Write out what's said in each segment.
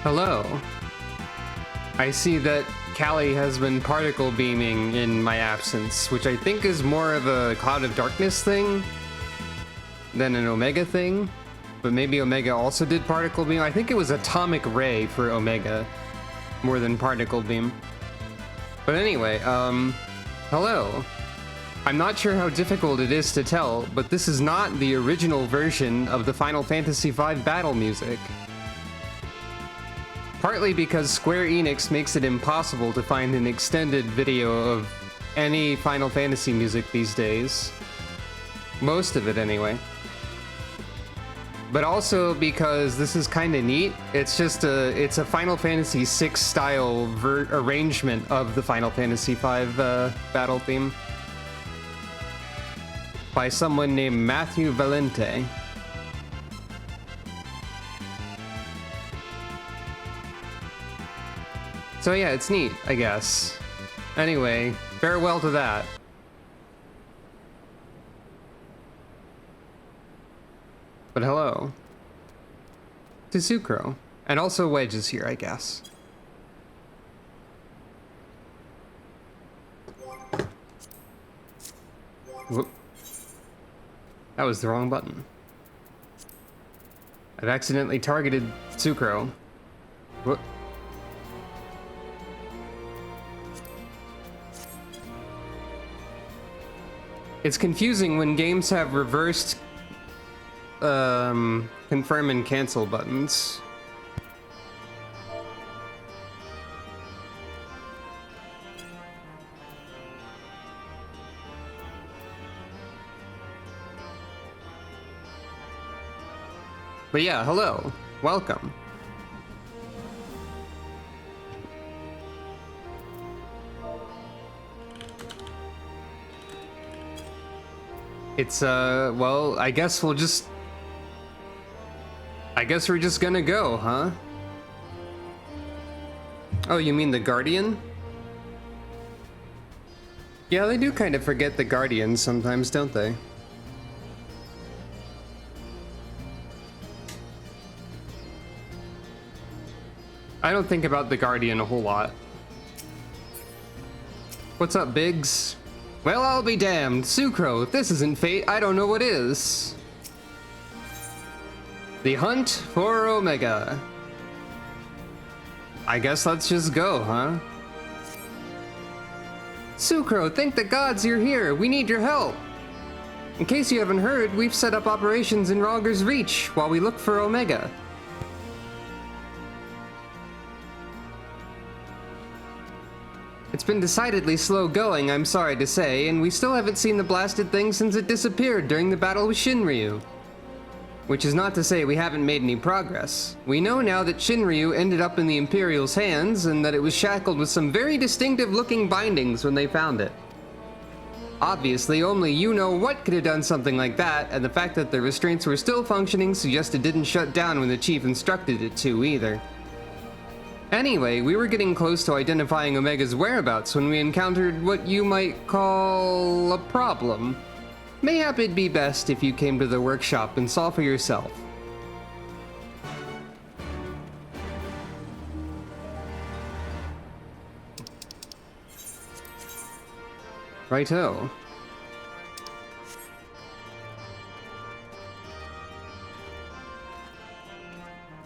Hello. I see that Callie has been particle beaming in my absence, which I think is more of a Cloud of Darkness thing than an Omega thing. But maybe Omega also did particle beam. I think it was atomic ray for Omega more than particle beam. But anyway, hello. I'm not sure how difficult it is to tell, but this is not the original version of the Final Fantasy V battle music. Partly because Square Enix makes it impossible to find an extended video of any Final Fantasy music these days. Most of it, anyway. But also because this is kind of neat. It's a Final Fantasy VI style arrangement of the Final Fantasy V battle theme by someone named Matthew Valente. So yeah, it's neat, I guess. Anyway, farewell to that. But hello. To Sucro. And also Wedge is here, I guess. Whoop. That was the wrong button. I've accidentally targeted Sucro. Whoop. It's confusing when games have reversed confirm and cancel buttons. But yeah, hello. Welcome. It's, well, I guess we're just gonna go, huh? Oh, you mean the Guardian? Yeah, they do kind of forget the Guardians sometimes, don't they? I don't think about the Guardian a whole lot. What's up, Biggs? Well, I'll be damned. Sucro, if this isn't fate, I don't know what is. The hunt for Omega. I guess let's just go, huh? Sucro, thank the gods you're here. We need your help. In case you haven't heard, we've set up operations in Rogger's Reach while we look for Omega. It's been decidedly slow going, I'm sorry to say, and we still haven't seen the blasted thing since it disappeared during the battle with Shinryu. Which is not to say we haven't made any progress. We know now that Shinryu ended up in the Imperial's hands and that it was shackled with some very distinctive looking bindings when they found it. Obviously, only you know what could have done something like that, and the fact that the restraints were still functioning suggests it didn't shut down when the chief instructed it to either. Anyway, we were getting close to identifying Omega's whereabouts when we encountered what you might call a problem. Mayhap it'd be best if you came to the workshop and saw for yourself. Righto.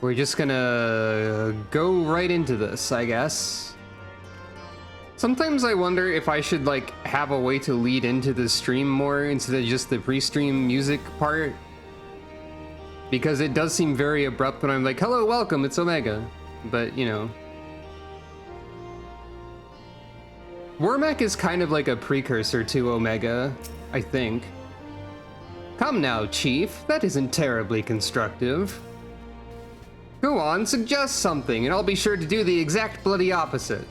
We're just gonna go right into this, I guess. Sometimes I wonder if I should, like, have a way to lead into the stream more instead of just the pre-stream music part. Because it does seem very abrupt when I'm like, hello, welcome, it's Omega. But, you know. Wormack is kind of like a precursor to Omega, I think. Come now, Chief, that isn't terribly constructive. Go on, suggest something, and I'll be sure to do the exact bloody opposite.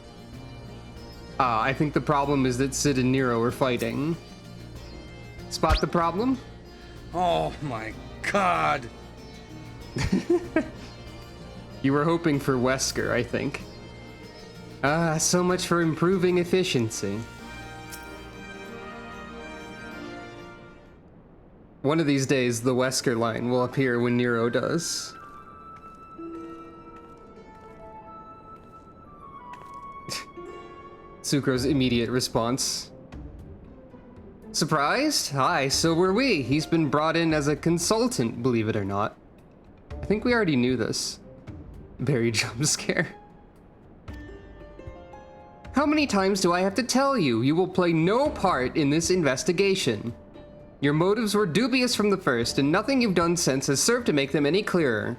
I think the problem is that Sid and Nero are fighting. Spot the problem? Oh my god! You were hoping for Wesker, I think. So much for improving efficiency. One of these days, the Wesker line will appear when Nero does. Sucro's immediate response. Surprised? Aye, so were we. He's been brought in as a consultant, believe it or not. I think we already knew this. Very jump scare. How many times do I have to tell you? You will play no part in this investigation. Your motives were dubious from the first, and nothing you've done since has served to make them any clearer.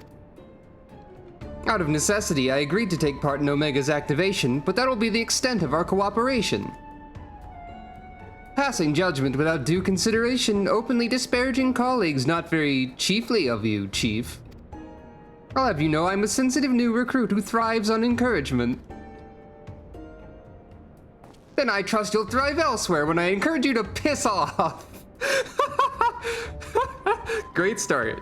Out of necessity, I agreed to take part in Omega's activation, but that'll be the extent of our cooperation. Passing judgment without due consideration, openly disparaging colleagues, not very chiefly of you, Chief. I'll have you know I'm a sensitive new recruit who thrives on encouragement. Then I trust you'll thrive elsewhere when I encourage you to piss off. Great start.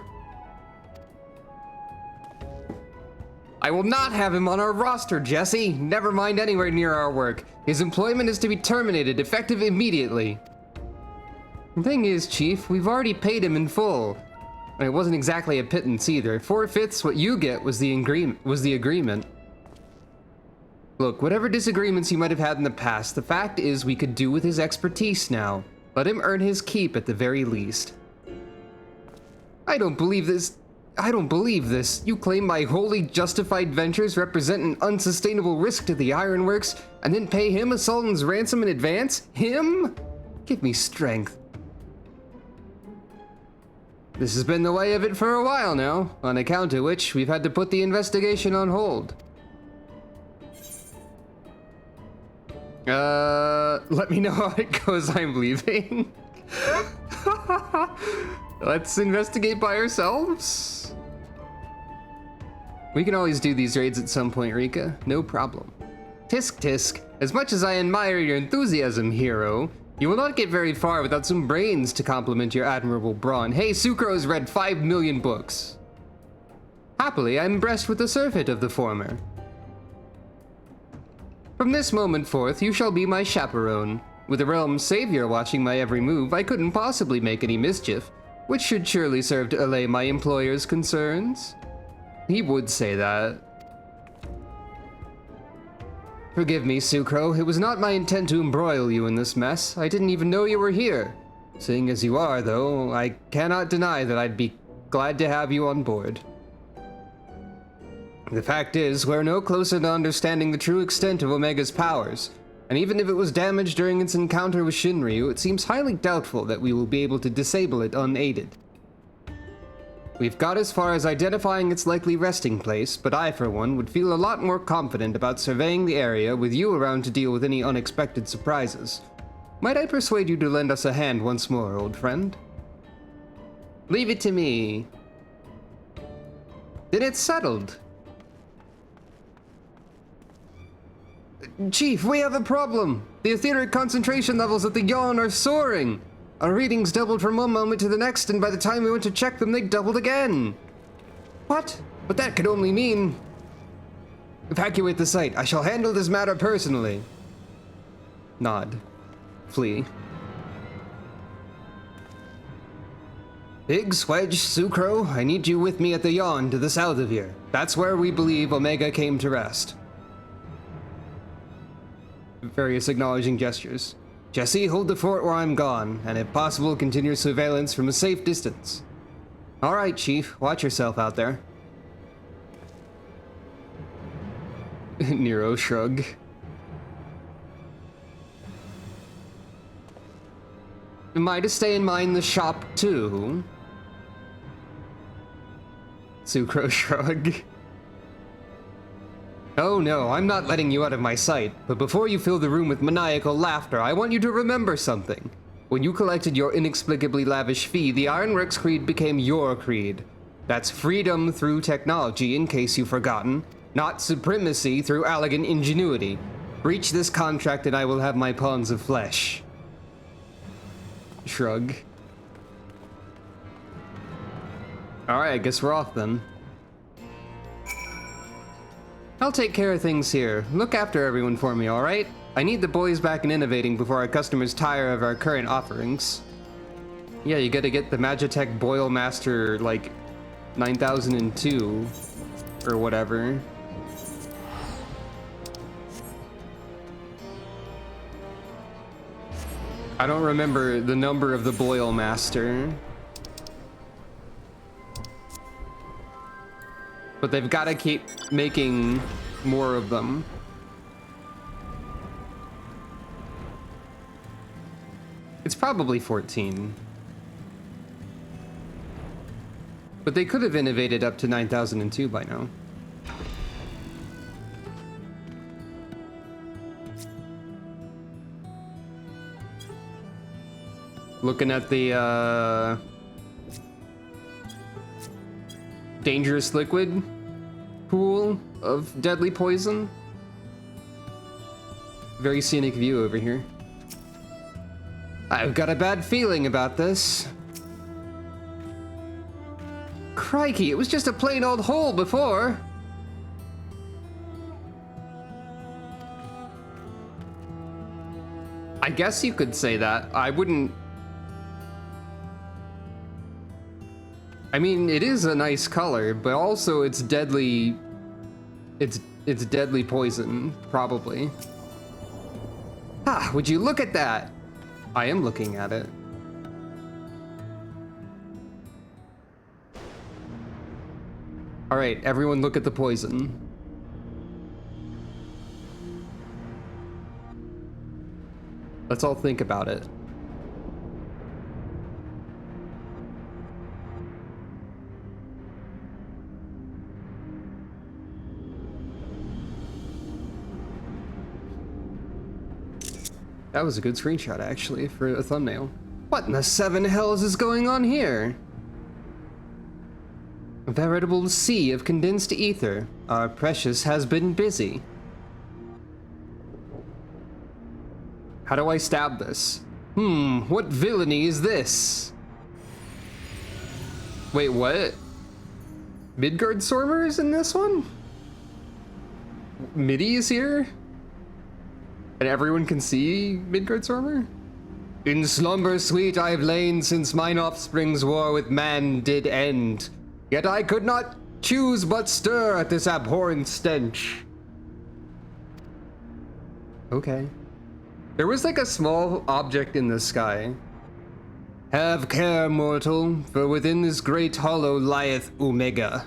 I will not have him on our roster, Jesse. Never mind anywhere near our work. His employment is to be terminated, effective immediately. The thing is, Chief, we've already paid him in full. And it wasn't exactly a pittance either. 4/5 what you get was the agreement. Look, whatever disagreements you might have had in the past, the fact is we could do with his expertise now. Let him earn his keep at the very least. I don't believe this. You claim my wholly justified ventures represent an unsustainable risk to the Ironworks, and then pay him a sultan's ransom in advance? Him? Give me strength. This has been the way of it for a while now, on account of which we've had to put the investigation on hold. Let me know how it goes. I'm leaving. Let's investigate by ourselves. We can always do these raids at some point, Rika. No problem. Tisk tisk. As much as I admire your enthusiasm, hero, you will not get very far without some brains to complement your admirable brawn. Hey, Sucro has read 5 million books. Happily, I'm abreast with the surfeit of the former. From this moment forth, you shall be my chaperone. With the realm's savior watching my every move, I couldn't possibly make any mischief, which should surely serve to allay my employer's concerns. He would say that. Forgive me, Sucro. It was not my intent to embroil you in this mess. I didn't even know you were here. Seeing as you are, though, I cannot deny that I'd be glad to have you on board. The fact is, we're no closer to understanding the true extent of Omega's powers, and even if it was damaged during its encounter with Shinryu, it seems highly doubtful that we will be able to disable it unaided. We've got as far as identifying its likely resting place, but I, for one, would feel a lot more confident about surveying the area with you around to deal with any unexpected surprises. Might I persuade you to lend us a hand once more, old friend? Leave it to me. Then it's settled. Chief, we have a problem. The etheric concentration levels at the yawn are soaring. Our readings doubled from one moment to the next, and by the time we went to check them, they doubled again. What? But that could only mean... Evacuate the site. I shall handle this matter personally. Nod. Flee. Big Swedge, Sucro, I need you with me at the yawn to the south of here. That's where we believe Omega came to rest. Various acknowledging gestures. Jesse, hold the fort where I'm gone, and if possible, continue surveillance from a safe distance. All right, Chief. Watch yourself out there. Nero shrug. Am I to stay and mind the shop, too? Sucro shrug. Oh no, I'm not letting you out of my sight, but before you fill the room with maniacal laughter, I want you to remember something. When you collected your inexplicably lavish fee, the Ironworks creed became your creed. That's freedom through technology, in case you've forgotten, not supremacy through elegant ingenuity. Breach this contract and I will have my pawns of flesh. Shrug. Alright, I guess we're off then. I'll take care of things here. Look after everyone for me, alright? I need the boys back and innovating before our customers tire of our current offerings. Yeah, you gotta get the Magitech Boil Master, like, 9002, or whatever. I don't remember the number of the Boil Master. But they've got to keep making more of them. It's probably 14. But they could have innovated up to 9002 by now. Looking at the dangerous liquid pool of deadly poison. Very scenic view over here. I've got a bad feeling about this. Crikey, it was just a plain old hole before. I guess you could say that. I wouldn't... I mean, it is a nice color, but also it's deadly... It's deadly poison, probably. Ah, would you look at that? I am looking at it. All right, everyone look at the poison. Let's all think about it. That was a good screenshot, actually, for a thumbnail. What in the seven hells is going on here? A veritable sea of condensed ether. Our precious has been busy. How do I stab this? What villainy is this? Wait, what? Midgard Stormer is in this one? Midi is here? And everyone can see Midgard Stormer? In slumber sweet I've lain since mine offspring's war with man did end. Yet I could not choose but stir at this abhorrent stench. Okay. There was like a small object in the sky. Have care, mortal, for within this great hollow lieth Omega.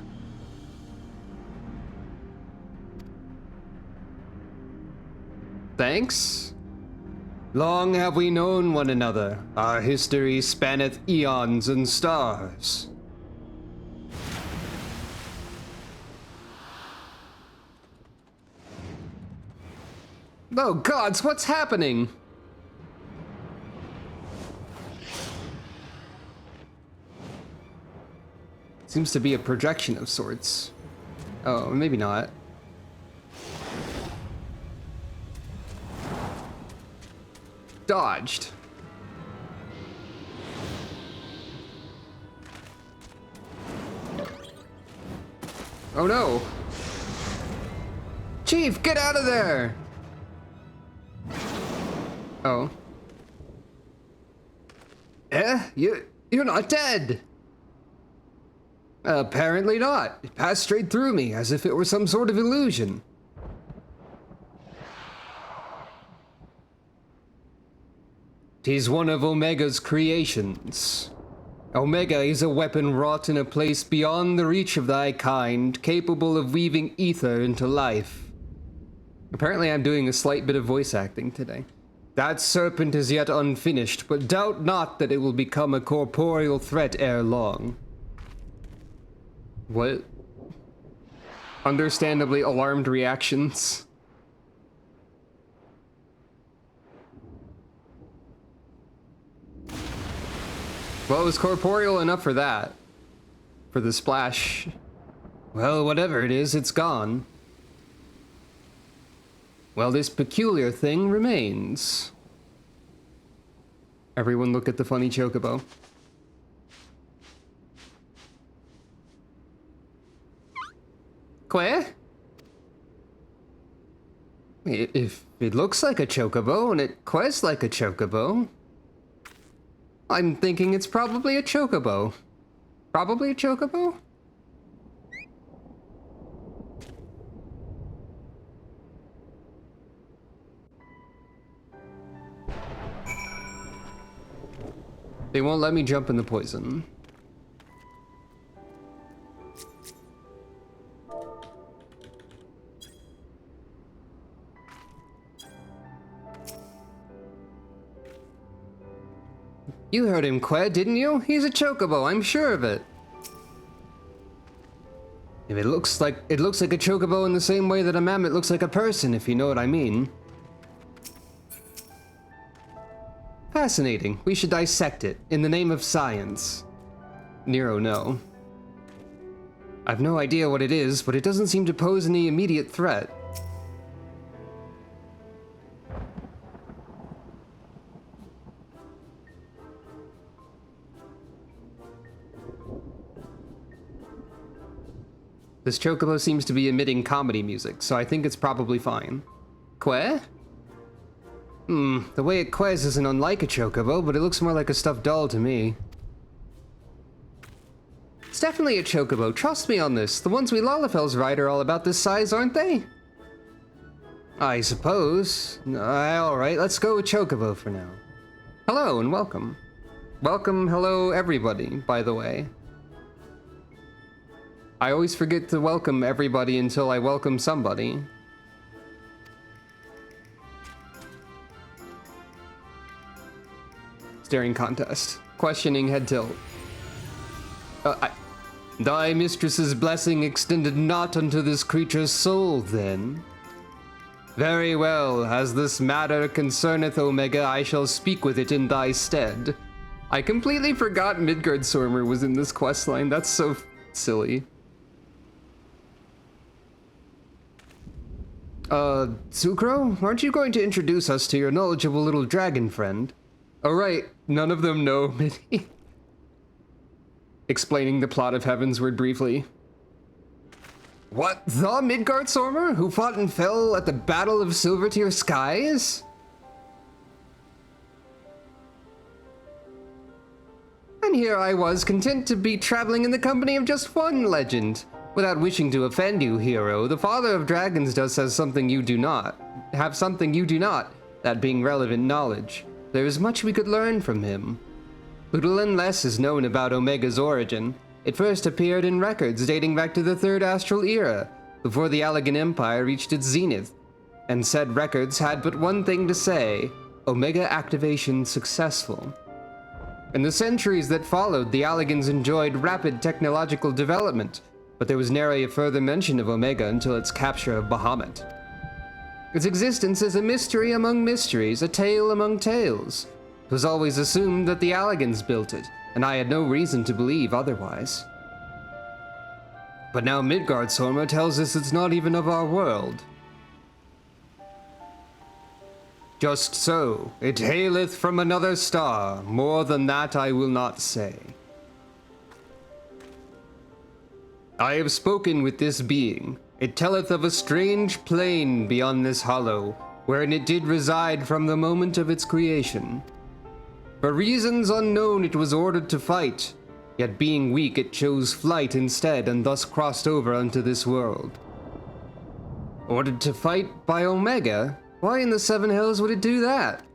Thanks. Long have we known one another. Our history spanneth eons and stars. Oh gods, what's happening? Seems to be a projection of sorts. Oh, maybe not. Dodged. Oh no. Chief, get out of there! Oh. You're not dead! Apparently not. It passed straight through me, as if it were some sort of illusion. Tis one of Omega's creations. Omega is a weapon wrought in a place beyond the reach of thy kind, capable of weaving ether into life. Apparently I'm doing a slight bit of voice acting today. That serpent is yet unfinished, but doubt not that it will become a corporeal threat ere long. What? Understandably alarmed reactions. Well, it was corporeal enough for that. For the splash. Well, whatever it is, it's gone. Well, this peculiar thing remains. Everyone look at the funny chocobo. Que? If it looks like a chocobo and it quests like a chocobo, I'm thinking it's probably a chocobo. Probably a chocobo? They won't let me jump in the poison. You heard him, Qued, didn't you? He's a chocobo, I'm sure of it. If it looks like a chocobo in the same way that a mammoth looks like a person, if you know what I mean. Fascinating. We should dissect it, in the name of science. Nero, no. I've no idea what it is, but it doesn't seem to pose any immediate threat. This chocobo seems to be emitting comedy music, so I think it's probably fine. Que? The way it ques isn't unlike a chocobo, but it looks more like a stuffed doll to me. It's definitely a chocobo, trust me on this. The ones we Lalafels ride are all about this size, aren't they? I suppose. Alright, let's go with chocobo for now. Hello and welcome. Welcome, hello everybody, by the way. I always forget to welcome everybody until I welcome somebody. Staring contest. Questioning head tilt. Thy mistress's blessing extended not unto this creature's soul, then? Very well, as this matter concerneth Omega, I shall speak with it in thy stead. I completely forgot Midgardsormr was in this questline, that's so silly. Tsukro, aren't you going to introduce us to your knowledgeable little dragon friend? Oh right, none of them know Midi. Explaining the plot of Heavensward briefly. What, the Midgardsormr, who fought and fell at the Battle of Silvertear Skies? And here I was, content to be traveling in the company of just one legend. Without wishing to offend you, hero, the father of dragons does have something you do not. That being relevant knowledge. There is much we could learn from him. Little and less is known about Omega's origin. It first appeared in records dating back to the Third Astral Era, before the Allegan Empire reached its zenith. And said records had but one thing to say: Omega activation successful. In the centuries that followed, the Allegans enjoyed rapid technological development, but there was nary a further mention of Omega until its capture of Bahamut. Its existence is a mystery among mysteries, a tale among tales. It was always assumed that the Allegans built it, and I had no reason to believe otherwise. But now Midgardsormr tells us it's not even of our world. Just so, it haileth from another star, more than that I will not say. I have spoken with this being. It telleth of a strange plane beyond this hollow, wherein it did reside from the moment of its creation. For reasons unknown it was ordered to fight, yet being weak it chose flight instead and thus crossed over unto this world. Ordered to fight by Omega? Why in the Seven Hells would it do that?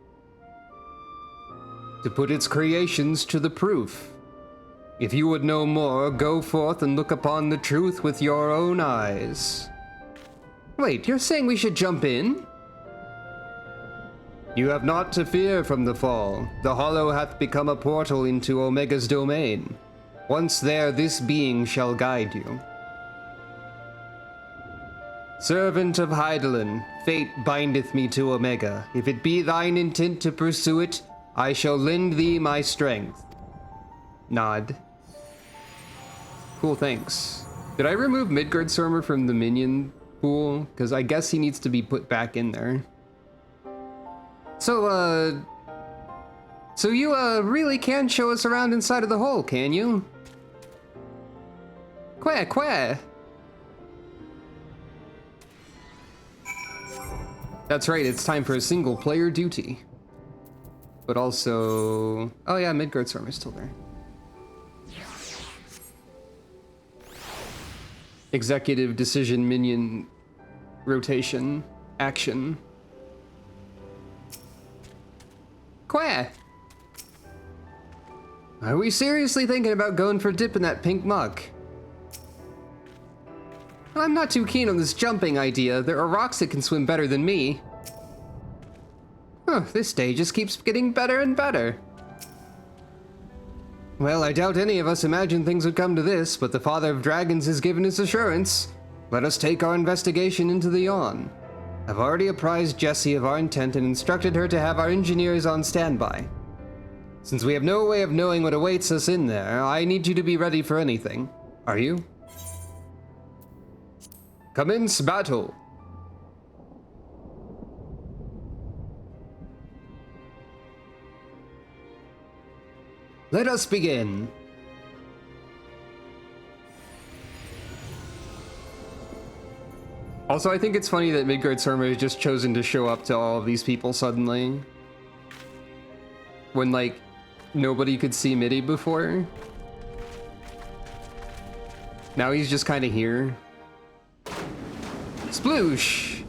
To put its creations to the proof. If you would know more, go forth and look upon the truth with your own eyes. Wait, you're saying we should jump in? You have not to fear from the fall. The hollow hath become a portal into Omega's domain. Once there, this being shall guide you. Servant of Hydaelyn, fate bindeth me to Omega. If it be thine intent to pursue it, I shall lend thee my strength. Nod. Cool, thanks. Did I remove Midgardsormr from the minion pool? Because I guess he needs to be put back in there. So you, really can show us around inside of the hole, can you? Quack. That's right, it's time for a single player duty. But also... Oh yeah, Midgardsormr is still there. Executive decision minion rotation action. Are we seriously thinking about going for a dip in that pink muck? I'm not too keen on this jumping idea. There are rocks that can swim better than me. Huh, this day just keeps getting better and better. Well, I doubt any of us imagined things would come to this, but the Father of Dragons has given us assurance. Let us take our investigation into the yawn. I've already apprised Jessie of our intent and instructed her to have our engineers on standby. Since we have no way of knowing what awaits us in there, I need you to be ready for anything. Are you? Commence battle. Let us begin. Also, I think it's funny that Midgard's Hermit has just chosen to show up to all of these people suddenly. When, like, nobody could see Midi before. Now he's just kind of here. Sploosh!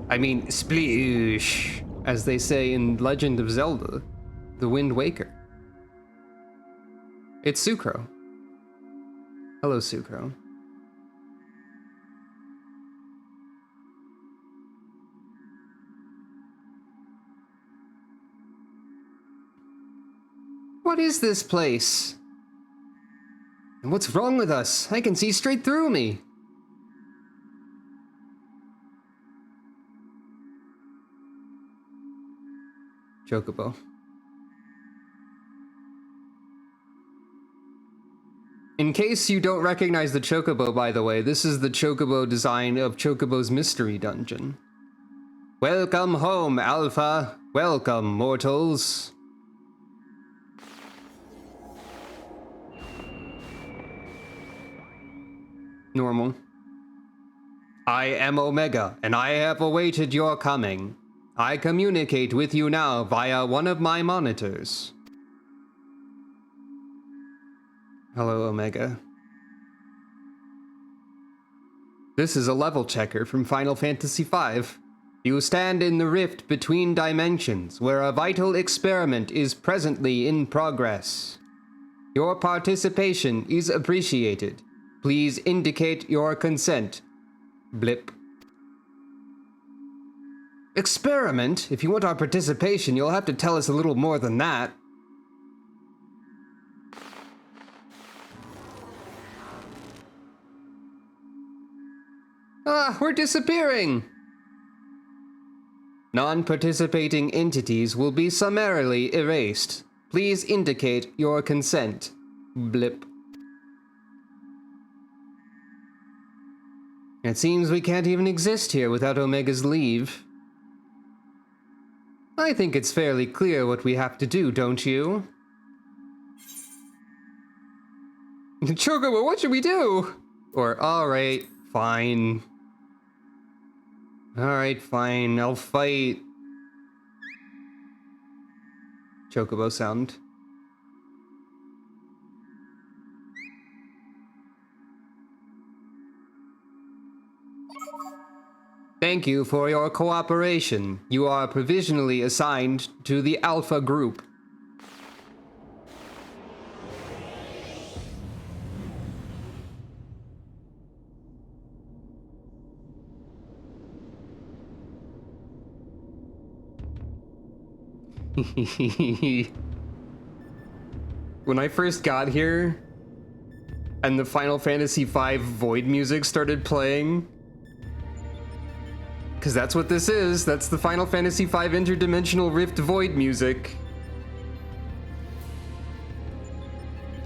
I mean, sploosh, as they say in Legend of Zelda, The Wind Waker. It's Sucro. Hello, Sucro. What is this place? And what's wrong with us? I can see straight through me. Chocobo. In case you don't recognize the Chocobo, by the way, this is the Chocobo design of Chocobo's Mystery Dungeon. Welcome home, Alpha. Welcome, mortals. Normal. I am Omega, and I have awaited your coming. I communicate with you now via one of my monitors. Hello, Omega. This is a level checker from Final Fantasy V. You stand in the rift between dimensions, where a vital experiment is presently in progress. Your participation is appreciated. Please indicate your consent. Blip. Experiment? If you want our participation, you'll have to tell us a little more than that. Ah, we're disappearing! Non-participating entities will be summarily erased. Please indicate your consent. Blip. It seems we can't even exist here without Omega's leave. I think it's fairly clear what we have to do, don't you? Chocobo, what should we do? Or, alright, fine. Alright, fine, I'll fight. Chocobo sound. Thank you for your cooperation. You are provisionally assigned to the Alpha Group. When I first got here, and the Final Fantasy V Void music started playing, because that's what this is. That's the Final Fantasy V Interdimensional Rift Void music.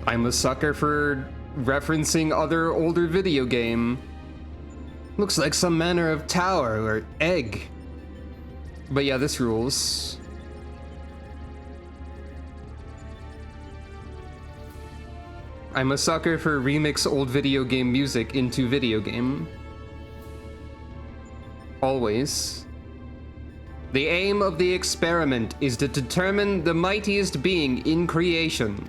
I'm a sucker for referencing other older video game. Looks like some manner of tower or egg. But yeah, this rules. I'm a sucker for remix old video game music into video game. Always. The aim of the experiment is to determine the mightiest being in creation.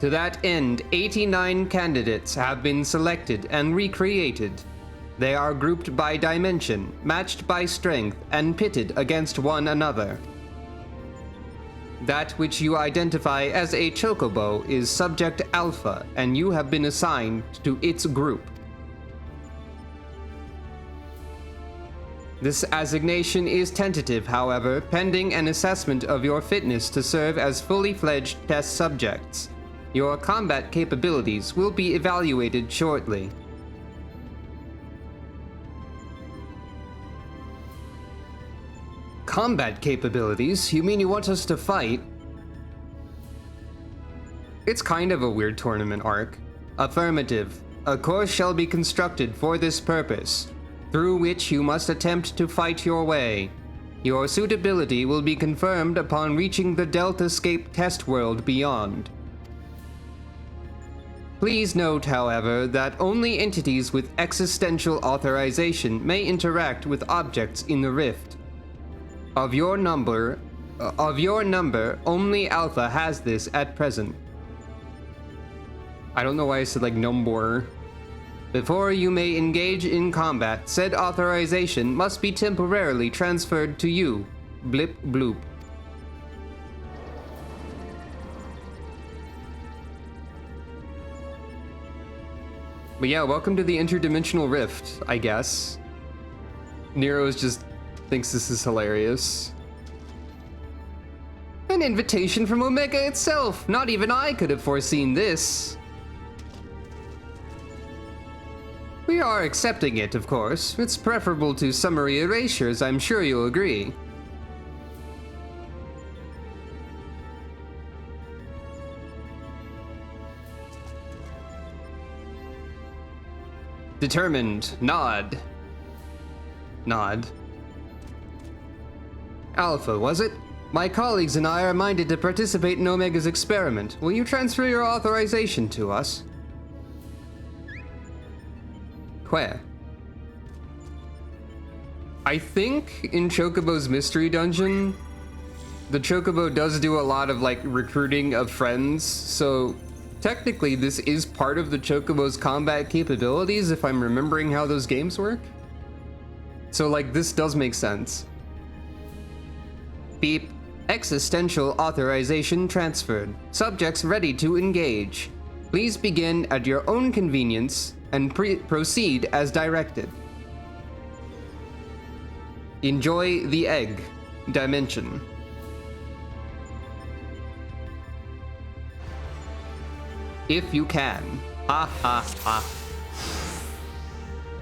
To that end, 89 candidates have been selected and recreated. They are grouped by dimension, matched by strength, and pitted against one another. That which you identify as a chocobo is Subject Alpha, and you have been assigned to its group. This assignation is tentative, however, pending an assessment of your fitness to serve as fully fledged test subjects. Your combat capabilities will be evaluated shortly. Combat capabilities? You mean you want us to fight? It's kind of a weird tournament arc. Affirmative. A course shall be constructed for this purpose, through which you must attempt to fight your way. Your suitability will be confirmed upon reaching the Deltascape test world beyond. Please note, however, that only entities with existential authorization may interact with objects in the rift. Of your number, only Alpha has this at present. I don't know why I said like number. Before you may engage in combat, said authorization must be temporarily transferred to you. Blip bloop. But yeah, welcome to the interdimensional rift, I guess. Nero's just thinks this is hilarious. An invitation from Omega itself! Not even I could have foreseen this. We are accepting it, of course. It's preferable to summary erasures, I'm sure you'll agree. Determined. Nod. Nod. Alpha, was it? My colleagues and I are minded to participate in Omega's experiment. Will you transfer your authorization to us? Where? I think in Chocobo's mystery dungeon, the Chocobo does do a lot of like recruiting of friends, so technically this is part of the Chocobo's combat capabilities if I'm remembering how those games work. So like this does make sense. Beep. Existential authorization transferred. Subjects ready to engage. Please begin at your own convenience and proceed as directed. Enjoy the egg dimension. If you can. Ha ha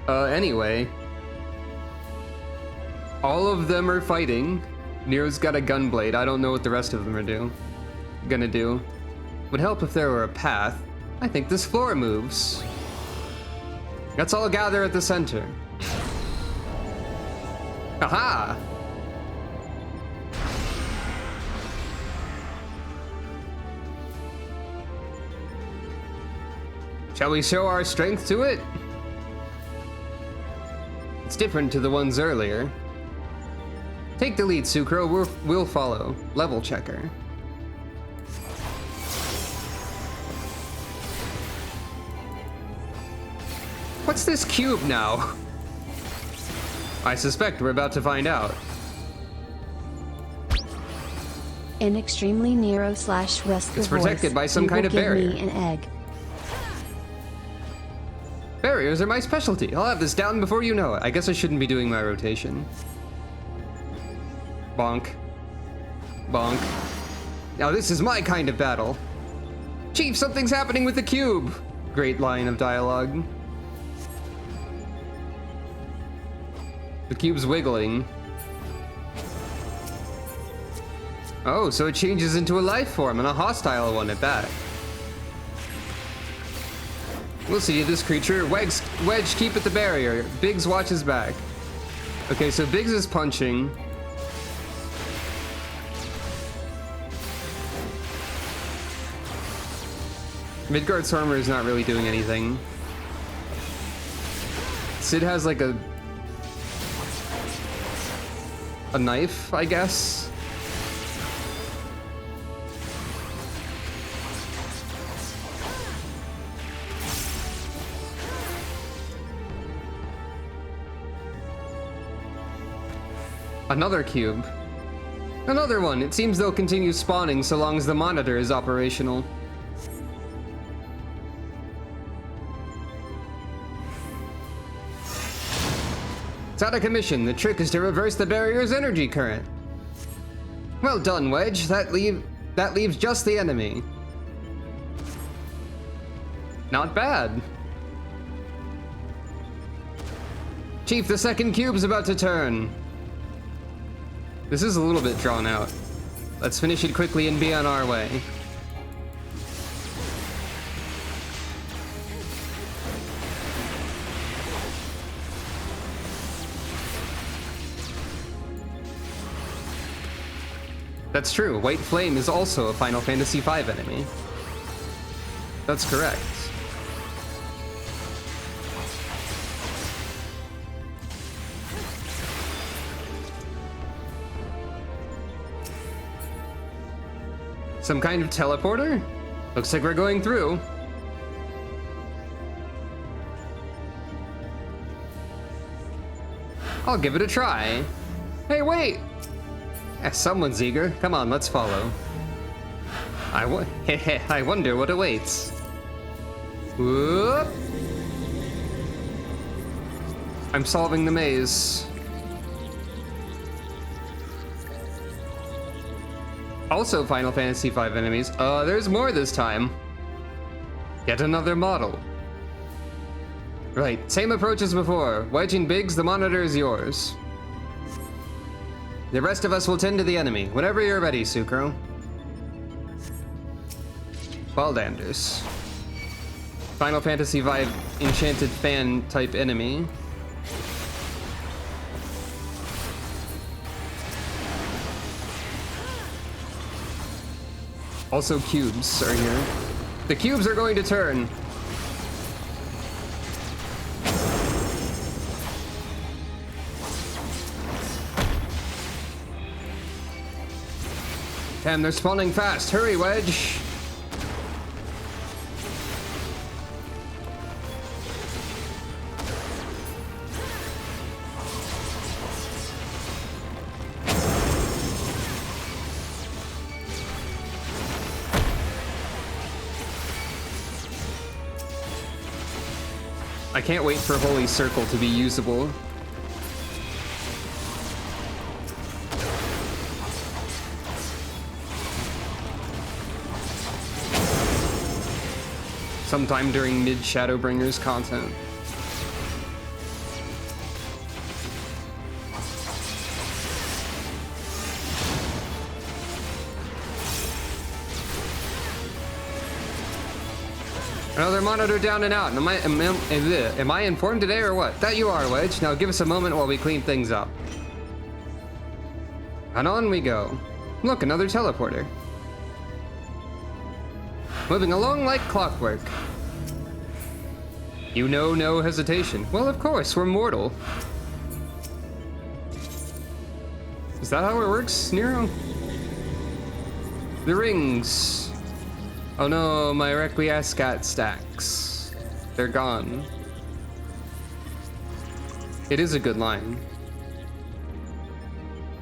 ha. Anyway. All of them are fighting. Nero's got a gunblade. I don't know what the rest of them are gonna do. Would help if there were a path. I think this floor moves. Let's all gather at the center. Aha! Shall we show our strength to it? It's different to the ones earlier. Take the lead, Sucro. We'll follow. Level checker. What's this cube now? I suspect we're about to find out. An extremely Nero / Rust. It's protected by some kind of barrier. Give me an egg. Barriers are my specialty. I'll have this down before you know it. I guess I shouldn't be doing my rotation. Bonk. Bonk. Now this is my kind of battle. Chief, something's happening with the cube. Great line of dialogue. The cube's wiggling. Oh, so it changes into a life form, and a hostile one at that. We'll see this creature. Wedge, keep at the barrier. Biggs watches back. Okay, so Biggs is punching. Midgard's armor is not really doing anything. Sid has like a knife, I guess. Another cube. Another one. It seems they'll continue spawning so long as the monitor is operational. It's out of commission. The trick is to reverse the barrier's energy current. Well done, Wedge. That leaves just the enemy. Not bad. Chief, the second cube's about to turn. This is a little bit drawn out. Let's finish it quickly and be on our way. That's true. White Flame is also a Final Fantasy V enemy. That's correct. Some kind of teleporter? Looks like we're going through. I'll give it a try. Hey, wait! Someone's eager. Come on, let's follow. I wonder what awaits. Whoop! I'm solving the maze. Also Final Fantasy V enemies. There's more this time. Yet another model. Right, same approach as before. Wedge and Biggs, the monitor is yours. The rest of us will tend to the enemy. Whenever you're ready, Sucro. Baldanders. Final Fantasy V enchanted fan type enemy. Also cubes are here. The cubes are going to turn. Damn, they're spawning fast. Hurry, Wedge. I can't wait for Holy Circle to be usable. Sometime during mid-Shadowbringers content. Another monitor down and out. Am I informed today or what? That you are, Wedge. Now give us a moment while we clean things up. And on we go. Look, another teleporter. Moving along like clockwork. You know no hesitation. Well, of course, we're mortal. Is that how it works, Nero? The rings. Oh no, my Requiescat stacks. They're gone. It is a good line.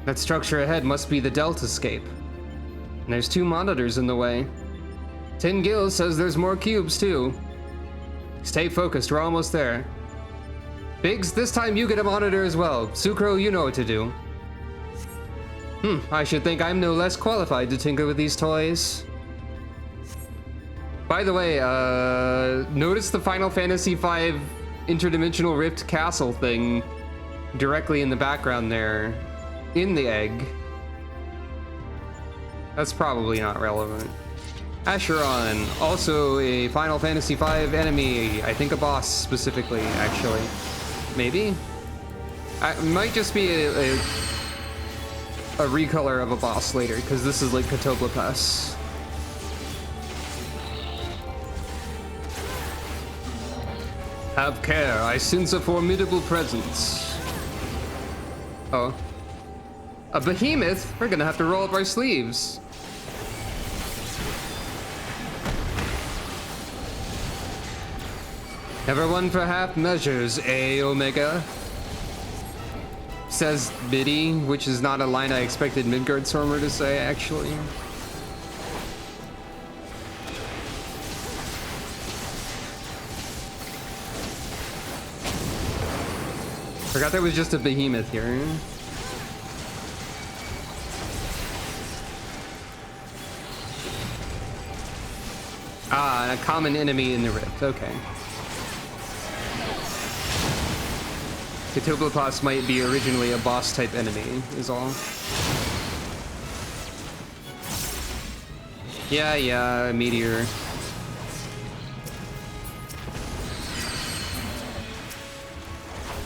That structure ahead must be the Deltascape. And there's 2 monitors in the way. Tin Gill says there's more cubes too. Stay focused, we're almost there. Biggs, this time you get a monitor as well. Sucro, you know what to do. I should think I'm no less qualified to tinker with these toys. By the way, notice the Final Fantasy V interdimensional rift castle thing directly in the background there, in the egg. That's probably not relevant. Acheron, also a Final Fantasy V enemy. I think a boss specifically, actually. Maybe? It might just be a recolor of a boss later, because this is like Catoblepas. Have care, I sense a formidable presence. Oh. A behemoth? We're gonna have to roll up our sleeves. Never one for half measures, eh, Omega? says Biddy, which is not a line I expected Midgard Stormer to say, actually. Forgot there was just a behemoth here. Ah, a common enemy in the rift, okay. Catoblopas might be originally a boss-type enemy, is all. Yeah, a meteor.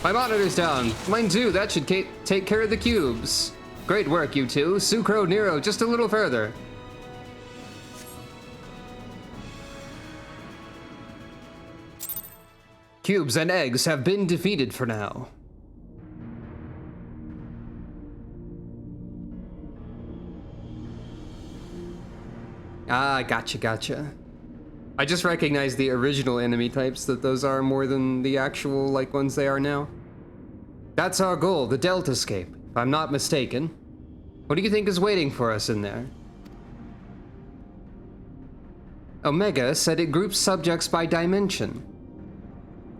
My monitor's down. Mine too, that should take care of the cubes. Great work, you two. Sucro, Nero, just a little further. Cubes and eggs have been defeated for now. Ah, gotcha. I just recognize the original enemy types, that those are more than the actual, like, ones they are now. That's our goal, the Deltascape, if I'm not mistaken. What do you think is waiting for us in there? Omega said it groups subjects by dimension.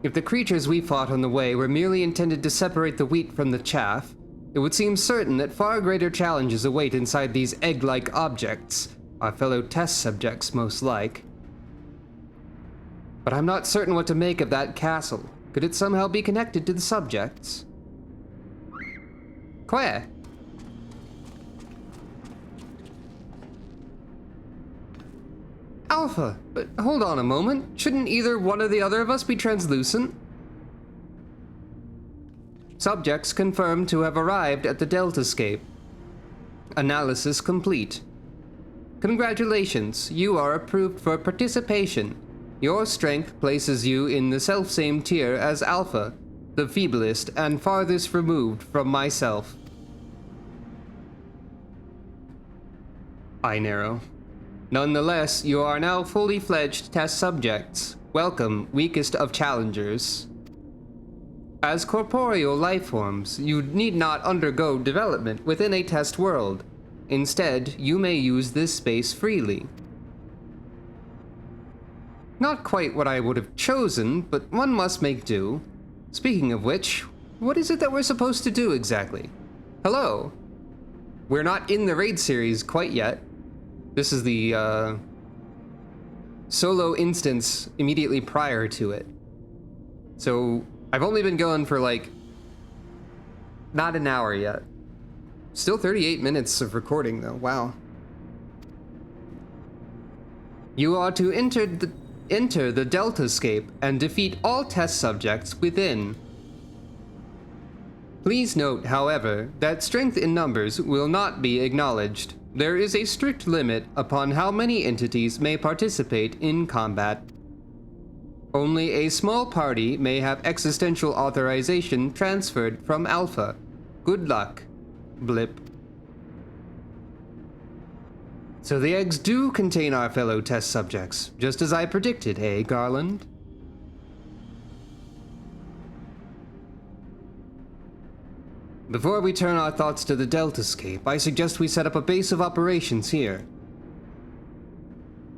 If the creatures we fought on the way were merely intended to separate the wheat from the chaff, it would seem certain that far greater challenges await inside these egg-like objects, our fellow test subjects most like. But I'm not certain what to make of that castle. Could it somehow be connected to the subjects? Where? Alpha, but hold on a moment. Shouldn't either one or the other of us be translucent? Subjects confirmed to have arrived at the Deltascape. Analysis complete. Congratulations, you are approved for participation. Your strength places you in the selfsame tier as Alpha, the feeblest and farthest removed from myself. I narrow. Nonetheless, you are now fully fledged test subjects. Welcome, weakest of challengers. As corporeal life forms, you need not undergo development within a test world. Instead, you may use this space freely. Not quite what I would have chosen, but one must make do. Speaking of which, what is it that we're supposed to do exactly? Hello? We're not in the raid series quite yet. This is the solo instance immediately prior to it. So I've only been going for like not an hour yet. Still 38 minutes of recording though, wow. You are to enter the Deltascape and defeat all test subjects within. Please note, however, that strength in numbers will not be acknowledged. There is a strict limit upon how many entities may participate in combat. Only a small party may have existential authorization transferred from Alpha. Good luck. Blip. So the eggs do contain our fellow test subjects, just as I predicted, eh, Garland? Before we turn our thoughts to the Deltascape, I suggest we set up a base of operations here.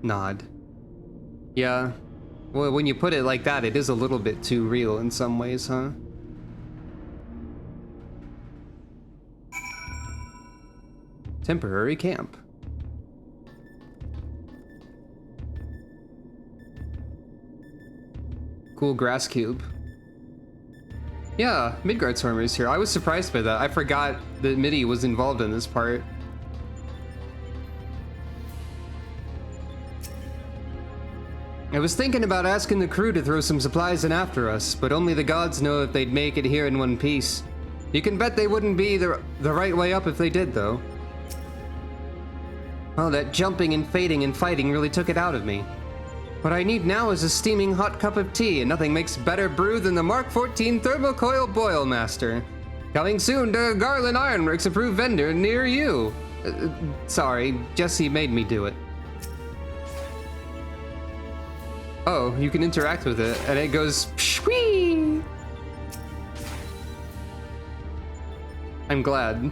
Nod. Yeah. Well, when you put it like that, it is a little bit too real in some ways, huh? Temporary camp. Cool grass cube. Yeah, Midgard Stormer is here. I was surprised by that. I forgot that MIDI was involved in this part. I was thinking about asking the crew to throw some supplies in after us, but only the gods know if they'd make it here in one piece. You can bet they wouldn't be the right way up if they did, though. Oh, that jumping and fading and fighting really took it out of me. What I need now is a steaming hot cup of tea, and nothing makes better brew than the Mark 14 Thermocoil Boil Master. Coming soon to Garland Ironworks approved vendor near you. Sorry, Jesse made me do it. Oh, you can interact with it, and it goes shwee. I'm glad.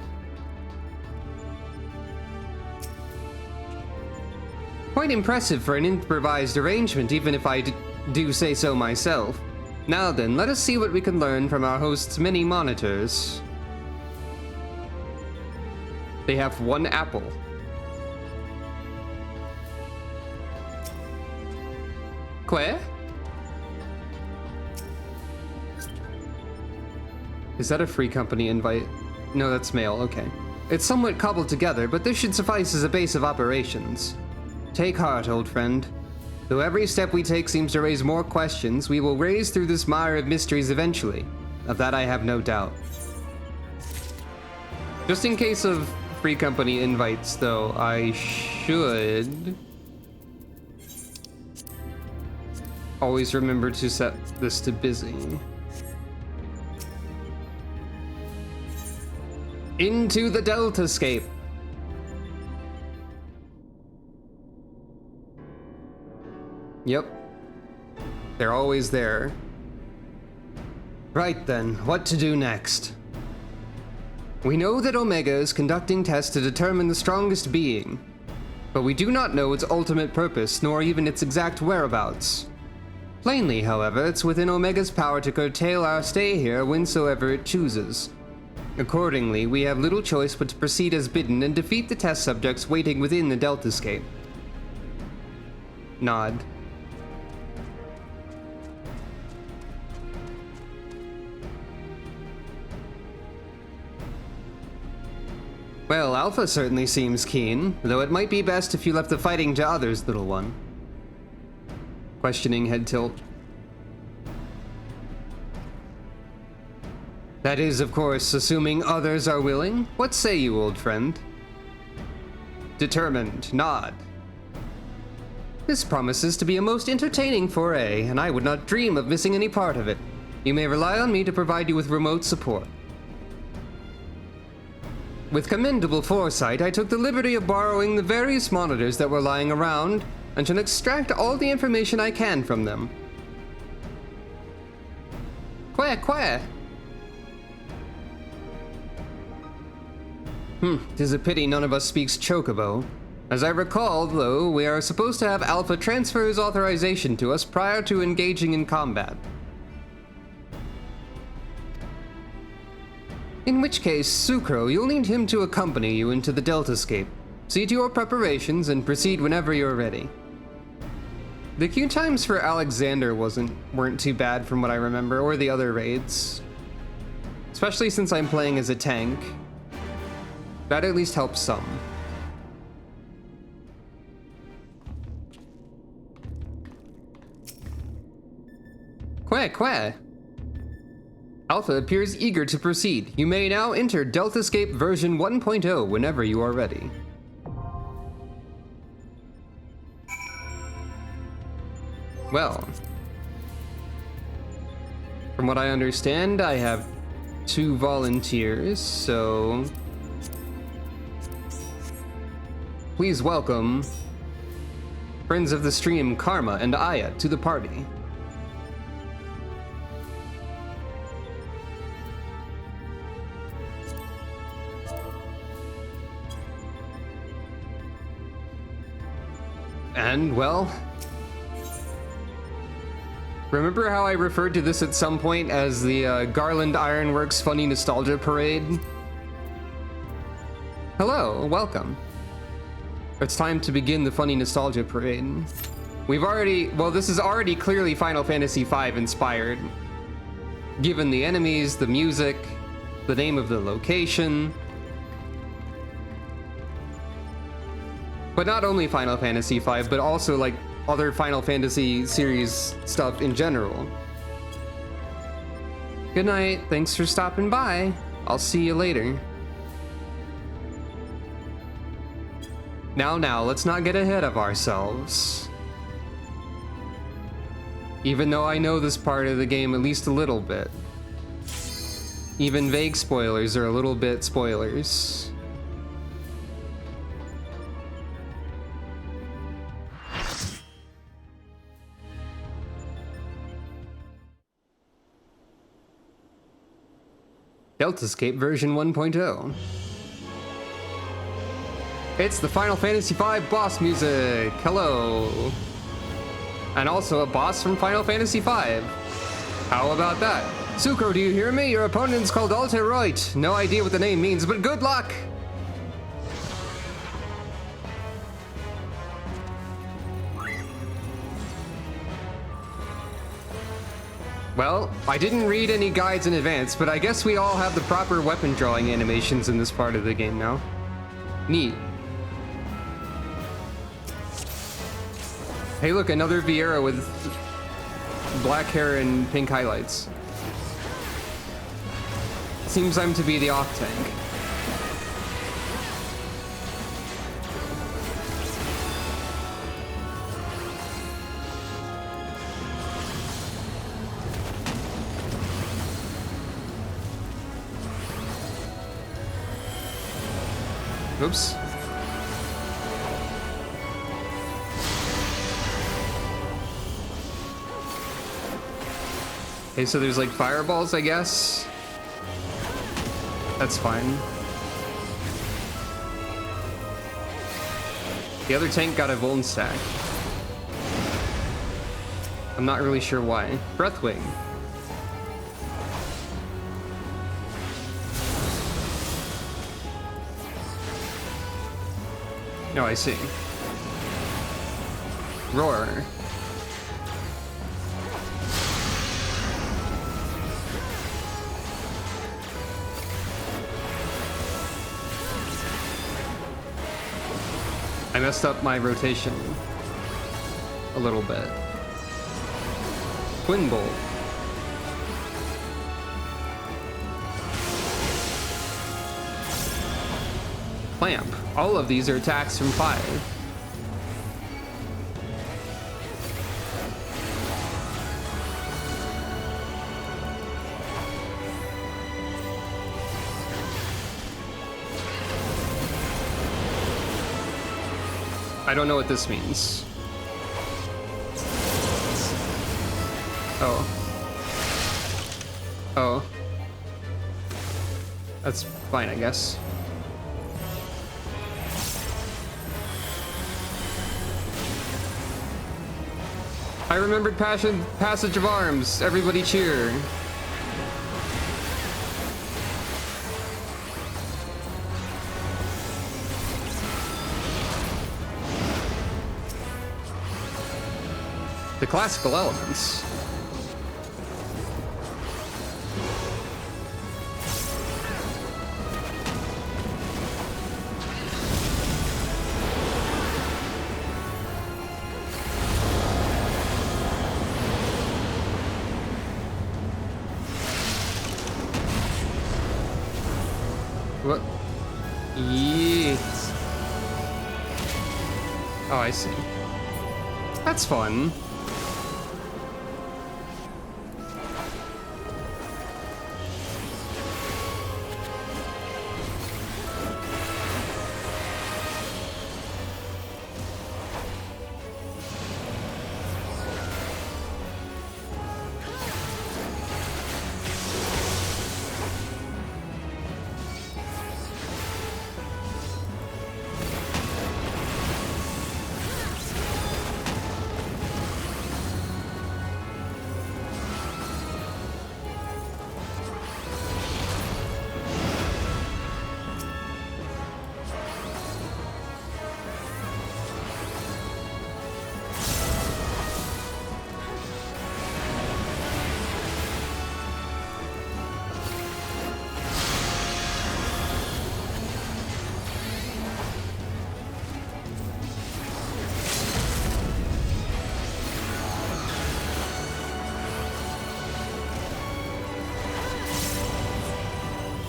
Quite impressive for an improvised arrangement, even if I do say so myself. Now then, let us see what we can learn from our host's many monitors. They have one apple. Quoi? Is that a free company invite? No, that's mail, okay. It's somewhat cobbled together, but this should suffice as a base of operations. Take heart, old friend. Though every step we take seems to raise more questions, we will raise through this mire of mysteries eventually. Of that I have no doubt. Just in case of free company invites, though, I should always remember to set this to busy. Into the Deltascape. Yep. They're always there. Right then, what to do next? We know that Omega is conducting tests to determine the strongest being, but we do not know its ultimate purpose, nor even its exact whereabouts. Plainly, however, it's within Omega's power to curtail our stay here whensoever it chooses. Accordingly, we have little choice but to proceed as bidden and defeat the test subjects waiting within the Deltascape. Nod. Well, Alpha certainly seems keen, though it might be best if you left the fighting to others, little one. Questioning head tilt. That is, of course, assuming others are willing. What say you, old friend? Determined. Nod. This promises to be a most entertaining foray, and I would not dream of missing any part of it. You may rely on me to provide you with remote support. With commendable foresight, I took the liberty of borrowing the various monitors that were lying around, and shall extract all the information I can from them. Quack. 'Tis a pity none of us speaks Chocobo. As I recall, though, we are supposed to have Alpha transfer his authorization to us prior to engaging in combat. In which case, Sucro, you'll need him to accompany you into the Deltascape. See to your preparations and proceed whenever you're ready. The queue times for Alexander weren't too bad from what I remember, or the other raids. Especially since I'm playing as a tank. That at least helps some. Quack. Alpha appears eager to proceed. You may now enter Deltascape version 1.0 whenever you are ready. Well, from what I understand, I have 2 volunteers, so please welcome friends of the stream Karma and Aya to the party. And, well, remember how I referred to this at some point as the Garland Ironworks Funny Nostalgia Parade? Hello, welcome. It's time to begin the Funny Nostalgia Parade. This is already clearly Final Fantasy V inspired. Given the enemies, the music, the name of the location. But not only Final Fantasy V, but also like other Final Fantasy series stuff in general. Good night, thanks for stopping by. I'll see you later. Now, let's not get ahead of ourselves. Even though I know this part of the game at least a little bit. Even vague spoilers are a little bit spoilers. Deltascape version 1.0. It's the Final Fantasy V boss music. Hello. And also a boss from Final Fantasy V. How about that? Sucro, do you hear me? Your opponent's called Alteroit. No idea what the name means, but good luck! Well, I didn't read any guides in advance, but I guess we all have the proper weapon drawing animations in this part of the game now. Neat. Hey look, another Viera with black hair and pink highlights. Seems I'm to be the off tank. Oops. Okay, so there's like fireballs, I guess. That's fine. The other tank got a Vuln stack. I'm not really sure why. Breathwing. No, I see. Roar. I messed up my rotation a little bit. Twin Bolt. Clamp. All of these are attacks from 5. I don't know what this means. Oh. Oh. That's fine, I guess. I remembered Passage of Arms. Everybody cheer. The classical elements. What? Yeet. Oh, I see. That's fun.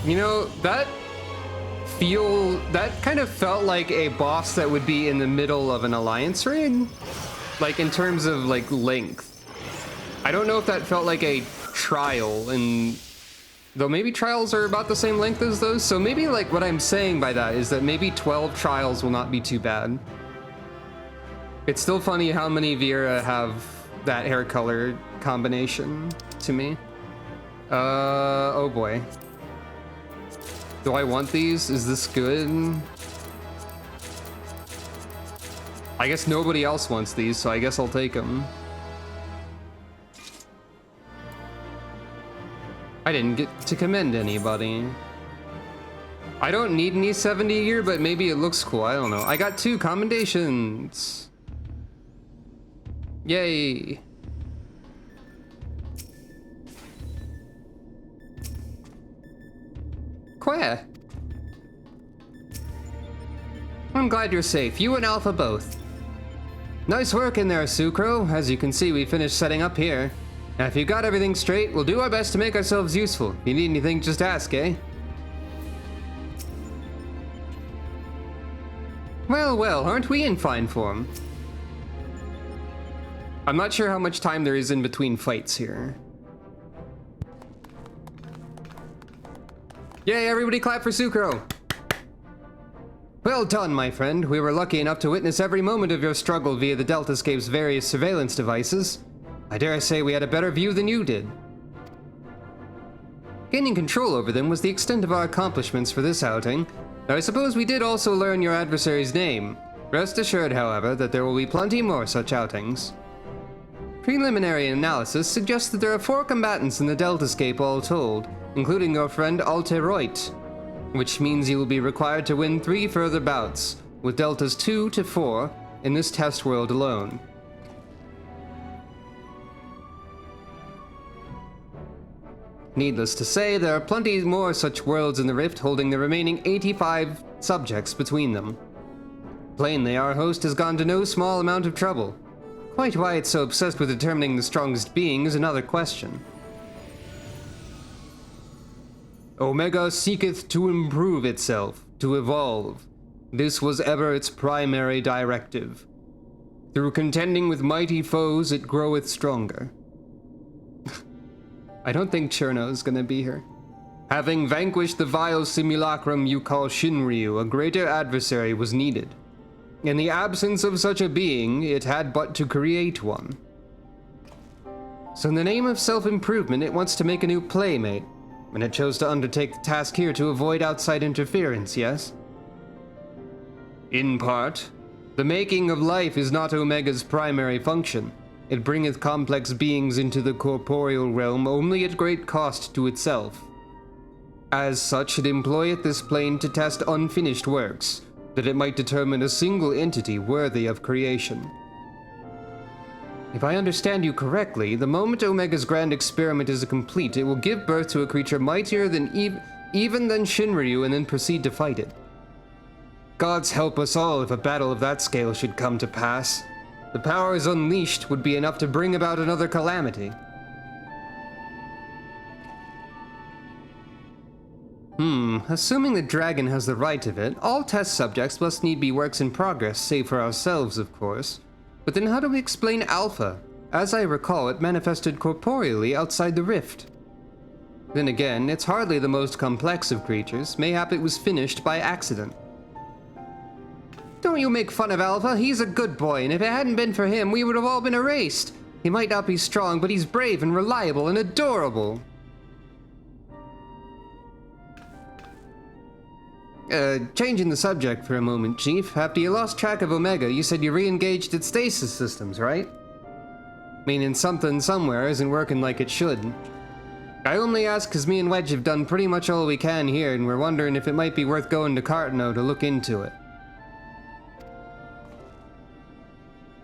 You know, that kind of felt like a boss that would be in the middle of an alliance raid. Like in terms of like length. I don't know if that felt like a trial, and though maybe trials are about the same length as those, so maybe like what I'm saying by that is that maybe 12 trials will not be too bad. It's still funny how many Viera have that hair color combination to me. Oh boy. Do I want these? Is this good? I guess nobody else wants these, so I guess I'll take them. I didn't get to commend anybody. I don't need an E70 here, but maybe it looks cool. I don't know. I got 2 commendations. Yay. Queer. I'm glad you're safe. You and Alpha both. Nice work in there, Sucro. As you can see, we finished setting up here. Now, if you got everything straight, we'll do our best to make ourselves useful. If you need anything, just ask, eh? Well, well, aren't we in fine form? I'm not sure how much time there is in between fights here. Yay, everybody clap for Sucro! Well done, my friend. We were lucky enough to witness every moment of your struggle via the Deltascape's various surveillance devices. I dare say we had a better view than you did. Gaining control over them was the extent of our accomplishments for this outing. Now, I suppose we did also learn your adversary's name. Rest assured, however, that there will be plenty more such outings. Preliminary analysis suggests that there are 4 combatants in the Deltascape all told, including your friend Alteroit, which means you will be required to win 3 further bouts, with deltas 2 to 4 in this test world alone. Needless to say, there are plenty more such worlds in the Rift holding the remaining 85 subjects between them. Plainly, our host has gone to no small amount of trouble. Quite why it's so obsessed with determining the strongest being is another question. Omega seeketh to improve itself, to evolve. This was ever its primary directive. Through contending with mighty foes, it groweth stronger. I don't think Cherno's gonna be here. Having vanquished the vile simulacrum you call Shinryu, a greater adversary was needed. In the absence of such a being, it had but to create one. So in the name of self-improvement, it wants to make a new playmate, and it chose to undertake the task here to avoid outside interference, yes? In part. The making of life is not Omega's primary function. It bringeth complex beings into the corporeal realm only at great cost to itself. As such, it employeth this plane to test unfinished works, that it might determine a single entity worthy of creation. If I understand you correctly, the moment Omega's grand experiment is complete, it will give birth to a creature mightier than even than Shinryu and then proceed to fight it. Gods help us all if a battle of that scale should come to pass. The powers unleashed would be enough to bring about another calamity. Assuming the dragon has the right of it, all test subjects must need be works in progress, save for ourselves, of course. But then how do we explain Alpha? As I recall, it manifested corporeally outside the rift. Then again, it's hardly the most complex of creatures. Mayhap it was finished by accident. Don't you make fun of Alpha, he's a good boy, and if it hadn't been for him, we would have all been erased. He might not be strong, but he's brave and reliable and adorable. Changing the subject for a moment, Chief. After you lost track of Omega, you said you re-engaged its stasis systems, right? Meaning something somewhere isn't working like it should. I only ask because me and Wedge have done pretty much all we can here, and we're wondering if it might be worth going to Cartano to look into it.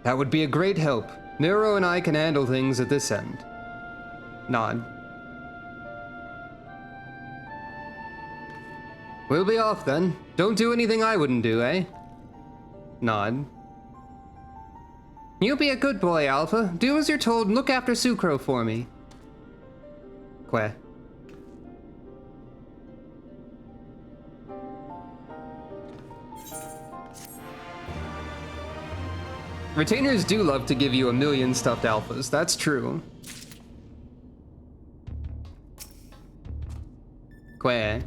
That would be a great help. Nero and I can handle things at this end. Nod. We'll be off then. Don't do anything I wouldn't do, eh? Nod. You be a good boy, Alpha. Do as you're told and look after Sucro for me. Que. Retainers do love to give you a million stuffed alphas, that's true. Que.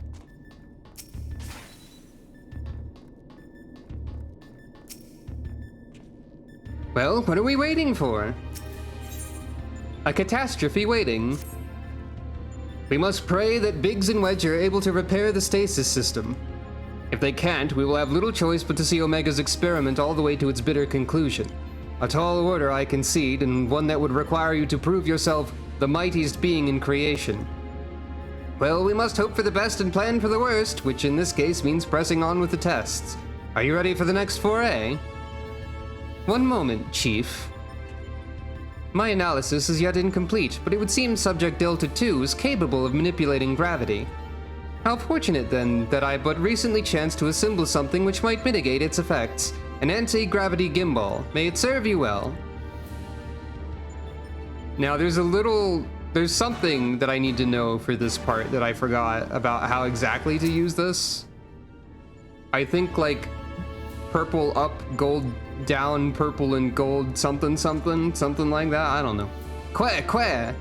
Well, what are we waiting for? A catastrophe waiting. We must pray that Biggs and Wedge are able to repair the stasis system. If they can't, we will have little choice but to see Omega's experiment all the way to its bitter conclusion. A tall order, I concede, and one that would require you to prove yourself the mightiest being in creation. Well, we must hope for the best and plan for the worst, which in this case means pressing on with the tests. Are you ready for the next foray? One moment, Chief. My analysis is yet incomplete, but it would seem Subject Delta 2 is capable of manipulating gravity. How fortunate, then, that I but recently chanced to assemble something which might mitigate its effects. An anti-gravity gimbal. May it serve you well. Now, there's something that I need to know for this part that I forgot about how exactly to use this. I think, like, purple up, gold down, purple and gold, something like that. I don't know. Quair.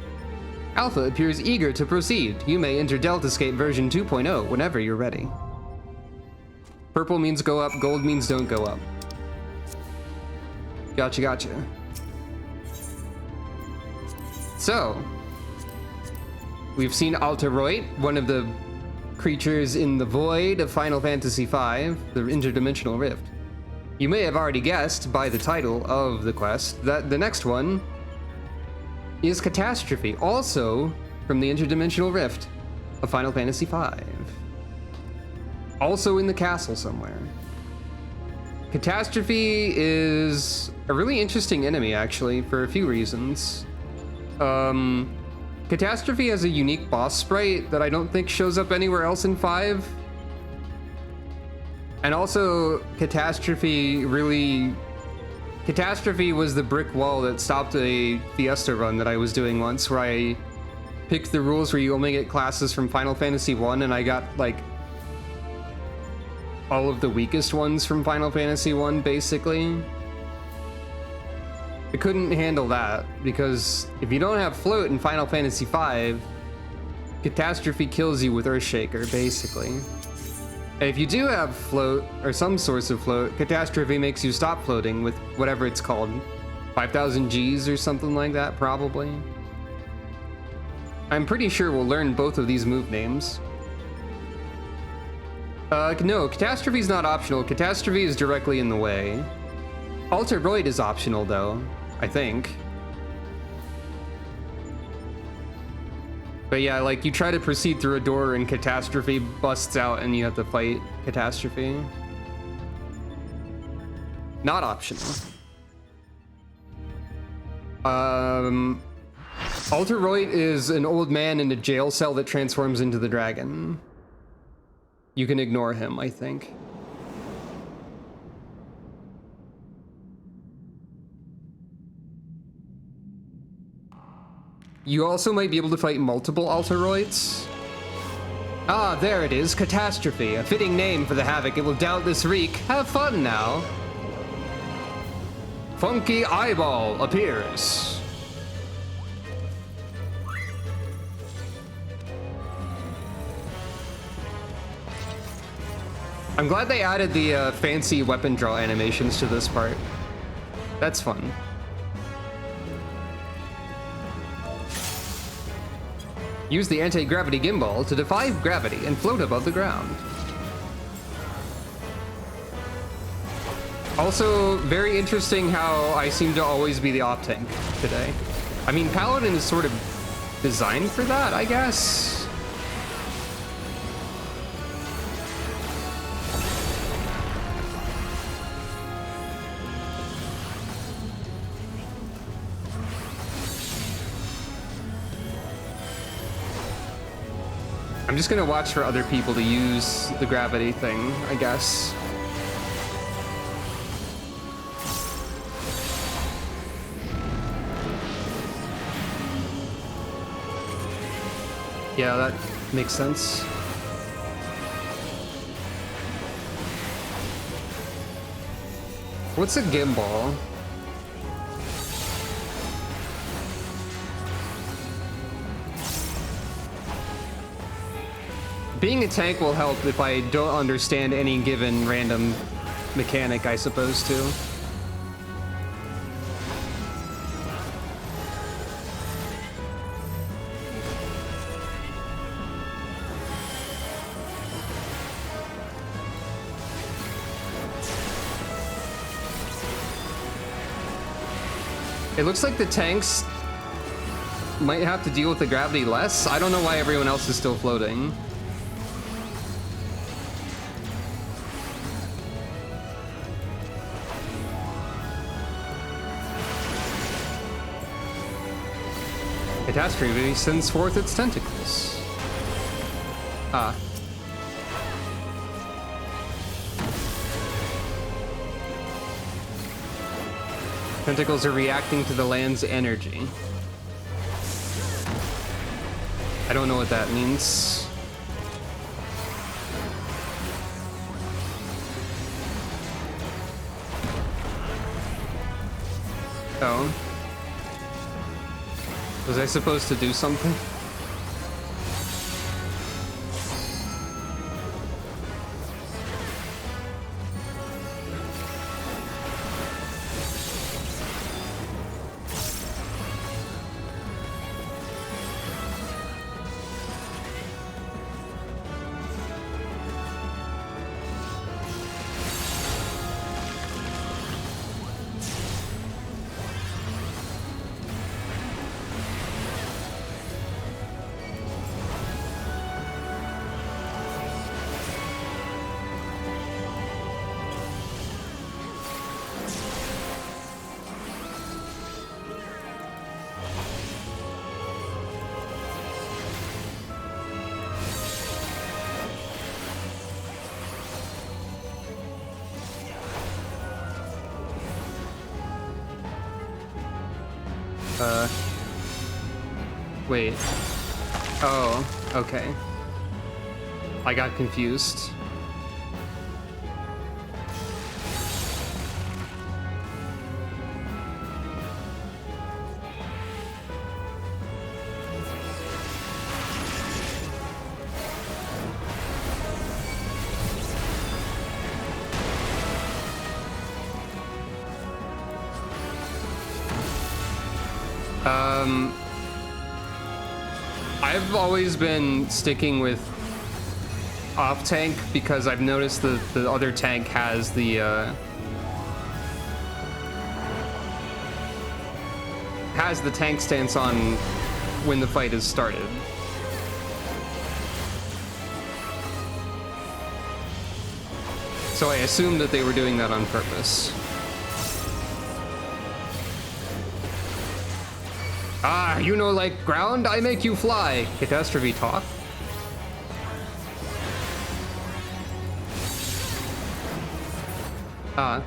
Alpha appears eager to proceed. You may enter Deltascape version 2.0 whenever you're ready. Purple means go up, gold means don't go up. Gotcha. So, we've seen Alteroid, one of the creatures in the void of Final Fantasy V, the interdimensional rift. You may have already guessed by the title of the quest that the next one is Catastrophe, also from the interdimensional rift of Final Fantasy V. Also in the castle somewhere. Catastrophe is a really interesting enemy, actually, for a few reasons. Catastrophe has a unique boss sprite that I don't think shows up anywhere else in 5. And also, Catastrophe was the brick wall that stopped a Fiesta run that I was doing once, where I picked the rules where you only get classes from Final Fantasy 1, and I got, like, all of the weakest ones from Final Fantasy 1, basically. I couldn't handle that, because if you don't have float in Final Fantasy V, Catastrophe kills you with Earthshaker, basically. And if you do have float, or some source of float, Catastrophe makes you stop floating with whatever it's called. 5,000 Gs or something like that, probably. I'm pretty sure we'll learn both of these move names. No, Catastrophe's not optional. Catastrophe is directly in the way. Alteroid is optional, though, I think. But yeah, like, you try to proceed through a door and Catastrophe busts out and you have to fight Catastrophe. Not optional. Alteroid is an old man in a jail cell that transforms into the dragon. You can ignore him, I think. You also might be able to fight multiple Alteroids. Ah, there it is, Catastrophe. A fitting name for the havoc it will doubtless wreak. Have fun now. Funky Eyeball appears. I'm glad they added the fancy weapon draw animations to this part. That's fun. Use the anti-gravity gimbal to defy gravity and float above the ground. Also, very interesting how I seem to always be the op tank today. I mean, Paladin is sort of designed for that, I guess. I'm just gonna watch for other people to use the gravity thing, I guess. Yeah, that makes sense. What's a gimbal? Being a tank will help if I don't understand any given random mechanic, I suppose, too. It looks like the tanks might have to deal with the gravity less. I don't know why everyone else is still floating. Catastrophe sends forth its tentacles. Ah. Tentacles are reacting to the land's energy. I don't know what that means. Oh. Was I supposed to do something? Wait. Oh, okay. I got confused. I've always been sticking with off tank because I've noticed that the other tank has the tank stance on when the fight has started. So I assumed that they were doing that on purpose. Ah, you know, like ground, I make you fly. Catastrophe talk. Ah.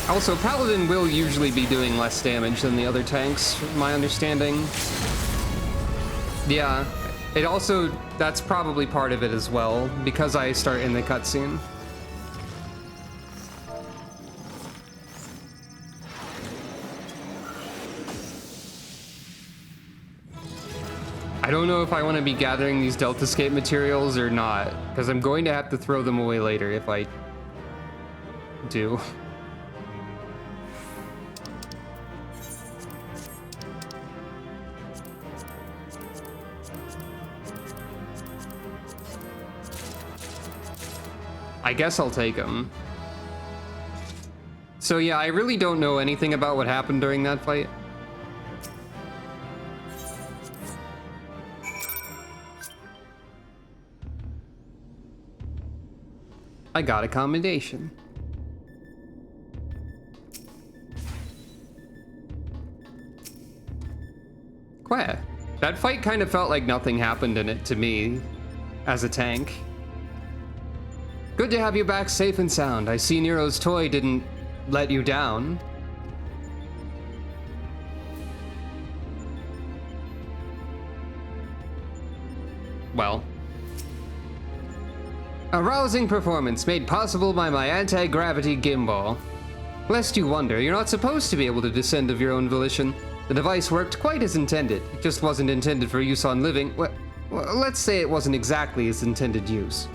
Also, Paladin will usually be doing less damage than the other tanks, from my understanding. Yeah, it also, that's probably part of it as well, because I start in the cutscene. I don't know if I want to be gathering these Deltascape materials or not, because I'm going to have to throw them away later if I do. I guess I'll take them. So yeah, I really don't know anything about what happened during that fight. I got a commendation. Quah. That fight kind of felt like nothing happened in it to me, as a tank. Good to have you back safe and sound. I see Nero's toy didn't let you down. Well. A rousing performance made possible by my anti-gravity gimbal. Lest you wonder, you're not supposed to be able to descend of your own volition. The device worked quite as intended. It just wasn't intended for use on living. Well, let's say it wasn't exactly its intended use.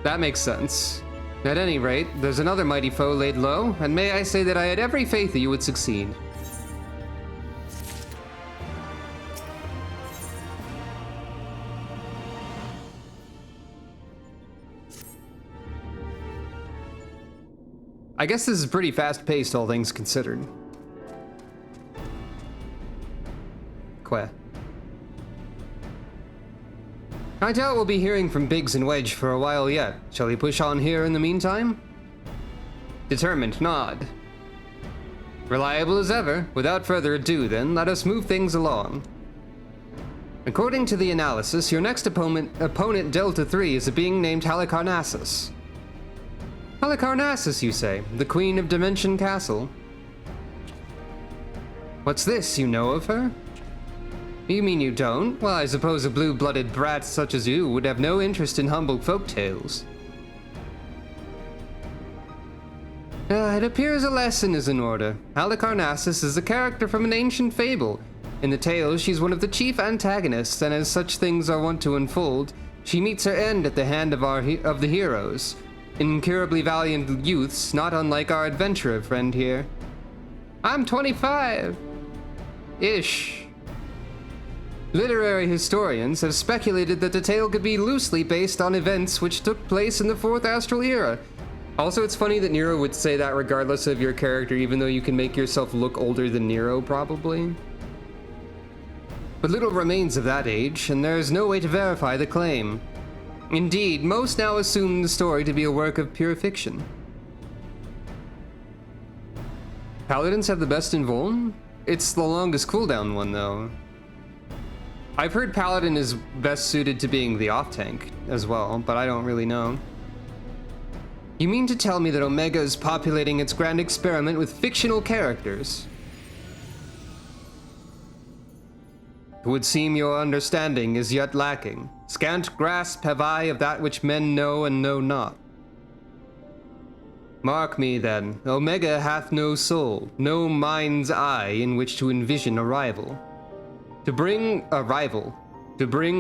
That makes sense. At any rate, there's another mighty foe laid low, and may I say that I had every faith that you would succeed. I guess this is pretty fast-paced, all things considered. Queh. I doubt we'll be hearing from Biggs and Wedge for a while yet. Shall we push on here in the meantime? Determined nod. Reliable as ever. Without further ado, then, let us move things along. According to the analysis, your next opponent Delta 3 is a being named Halicarnassus. Halicarnassus, you say? The Queen of Dimension Castle? What's this? You know of her? You mean you don't? Well, I suppose a blue-blooded brat such as you would have no interest in humble folktales. It appears a lesson is in order. Halicarnassus is a character from an ancient fable. In the tale, she's one of the chief antagonists, and as such things are wont to unfold, she meets her end at the hand of the heroes. Incurably valiant youths, not unlike our adventurer friend here. I'm 25! Ish. Literary historians have speculated that the tale could be loosely based on events which took place in the Fourth Astral Era. Also, it's funny that Nero would say that regardless of your character, even though you can make yourself look older than Nero, probably. But little remains of that age, and there is no way to verify the claim. Indeed, most now assume the story to be a work of pure fiction. Paladins have the best invuln? It's the longest cooldown one, though. I've heard Paladin is best suited to being the off-tank as well, but I don't really know. You mean to tell me that Omega is populating its grand experiment with fictional characters? It would seem your understanding is yet lacking. Scant grasp have I of that which men know and know not. Mark me then, Omega hath no soul, no mind's eye in which to envision a rival. To bring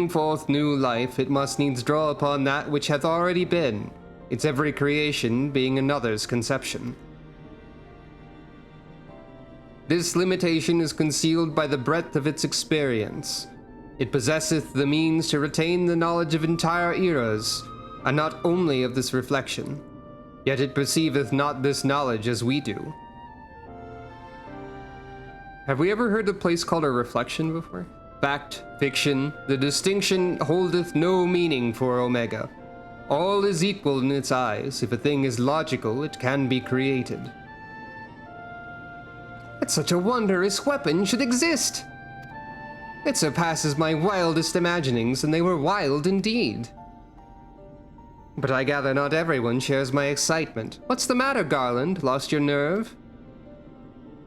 forth new life, it must needs draw upon that which hath already been, its every creation being another's conception. This limitation is concealed by the breadth of its experience. It possesseth the means to retain the knowledge of entire eras, and not only of this reflection, yet it perceiveth not this knowledge as we do. Have we ever heard a place called a reflection before? Fact, fiction, the distinction holdeth no meaning for Omega. All is equal in its eyes. If a thing is logical, it can be created. That such a wondrous weapon should exist! It surpasses my wildest imaginings, and they were wild indeed. But I gather not everyone shares my excitement. What's the matter, Garland? Lost your nerve?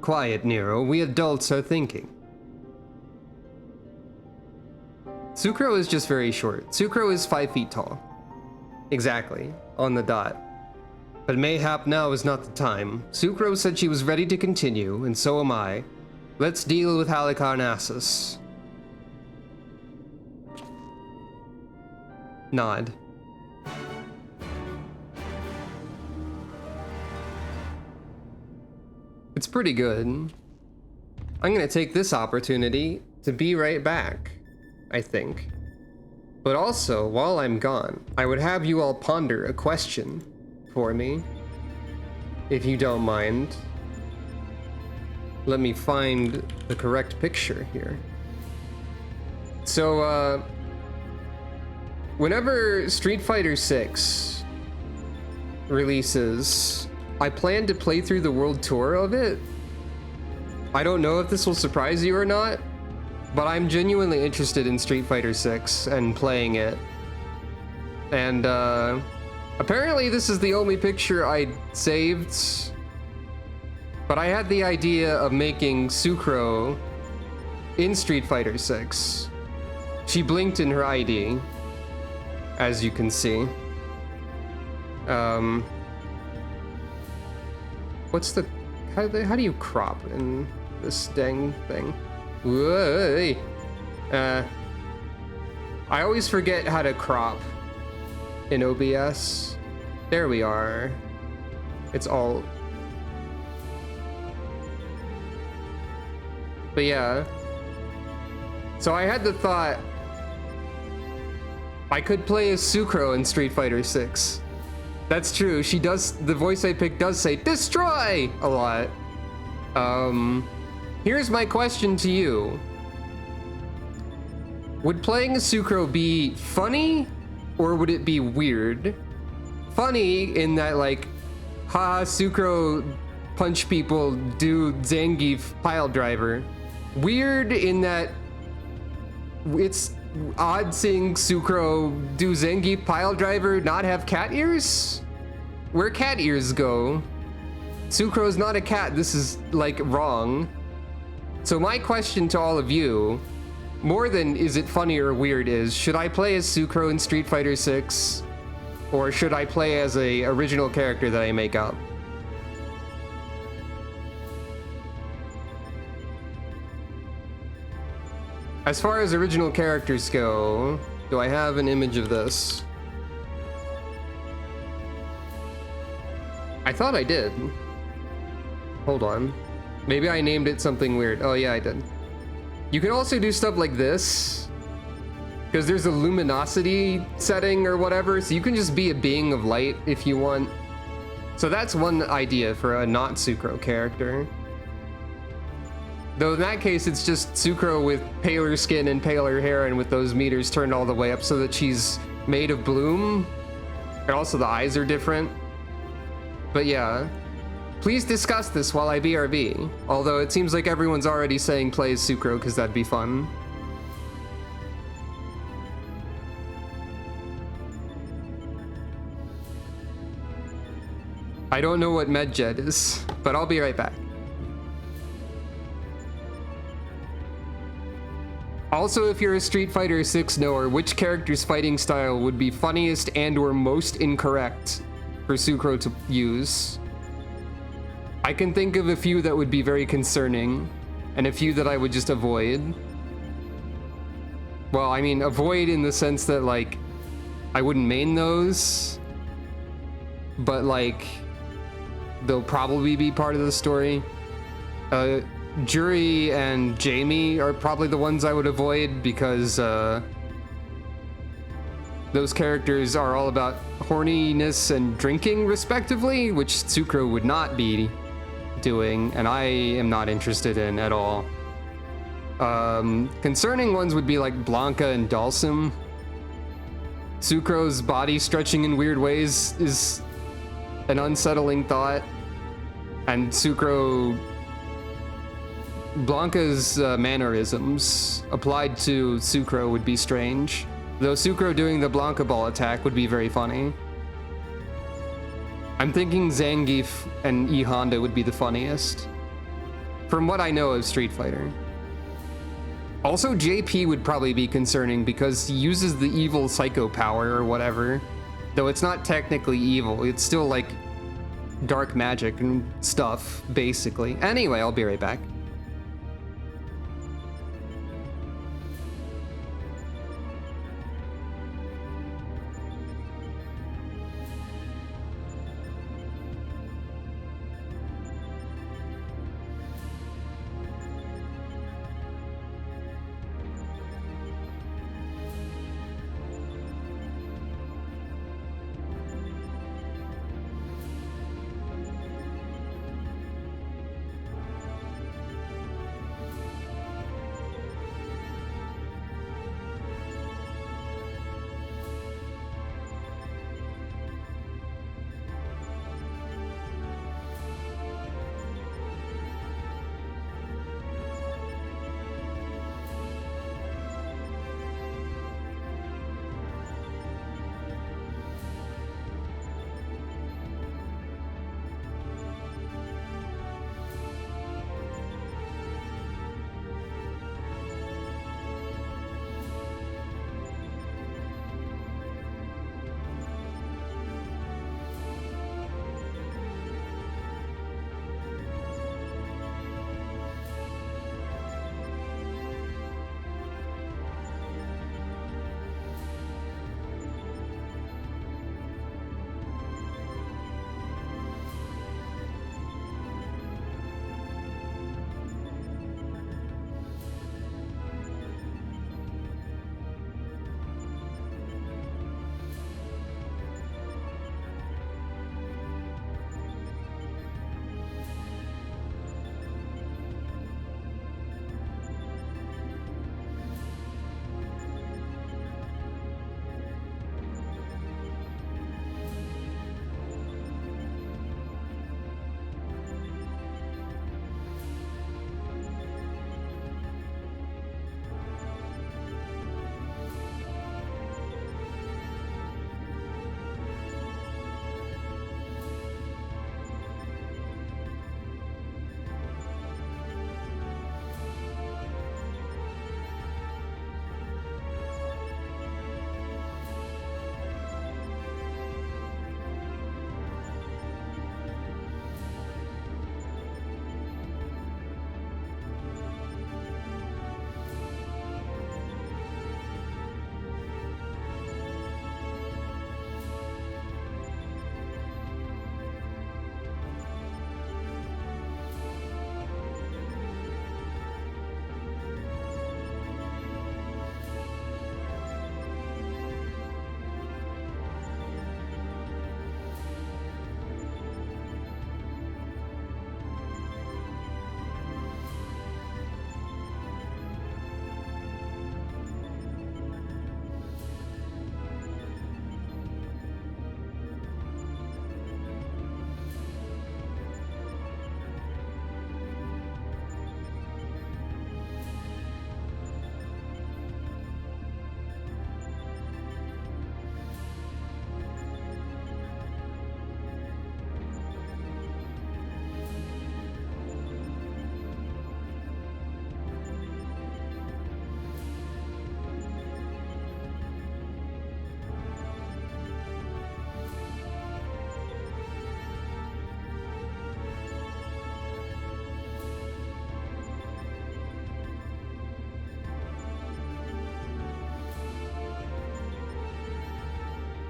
Quiet, Nero. We adults are thinking. Sucro is just very short. Sucro is 5 feet tall. Exactly. On the dot. But mayhap now is not the time. Sucro said she was ready to continue, and so am I. Let's deal with Halicarnassus. Nod. It's pretty good. I'm gonna take this opportunity to be right back, I think. But also, while I'm gone, I would have you all ponder a question for me, if you don't mind. Let me find the correct picture here. So, whenever Street Fighter VI releases, I plan to play through the world tour of it. I don't know if this will surprise you or not, but I'm genuinely interested in Street Fighter VI and playing it. And apparently this is the only picture I saved, but I had the idea of making Sucro in Street Fighter VI. She blinked in her ID, as you can see. What's the... How do you crop in this dang thing? Whoa, I always forget how to crop in OBS. There we are. It's all... But yeah. So I had the thought... I could play as Sucro in Street Fighter 6. That's true. She does... The voice I picked does say, "Destroy!" a lot. Here's my question to you. Would playing as Sucro be funny, or would it be weird? Funny in that, like, haha, Sucro punch people, do Zangief pile driver. Weird in that it's odd seeing Sucro do Zangief pile driver not have cat ears? Where cat ears go? Sucro's not a cat. This is, like, wrong. So my question to all of you, more than is it funny or weird, is should I play as Sucro in Street Fighter 6? Or should I play as a original character that I make up? As far as original characters go, do I have an image of this? I thought I did. Hold on. Maybe I named it something weird. Oh yeah, I did. You can also do stuff like this, because there's a luminosity setting or whatever, so you can just be a being of light if you want. So that's one idea for a not Sucro character. Though in that case, it's just Sucro with paler skin and paler hair and with those meters turned all the way up so that she's made of bloom. And also the eyes are different. But yeah. Please discuss this while I BRB. Although it seems like everyone's already saying play as Sucro because that'd be fun. I don't know what Medjed is, but I'll be right back. Also, if you're a Street Fighter 6 knower, which character's fighting style would be funniest and or most incorrect for Sucro to use? I can think of a few that would be very concerning, and a few that I would just avoid. Well, I mean, avoid in the sense that, like, I wouldn't main those, but, like, they'll probably be part of the story. Juri and Jamie are probably the ones I would avoid because, those characters are all about horniness and drinking, respectively, which Sucro would not be doing, and I am not interested in at all. Concerning ones would be like Blanca and Dalsum. Sucro's body stretching in weird ways is an unsettling thought, and Blanca's mannerisms applied to Sucro would be strange, though Sucro doing the Blanca ball attack would be very funny. I'm thinking Zangief and E Honda would be the funniest, from what I know of Street Fighter. Also, JP would probably be concerning because he uses the evil psycho power or whatever, though it's not technically evil, it's still like dark magic and stuff, basically. Anyway, I'll be right back.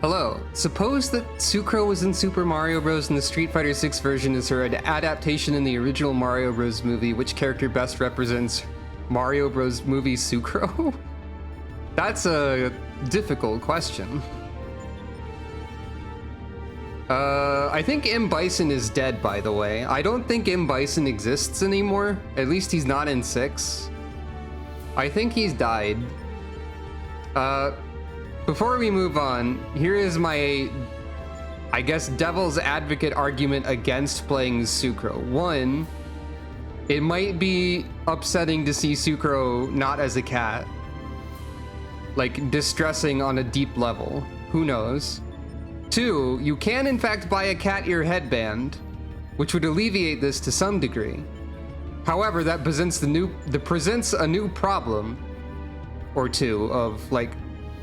Hello. Suppose that Sucro was in Super Mario Bros. And the Street Fighter VI version is her adaptation in the original Mario Bros. Movie. Which character best represents Mario Bros. Movie Sucro? That's a difficult question. I think M. Bison is dead, by the way. I don't think M. Bison exists anymore. At least he's not in 6. I think he's died. Before we move on, here is my, I guess, devil's advocate argument against playing Sucro. 1, it might be upsetting to see Sucro not as a cat. Like, distressing on a deep level. Who knows? 2, you can in fact buy a cat ear headband, which would alleviate this to some degree. However, that presents a new problem, or 2, of like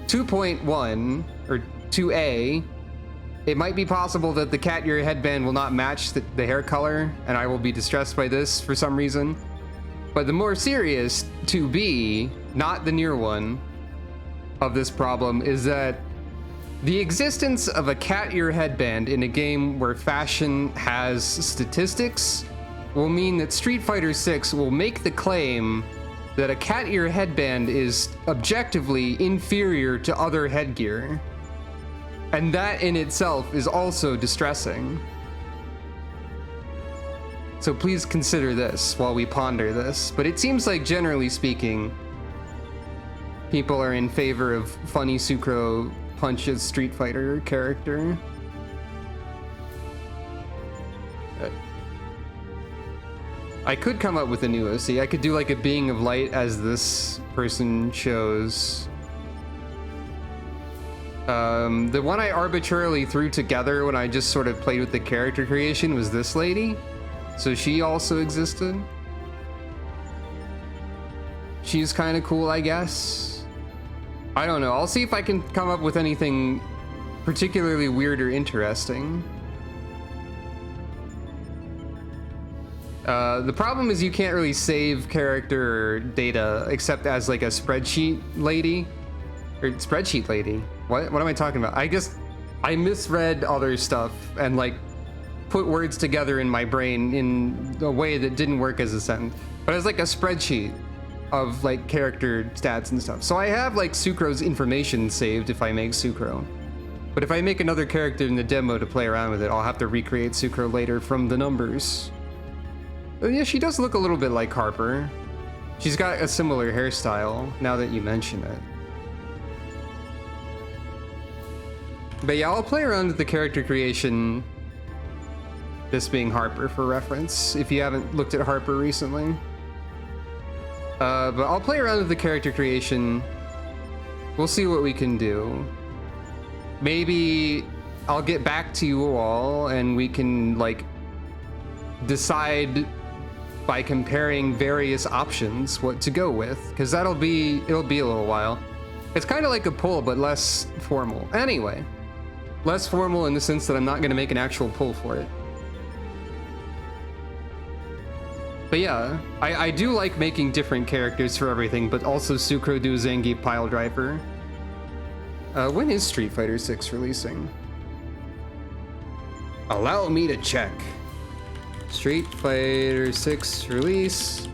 2.1 or 2A. It might be possible that the cat ear headband will not match the hair color, and I will be distressed by this for some reason. But the more serious 2B, not the near one, of this problem is that the existence of a cat ear headband in a game where fashion has statistics will mean that Street Fighter VI will make the claim that a cat ear headband is objectively inferior to other headgear. And that in itself is also distressing. So please consider this while we ponder this. But it seems like, generally speaking, people are in favor of funny Sucro punches Street Fighter character. I could come up with a new OC. I could do like a Being of Light as this person chose. The one I arbitrarily threw together when I just sort of played with the character creation was this lady. So she also existed. She's kind of cool, I guess. I don't know. I'll see if I can come up with anything particularly weird or interesting. The problem is you can't really save character data except as like a spreadsheet lady. Or spreadsheet lady. What am I talking about? I guess I misread other stuff and like put words together in my brain in a way that didn't work as a sentence. But it's like a spreadsheet of like character stats and stuff. So I have like Sucro's information saved if I make Sucro. But if I make another character in the demo to play around with it, I'll have to recreate Sucro later from the numbers. Oh yeah, she does look a little bit like Harper. She's got a similar hairstyle, now that you mention it. But yeah, I'll play around with the character creation, this being Harper for reference, if you haven't looked at Harper recently. But I'll play around with the character creation. We'll see what we can do. Maybe I'll get back to you all and we can like decide by comparing various options what to go with, because it'll be a little while. It's kind of like a poll, but less formal. Anyway, less formal in the sense that I'm not going to make an actual poll for it. But yeah, I do like making different characters for everything, but also Sucro do Zangief Pile Driver. When is Street Fighter VI releasing? Allow me to check. Street Fighter VI release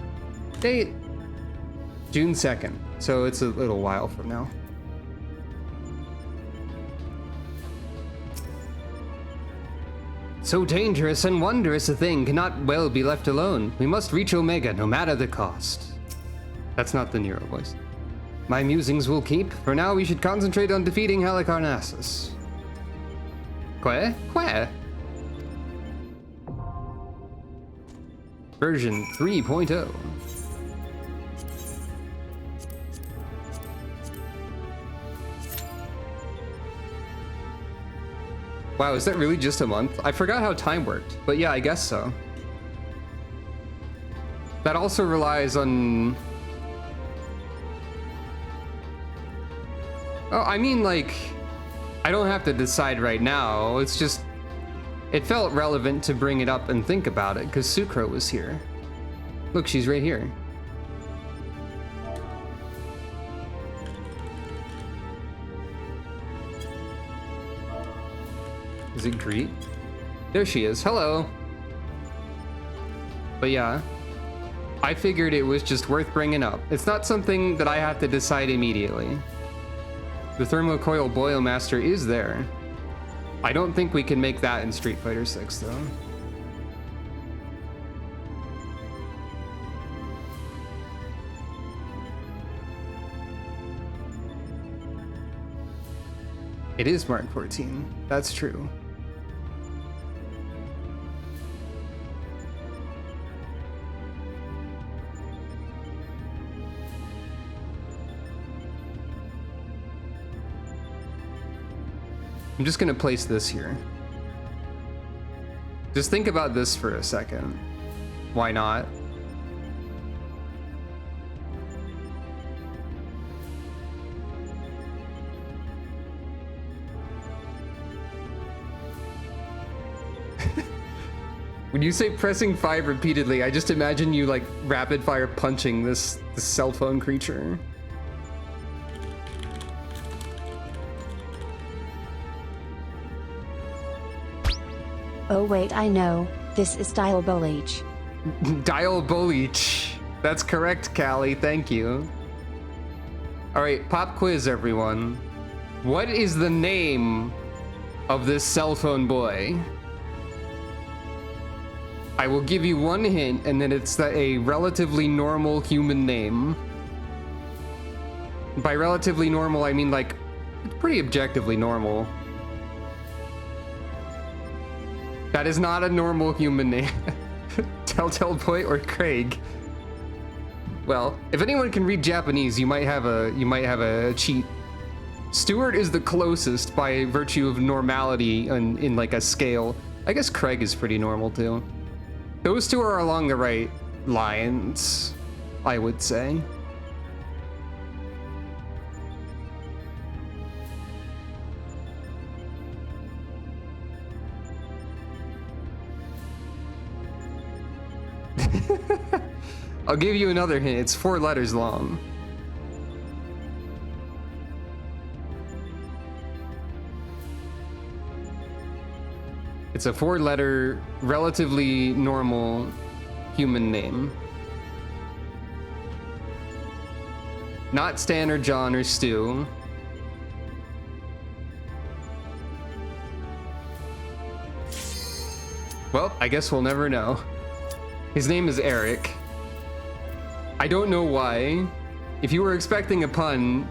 date, June 2nd. So it's a little while from now. So dangerous and wondrous a thing cannot well be left alone. We must reach Omega no matter the cost. That's not the Nero voice. My musings will keep. For now, we should concentrate on defeating Halicarnassus. Que? Version 3.0. Wow, is that really just a month? I forgot how time worked, but yeah, I guess so. That also relies on... Oh, I mean, like, I don't have to decide right now. It's just, it felt relevant to bring it up and think about it, because Sucro was here. Look, she's right here. Is it greet? There she is. Hello. But yeah, I figured it was just worth bringing up. It's not something that I have to decide immediately. The Thermocoil Boilmaster is there. I don't think we can make that in Street Fighter 6 though. It is Mark 14. That's true. I'm just gonna place this here. Just think about this for a second. Why not? When you say pressing 5 repeatedly, I just imagine you like rapid fire punching this cell phone creature. Oh wait, I know. This is Dial Bolich. Dial Bolich. That's correct, Callie. Thank you. All right, pop quiz, everyone. What is the name of this cell phone boy? I will give you one hint, and then it's a relatively normal human name. By relatively normal, I mean like pretty objectively normal. That is not a normal human name. Telltale Boy or Craig. Well, if anyone can read Japanese, you might have a cheat. Stuart is the closest by virtue of normality in like a scale. I guess Craig is pretty normal too. Those two are along the right lines, I would say. I'll give you another hint. It's 4 letters long. It's a 4-letter, relatively normal human name. Not Stan or John or Stu. Well, I guess we'll never know. His name is Eric. I don't know why. If you were expecting a pun,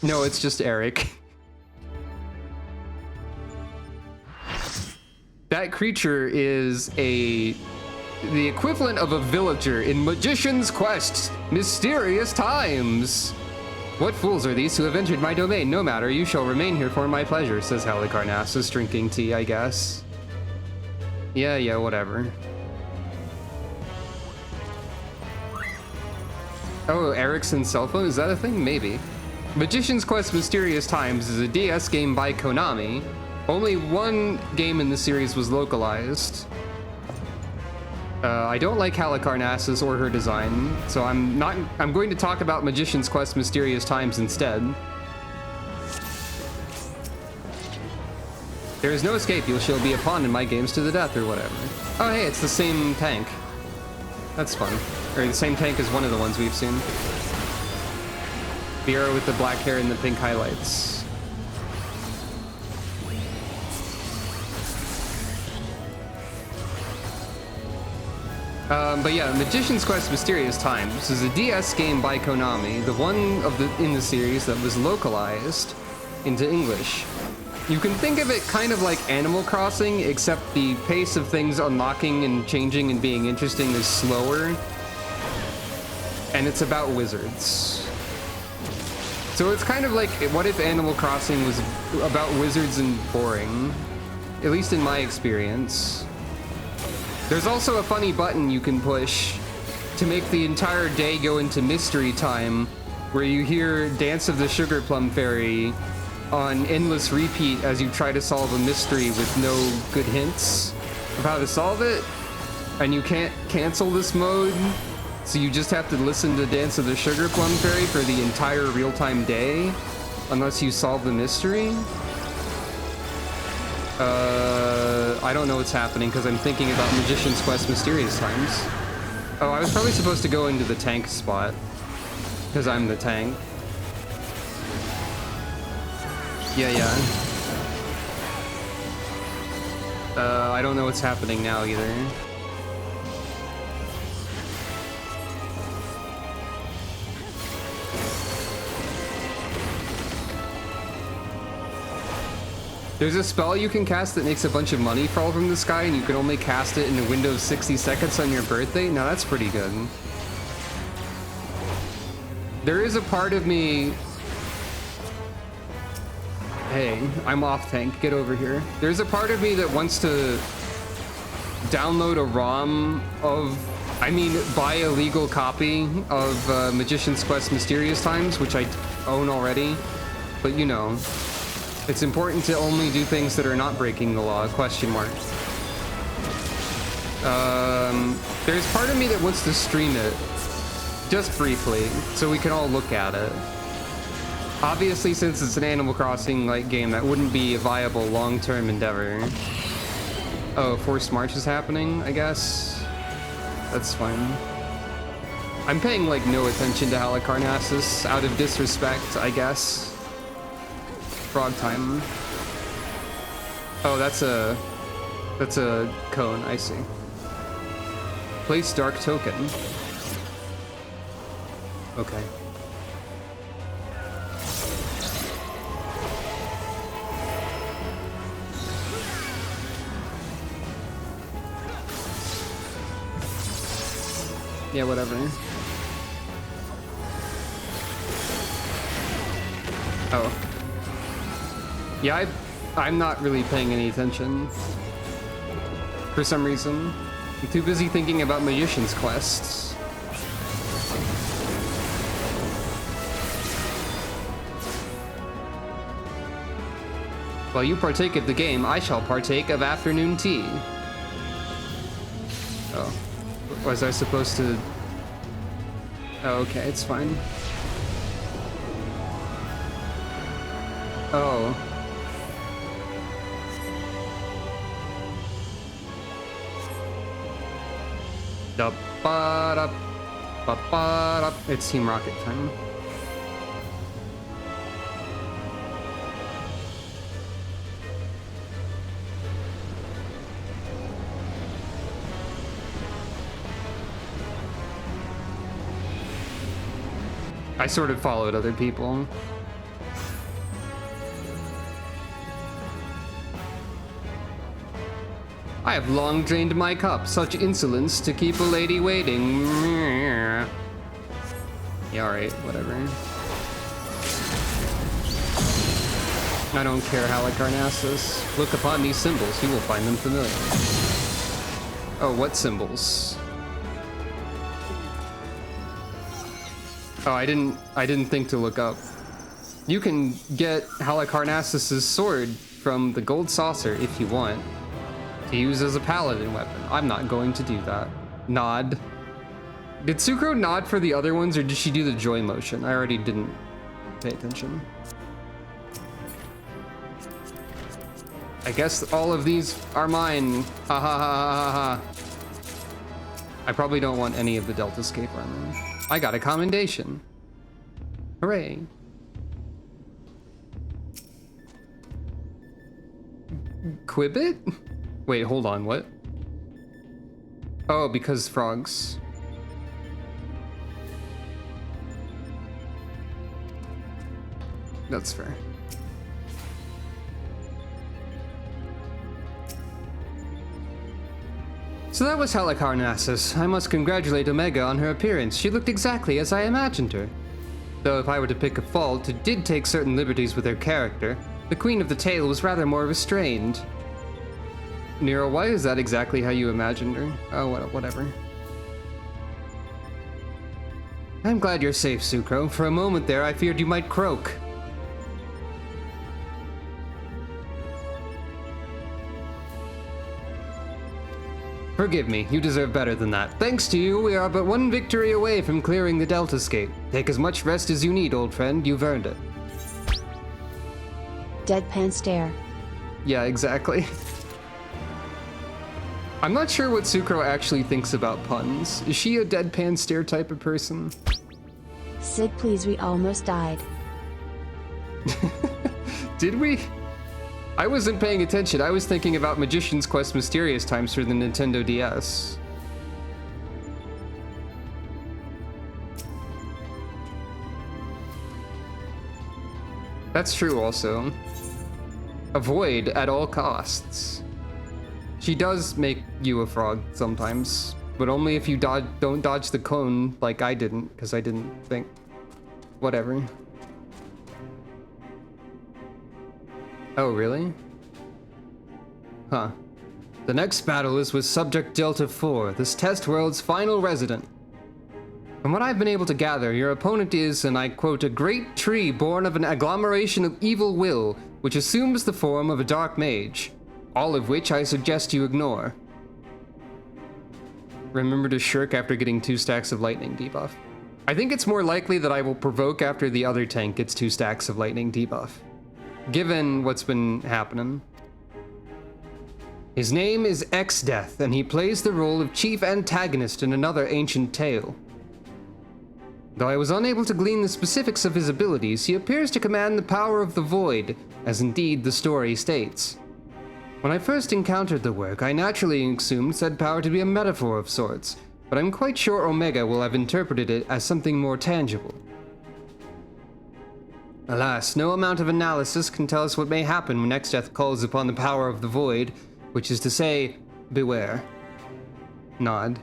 no, it's just Eric. That creature is the equivalent of a villager in Magician's Quest, Mysterious Times. What fools are these who have entered my domain? No matter, you shall remain here for my pleasure, says Halicarnassus, drinking tea, I guess. Yeah, whatever. Oh, Ericsson's cell phone? Is that a thing? Maybe. Magician's Quest Mysterious Times is a DS game by Konami. Only one game in the series was localized. I don't like Halicarnassus or her design, so I'm going to talk about Magician's Quest Mysterious Times instead. There is no escape. You shall be a pawn in my games to the death or whatever. Oh, hey, it's the same tank. That's fun. Or the same tank as one of the ones we've seen. The arrow with the black hair and the pink highlights. But yeah, Magician's Quest Mysterious Times is a DS game by Konami, the one in the series that was localized into English. You can think of it kind of like Animal Crossing, except the pace of things unlocking and changing and being interesting is slower. And it's about wizards. So it's kind of like, what if Animal Crossing was about wizards and boring? At least in my experience. There's also a funny button you can push to make the entire day go into mystery time, where you hear Dance of the Sugar Plum Fairy on endless repeat as you try to solve a mystery with no good hints of how to solve it. And you can't cancel this mode, so you just have to listen to Dance of the Sugar Plum Fairy for the entire real-time day, unless you solve the mystery. I don't know what's happening because I'm thinking about Magician's Quest Mysterious Times. Oh, I was probably supposed to go into the tank spot because I'm the tank. Yeah. I don't know what's happening now either. There's a spell you can cast that makes a bunch of money fall from the sky, and you can only cast it in a window of 60 seconds on your birthday? Now that's pretty good. There is a part of me... Hey, I'm off tank, get over here. There's a part of me that wants to download a ROM of... buy a legal copy of Magician's Quest Mysterious Times, which I own already. But you know... It's important to only do things that are not breaking the law, question mark. There's part of me that wants to stream it, just briefly, so we can all look at it. Obviously, since it's an Animal Crossing-like game, that wouldn't be a viable long-term endeavor. Oh, Forced March is happening, I guess? That's fine. I'm paying, like, no attention to Halicarnassus, out of disrespect, I guess. Frog time. Oh, that's a cone, I see. Place dark token. Okay. Yeah, whatever. Oh. Yeah, I'm not really paying any attention. For some reason. I'm too busy thinking about Magician's Quests. While you partake of the game, I shall partake of afternoon tea. Oh. Was I supposed to... Oh, okay, it's fine. Oh. It's Team Rocket time. I sort of followed other people. I have long drained my cup, such insolence to keep a lady waiting. Yeah, alright, whatever. I don't care, Halicarnassus. Look upon these symbols, you will find them familiar. Oh, what symbols? Oh, I didn't think to look up. You can get Halicarnassus's sword from the gold saucer if you want. To use as a paladin weapon. I'm not going to do that. Nod. Did Sucro nod for the other ones, or did she do the joy motion? I already didn't pay attention. I guess all of these are mine. Ha ha ha ha ha. I probably don't want any of the Delta Scape armor. I got a commendation. Hooray. Quibbit? Wait, hold on, what? Oh, because frogs. That's fair. So that was Halicarnassus. I must congratulate Omega on her appearance. She looked exactly as I imagined her. Though if I were to pick a fault, it did take certain liberties with her character. The Queen of the Tail was rather more restrained. Nero, why is that exactly how you imagined her? Oh, whatever. I'm glad you're safe, Sucro. For a moment there, I feared you might croak. Forgive me, you deserve better than that. Thanks to you, we are but one victory away from clearing the Delta Scape. Take as much rest as you need, old friend. You've earned it. Deadpan stare. Yeah, exactly. I'm not sure what Sucro actually thinks about puns. Is she a deadpan stare type of person? Sid, please, we almost died. Did we? I wasn't paying attention. I was thinking about Magician's Quest Mysterious Times for the Nintendo DS. That's true also. Avoid at all costs. She does make you a frog sometimes, but only if you don't dodge the cone like I didn't, because I didn't think. Whatever. Oh, really? Huh. The next battle is with Subject Delta 4, this test world's final resident. From what I've been able to gather, your opponent is, and I quote, a great tree born of an agglomeration of evil will, which assumes the form of a dark mage. All of which I suggest you ignore. Remember to shirk after getting 2 stacks of lightning debuff. I think it's more likely that I will provoke after the other tank gets 2 stacks of lightning debuff, given what's been happening. His name is X-Death, and he plays the role of chief antagonist in another ancient tale. Though I was unable to glean the specifics of his abilities, he appears to command the power of the void, as indeed the story states. When I first encountered the work, I naturally assumed said power to be a metaphor of sorts, but I'm quite sure Omega will have interpreted it as something more tangible. Alas, no amount of analysis can tell us what may happen when X-Death calls upon the power of the void, which is to say, beware. Nod.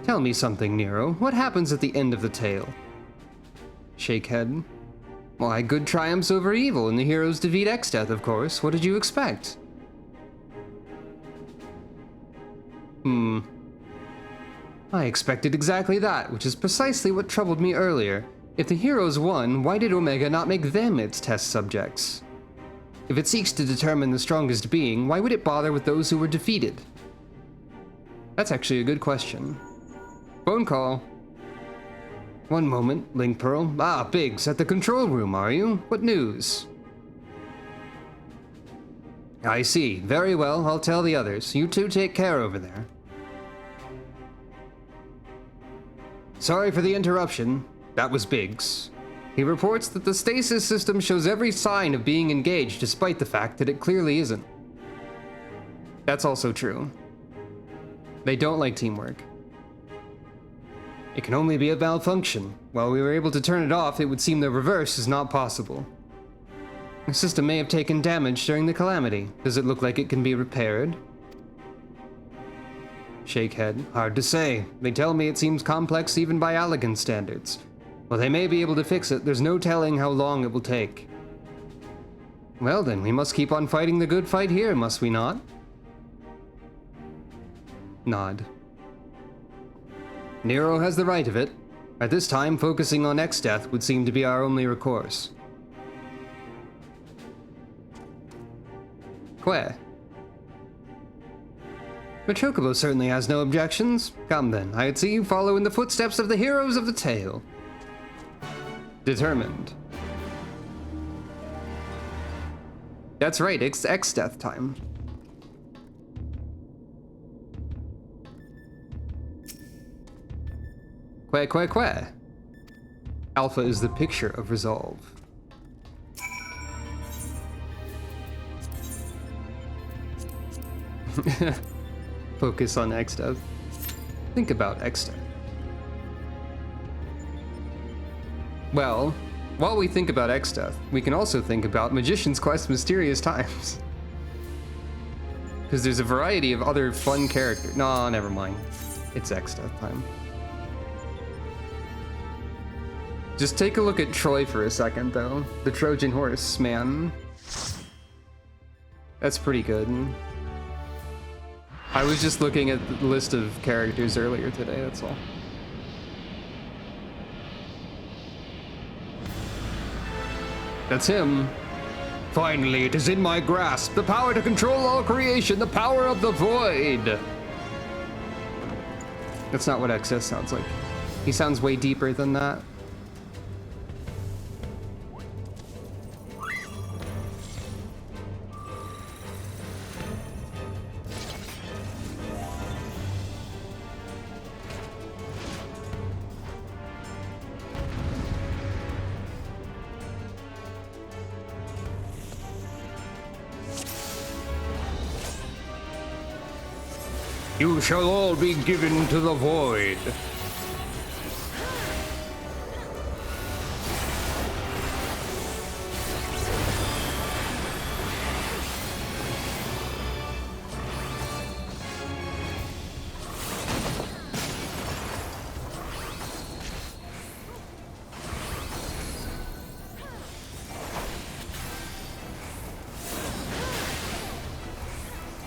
Tell me something, Nero. What happens at the end of the tale? Shake head. Why, good triumphs over evil, and the heroes defeat X-Death, of course. What did you expect? I expected exactly that, which is precisely what troubled me earlier. If the heroes won, why did Omega not make them its test subjects? If it seeks to determine the strongest being, why would it bother with those who were defeated? That's actually a good question. Phone call. One moment, Link Pearl. Ah, Biggs, at the control room, are you? What news? I see. Very well, I'll tell the others. You two take care over there. Sorry for the interruption. That was Biggs. He reports that the stasis system shows every sign of being engaged despite the fact that it clearly isn't. That's also true. They don't like teamwork. It can only be a malfunction. While we were able to turn it off, it would seem the reverse is not possible. The system may have taken damage during the calamity. Does it look like it can be repaired? Shake head. Hard to say. They tell me it seems complex even by Allegan standards. While they may be able to fix it, there's no telling how long it will take. Well then, we must keep on fighting the good fight here, must we not? Nod. Nero has the right of it. At this time, focusing on X-Death would seem to be our only recourse. Que? But Chocobo certainly has no objections. Come then, I'd see you follow in the footsteps of the heroes of the tale. Determined. That's right, it's X-Death time. Que. Alpha is the picture of resolve. Focus on X-Death. Think about X-Death. Well, while we think about X-Death, we can also think about Magician's Quest Mysterious Times. Because there's a variety of other fun characters. No, never mind. It's X-Death time. Just take a look at Troy for a second, though. The Trojan horse, man. That's pretty good. I was just looking at the list of characters earlier today, that's all. That's him. Finally, it is in my grasp. The power to control all creation, the power of the void. That's not what XS sounds like. He sounds way deeper than that. You shall all be given to the void.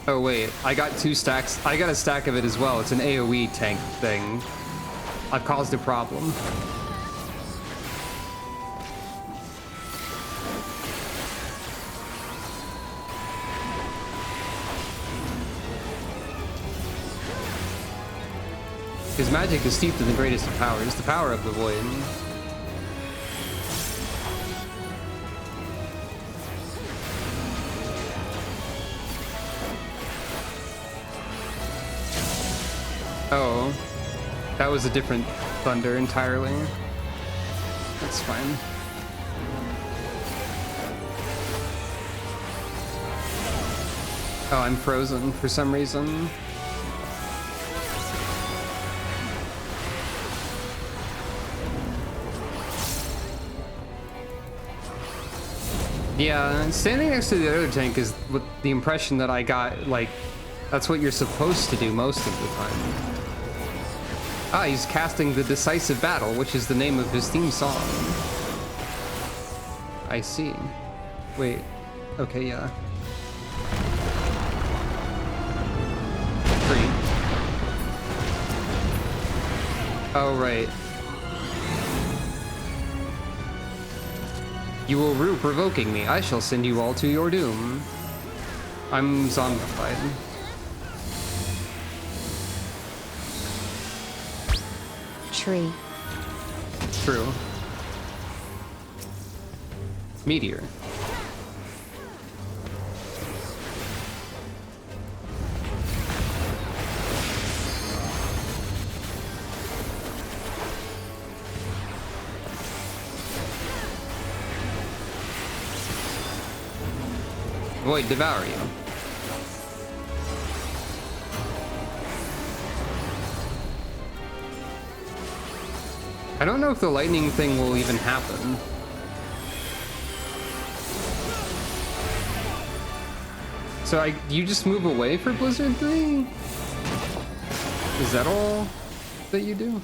Oh wait, I got 2 stacks. I got a stack of it as well. It's an AoE tank thing. I've caused a problem. His magic is steeped in the greatest of powers, the power of the void. Oh, that was a different thunder entirely. That's fine. Oh, I'm frozen for some reason. Yeah, standing next to the other tank is what the impression that I got, like, that's what you're supposed to do most of the time. Ah, he's casting the Decisive Battle, which is the name of his theme song. I see. Wait. Okay, yeah. 3. Oh, right. You will rue provoking me. I shall send you all to your doom. I'm zombified. Tree. True. Meteor. Void devour you. I don't know if the lightning thing will even happen. So you just move away for Blizzard 3? Is that all that you do?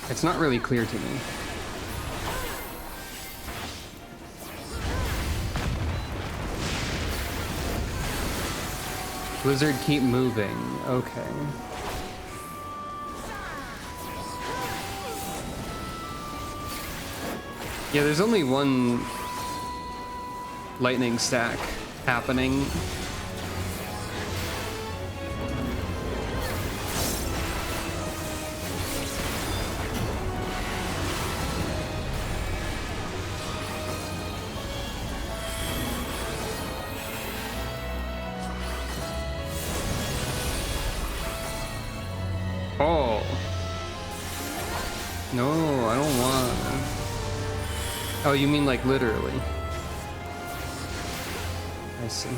It's not really clear to me. Blizzard keep moving. Okay. Yeah, there's only one lightning stack happening. Oh. No, I don't want. Oh, you mean like literally? I see.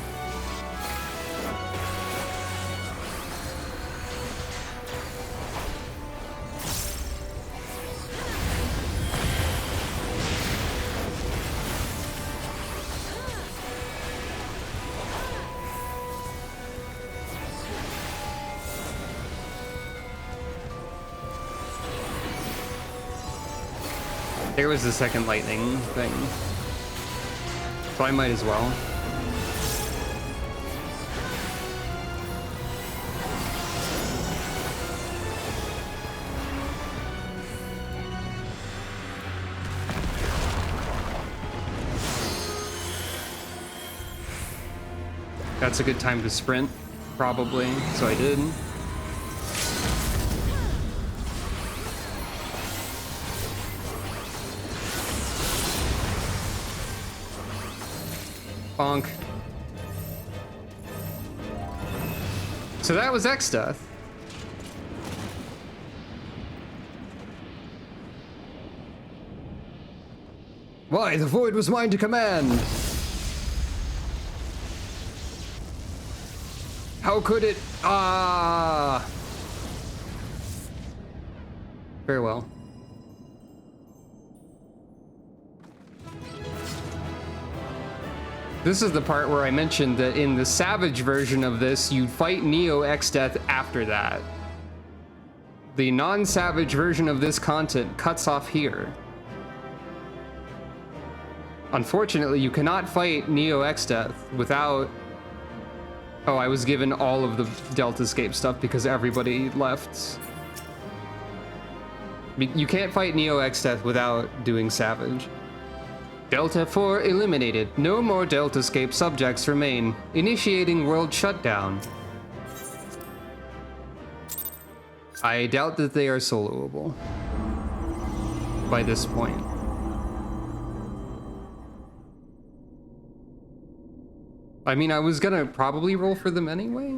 There was the second lightning thing, so I might as well. That's a good time to sprint, probably, so I did. Bonk. So that was X Death. Why, the void was mine to command. How could it? Ah. Very well. This is the part where I mentioned that in the Savage version of this, you'd fight Neo X-Death after that. The non-Savage version of this content cuts off here. Unfortunately, you cannot fight Neo X-Death without... Oh, I was given all of the Deltascape stuff because everybody left. You can't fight Neo X-Death without doing Savage. Delta 4 eliminated. No more Deltascape subjects remain. Initiating world shutdown. I doubt that they are soloable by this point. I mean, I was gonna probably roll for them anyway.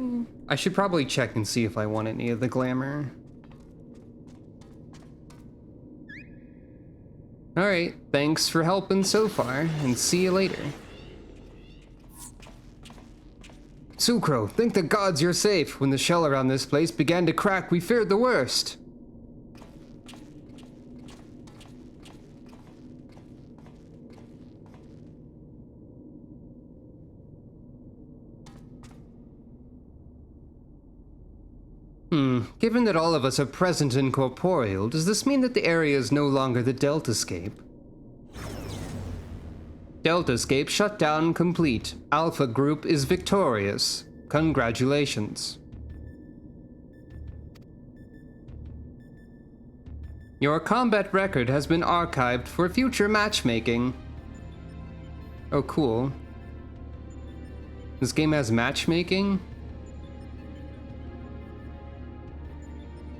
I should probably check and see if I want any of the glamour. Alright, thanks for helping so far, and see you later. Sucro, thank the gods you're safe. When the shell around this place began to crack, we feared the worst. Given that all of us are present and corporeal, does this mean that the area is no longer the Deltascape? Deltascape shutdown complete. Alpha Group is victorious. Congratulations. Your combat record has been archived for future matchmaking. Oh, cool. This game has matchmaking?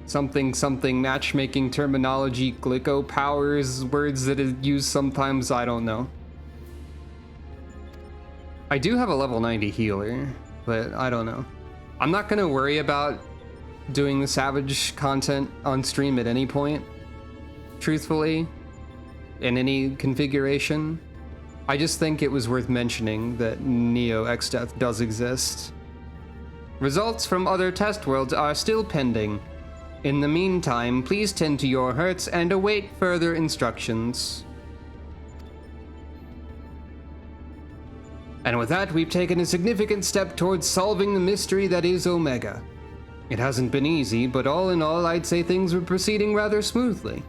Something matchmaking terminology, glico powers, words that is used sometimes, I don't know. I do have a level 90 healer, but I don't know. I'm not gonna worry about doing the Savage content on stream at any point, truthfully, in any configuration. I just think it was worth mentioning that Neo X-Death does exist. Results from other test worlds are still pending. In the meantime, please tend to your hurts and await further instructions. And with that, we've taken a significant step towards solving the mystery that is Omega. It hasn't been easy, but all in all, I'd say things were proceeding rather smoothly.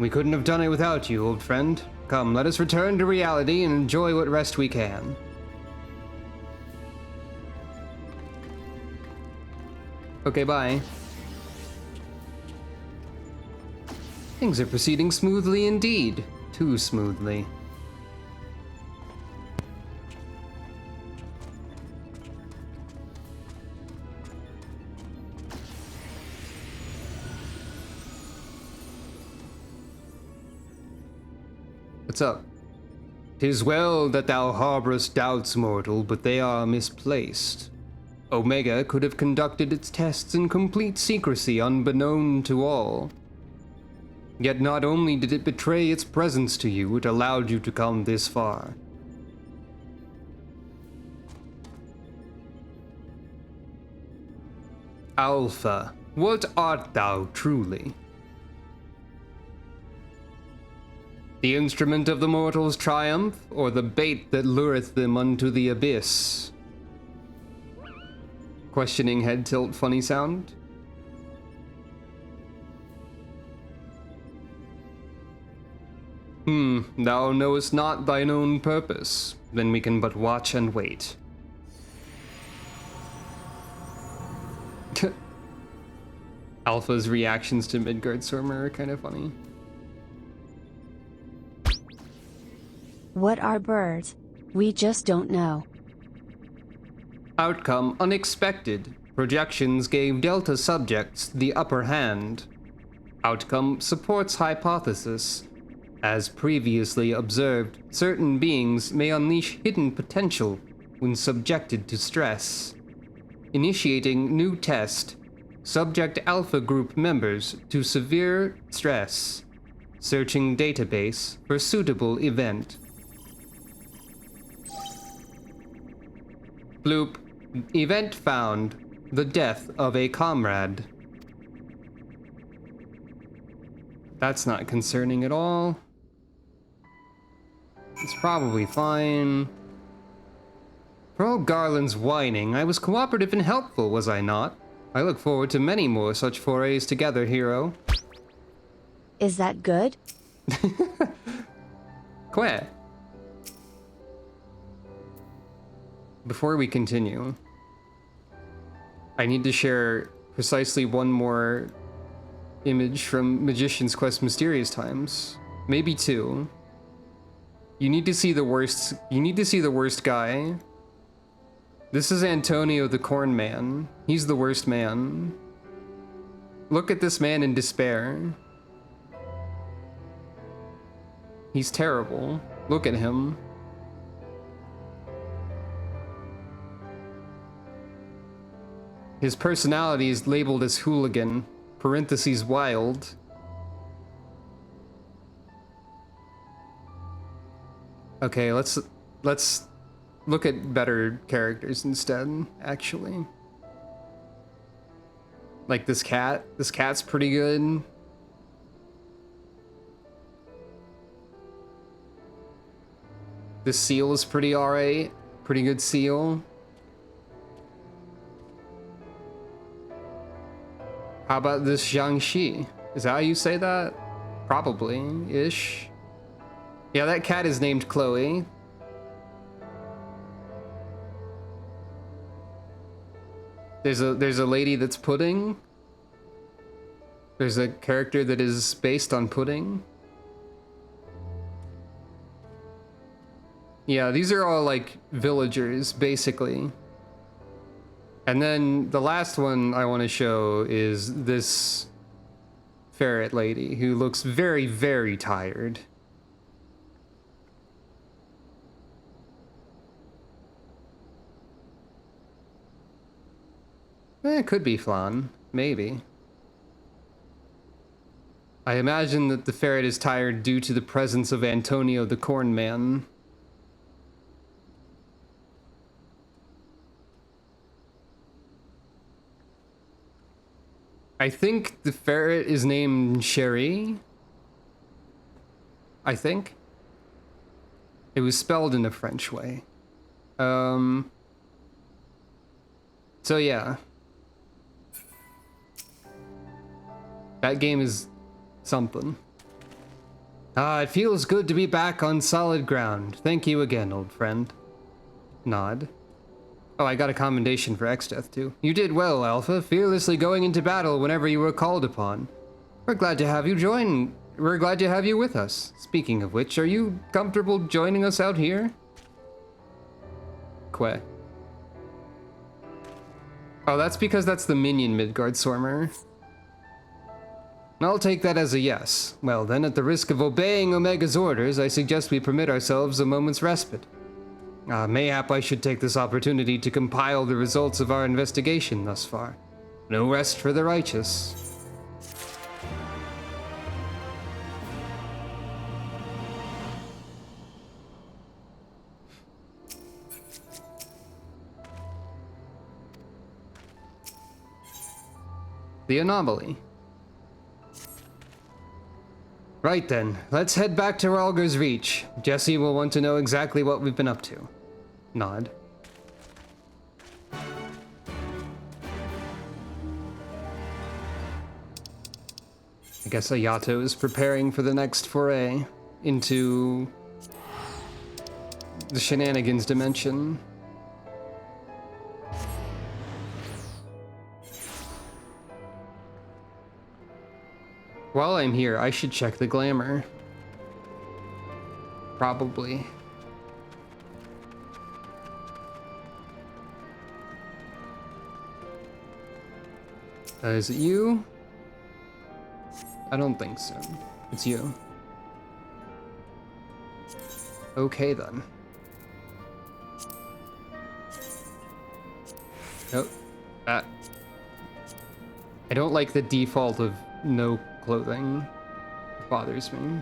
We couldn't have done it without you, old friend. Come, let us return to reality and enjoy what rest we can. Okay, bye. Things are proceeding smoothly indeed. Too smoothly. What's up? 'Tis well that thou harborest doubts, mortal, but they are misplaced. Omega could have conducted its tests in complete secrecy, unbeknown to all. Yet not only did it betray its presence to you, it allowed you to come this far. Alpha, what art thou truly? The instrument of the mortals' triumph, or the bait that lureth them unto the abyss? Questioning head tilt funny sound. Thou knowest not thine own purpose. Then we can but watch and wait. Alpha's reactions to Midgardstormer are kind of funny. What are birds? We just don't know. Outcome unexpected. Projections gave Delta subjects the upper hand. Outcome supports hypothesis. As previously observed, certain beings may unleash hidden potential when subjected to stress. Initiating new test. Subject Alpha Group members to severe stress. Searching database for suitable event. Bloop. Event found. The death of a comrade. That's not concerning at all. It's probably fine. For all Garland's whining, I was cooperative and helpful, was I not? I look forward to many more such forays together, hero. Is that good? Quit. Before we continue, I need to share precisely one more image from Magician's Quest Mysterious Times. Maybe two. You need to see the worst. You need to see the worst guy. This is Antonio the Corn Man. He's the worst man. Look at this man in despair. He's terrible. Look at him. His personality is labeled as hooligan, parentheses wild. Okay, let's look at better characters instead, actually. Like this cat. This cat's pretty good. This seal is pretty alright. Pretty good seal. How about this Jiangxi? Is that how you say that? Probably-ish. Yeah, that cat is named Chloe. There's a lady that's pudding. There's a character that is based on pudding. Yeah, these are all like villagers, basically. And then the last one I want to show is this ferret lady who looks very, very tired. It could be Flan, maybe. I imagine that the ferret is tired due to the presence of Antonio the Corn Man. I think the ferret is named Sherry. I think. It was spelled in a French way. So yeah. That game is something. It feels good to be back on solid ground. Thank you again, old friend. Nod. Oh, I got a commendation for X-Death, too. You did well, Alpha, fearlessly going into battle whenever you were called upon. We're glad to have you join. We're glad to have you with us. Speaking of which, are you comfortable joining us out here? Que. Oh, that's because that's the minion Midgard Swarmer. I'll take that as a yes. Well then, at the risk of obeying Omega's orders, I suggest we permit ourselves a moment's respite. Mayhap I should take this opportunity to compile the results of our investigation thus far. No rest for the righteous. The anomaly. Right then, let's head back to Ralger's Reach. Jesse will want to know exactly what we've been up to. Nod. I guess Ayato is preparing for the next foray into the shenanigans dimension. While I'm here, I should check the glamour. Probably. Is it you? I don't think so. It's you. Okay then. Nope. I don't like the default of no clothing. It bothers me.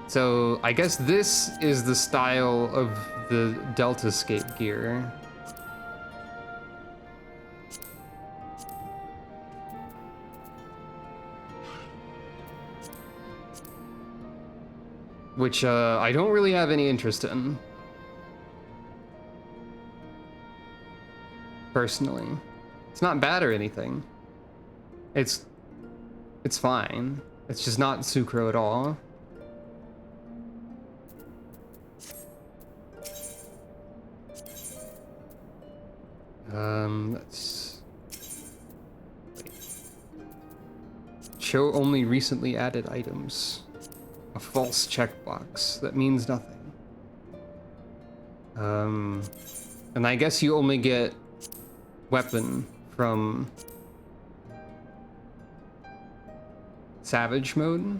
So I guess this is the style of the Deltascape gear. Which I don't really have any interest in. Personally. It's not bad or anything. It's fine. It's just not Sucro at all. Let's wait. Show only recently added items. A false checkbox that means nothing. And I guess you only get weapon from Savage mode.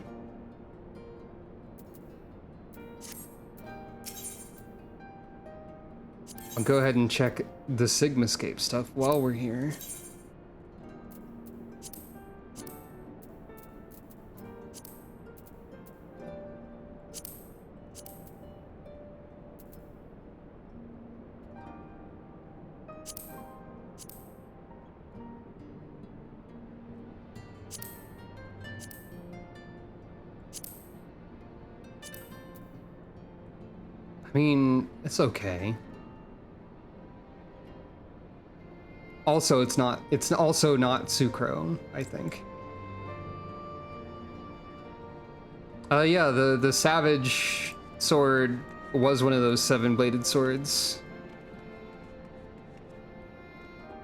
I'll go ahead and check the Sigmascape stuff while we're here. I mean, it's okay. Also, it's also not Sucro, I think. Yeah, the Savage sword was one of those 7-bladed swords.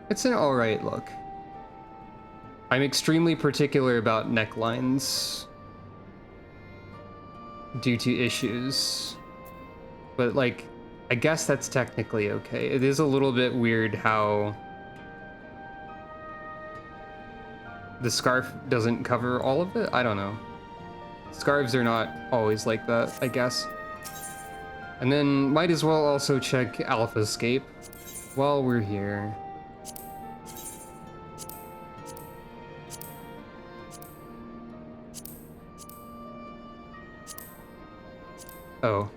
It's an alright look. I'm extremely particular about necklines due to issues. But, like, I guess that's technically okay. It is a little bit weird how the scarf doesn't cover all of it? I don't know. Scarves are not always like that, I guess. And then might as well also check Alphascape while we're here. Oh.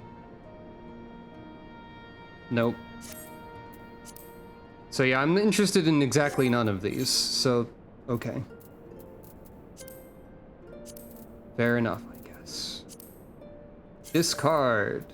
Nope. So yeah, I'm interested in exactly none of these, so okay. Fair enough, I guess. Discard.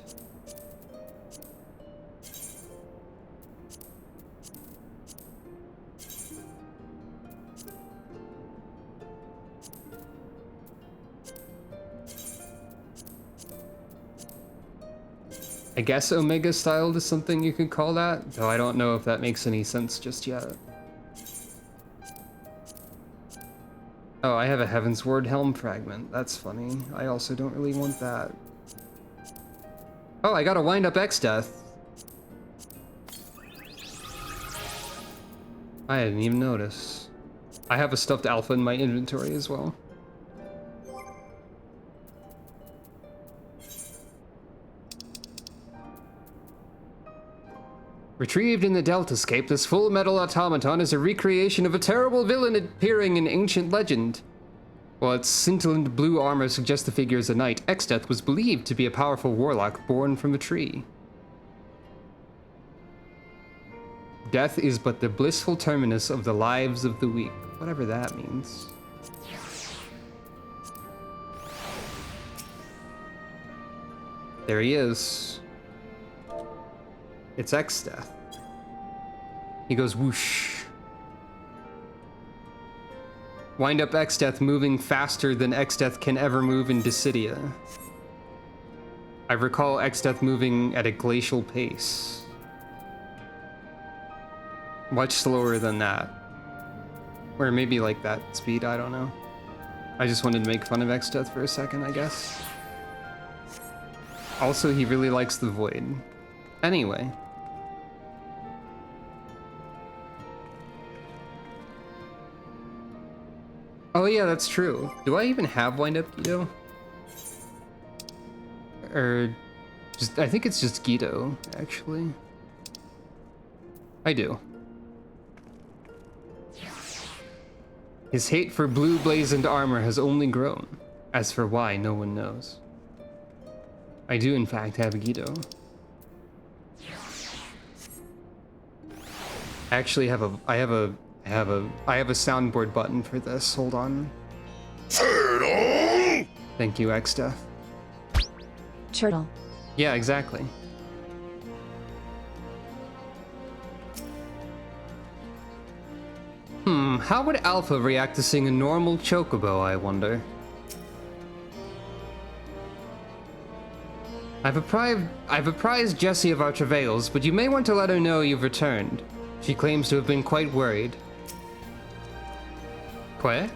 I guess Omega styled is something you could call that, though I don't know if that makes any sense just yet. Oh, I have a Heaven's Ward helm fragment. That's funny. I also don't really want that. Oh, I got a Wind Up X Death. I didn't even notice. I have a stuffed alpha in my inventory as well. Retrieved in the Deltascape, this full metal automaton is a recreation of a terrible villain appearing in ancient legend. While its scintillant blue armor suggests the figure is a knight, Exdeath was believed to be a powerful warlock born from a tree. Death is but the blissful terminus of the lives of the weak, whatever that means. There he is. It's Exdeath. He goes whoosh. Wind Up Exdeath moving faster than Exdeath can ever move in Dissidia. I recall Exdeath moving at a glacial pace. Much slower than that. Or maybe like that speed, I don't know. I just wanted to make fun of Exdeath for a second, I guess. Also, he really likes the Void. Anyway. Oh yeah, that's true. Do I even have Wind Up Guido? Or just, I think it's just Guido, actually. I do. His hate for blue blazoned armor has only grown. As for why, no one knows. I do in fact have Guido. I actually have I have a soundboard button for this. Hold on. Thank you, Xdeath. Turtle. Yeah, exactly. How would Alpha react to seeing a normal chocobo, I wonder? I've apprised Jessie of our travails, but you may want to let her know you've returned. She claims to have been quite worried. Quoi?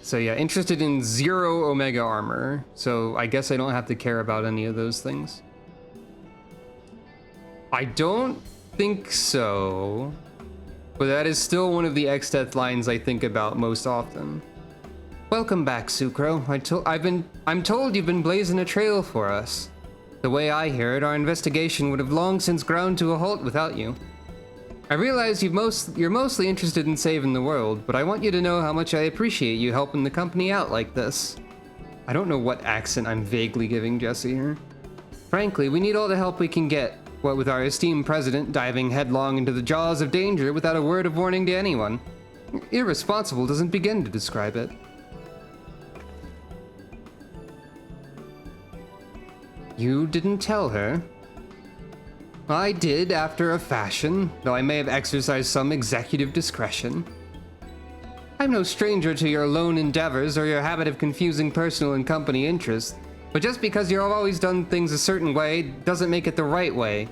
So yeah, interested in 0 Omega armor, so I guess I don't have to care about any of those things. I don't think so, but that is still one of the Xdeath lines I think about most often. Welcome back, Sucro. I'm told you've been blazing a trail for us. The way I hear it, our investigation would have long since ground to a halt without you. I realize you're mostly interested in saving the world, but I want you to know how much I appreciate you helping the company out like this. I don't know what accent I'm vaguely giving Jessie here. Frankly, we need all the help we can get, what with our esteemed president diving headlong into the jaws of danger without a word of warning to anyone. Irresponsible doesn't begin to describe it. You didn't tell her? I did, after a fashion, though I may have exercised some executive discretion. I'm no stranger to your lone endeavors or your habit of confusing personal and company interests, but just because you've always done things a certain way doesn't make it the right way.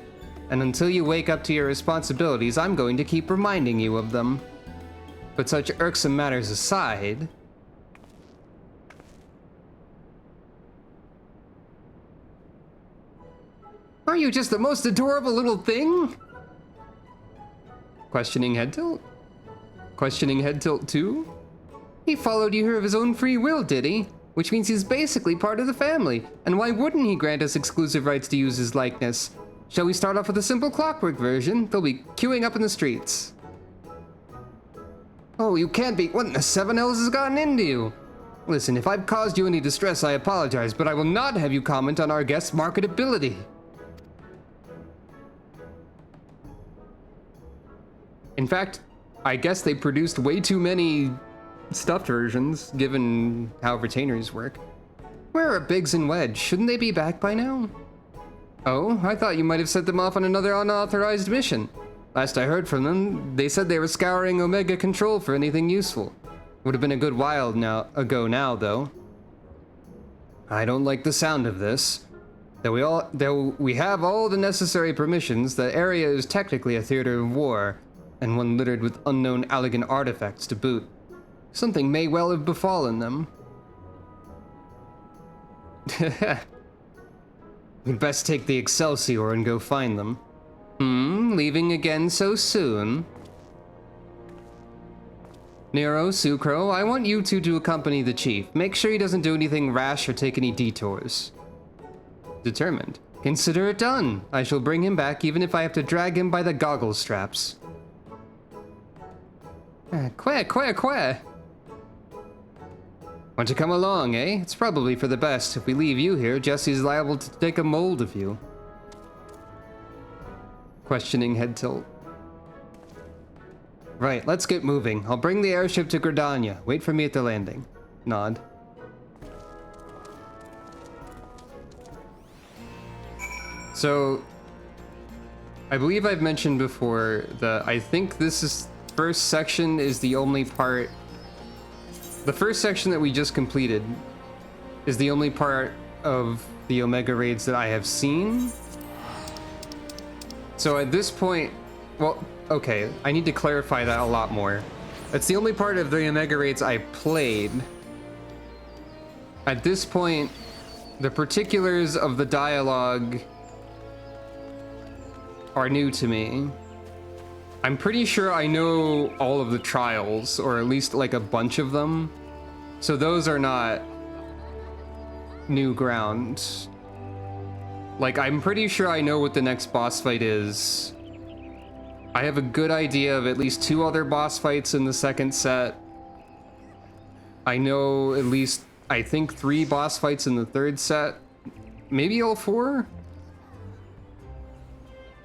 And until you wake up to your responsibilities, I'm going to keep reminding you of them. But such irksome matters aside... Are you just the most adorable little thing? Questioning head tilt? Questioning head tilt too? He followed you here of his own free will, did he? Which means he's basically part of the family. And why wouldn't he grant us exclusive rights to use his likeness? Shall we start off with a simple clockwork version? They'll be queuing up in the streets. Oh, you can't be. What in the 7 L's has gotten into you? Listen, if I've caused you any distress, I apologize, but I will not have you comment on our guest's marketability. In fact, I guess they produced way too many stuffed versions, given how retainers work. Where are Biggs and Wedge? Shouldn't they be back by now? Oh, I thought you might have sent them off on another unauthorized mission. Last I heard from them, they said they were scouring Omega Control for anything useful. Would have been a good while ago now, though. I don't like the sound of this. Though we have all the necessary permissions, the area is technically a theater of war, and one littered with unknown elegant artifacts to boot. Something may well have befallen them. We'd best take the Excelsior and go find them. Leaving again so soon? Nero, Sucro, I want you two to accompany the chief. Make sure he doesn't do anything rash or take any detours. Determined. Consider it done. I shall bring him back even if I have to drag him by the goggle straps. Queh. Want to come along, eh? It's probably for the best. If we leave you here, Jessie's liable to take a mold of you. Questioning head tilt. Right, let's get moving. I'll bring the airship to Gridania. Wait for me at the landing. Nod. So, I believe I've mentioned before that I think first section is the only part. The first section that we just completed is the only part of the Omega raids that I have seen. So at this point, well, okay, I need to clarify that a lot more. That's the only part of the Omega raids I played. At this point, the particulars of the dialogue are new to me. I'm pretty sure I know all of the trials, or at least like a bunch of them. So those are not new ground. Like, I'm pretty sure I know what the next boss fight is. I have a good idea of at least 2 other boss fights in the second set. I know at least, I think, 3 boss fights in the 3rd set. Maybe all 4?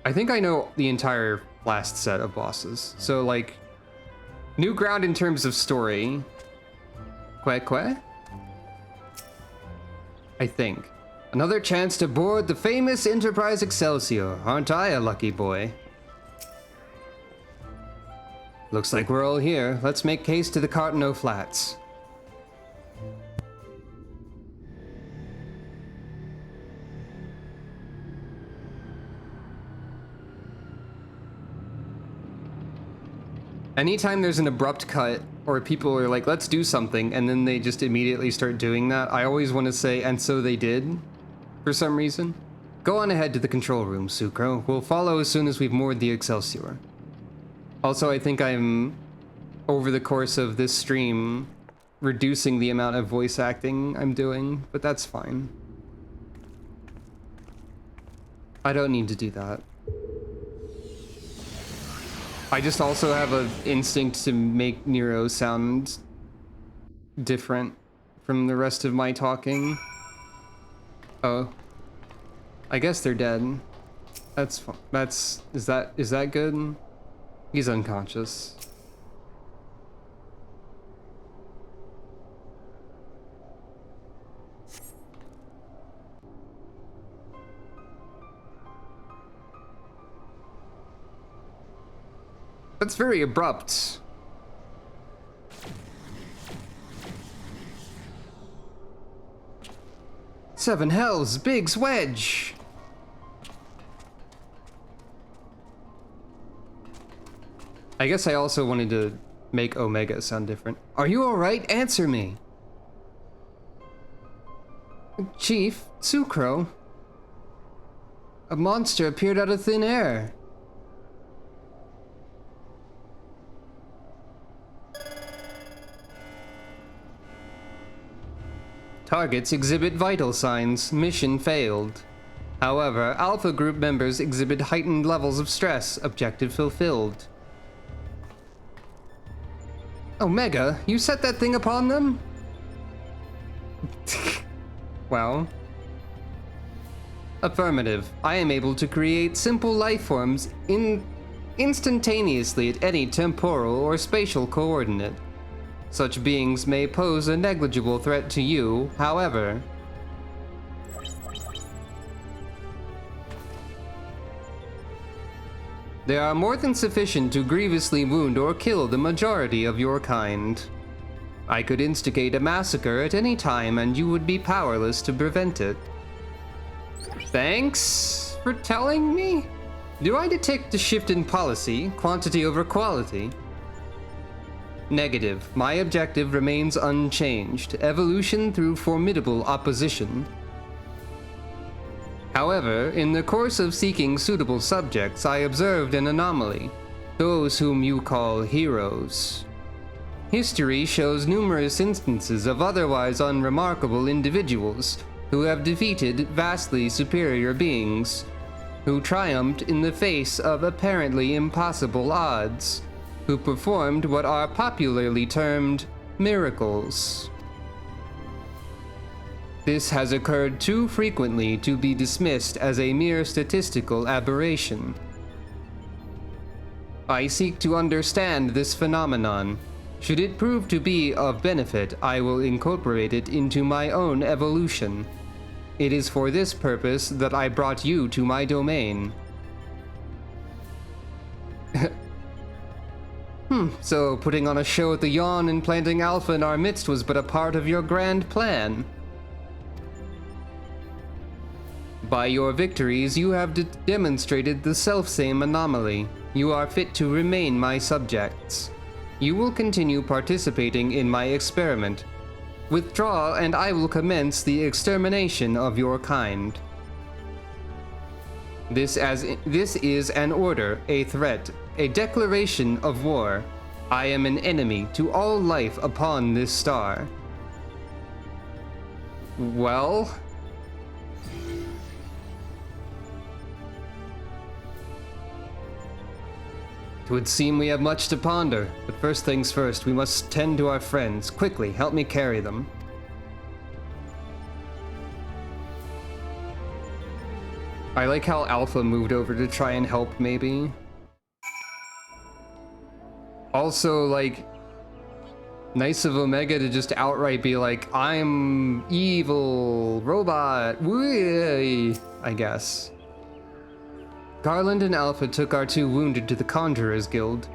I think I know the entire last set of bosses. So, like, new ground in terms of story. Que? I think. Another chance to board the famous Enterprise Excelsior. Aren't I a lucky boy? Looks like we're all here. Let's make haste to the Cartano Flats. Anytime there's an abrupt cut, or people are like, let's do something, and then they just immediately start doing that, I always want to say, and so they did, for some reason. Go on ahead to the control room, Sucro. We'll follow as soon as we've moored the Excelsior. Also, I think I'm, over the course of this stream, reducing the amount of voice acting I'm doing, but that's fine. I don't need to do that. I just also have an instinct to make Nero sound different from the rest of my talking. Oh. I guess they're dead. That's fine. Is that good? He's unconscious. That's very abrupt. Seven hells, Biggs wedge. I guess I also wanted to make Omega sound different. Are you alright? Answer me. Chief, Sucro. A monster appeared out of thin air. Targets exhibit vital signs. Mission failed. However, Alpha Group members exhibit heightened levels of stress. Objective fulfilled. Omega, you set that thing upon them? Well. Affirmative. I am able to create simple life forms instantaneously at any temporal or spatial coordinate. Such beings may pose a negligible threat to you, however. They are more than sufficient to grievously wound or kill the majority of your kind. I could instigate a massacre at any time and you would be powerless to prevent it. Thanks for telling me? Do I detect a shift in policy, quantity over quality? Negative. My objective remains unchanged. Evolution through formidable opposition. However, in the course of seeking suitable subjects, I observed an anomaly. Those whom you call heroes. History shows numerous instances of otherwise unremarkable individuals who have defeated vastly superior beings, who triumphed in the face of apparently impossible odds, who performed what are popularly termed miracles. This has occurred too frequently to be dismissed as a mere statistical aberration. I seek to understand this phenomenon. Should it prove to be of benefit, I will incorporate it into my own evolution. It is for this purpose that I brought you to my domain. So putting on a show at the Yawn and planting Alpha in our midst was but a part of your grand plan. By your victories, you have demonstrated the selfsame anomaly. You are fit to remain my subjects. You will continue participating in my experiment. Withdraw, and I will commence the extermination of your kind. This is an order, a threat, a declaration of war. I am an enemy to all life upon this star. Well? It would seem we have much to ponder, but first things first, we must tend to our friends. Quickly, help me carry them. I like how Alpha moved over to try and help, maybe. Also, like, nice of Omega to just outright be like, I'm evil, robot, whee, I guess. Garland and Alpha took our two wounded to the Conjurer's Guild.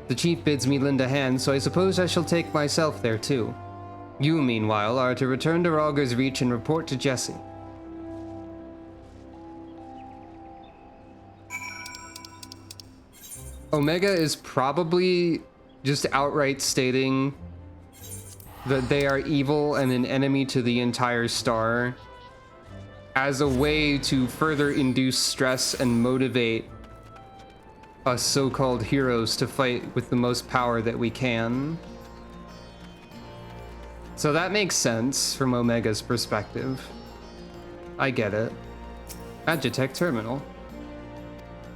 The chief bids me lend a hand, so I suppose I shall take myself there too. You, meanwhile, are to return to Rogger's Reach and report to Jesse. Omega is probably just outright stating that they are evil and an enemy to the entire star as a way to further induce stress and motivate us so-called heroes to fight with the most power that we can. So that makes sense from Omega's perspective. I get it. Agitech Terminal.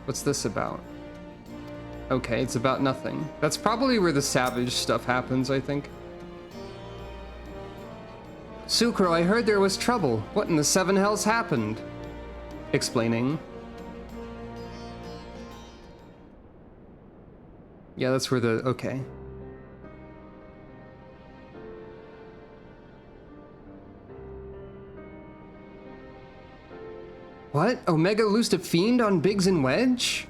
What's this about? Okay, it's about nothing. That's probably where the Savage stuff happens, I think. Sucro, I heard there was trouble. What in the seven hells happened? Explaining. Yeah, that's where the... okay. What? Omega loosed a fiend on Biggs and Wedge?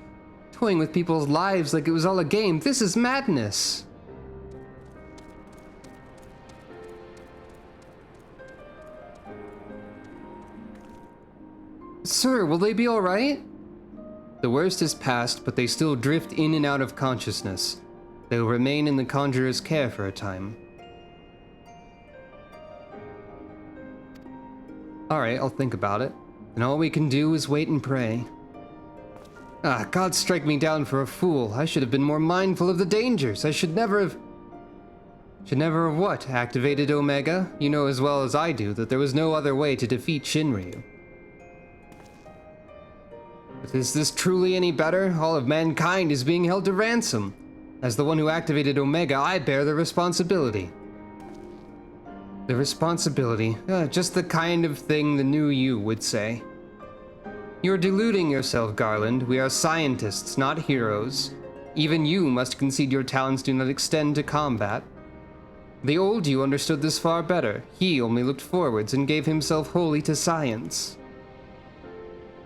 Toying with people's lives like it was all a game. This is madness. Sir, will they be all right? The worst is past, but they still drift in and out of consciousness. They will remain in the Conjurer's care for a time. Alright, I'll think about it. And all we can do is wait and pray. Ah, God strike me down for a fool. I should have been more mindful of the dangers. I should never have... Should never have what? Activated Omega? You know as well as I do that there was no other way to defeat Shinryu. But is this truly any better? All of mankind is being held to ransom. As the one who activated Omega, I bear the responsibility. The responsibility? Just the kind of thing the new you would say. You're deluding yourself, Garland. We are scientists, not heroes. Even you must concede your talents do not extend to combat. The old you understood this far better. He only looked forwards and gave himself wholly to science.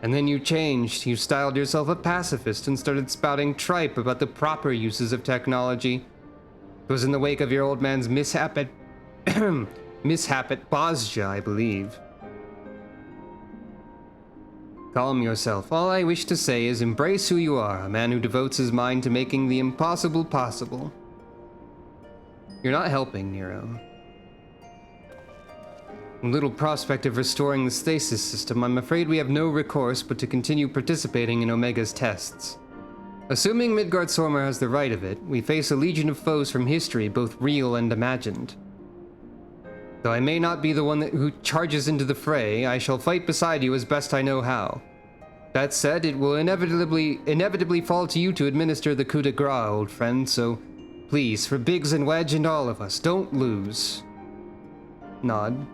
And then you changed. You styled yourself a pacifist and started spouting tripe about the proper uses of technology. It was in the wake of your old man's mishap at... mishap at Bosja, I believe. Calm yourself. All I wish to say is embrace who you are, a man who devotes his mind to making the impossible possible. You're not helping, Nero. Little prospect of restoring the stasis system, I'm afraid we have no recourse but to continue participating in Omega's tests. Assuming Midgard-Sormer has the right of it, we face a legion of foes from history, both real and imagined. Though I may not be the one who charges into the fray, I shall fight beside you as best I know how. That said, it will inevitably fall to you to administer the coup de grace, old friend, so please, for Biggs and Wedge and all of us, don't lose. Nod.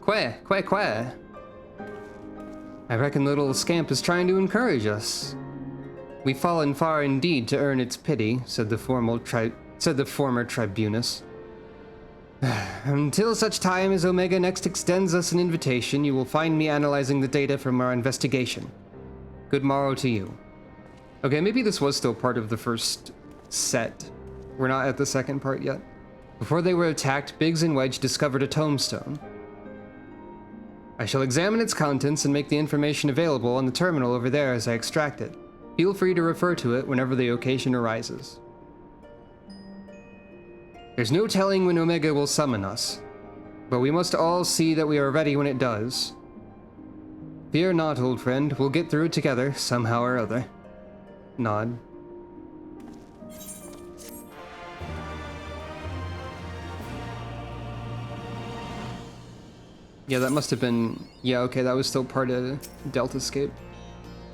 Que. I reckon the little scamp is trying to encourage us. We've fallen far indeed to earn its pity, said the former tribunus. Until such time as Omega next extends us an invitation, you will find me analyzing the data from our investigation. Good morrow to you. Okay, maybe this was still part of the first set. We're not at the second part yet. Before they were attacked, Biggs and Wedge discovered a tombstone. I shall examine its contents and make the information available on the terminal over there as I extract it. Feel free to refer to it whenever the occasion arises. There's no telling when Omega will summon us, but we must all see that we are ready when it does. Fear not, old friend. We'll get through it together, somehow or other. Nod. Yeah, that must have been... Yeah, okay, that was still part of Deltascape.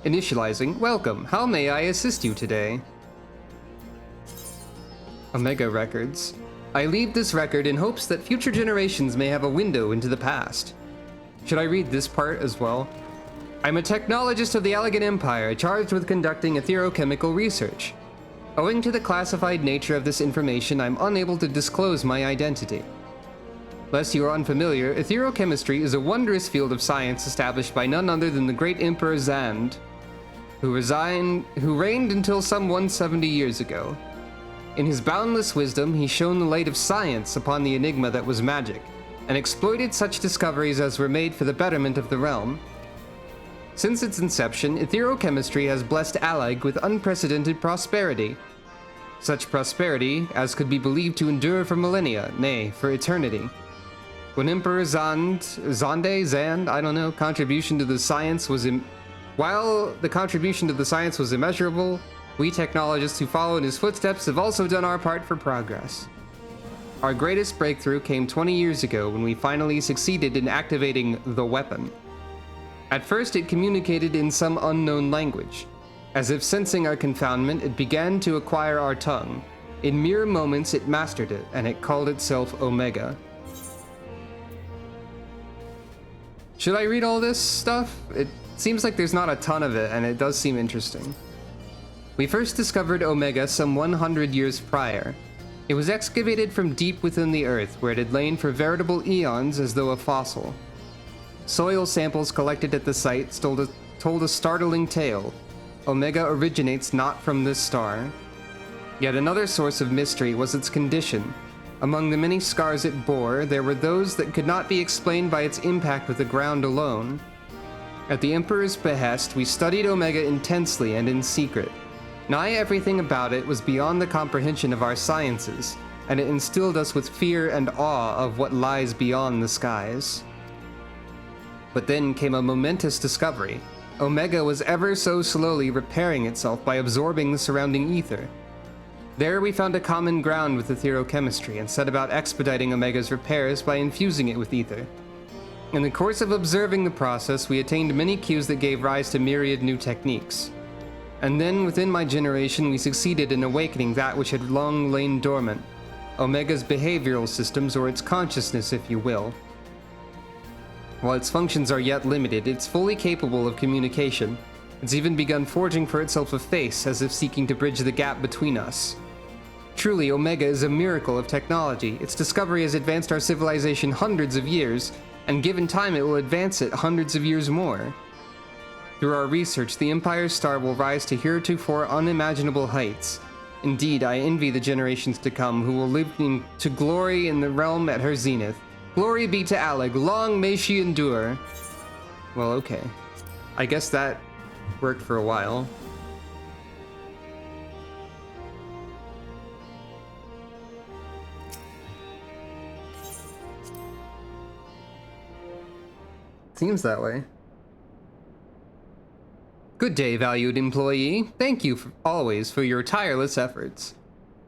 Initializing. Welcome. How may I assist you today? Omega records. I leave this record in hopes that future generations may have a window into the past. Should I read this part as well? I'm a technologist of the Allegan Empire charged with conducting etherochemical research. Owing to the classified nature of this information, I'm unable to disclose my identity. Lest you are unfamiliar, etherochemistry is a wondrous field of science established by none other than the great Emperor Zand, who reigned until some 170 years ago. In his boundless wisdom, he shone the light of science upon the enigma that was magic, and exploited such discoveries as were made for the betterment of the realm. Since its inception, etherochemistry has blessed Allag with unprecedented prosperity. Such prosperity as could be believed to endure for millennia, nay, for eternity. When Emperor Zand, I don't know, contribution to the science was while the contribution to the science was immeasurable, we technologists who follow in his footsteps have also done our part for progress. Our greatest breakthrough came 20 years ago when we finally succeeded in activating the weapon. At first it communicated in some unknown language. As if sensing our confoundment, it began to acquire our tongue. In mere moments it mastered it, and it called itself Omega. Should I read all this stuff? It seems like there's not a ton of it, and it does seem interesting. We first discovered Omega some 100 years prior. It was excavated from deep within the earth, where it had lain for veritable eons as though a fossil. Soil samples collected at the site told a startling tale. Omega originates not from this star. Yet another source of mystery was its condition. Among the many scars it bore, there were those that could not be explained by its impact with the ground alone. At the Emperor's behest, we studied Omega intensely and in secret. Nigh everything about it was beyond the comprehension of our sciences, and it instilled us with fear and awe of what lies beyond the skies. But then came a momentous discovery. Omega was ever so slowly repairing itself by absorbing the surrounding ether. There we found a common ground with etherochemistry and set about expediting Omega's repairs by infusing it with ether. In the course of observing the process, we attained many cues that gave rise to myriad new techniques. And then, within my generation, we succeeded in awakening that which had long lain dormant, Omega's behavioral systems, or its consciousness, if you will. While its functions are yet limited, it's fully capable of communication. It's even begun forging for itself a face, as if seeking to bridge the gap between us. Truly, Omega is a miracle of technology. Its discovery has advanced our civilization hundreds of years, and given time it will advance it hundreds of years more. Through our research, the Empire's star will rise to heretofore unimaginable heights. Indeed, I envy the generations to come who will live to glory in the realm at her zenith. Glory be to Allag, long may she endure. Well, okay. I guess that worked for a while. Seems that way. Good day, valued employee. Thank you always for your tireless efforts.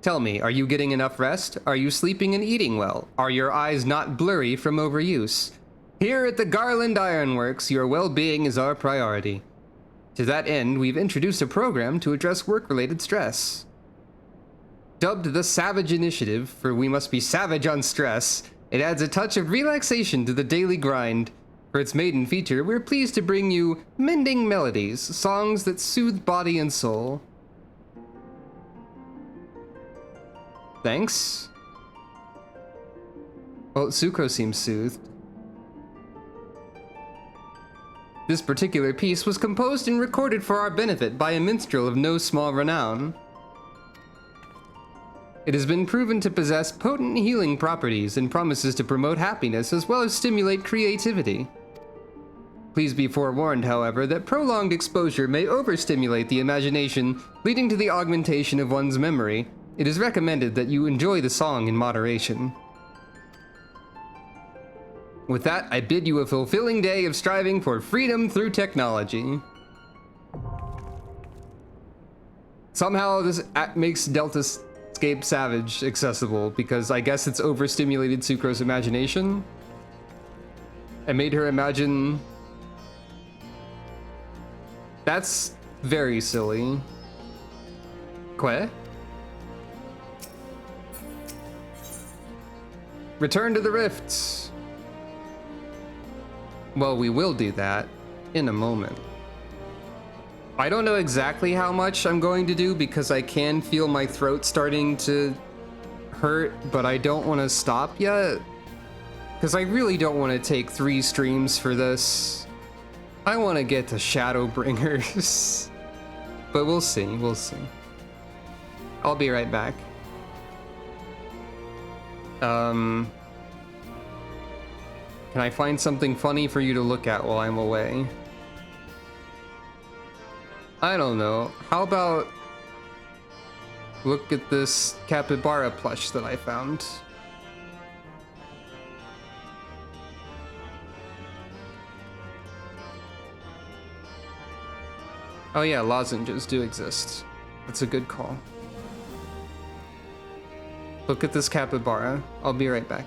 Tell me, are you getting enough rest? Are you sleeping and eating well? Are your eyes not blurry from overuse? Here at the Garland Ironworks, your well-being is our priority. To that end, we've introduced a program to address work-related stress. Dubbed the Savage Initiative, for we must be savage on stress, it adds a touch of relaxation to the daily grind. For its maiden feature, we're pleased to bring you Mending Melodies, songs that soothe body and soul. Thanks. Well, Sucro seems soothed. This particular piece was composed and recorded for our benefit by a minstrel of no small renown. It has been proven to possess potent healing properties and promises to promote happiness as well as stimulate creativity. Please be forewarned, however, that prolonged exposure may overstimulate the imagination, leading to the augmentation of one's memory. It is recommended that you enjoy the song in moderation. With that, I bid you a fulfilling day of striving for freedom through technology. Somehow this makes Deltascape Savage accessible, because I guess it's overstimulated Sucro's imagination. And made her imagine... That's Very silly. Que? Return to the rifts. Well, we will do that in a moment. I don't know exactly how much I'm going to do because I can feel my throat starting to hurt, but I don't want to stop yet. Because I really don't want to take 3 streams for this. I want to get to Shadowbringers. But we'll see, we'll see. I'll be right back. Can I find something funny for you to look at while I'm away? I don't know. How about look at this capybara plush that I found? Oh yeah, lozenges do exist. That's a good call. Look at this capybara. I'll be right back.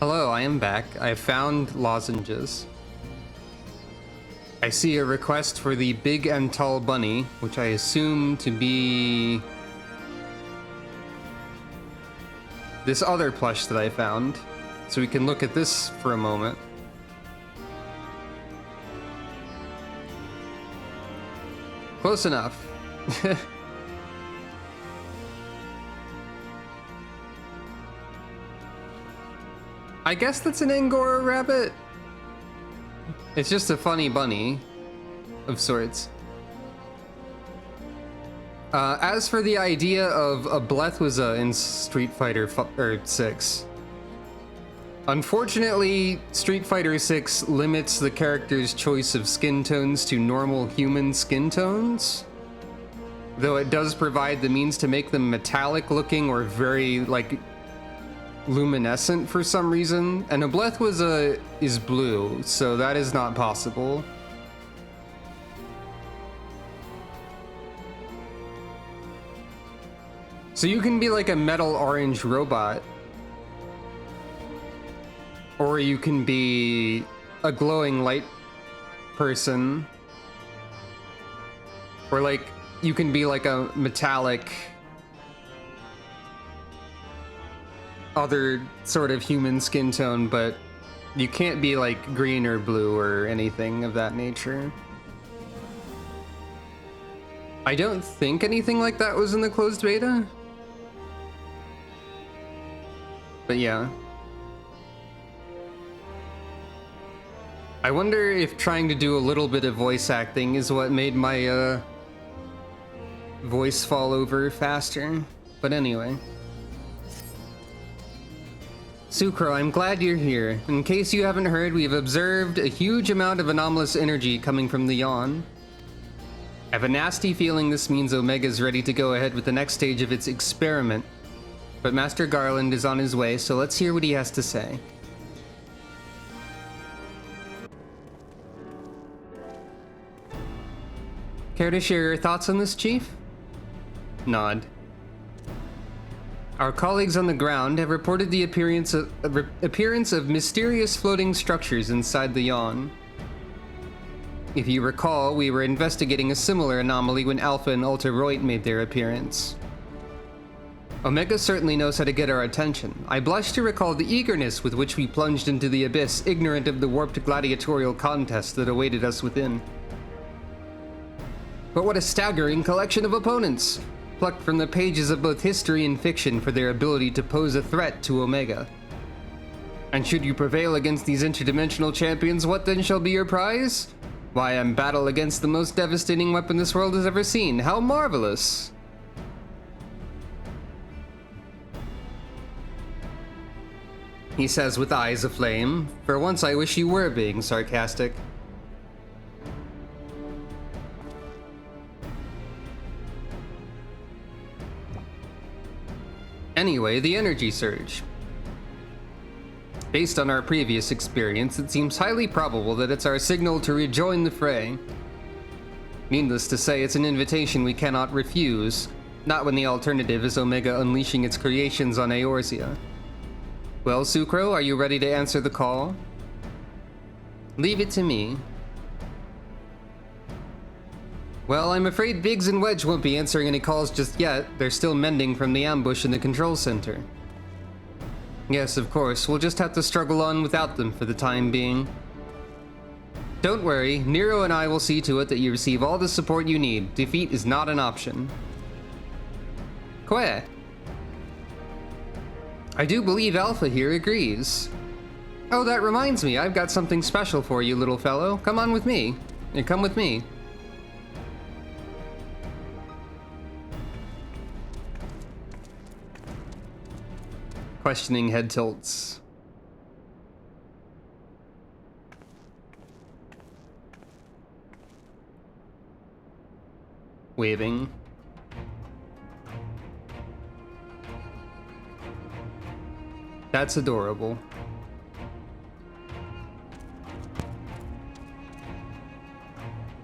Hello, I am back. I found lozenges. I see a request for the big and tall bunny, which I assume to be this other plush that I found. So we can look at this for a moment. Close enough. I guess that's an Angora rabbit. It's just a funny bunny of sorts. As for the idea of a Blethwizza in Street Fighter 6, unfortunately, Street Fighter 6 limits the character's choice of skin tones to normal human skin tones, though it does provide the means to make them metallic looking or very, like, luminescent for some reason, and a Blethwizza is blue, so that is not possible. So you can be like a metal orange robot, or you can be a glowing light person, or like you can be like a metallic other sort of human skin tone, but you can't be like green or blue or anything of that nature. I don't think anything like that was in the closed beta. But yeah. I wonder if trying to do a little bit of voice acting is what made my voice fall over faster. But anyway. Sucro, I'm glad you're here. In case you haven't heard, we've observed a huge amount of anomalous energy coming from the yawn. I have a nasty feeling this means Omega's ready to go ahead with the next stage of its experiment. But Master Garland is on his way, so let's hear what he has to say. Care to share your thoughts on this, Chief? Nod. Our colleagues on the ground have reported the appearance of mysterious floating structures inside the yawn. If you recall, we were investigating a similar anomaly when Alpha and Ultra Roit made their appearance. Omega certainly knows how to get our attention. I blush to recall the eagerness with which we plunged into the abyss, ignorant of the warped gladiatorial contest that awaited us within. But what a staggering collection of opponents! Plucked from the pages of both history and fiction for their ability to pose a threat to Omega. And should you prevail against these interdimensional champions, what then shall be your prize? Why, I'm battle against the most devastating weapon this world has ever seen. How marvelous! He says with eyes aflame. For once I wish you were being sarcastic. Anyway, the energy surge. Based on our previous experience, it seems highly probable that it's our signal to rejoin the fray. Needless to say, it's an invitation we cannot refuse, not when the alternative is Omega unleashing its creations on Eorzea. Well, Sucro, are you ready to answer the call? Leave it to me. Well, I'm afraid Biggs and Wedge won't be answering any calls just yet. They're still mending from the ambush in the control center. Yes, of course, we'll just have to struggle on without them for the time being. Don't worry, Nero and I will see to it that you receive all the support you need. Defeat is not an option. Queh. I do believe Alpha here agrees. Oh, that reminds me, I've got something special for you, little fellow. Come on with me. Come with me. Questioning head tilts. Waving. That's adorable.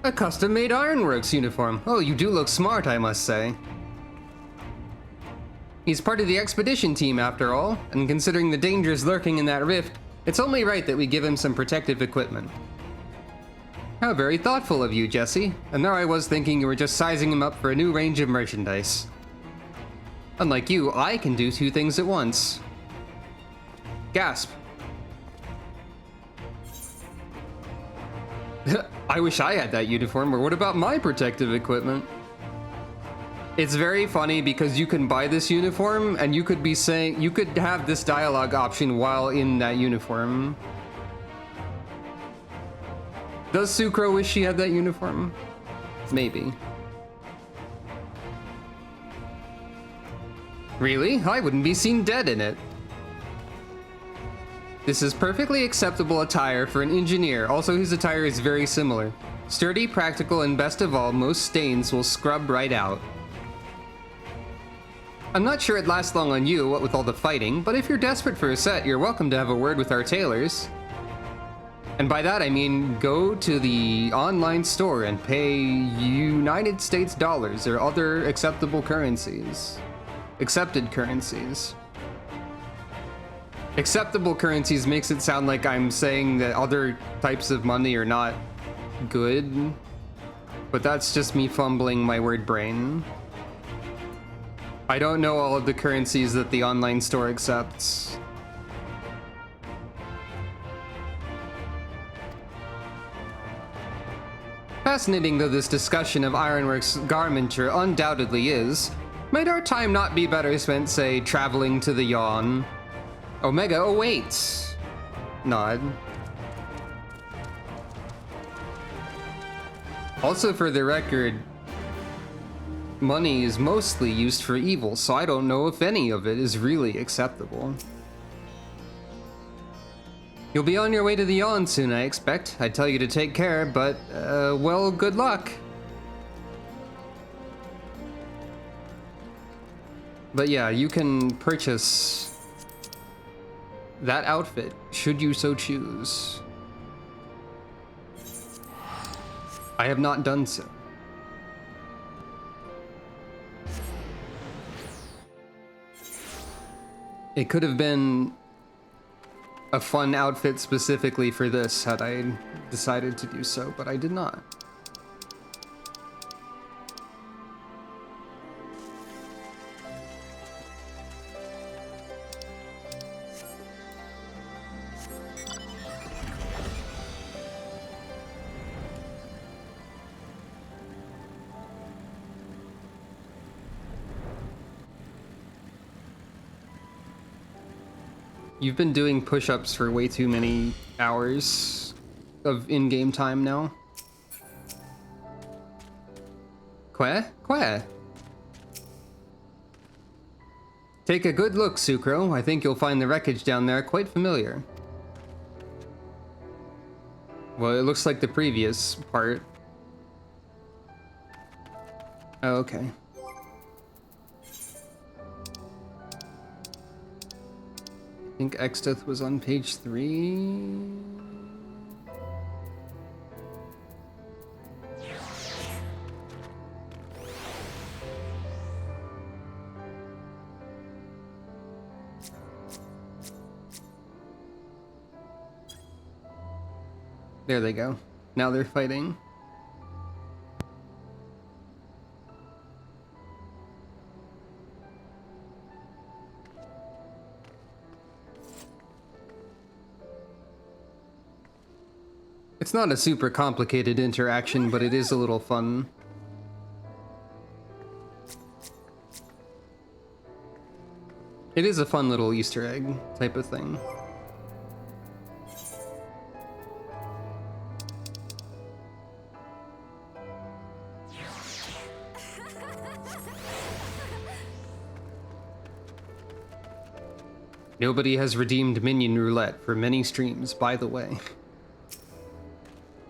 A custom-made Ironworks uniform. Oh, you do look smart, I must say. He's part of the expedition team after all, and considering the dangers lurking in that rift, it's only right that we give him some protective equipment. How very thoughtful of you, Jesse. And there I was thinking you were just sizing him up for a new range of merchandise. Unlike you, I can do two things at once. Gasp. I wish I had that uniform, or what about my protective equipment? It's very funny because you can buy this uniform and you could be saying, you could have this dialogue option while in that uniform. Does Sucro wish she had that uniform? Maybe. Really? I wouldn't be seen dead in it. This is perfectly acceptable attire for an engineer. Also, his attire is very similar. Sturdy, practical, and best of all, most stains will scrub right out. I'm not sure it lasts long on you, what with all the fighting, but if you're desperate for a set, you're welcome to have a word with our tailors. And by that I mean go to the online store and pay United States dollars or other acceptable currencies. Accepted currencies. Acceptable currencies makes it sound like I'm saying that other types of money are not good, but that's just me fumbling my word brain. I don't know all of the currencies that the online store accepts. Fascinating though this discussion of Ironworks garmenture undoubtedly is, might our time not be better spent, say, traveling to the Yawn? Omega awaits. Nod. Also, for the record, money is mostly used for evil, so I don't know if any of it is really acceptable. You'll be on your way to the Yawn soon, I expect. I'd tell you to take care, but, well, good luck. But yeah, you can purchase that outfit, should you so choose. I have not done so. It could have been a fun outfit specifically for this had I decided to do so, but I did not. You've been doing push-ups for way too many hours of in-game time now. Queh? Queh? Take a good look, Sucro. I think you'll find the wreckage down there quite familiar. Well, it looks like the previous part. Oh, okay. I think Extith was on page 3. There they go. Now they're fighting. It's not a super complicated interaction, but it is a little fun. It is a fun little Easter egg type of thing. Nobody has redeemed Minion Roulette for many streams, by the way.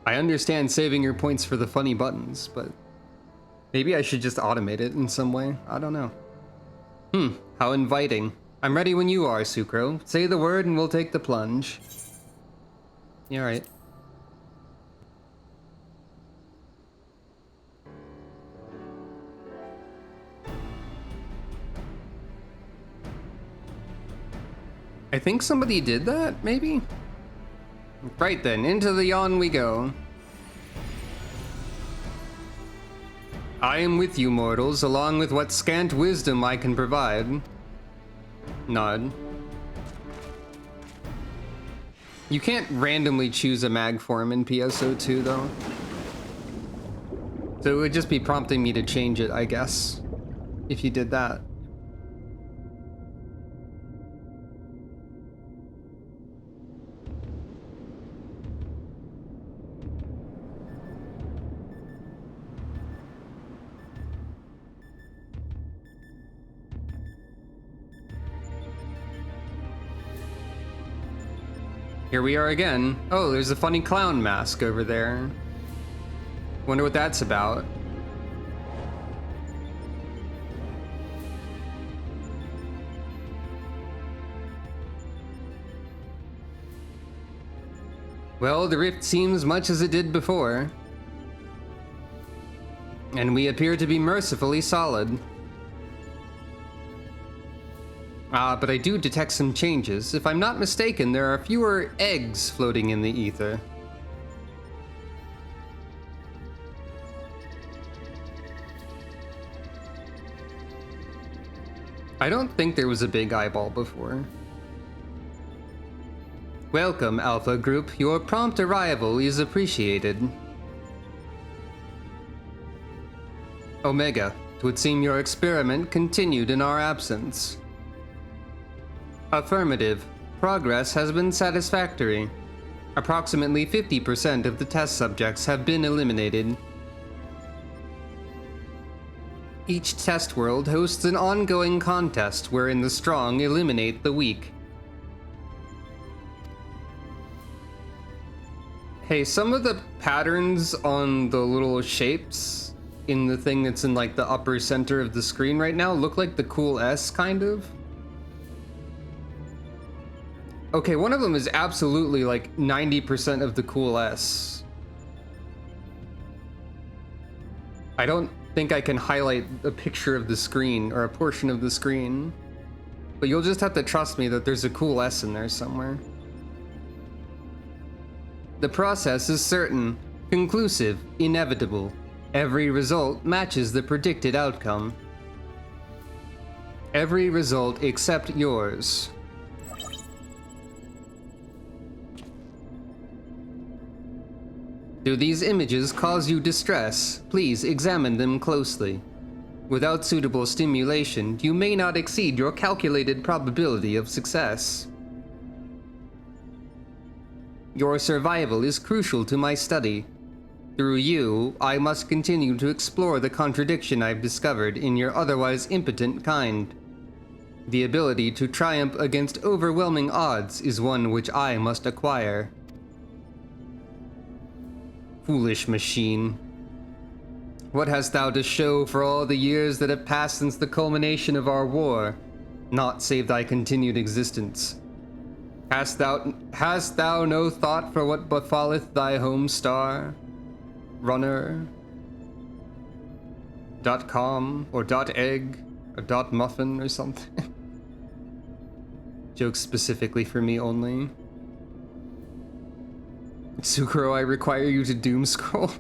I understand saving your points for the funny buttons, but maybe I should just automate it in some way. I don't know. How inviting. I'm ready when you are, Sucro. Say the word and we'll take the plunge. Yeah, right. I think somebody did that, maybe? Right then, into the yawn we go. I am with you, mortals, along with what scant wisdom I can provide. Nod. You can't randomly choose a mag form in PSO2, though. So it would just be prompting me to change it, I guess, if you did that. Here we are again. Oh, there's a funny clown mask over there. Wonder what that's about. Well, the rift seems much as it did before. And we appear to be mercifully solid. But I do detect some changes. If I'm not mistaken, there are fewer eggs floating in the ether. I don't think there was a big eyeball before. Welcome, Alpha Group. Your prompt arrival is appreciated. Omega, it would seem your experiment continued in our absence. Affirmative. Progress has been satisfactory. Approximately 50% of the test subjects have been eliminated. Each test world hosts an ongoing contest wherein the strong eliminate the weak. Hey, some of the patterns on the little shapes in the thing that's in like the upper center of the screen right now look like the cool S, kind of. Okay, one of them is absolutely like 90% of the cool S. I don't think I can highlight a picture of the screen or a portion of the screen, but you'll just have to trust me that there's a cool S in there somewhere. The process is certain, conclusive, inevitable. Every result matches the predicted outcome. Every result except yours. Do these images cause you distress? Please examine them closely. Without suitable stimulation, you may not exceed your calculated probability of success. Your survival is crucial to my study. Through you, I must continue to explore the contradiction I've discovered in your otherwise impotent kind. The ability to triumph against overwhelming odds is one which I must acquire. Foolish machine. What hast thou to show for all the years that have passed since the culmination of our war? Naught save thy continued existence. Hast thou no thought for what befalleth thy home star? Runner? .com or .egg or .muffin or something? Jokes specifically for me only. Sukuro, I require you to doom scroll.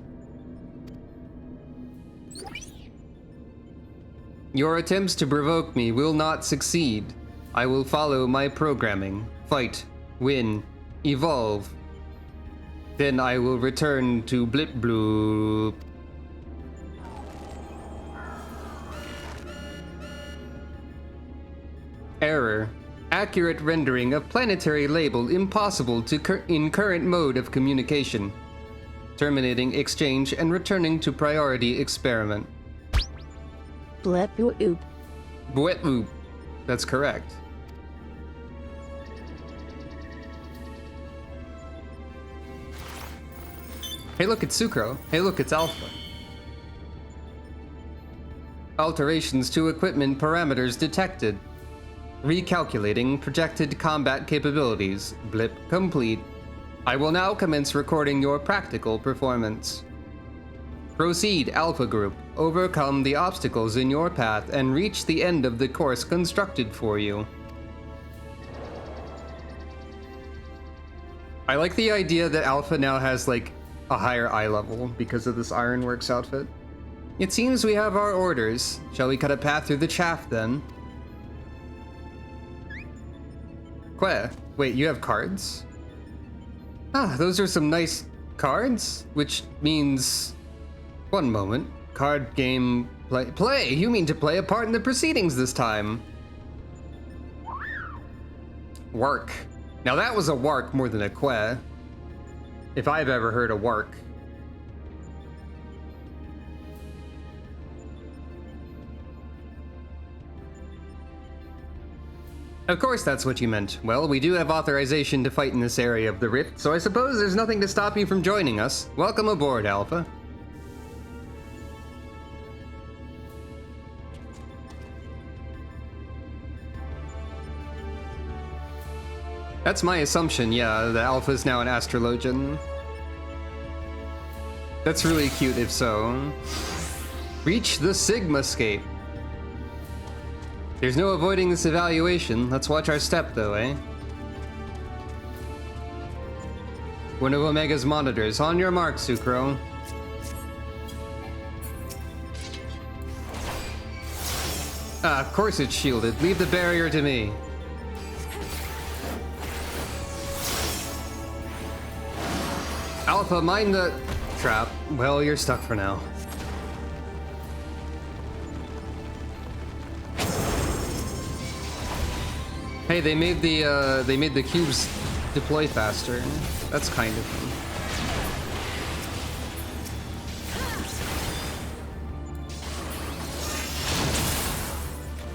Your attempts to provoke me will not succeed. I will follow my programming. Fight, win, evolve. Then I will return to Blip Bloop. Error. Accurate rendering of planetary label impossible to in current mode of communication. Terminating exchange and returning to priority experiment. Blip oop. Blip oop. That's correct. Hey look, it's Sukro. Hey look, it's Alpha. Alterations to equipment parameters detected. Recalculating projected combat capabilities. Blip complete. I will now commence recording your practical performance. Proceed, Alpha Group. Overcome the obstacles in your path and reach the end of the course constructed for you. I like the idea that Alpha now has, like, a higher eye level because of this Ironworks outfit. It seems we have our orders. Shall we cut a path through the chaff, then? Queh, wait, you have cards? Ah, those are some nice cards, which means... One moment. Card game... Play! You mean to play a part in the proceedings this time. Work. Now that was a wark more than a queh. If I've ever heard a wark. Of course that's what you meant. Well, we do have authorization to fight in this area of the rift, so I suppose there's nothing to stop you from joining us. Welcome aboard, Alpha. That's my assumption, yeah, the Alpha's now an astrologian. That's really cute if so. Reach the Sigmascape. There's no avoiding this evaluation. Let's watch our step though, eh? One of Omega's monitors. On your mark, Sucro. Ah, of course it's shielded. Leave the barrier to me. Alpha, mind the trap. Well, you're stuck for now. Hey, they made the cubes deploy faster. That's kind of fun.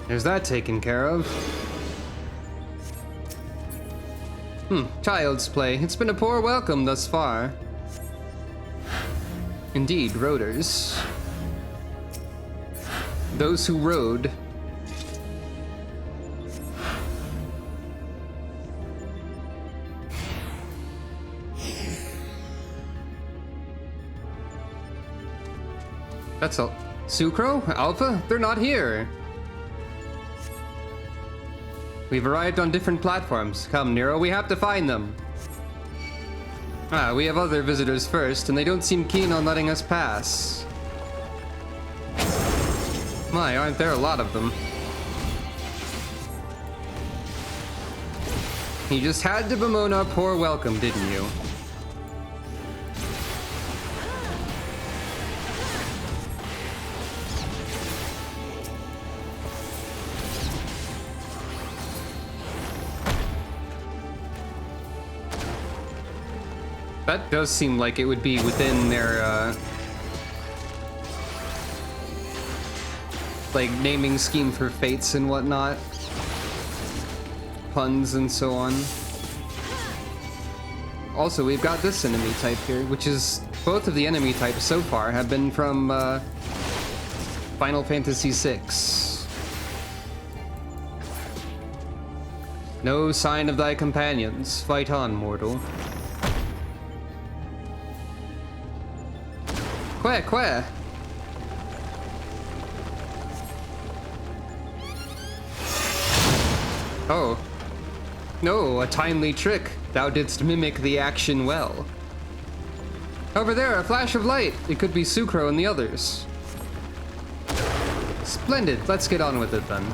There's that taken care of. Child's play. It's been a poor welcome thus far. Indeed, roaders. Those who rode. That's all. Sucro? Alpha? They're not here. We've arrived on different platforms. Come, Nero, we have to find them. Ah, we have other visitors first, and they don't seem keen on letting us pass. My, aren't there a lot of them? You just had to bemoan our poor welcome, didn't you? That does seem like it would be within their, like, naming scheme for fates and whatnot. Puns and so on. Also, we've got this enemy type here, which is... Both of the enemy types so far have been from, Final Fantasy VI. No sign of thy companions. Fight on, mortal. Queh. Oh. No, a timely trick. Thou didst mimic the action well. Over there, a flash of light. It could be Sucro and the others. Splendid. Let's get on with it then.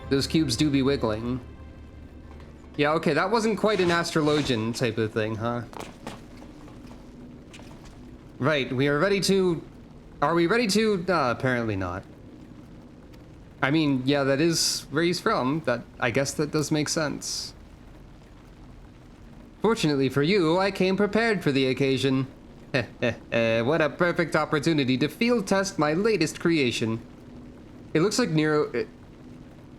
Those cubes do be wiggling. Yeah, okay, that wasn't quite an astrologian type of thing, huh? Right, we are ready to... Are we ready to... apparently not. I mean, yeah, that is where he's from. I guess that does make sense. Fortunately for you, I came prepared for the occasion. What a perfect opportunity to field test my latest creation. It looks like Nero...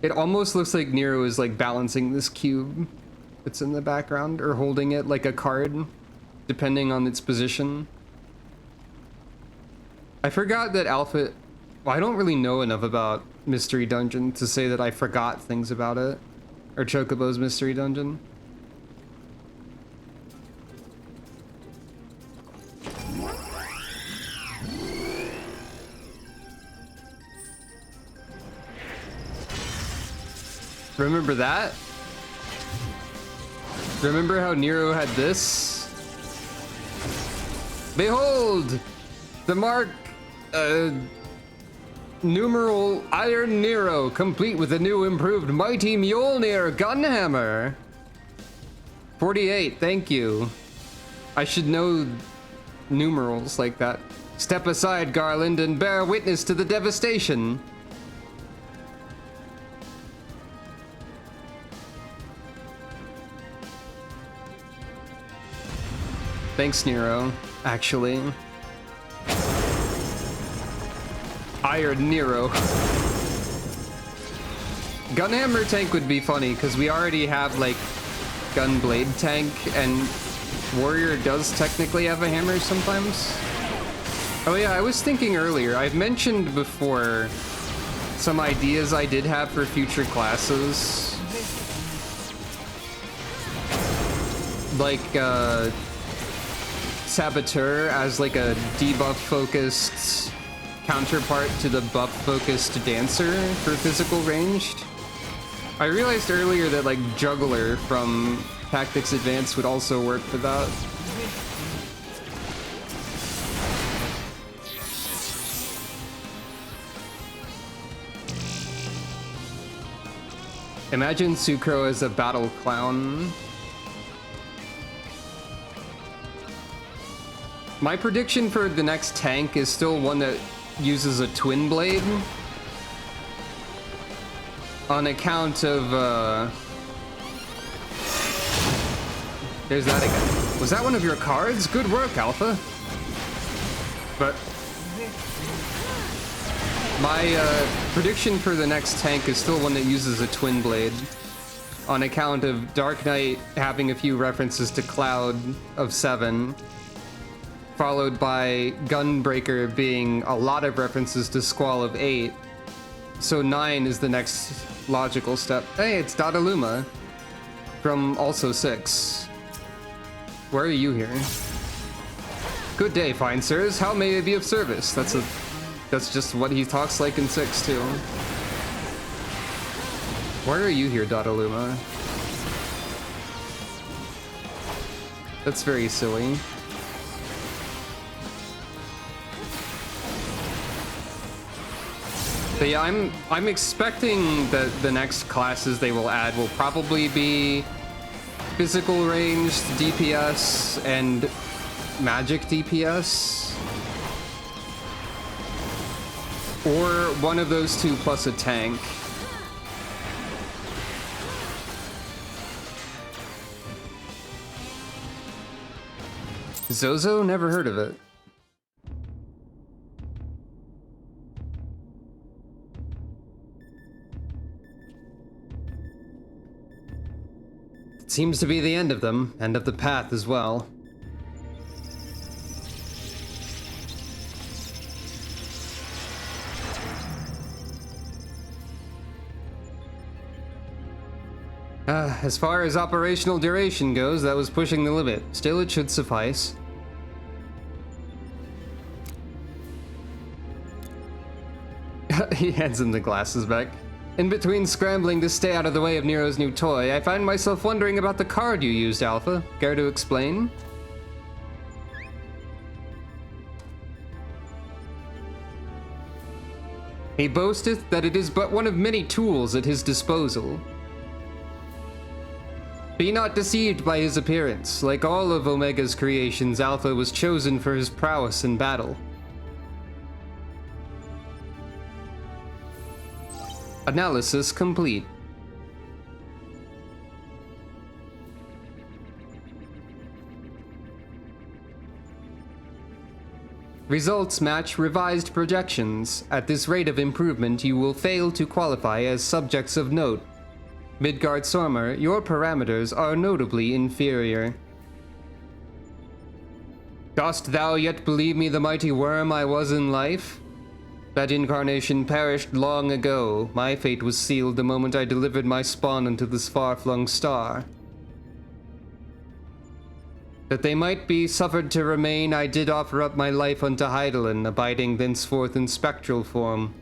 It almost looks like Nero is like balancing this cube that's in the background, or holding it like a card, depending on its position. I forgot that Alpha... Well, I don't really know enough about Mystery Dungeon to say that I forgot things about it. Or Chocobo's Mystery Dungeon. Remember that? Remember how Nero had this? Behold! The mark, numeral Iron Nero, complete with a new improved Mighty Mjolnir gunhammer. 48, thank you. I should know numerals like that. Step aside, Garland, and bear witness to the devastation. Thanks, Nero, actually. Iron Nero. Gunhammer tank would be funny, because we already have, like, Gunblade tank, and Warrior does technically have a hammer sometimes. Oh yeah, I was thinking earlier, I've mentioned before some ideas I did have for future classes. Like, Saboteur as like a debuff-focused counterpart to the buff-focused Dancer for physical ranged. I realized earlier that like Juggler from Tactics Advanced would also work for that. Imagine Sucro as a battle clown. My prediction for the next tank is still one that uses a twin blade. On account of, there's that again. Was that one of your cards? Good work, Alpha. But my prediction for the next tank is still one that uses a twin blade. On account of Dark Knight having a few references to Cloud of 7. Followed by Gunbreaker being a lot of references to Squall of 8. So 9 is the next logical step. Hey, it's Dadaluma from also 6. Why are you here? Good day, fine sirs. How may I be of service? That's just what he talks like in 6 too. Why are you here, Dadaluma? That's very silly. But yeah, I'm expecting that the next classes they will add will probably be physical ranged DPS and magic DPS. Or one of those two plus a tank. Zozo? Never heard of it. Seems to be the end of them, end of the path as well. As far as operational duration goes, that was pushing the limit. Still, it should suffice. He hands him the glasses back. In between scrambling to stay out of the way of Nero's new toy, I find myself wondering about the card you used, Alpha. Care to explain? He boasteth that it is but one of many tools at his disposal. Be not deceived by his appearance. Like all of Omega's creations, Alpha was chosen for his prowess in battle. Analysis complete. Results match revised projections. At this rate of improvement, you will fail to qualify as subjects of note. Midgard Sormer, your parameters are notably inferior. Dost thou yet believe me the mighty worm I was in life? That incarnation perished long ago. My fate was sealed the moment I delivered my spawn unto this far-flung star. That they might be suffered to remain, I did offer up my life unto Heidelin, abiding thenceforth in spectral form,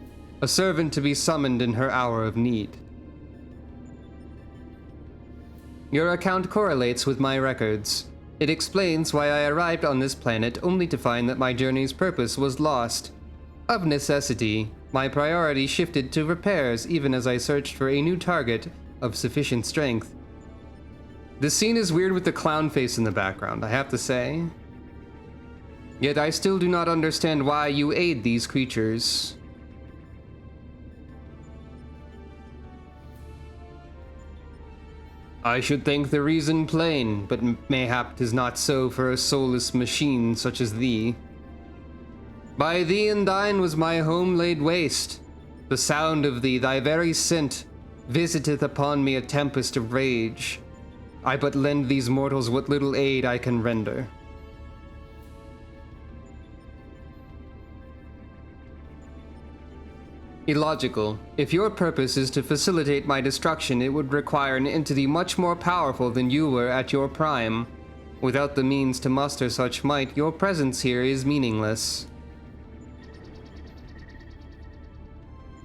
a servant to be summoned in her hour of need. Your account correlates with my records. It explains why I arrived on this planet only to find that my journey's purpose was lost. Of necessity, my priority shifted to repairs even as I searched for a new target of sufficient strength. The scene is weird with the clown face in the background, I have to say. Yet I still do not understand why you aid these creatures. I should think the reason plain, but mayhap 'tis not so for a soulless machine such as thee. By thee and thine was my home laid waste. The sound of thee, thy very scent, visiteth upon me a tempest of rage. I but lend these mortals what little aid I can render. Illogical. If your purpose is to facilitate my destruction, it would require an entity much more powerful than you were at your prime. Without the means to muster such might, your presence here is meaningless.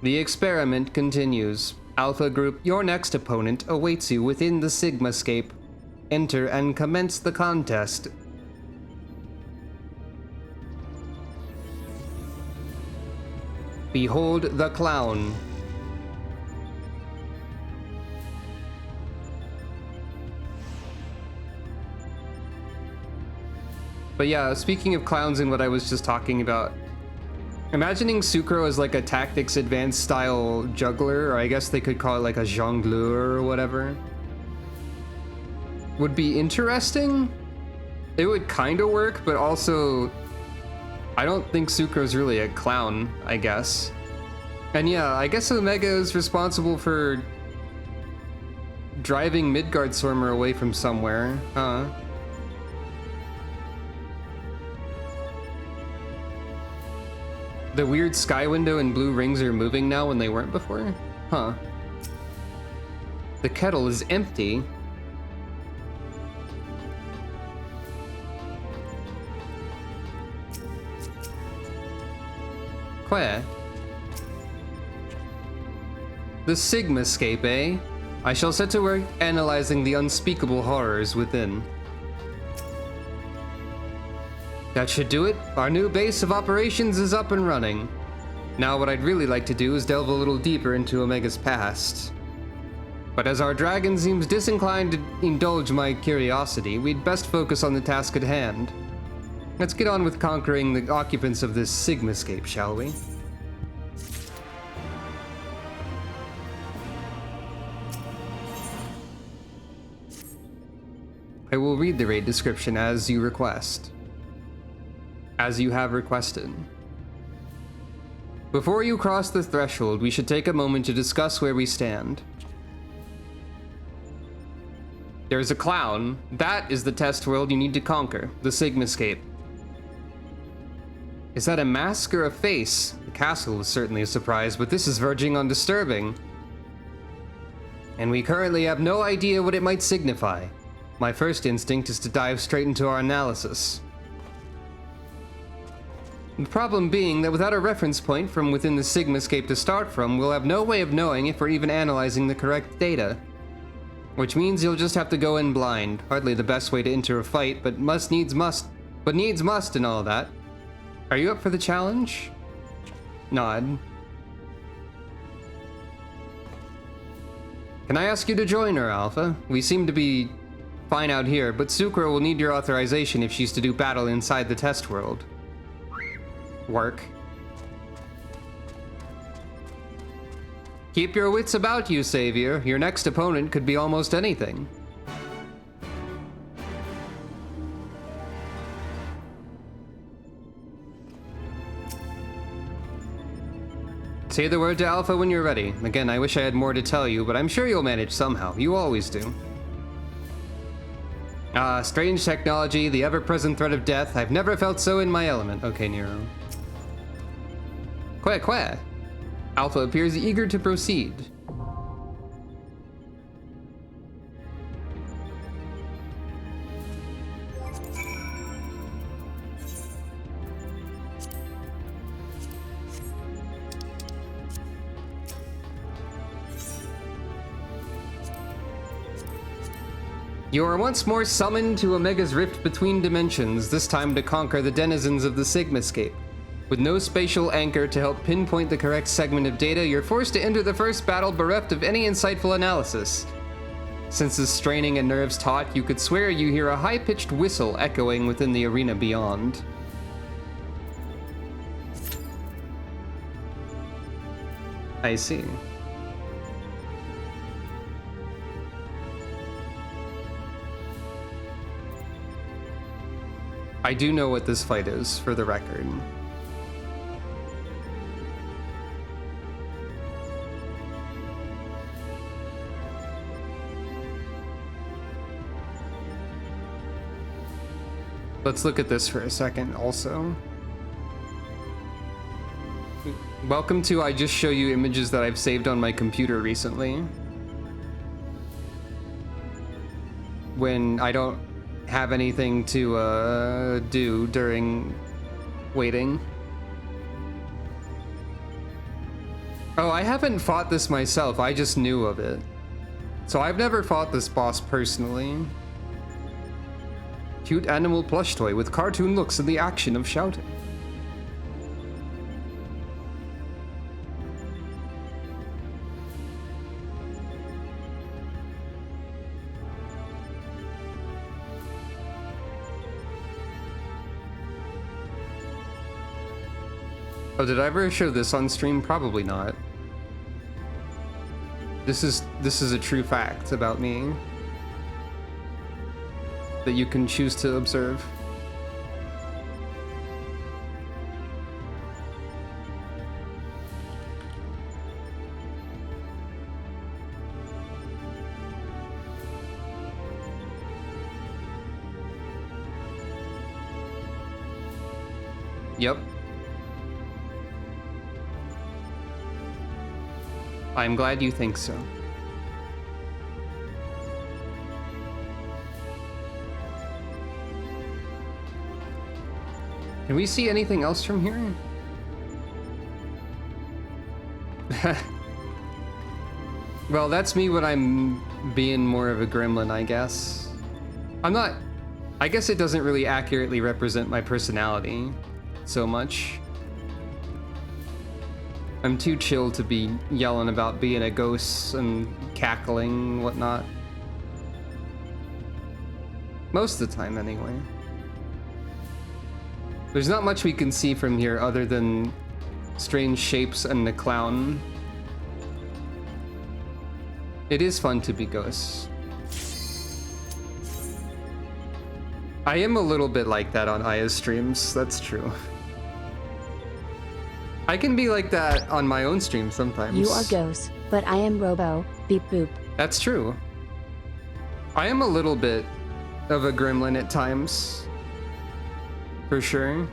The experiment continues. Alpha Group, your next opponent awaits you within the Sigmascape. Enter and commence the contest. Behold the clown. But yeah, speaking of clowns and what I was just talking about, imagining Sucro as like a tactics advanced style juggler, or I guess they could call it like a jongleur or whatever, would be interesting. It would kind of work, but also I don't think Sucro's really a clown, I guess. And yeah, I guess Omega is responsible for driving Midgardsormr away from somewhere, huh? The weird sky window and blue rings are moving now when they weren't before? Huh. The kettle is empty. Where? The Sigmascape, eh? I shall set to work analyzing the unspeakable horrors within. That should do it. Our new base of operations is up and running. Now what I'd really like to do is delve a little deeper into Omega's past. But as our dragon seems disinclined to indulge my curiosity, we'd best focus on the task at hand. Let's get on with conquering the occupants of this Sigmascape, shall we? I will read the raid description as you request. As you have requested. Before you cross the threshold, we should take a moment to discuss where we stand. There's a clown. That is the test world you need to conquer, the Sigmascape. Is that a mask or a face? The castle was certainly a surprise, but this is verging on disturbing. And we currently have no idea what it might signify. My first instinct is to dive straight into our analysis. The problem being that without a reference point from within the Sigmascape to start from, we'll have no way of knowing if we're even analyzing the correct data. Which means you'll just have to go in blind. Hardly the best way to enter a fight, but needs must and all that. Are you up for the challenge? Nod. Can I ask you to join her, Alpha? We seem to be fine out here, but Sucro will need your authorization if she's to do battle inside the test world. Work. Keep your wits about you, Savior. Your next opponent could be almost anything. Say the word to Alpha when you're ready. Again, I wish I had more to tell you, but I'm sure you'll manage somehow. You always do. Strange technology, the ever-present threat of death. I've never felt so in my element. Okay, Nero. Quack. Alpha appears eager to proceed. You are once more summoned to Omega's rift between dimensions, this time to conquer the denizens of the Sigmascape. With no spatial anchor to help pinpoint the correct segment of data, you're forced to enter the first battle bereft of any insightful analysis. Senses straining and nerves taut, you could swear you hear a high-pitched whistle echoing within the arena beyond. I see. I do know what this fight is, for the record. Let's look at this for a second also. Welcome to I just show you images that I've saved on my computer recently. When I don't have anything to do during waiting. Oh, I haven't fought this myself, I just knew of it. So I've never fought this boss personally. Cute animal plush toy with cartoon looks and the action of shouting. Oh, did I ever show this on stream? Probably not. This is a true fact about me that you can choose to observe. Yep. I'm glad you think so. Can we see anything else from here? Well, that's me when I'm being more of a gremlin, I guess. I guess it doesn't really accurately represent my personality so much. I'm too chill to be yelling about being a ghost and cackling, whatnot. Most of the time, anyway. There's not much we can see from here other than strange shapes and the clown. It is fun to be ghosts. I am a little bit like that on Aya's streams, that's true. I can be like that on my own stream sometimes. You are Ghost, but I am Robo, beep boop. That's true. I am a little bit of a gremlin at times. For sure.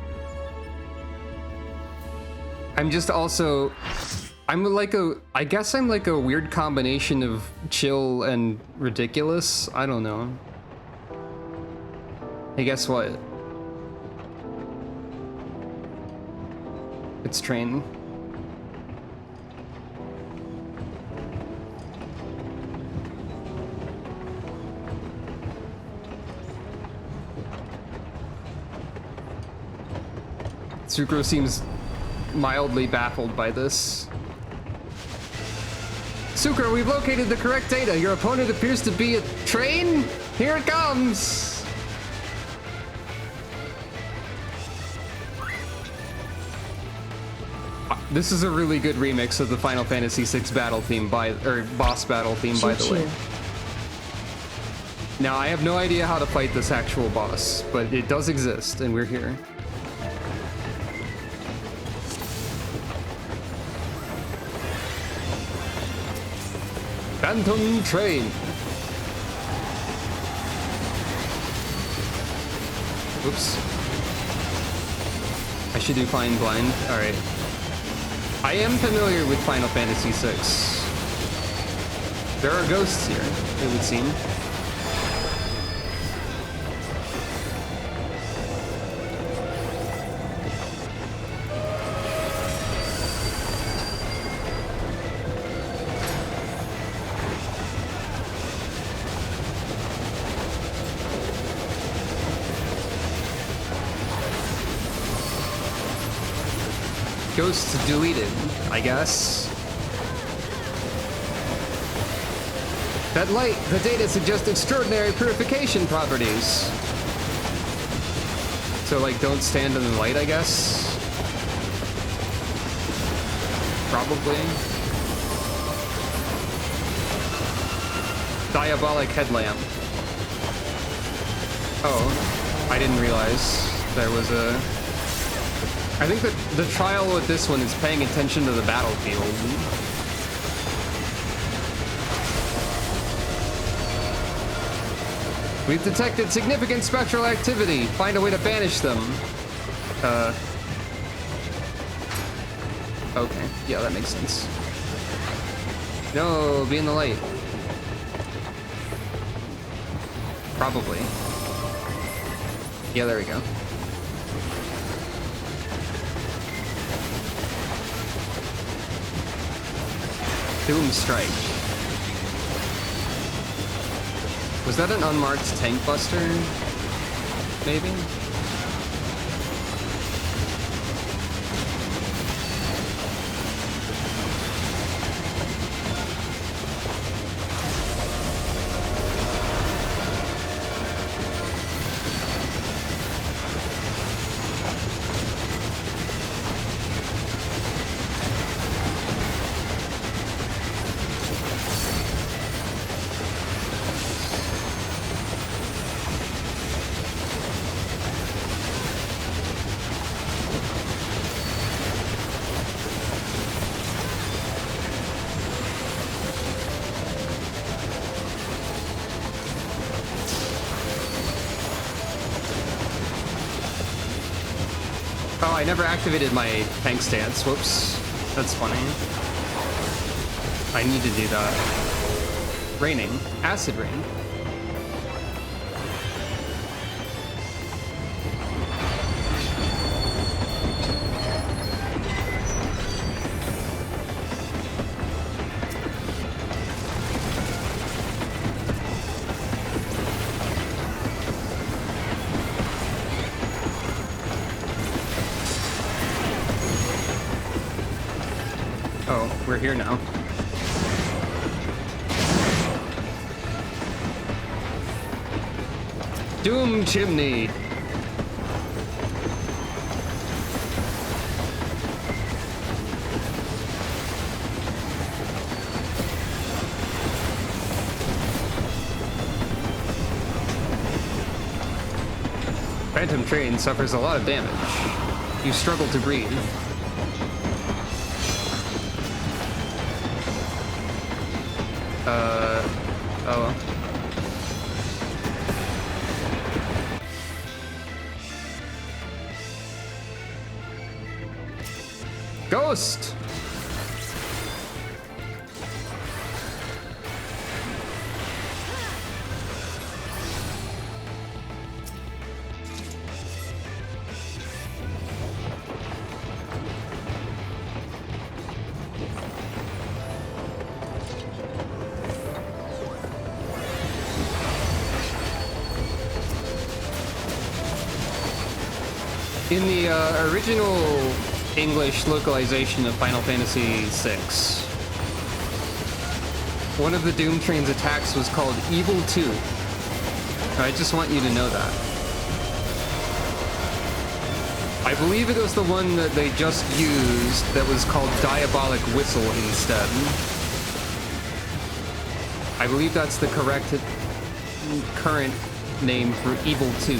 I'm just also... I guess I'm like a weird combination of chill and ridiculous. I don't know. Hey, guess what? It's train. Sucro seems mildly baffled by this. Sucro, we've located the correct data. Your opponent appears to be a train. Here it comes. This is a really good remix of the Final Fantasy VI battle theme boss battle theme, by the way. Now, I have no idea how to fight this actual boss, but it does exist, and we're here. Phantom Train. Oops. I should do Flying Blind. All right. I am familiar with Final Fantasy VI. There are ghosts here, it would seem. Ghosts deleted, I guess. That light, the data suggests extraordinary purification properties. So, like, don't stand in the light, I guess? Probably. Diabolic headlamp. Oh, I didn't realize there was a... I think that the trial with this one is paying attention to the battlefield. We've detected significant spectral activity. Find a way to banish them. Okay, yeah, that makes sense. No, be in the light. Probably. Yeah, there we go. Doom Strike. Was that an unmarked tank buster? Maybe? Oh, I never activated my tank stance. Whoops. That's funny. I need to do that. Raining. Acid rain. We're here now. Doom Chimney. Phantom Train suffers a lot of damage. You struggle to breathe. Oh. Ghost! In the original English localization of Final Fantasy VI, one of the Doom Train's attacks was called Evil 2. I just want you to know that. I believe it was the one that they just used that was called Diabolic Whistle instead. I believe that's the current name for Evil 2.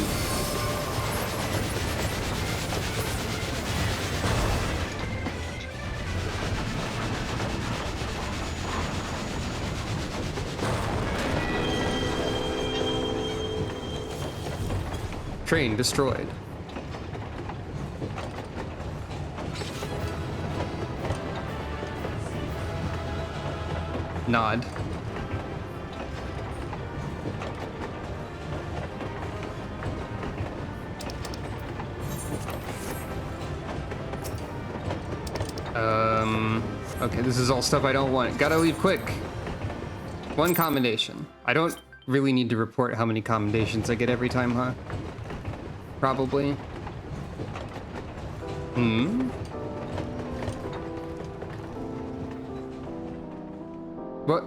Train destroyed. Nod. Okay, this is all stuff I don't want. Gotta leave quick. One commendation. I don't really need to report how many commendations I get every time, huh? Probably. What?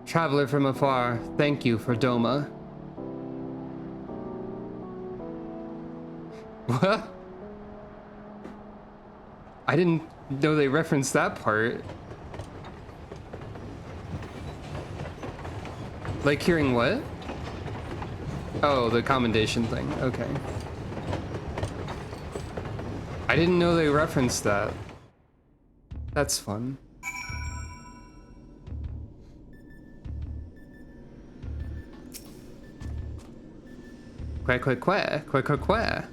Traveler from afar, thank you for Doma. What? I didn't know they referenced that part. Like hearing what? Oh, the commendation thing. Okay. I didn't know they referenced that. That's fun. Quack.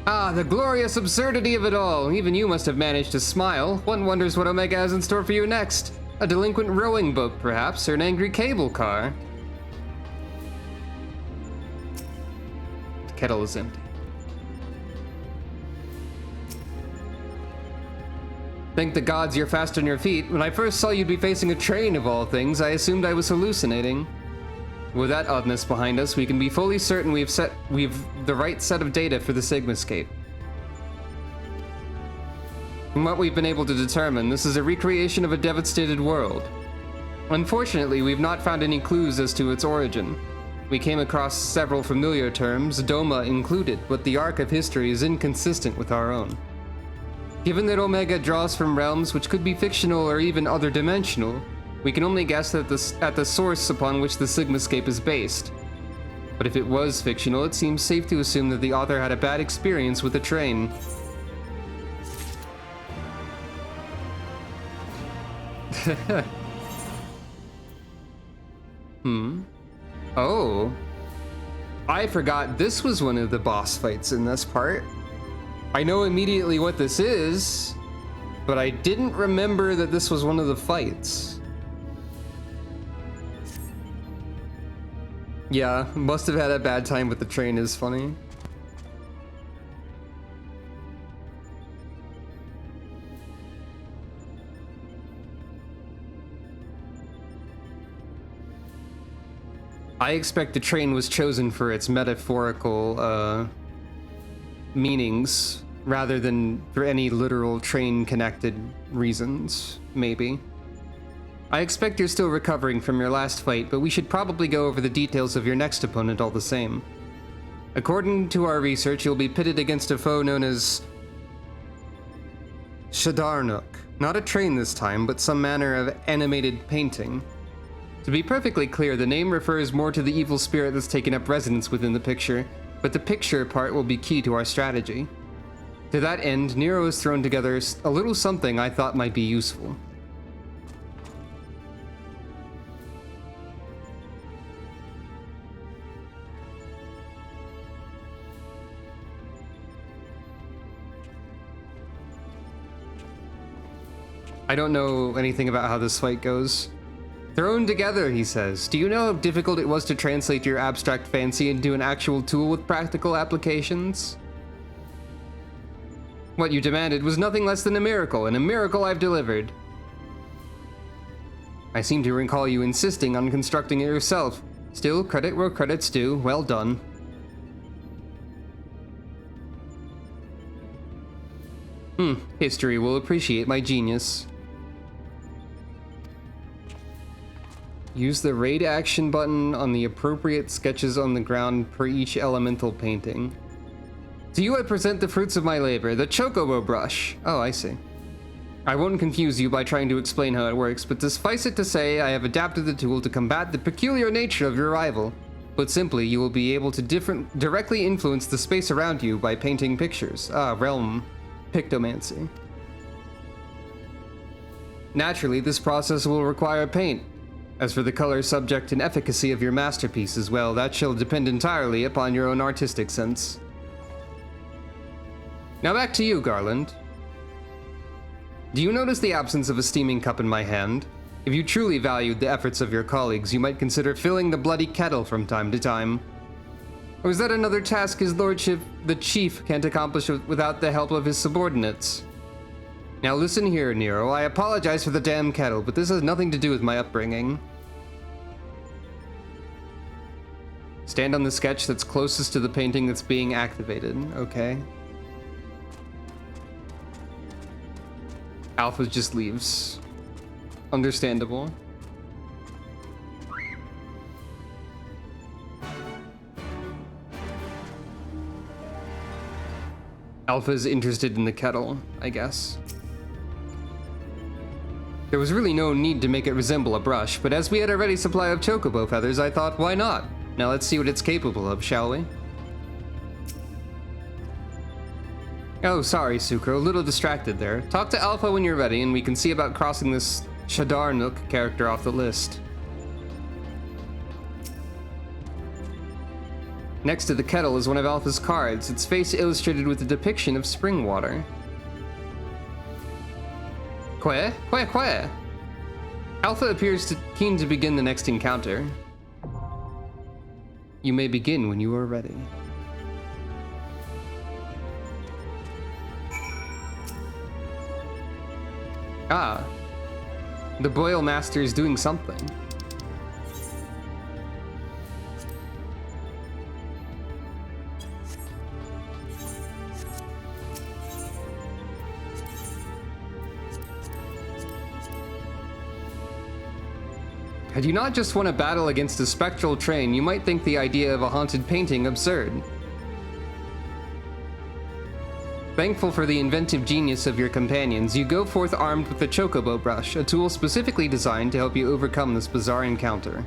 Ah, the glorious absurdity of it all. Even you must have managed to smile. One wonders what Omega has in store for you next. A delinquent rowing boat, perhaps, or an angry cable car. The kettle is empty. Thank the gods you're fast on your feet. When I first saw you'd be facing a train of all things, I assumed I was hallucinating. With that oddness behind us, we can be fully certain we've the right set of data for the Sigmascape. From what we've been able to determine, this is a recreation of a devastated world. Unfortunately, we've not found any clues as to its origin. We came across several familiar terms, Doma included, but the arc of history is inconsistent with our own. Given that Omega draws from realms which could be fictional or even other dimensional, we can only guess at the source upon which the Sigmascape is based. But if it was fictional, it seems safe to assume that the author had a bad experience with the train. Oh. I forgot this was one of the boss fights in this part. I know immediately what this is, but I didn't remember that this was one of the fights. Yeah, must have had a bad time with the train is funny. I expect the train was chosen for its metaphorical meanings rather than for any literal train-connected reasons, maybe. I expect you're still recovering from your last fight, but we should probably go over the details of your next opponent all the same. According to our research, you'll be pitted against a foe known as Shadarnuk. Not a train this time, but some manner of animated painting. To be perfectly clear, the name refers more to the evil spirit that's taken up residence within the picture, but the picture part will be key to our strategy. To that end, Nero has thrown together a little something I thought might be useful. I don't know anything about how this fight goes. Thrown together, he says. Do you know how difficult it was to translate your abstract fancy into an actual tool with practical applications? What you demanded was nothing less than a miracle, and a miracle I've delivered. I seem to recall you insisting on constructing it yourself. Still, credit where credit's due. Well done. History will appreciate my genius. Use the raid action button on the appropriate sketches on the ground per each elemental painting. To you I present the fruits of my labor, the Chocobo brush. Oh, I see. I won't confuse you by trying to explain how it works, but suffice it to say I have adapted the tool to combat the peculiar nature of your rival. Put simply, you will be able to directly influence the space around you by painting pictures. Realm pictomancy. Naturally, this process will require paint. As for the color, subject, and efficacy of your masterpieces, well, that shall depend entirely upon your own artistic sense. Now back to you, Garland. Do you notice the absence of a steaming cup in my hand? If you truly valued the efforts of your colleagues, you might consider filling the bloody kettle from time to time. Or is that another task his lordship, the chief, can't accomplish without the help of his subordinates? Now listen here, Nero. I apologize for the damn kettle, but this has nothing to do with my upbringing. Stand on the sketch that's closest to the painting that's being activated. Okay. Alpha just leaves. Understandable. Alpha's interested in the kettle, I guess. There was really no need to make it resemble a brush, but as we had a ready supply of chocobo feathers, I thought, why not? Now let's see what it's capable of, shall we? Oh, sorry, Sucro, a little distracted there. Talk to Alpha when you're ready, and we can see about crossing this Shadar Nook character off the list. Next to the kettle is one of Alpha's cards, its face illustrated with a depiction of spring water. Quae? Quae, quae! Alpha appears keen to begin the next encounter. You may begin when you are ready. Ah. The Boil Master is doing something. Had you not just won a battle against a spectral train, you might think the idea of a haunted painting absurd. Thankful for the inventive genius of your companions, you go forth armed with the Chocobo Brush, a tool specifically designed to help you overcome this bizarre encounter.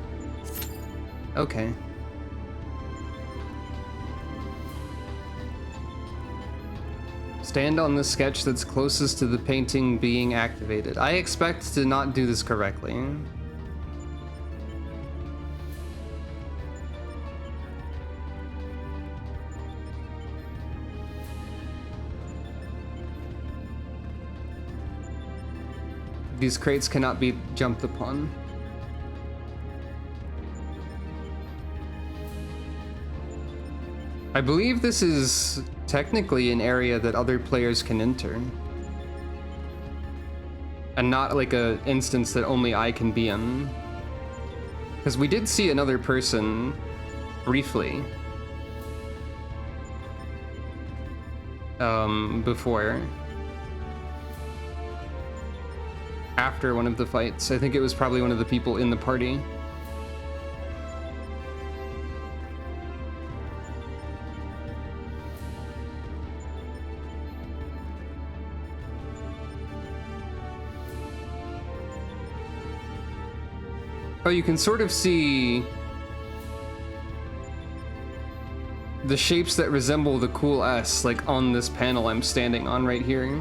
Okay. Stand on the sketch that's closest to the painting being activated. I expect to not do this correctly. These crates cannot be jumped upon. I believe this is technically an area that other players can enter. And not like a instance that only I can be in. Because we did see another person briefly. Before. After one of the fights. I think it was probably one of the people in the party. Oh, you can sort of see the shapes that resemble the cool S, like on this panel I'm standing on right here.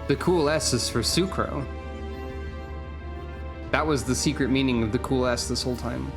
The cool S is for Sucro. That was the secret meaning of the cool S this whole time.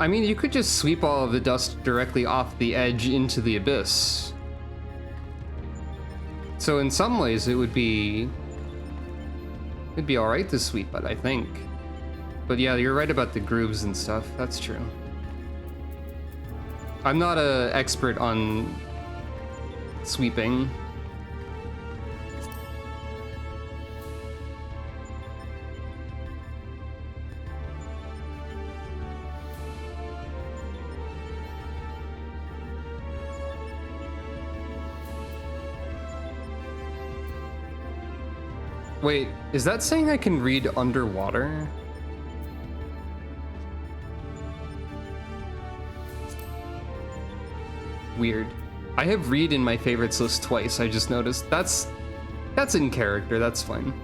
I mean, you could just sweep all of the dust directly off the edge into the abyss. So in some ways, it'd be all right to sweep it, I think. But yeah, you're right about the grooves and stuff. That's true. I'm not an expert on sweeping. Wait, is that saying I can read underwater? Weird. I have read in my favorites list twice, I just noticed. That's in character, that's fine.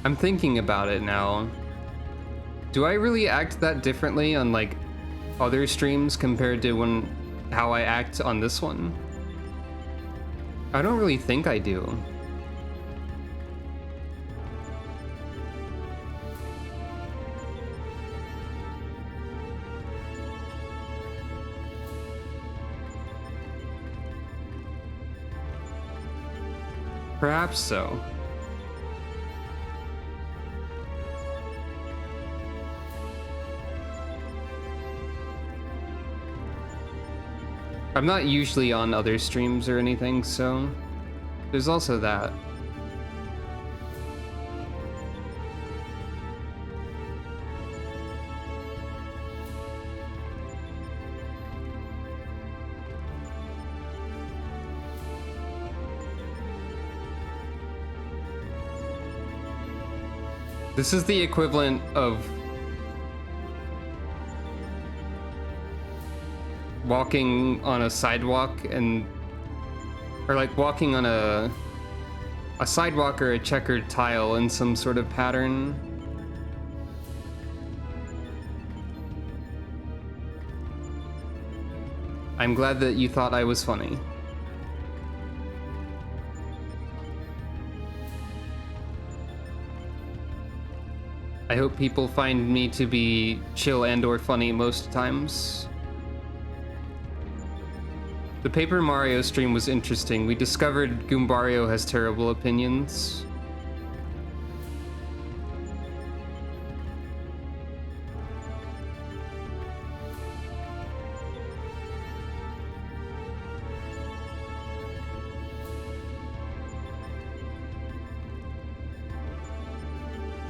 I'm thinking about it now. Do I really act that differently on like other streams compared to how I act on this one? I don't really think I do. Perhaps so. I'm not usually on other streams or anything, so there's also that. This is the equivalent of walking on a sidewalk or like walking on a sidewalk or a checkered tile in some sort of pattern. I'm glad that you thought I was funny. I hope people find me to be chill and/or funny most times. The Paper Mario stream was interesting. We discovered Goombario has terrible opinions.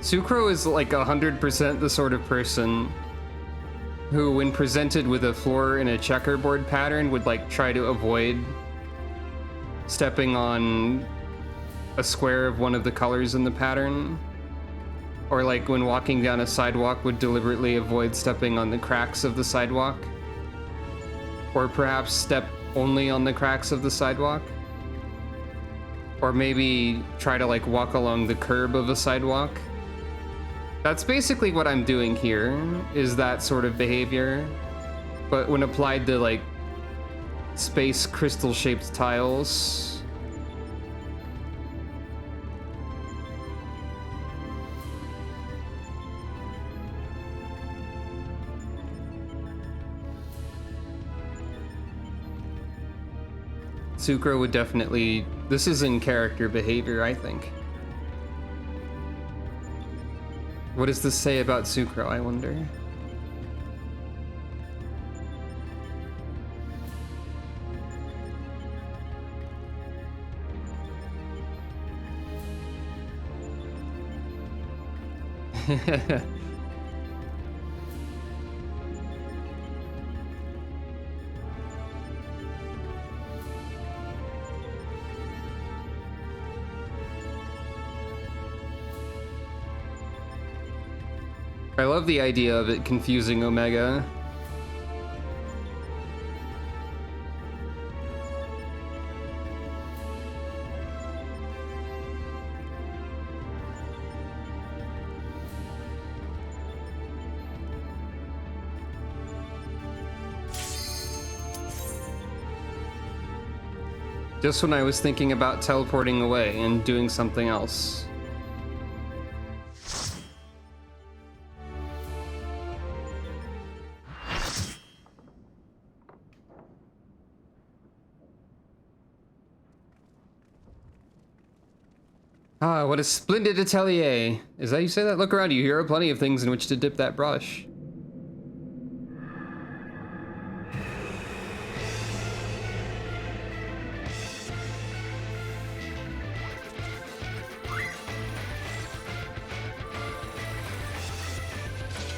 Sucro is like 100% the sort of person who, when presented with a floor in a checkerboard pattern, would like try to avoid stepping on a square of one of the colors in the pattern. Or like when walking down a sidewalk would deliberately avoid stepping on the cracks of the sidewalk. Or perhaps step only on the cracks of the sidewalk. Or maybe try to like walk along the curb of a sidewalk. That's basically what I'm doing here, is that sort of behavior. But when applied to like space crystal-shaped tiles. Sucro would definitely... This is in character behavior, I think. What does this say about Sucro, I wonder? I love the idea of it confusing Omega. Just when I was thinking about teleporting away and doing something else. Ah, what a splendid atelier. Is that how you say that? Look around you. Here are plenty of things in which to dip that brush.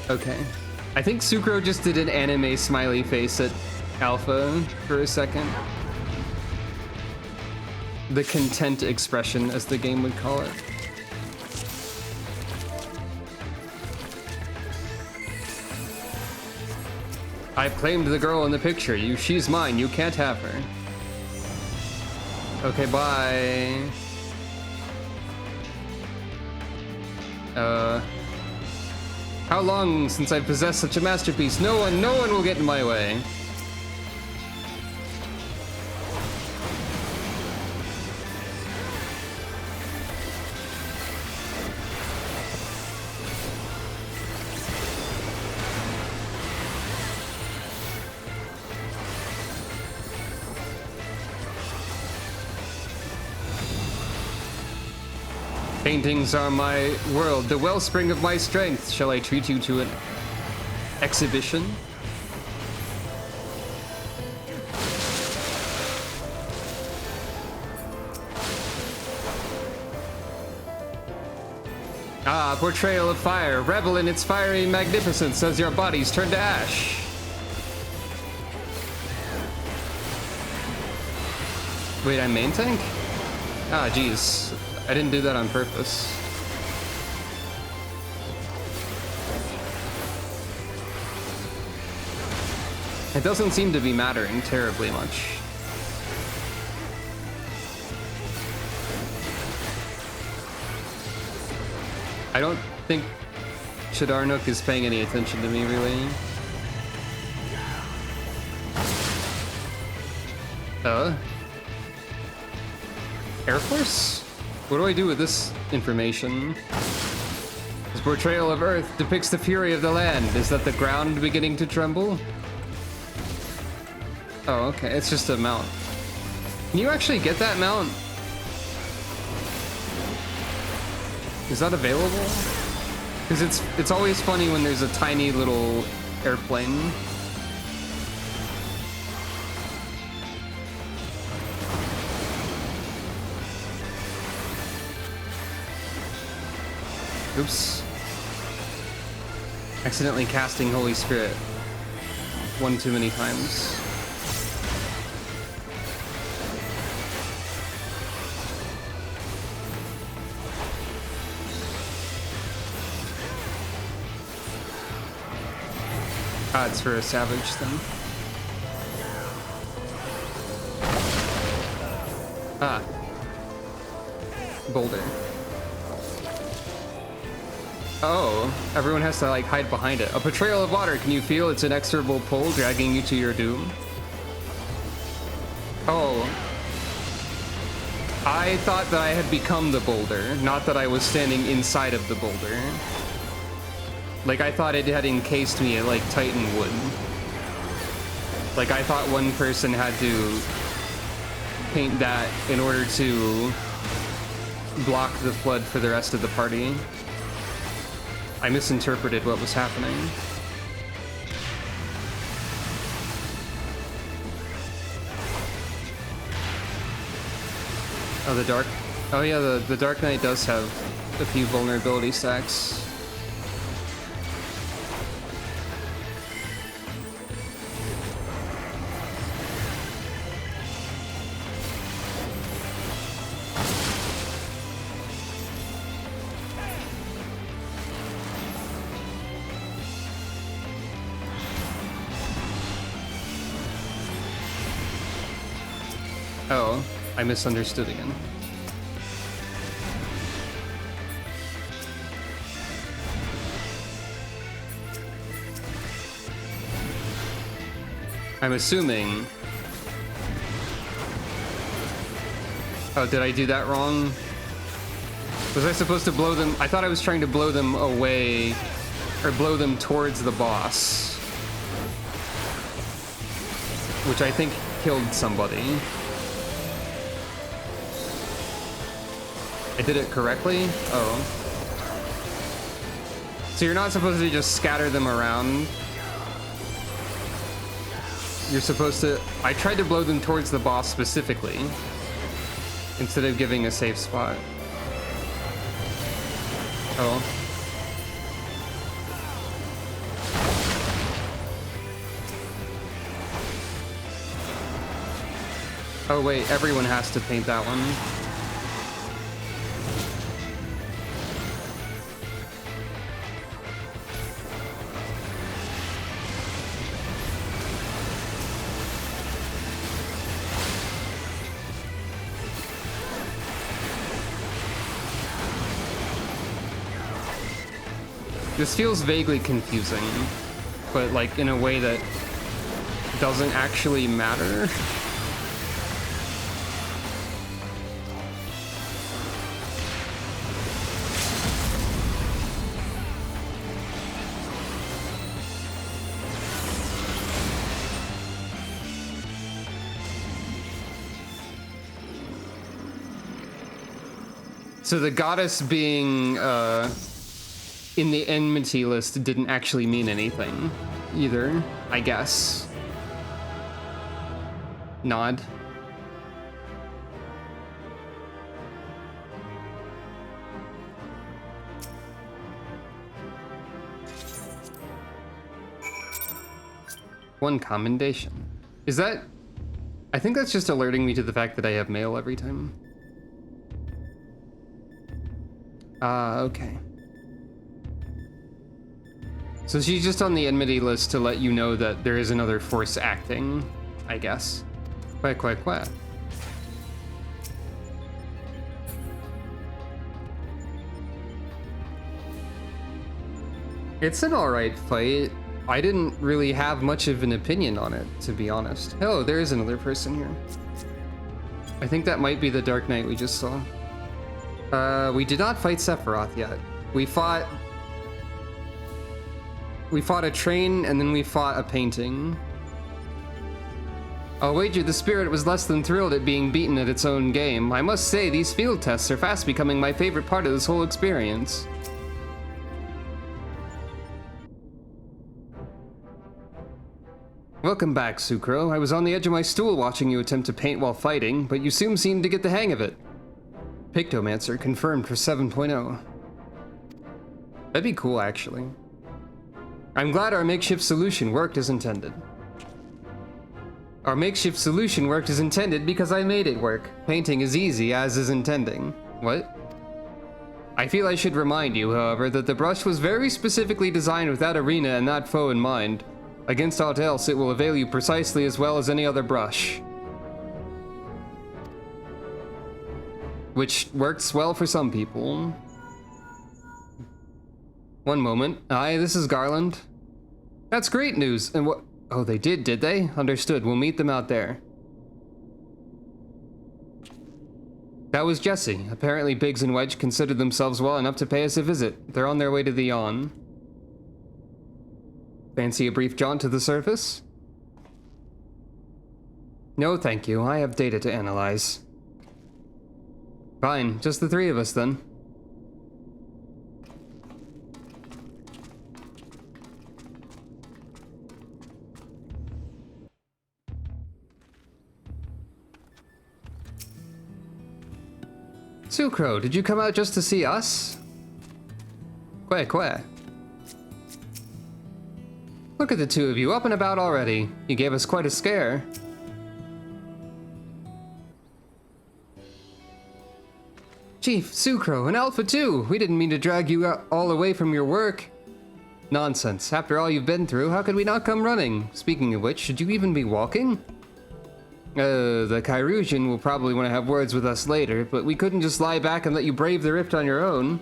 Okay. I think Sucro just did an anime smiley face at Alpha for a second. The content expression, as the game would call it. I've claimed the girl in the picture. She's mine. You can't have her. Okay, bye. How long since I've possessed such a masterpiece? No one will get in my way. Paintings are my world, the wellspring of my strength. Shall I treat you to an exhibition? Ah, portrayal of fire. Revel in its fiery magnificence as your bodies turn to ash. Wait, I'm main tank? Ah, jeez. I didn't do that on purpose. It doesn't seem to be mattering terribly much. I don't think Shidarnook is paying any attention to me, really. Air Force? What do I do with this information? This portrayal of Earth depicts the fury of the land. Is that the ground beginning to tremble? Oh, okay. It's just a mount. Can you actually get that mount? Is that available? Because it's always funny when there's a tiny little airplane. Oops. Accidentally casting Holy Spirit one too many times. Ah, it's for a savage thing. Ah. Boulder. Oh, everyone has to like hide behind it. A portrayal of water. Can you feel its inexorable pull dragging you to your doom? Oh. I thought that I had become the boulder, not that I was standing inside of the boulder. Like, I thought it had encased me like Titan would. Like, I thought one person had to paint that in order to block the flood for the rest of the party. I misinterpreted what was happening. Oh, the Dark... Oh yeah, the Dark Knight does have a few vulnerability stacks. Oh, I misunderstood again. I'm assuming... Oh, did I do that wrong? Was I supposed to blow them? I thought I was trying to blow them away, or blow them towards the boss. Which I think killed somebody. I did it correctly? Oh. So you're not supposed to just scatter them around. You're supposed to... I tried to blow them towards the boss specifically, instead of giving a safe spot. Oh. Oh wait, everyone has to paint that one. This feels vaguely confusing, but like in a way that doesn't actually matter. So the goddess being in the enmity list didn't actually mean anything either, I guess. Nod. One commendation. Is that... I think that's just alerting me to the fact that I have mail every time. Okay. So she's just on the enmity list to let you know that there is another force acting, I guess. Quack. It's an alright fight. I didn't really have much of an opinion on it, to be honest. Oh, there is another person here. I think that might be the Dark Knight we just saw. We did not fight Sephiroth yet. We fought a train, and then we fought a painting. I'll wager the spirit was less than thrilled at being beaten at its own game. I must say, these field tests are fast becoming my favorite part of this whole experience. Welcome back, Sucro. I was on the edge of my stool watching you attempt to paint while fighting, but you soon seemed to get the hang of it. Pictomancer confirmed for 7.0. That'd be cool, actually. I'm glad our makeshift solution worked as intended. Our makeshift solution worked as intended because I made it work. Painting is easy, as is intending. What? I feel I should remind you, however, that the brush was very specifically designed with that arena and that foe in mind. Against aught else, it will avail you precisely as well as any other brush. Which works well for some people. One moment. Hi, this is Garland. That's great news. And what? Oh, they did they? Understood. We'll meet them out there. That was Jesse. Apparently Biggs and Wedge considered themselves well enough to pay us a visit. They're on their way to the Yawn. Fancy a brief jaunt to the surface? No, thank you. I have data to analyze. Fine, just the three of us then. Sucro, did you come out just to see us? Quack. Look at the two of you, up and about already. You gave us quite a scare. Chief, Sucro, and Alpha too! We didn't mean to drag you all away from your work. Nonsense. After all you've been through, how could we not come running? Speaking of which, should you even be walking? The Kyrusian will probably want to have words with us later, but we couldn't just lie back and let you brave the rift on your own.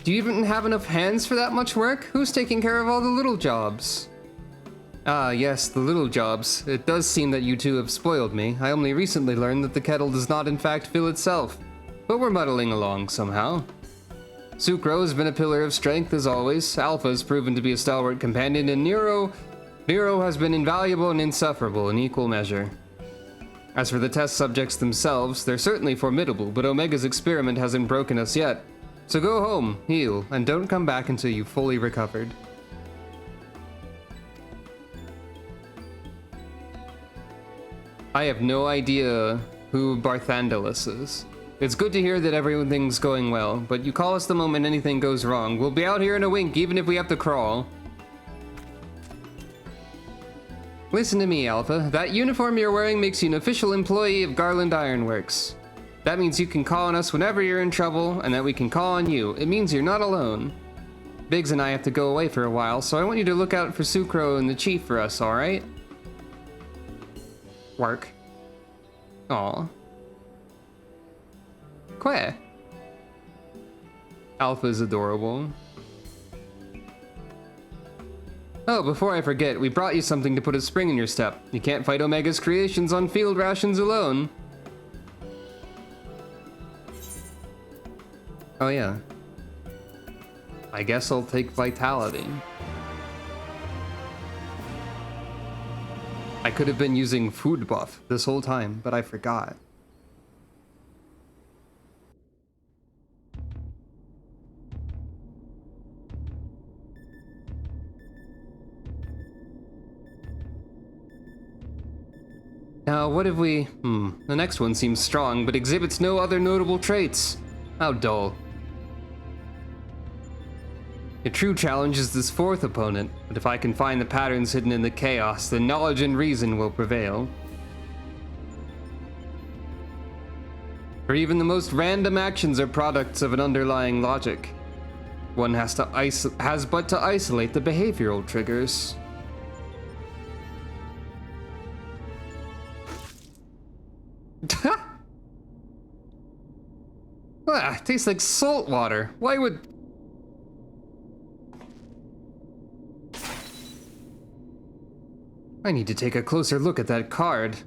Do you even have enough hands for that much work? Who's taking care of all the little jobs? Ah, yes, the little jobs. It does seem that you two have spoiled me. I only recently learned that the kettle does not in fact fill itself. But we're muddling along somehow. Sucro has been a pillar of strength as always. Alpha has proven to be a stalwart companion, and Nero has been invaluable and insufferable in equal measure. As for the test subjects themselves, they're certainly formidable, but Omega's experiment hasn't broken us yet. So go home, heal, and don't come back until you've fully recovered. I have no idea who Barthandalus is. It's good to hear that everything's going well, but you call us the moment anything goes wrong. We'll be out here in a wink, even if we have to crawl. Listen to me, Alpha. That uniform you're wearing makes you an official employee of Garland Ironworks. That means you can call on us whenever you're in trouble, and that we can call on you. It means you're not alone. Biggs and I have to go away for a while, so I want you to look out for Sucro and the Chief for us, alright? Work. Aw. Que? Alpha's adorable. Oh, before I forget, we brought you something to put a spring in your step. You can't fight Omega's creations on field rations alone. Oh yeah. I guess I'll take Vitality. I could have been using Food Buff this whole time, but I forgot. Now, what have we... The next one seems strong, but exhibits no other notable traits. How dull. The true challenge is this fourth opponent, but if I can find the patterns hidden in the chaos, then knowledge and reason will prevail. For even the most random actions are products of an underlying logic. One has but to isolate the behavioral triggers. Ah, tastes like salt water. Why would... I need to take a closer look at that card.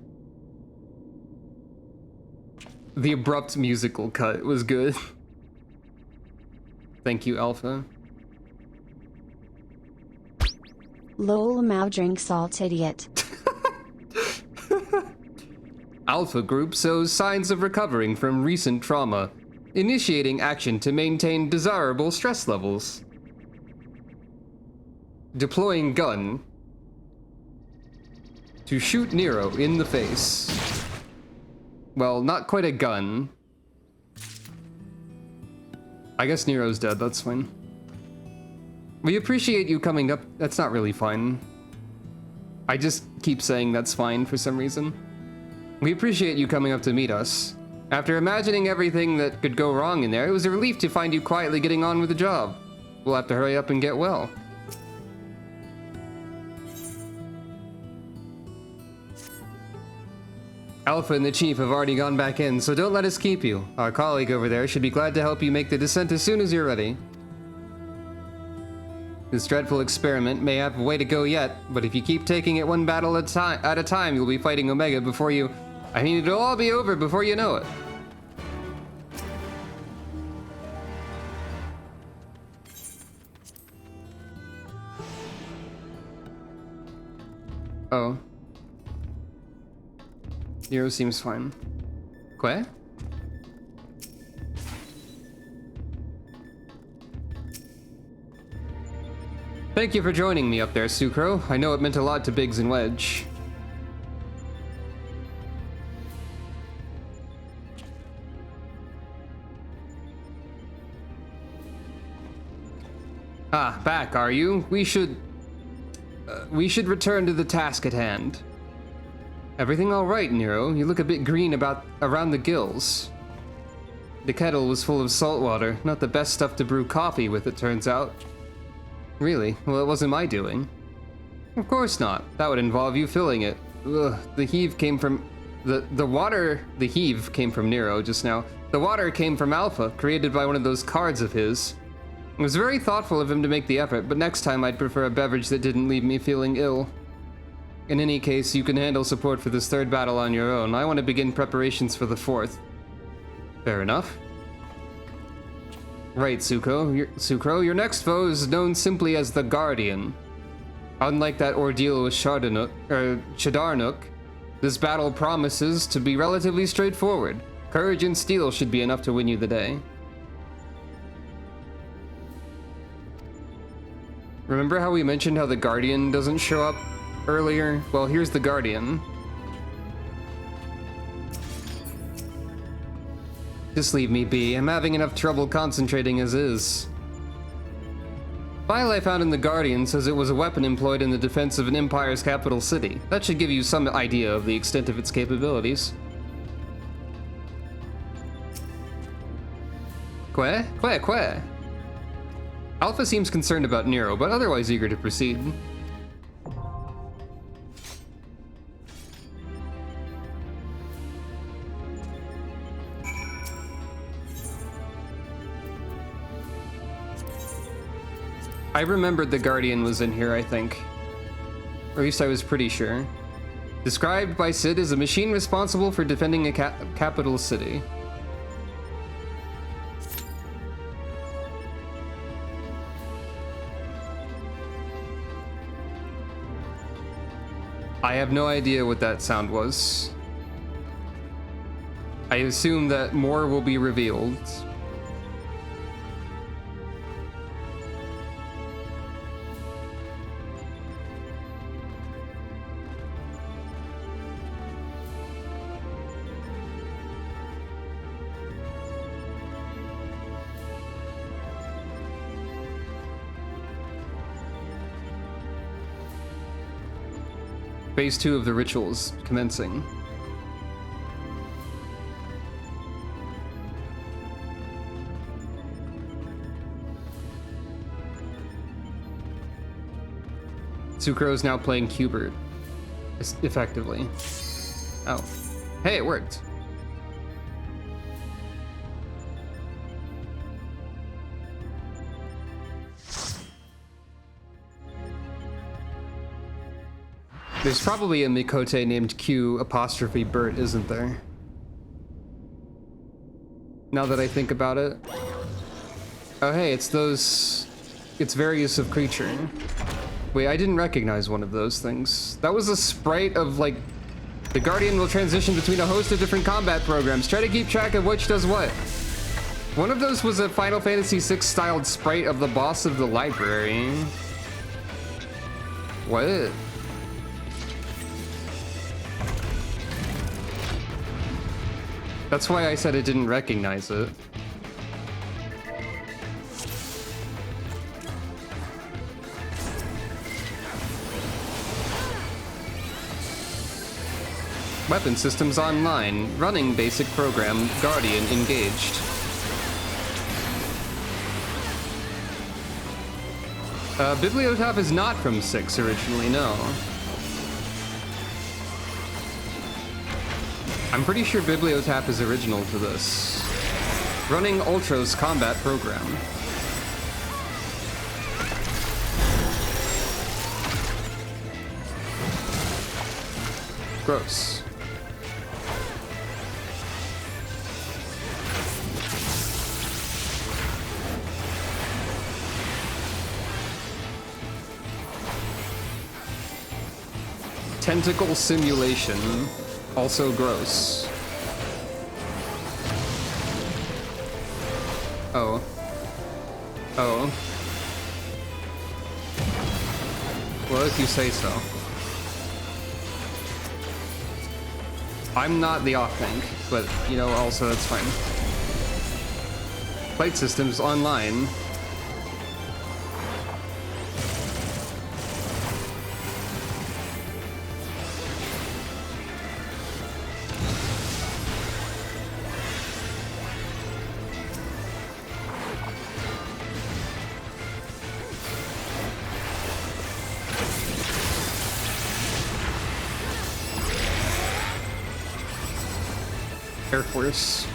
The abrupt musical cut was good. Thank you, Alpha. Lol, Mao drink salt, idiot. Alpha Group shows signs of recovering from recent trauma, initiating action to maintain desirable stress levels. Deploying gun to shoot Nero in the face. Well, not quite a gun. I guess Nero's dead, that's fine. We appreciate you coming up. That's not really fine. I just keep saying that's fine for some reason. We appreciate you coming up to meet us. After imagining everything that could go wrong in there, it was a relief to find you quietly getting on with the job. We'll have to hurry up and get well. Alpha and the Chief have already gone back in, so don't let us keep you. Our colleague over there should be glad to help you make the descent as soon as you're ready. This dreadful experiment may have a way to go yet, but if you keep taking it one battle at a time, you'll be fighting Omega before you... I mean, it'll all be over before you know it. Oh. Nero seems fine. Que? Thank you for joining me up there, Sucro. I know it meant a lot to Biggs and Wedge. Ah, back, are you? We should return to the task at hand. Everything all right, Nero? You look a bit green around the gills. The kettle was full of salt water, not the best stuff to brew coffee with, it turns out. Really? Well, it wasn't my doing. Of course not. That would involve you filling it. Ugh, the heave came from... The heave came from Nero just now. The water came from Alpha, created by one of those cards of his. It was very thoughtful of him to make the effort, but next time I'd prefer a beverage that didn't leave me feeling ill. In any case, you can handle support for this third battle on your own. I want to begin preparations for the fourth. Fair enough. Right, Sucro, your next foe is known simply as the Guardian. Unlike that ordeal with Shadarnuk, this battle promises to be relatively straightforward. Courage and steel should be enough to win you the day. Remember how we mentioned how the Guardian doesn't show up earlier? Well, here's the Guardian. Just leave me be. I'm having enough trouble concentrating as is. File I found in the Guardian says it was a weapon employed in the defense of an empire's capital city. That should give you some idea of the extent of its capabilities. Que? Alpha seems concerned about Nero, but otherwise eager to proceed. I remembered the Guardian was in here, I think. Or at least I was pretty sure. Described by Sid as a machine responsible for defending a capital city. I have no idea what that sound was. I assume that more will be revealed. Phase 2 of the rituals commencing. Sucro is now playing Qbert, effectively. Oh. Hey, it worked. There's probably a Mikote named Q''Bert, isn't there? Now that I think about it. Oh hey, it's various of creature. Wait, I didn't recognize one of those things. That was a sprite of, like, the Guardian will transition between a host of different combat programs. Try to keep track of which does what. One of those was a Final Fantasy VI styled sprite of the boss of the library. What? That's why I said I didn't recognize it. Weapon systems online. Running basic program. Guardian engaged. Bibliotop is not from 6 originally, no. I'm pretty sure Bibliotap is original to this. Running Ultra's combat program. Gross. Tentacle simulation. Also gross. Oh. Oh. Well, if you say so. I'm not the off-tank, but, you know, also that's fine. Flight systems online. Air Force.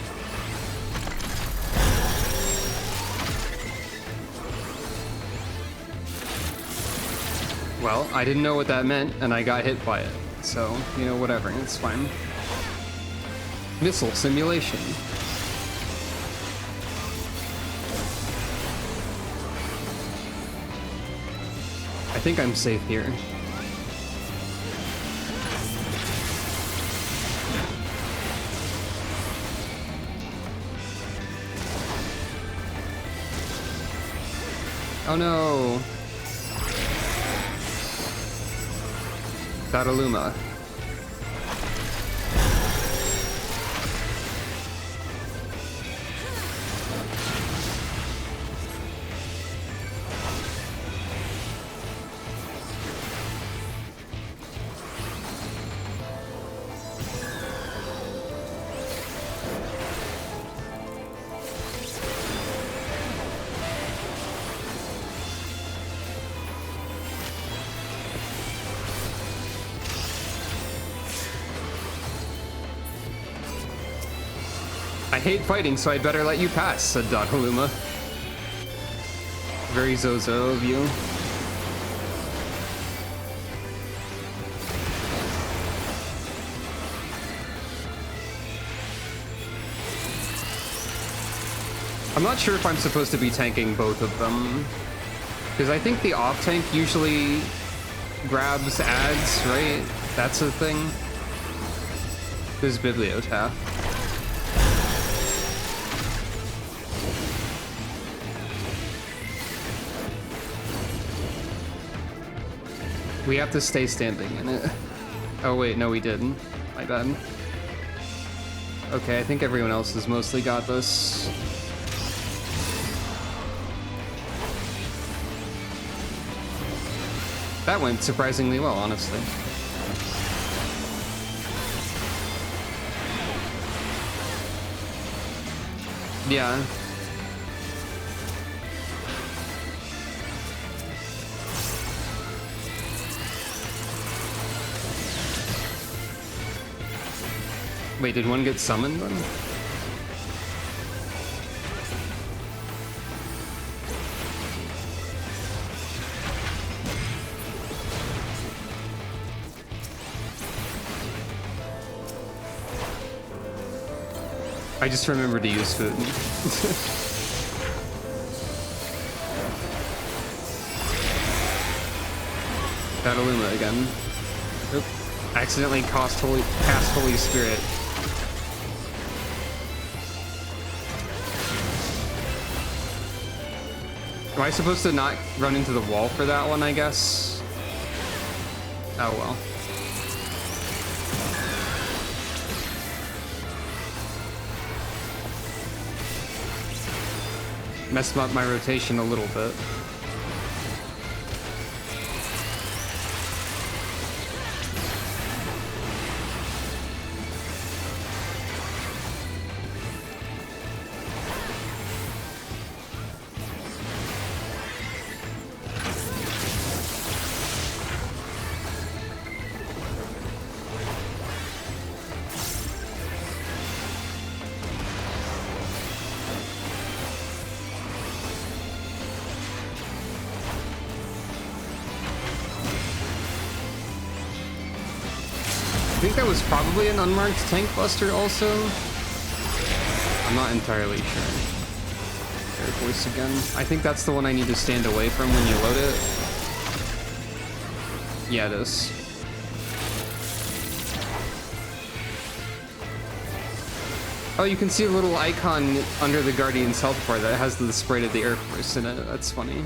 Well, I didn't know what that meant, and I got hit by it. So, you know, whatever, it's fine. Missile simulation. I think I'm safe here. Oh no! Kataluma. I hate fighting, so I'd better let you pass, said Dodaluma. Very Zozo of you. I'm not sure if I'm supposed to be tanking both of them, because I think the off tank usually grabs ads, right? That's a thing. This is Bibliotaph. We have to stay standing in it. Oh wait, no we didn't. My bad. Okay, I think everyone else has mostly got this. That went surprisingly well, honestly. Yeah. Wait, did one get summoned then? I just remembered to use food. Kataluma again. Oop. Accidentally cast Holy Spirit. Am I supposed to not run into the wall for that one, I guess? Oh well. Messed up my rotation a little bit. I think that was probably an unmarked tank buster also. I'm not entirely sure. Air Force again. I think that's the one I need to stand away from when you load it. Yeah, it is. Oh, you can see a little icon under the Guardian's health bar that has the sprite of the Air Force in it. That's funny.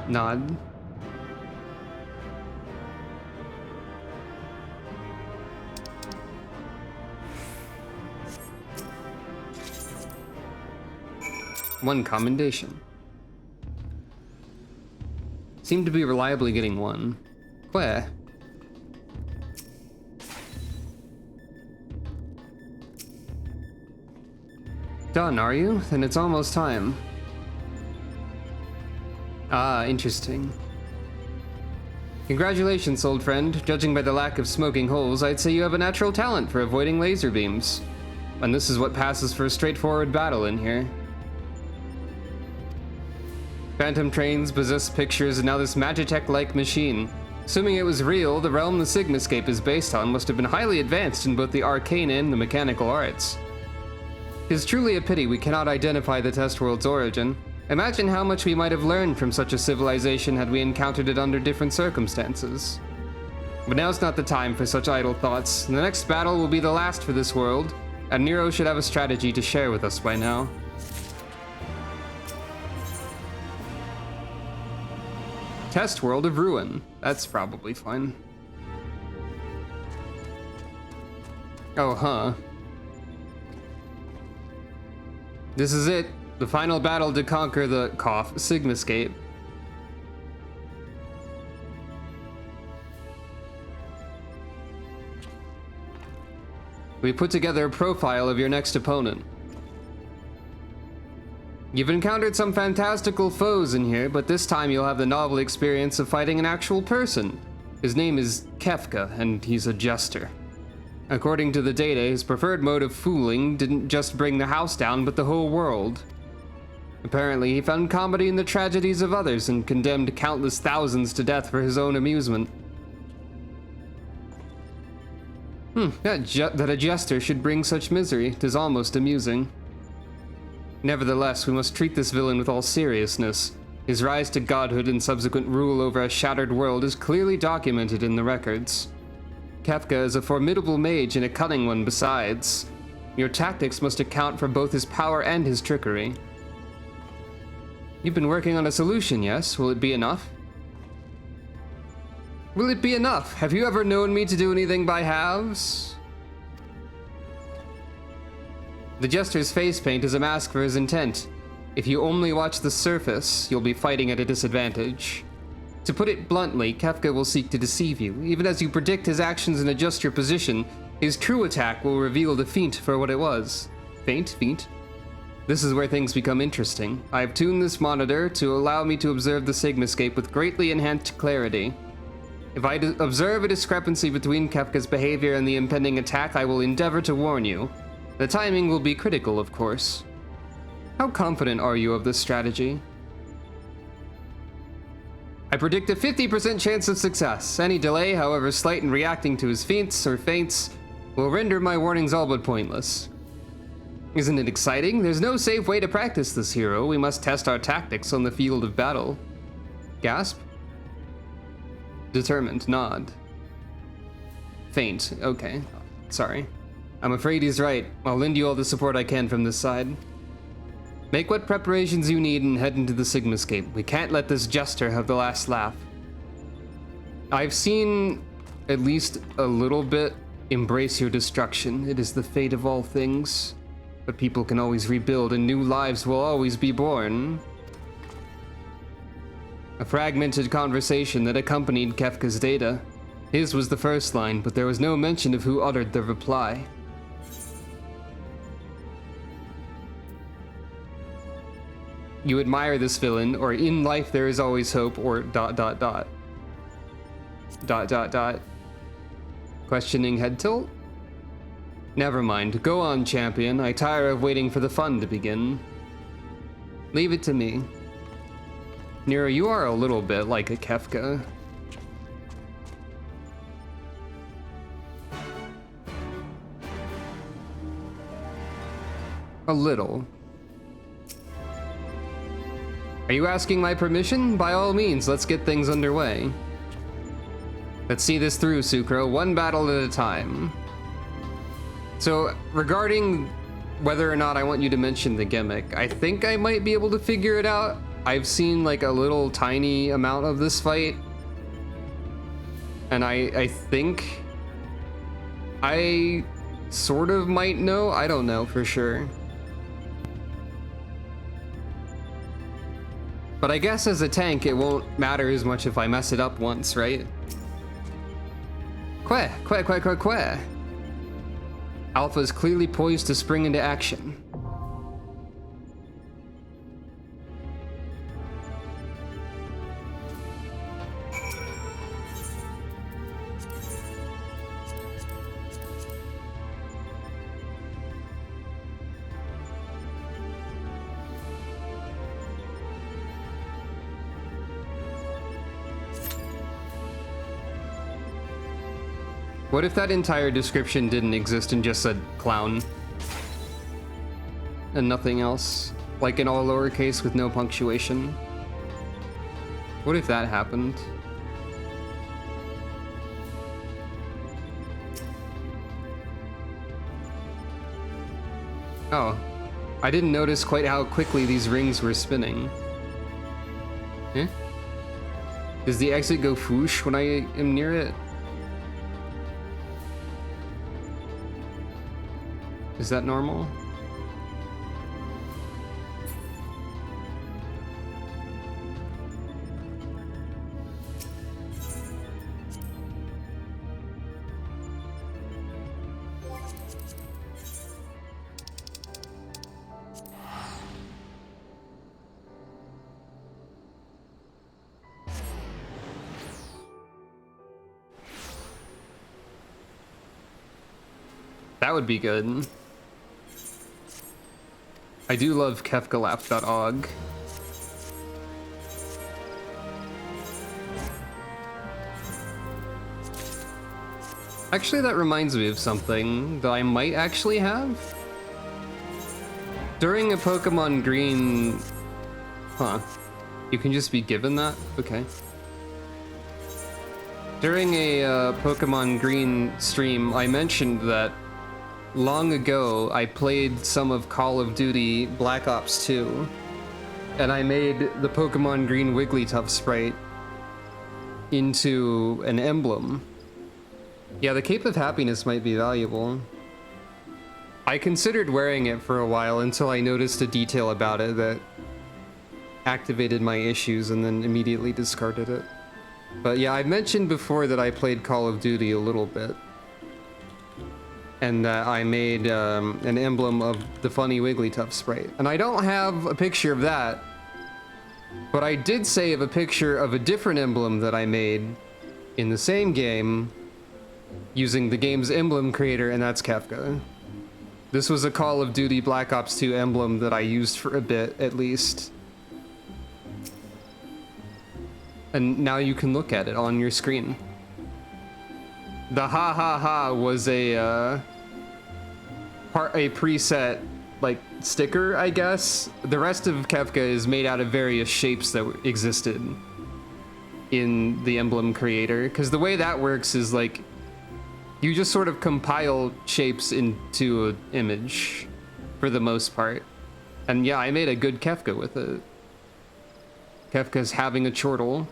Nod. One commendation. Seem to be reliably getting one. Where? Done, are you? Then it's almost time. Ah, interesting. Congratulations, old friend. Judging by the lack of smoking holes, I'd say you have a natural talent for avoiding laser beams. And this is what passes for a straightforward battle in here. Phantom trains, possessed pictures, and now this Magitech-like machine. Assuming it was real, the realm the Sigmascape is based on must have been highly advanced in both the arcane and the mechanical arts. It is truly a pity we cannot identify the test world's origin. Imagine how much we might have learned from such a civilization had we encountered it under different circumstances. But now's not the time for such idle thoughts. The next battle will be the last for this world, and Nero should have a strategy to share with us by now. Test World of Ruin. That's probably fun. Oh, huh. This is it. The final battle to conquer the Sigmascape. We put together a profile of your next opponent. You've encountered some fantastical foes in here, but this time you'll have the novel experience of fighting an actual person. His name is Kefka, and he's a jester. According to the data, his preferred mode of fooling didn't just bring the house down, but the whole world. Apparently, he found comedy in the tragedies of others and condemned countless thousands to death for his own amusement. That a jester should bring such misery, 'tis almost amusing. Nevertheless, we must treat this villain with all seriousness. His rise to godhood and subsequent rule over a shattered world is clearly documented in the records. Kefka is a formidable mage and a cunning one besides. Your tactics must account for both his power and his trickery. You've been working on a solution, yes? Will it be enough? Will it be enough? Have you ever known me to do anything by halves? The Jester's face paint is a mask for his intent. If you only watch the surface, you'll be fighting at a disadvantage. To put it bluntly, Kefka will seek to deceive you. Even as you predict his actions and adjust your position, his true attack will reveal the feint for what it was. Feint? This is where things become interesting. I have tuned this monitor to allow me to observe the Sigmascape with greatly enhanced clarity. If I observe a discrepancy between Kefka's behavior and the impending attack, I will endeavor to warn you. The timing will be critical, of course. How confident are you of this strategy? I predict a 50% chance of success. Any delay, however slight, in reacting to his feints, will render my warnings all but pointless. Isn't it exciting? There's no safe way to practice this hero. We must test our tactics on the field of battle. Gasp? Determined. Nod. Feint. Okay. Sorry. I'm afraid he's right. I'll lend you all the support I can from this side. Make what preparations you need and head into the Sigmascape. We can't let this jester have the last laugh. I've seen at least a little bit. Embrace your destruction. It is the fate of all things. But people can always rebuild and new lives will always be born. A fragmented conversation that accompanied Kefka's data. His was the first line, but there was no mention of who uttered the reply. You admire this villain, or in life there is always hope, or ... Questioning head tilt? Never mind, go on, champion. I tire of waiting for the fun to begin. Leave it to me. Nero, you are a little bit like a Kefka. A little. Are you asking my permission? By all means, let's get things underway. Let's see this through, Sucro, one battle at a time. So, regarding whether or not I want you to mention the gimmick, I think I might be able to figure it out. I've seen like a little tiny amount of this fight. And I think I sort of might know. I don't know for sure. But I guess as a tank, it won't matter as much if I mess it up once, right? Alpha is clearly poised to spring into action. What if that entire description didn't exist and just said clown? And nothing else? Like in all lowercase with no punctuation? What if that happened? Oh, I didn't notice quite how quickly these rings were spinning. Eh? Does the exit go foosh when I am near it? Is that normal? That would be good. I do love kefkalap.org. Actually, that reminds me of something that I might actually have. During a Pokemon Green... Huh. You can just be given that? Okay. During a Pokemon Green stream, I mentioned that long ago, I played some of Call of Duty Black Ops 2, and I made the Pokemon Green Wigglytuff sprite into an emblem. Yeah, the Cape of Happiness might be valuable. I considered wearing it for a while until I noticed a detail about it that activated my issues and then immediately discarded it. But yeah, I mentioned before that I played Call of Duty a little bit. And I made an emblem of the funny Wigglytuff sprite. And I don't have a picture of that, but I did save a picture of a different emblem that I made in the same game using the game's emblem creator, and that's Kefka. This was a Call of Duty Black Ops 2 emblem that I used for a bit, at least. And now you can look at it on your screen. The ha ha ha was a preset like sticker, I guess. The rest of Kefka is made out of various shapes that existed in the emblem creator, because the way that works is like you just sort of compile shapes into an image for the most part. And yeah, I made a good Kefka with it. Kefka's having a chortle.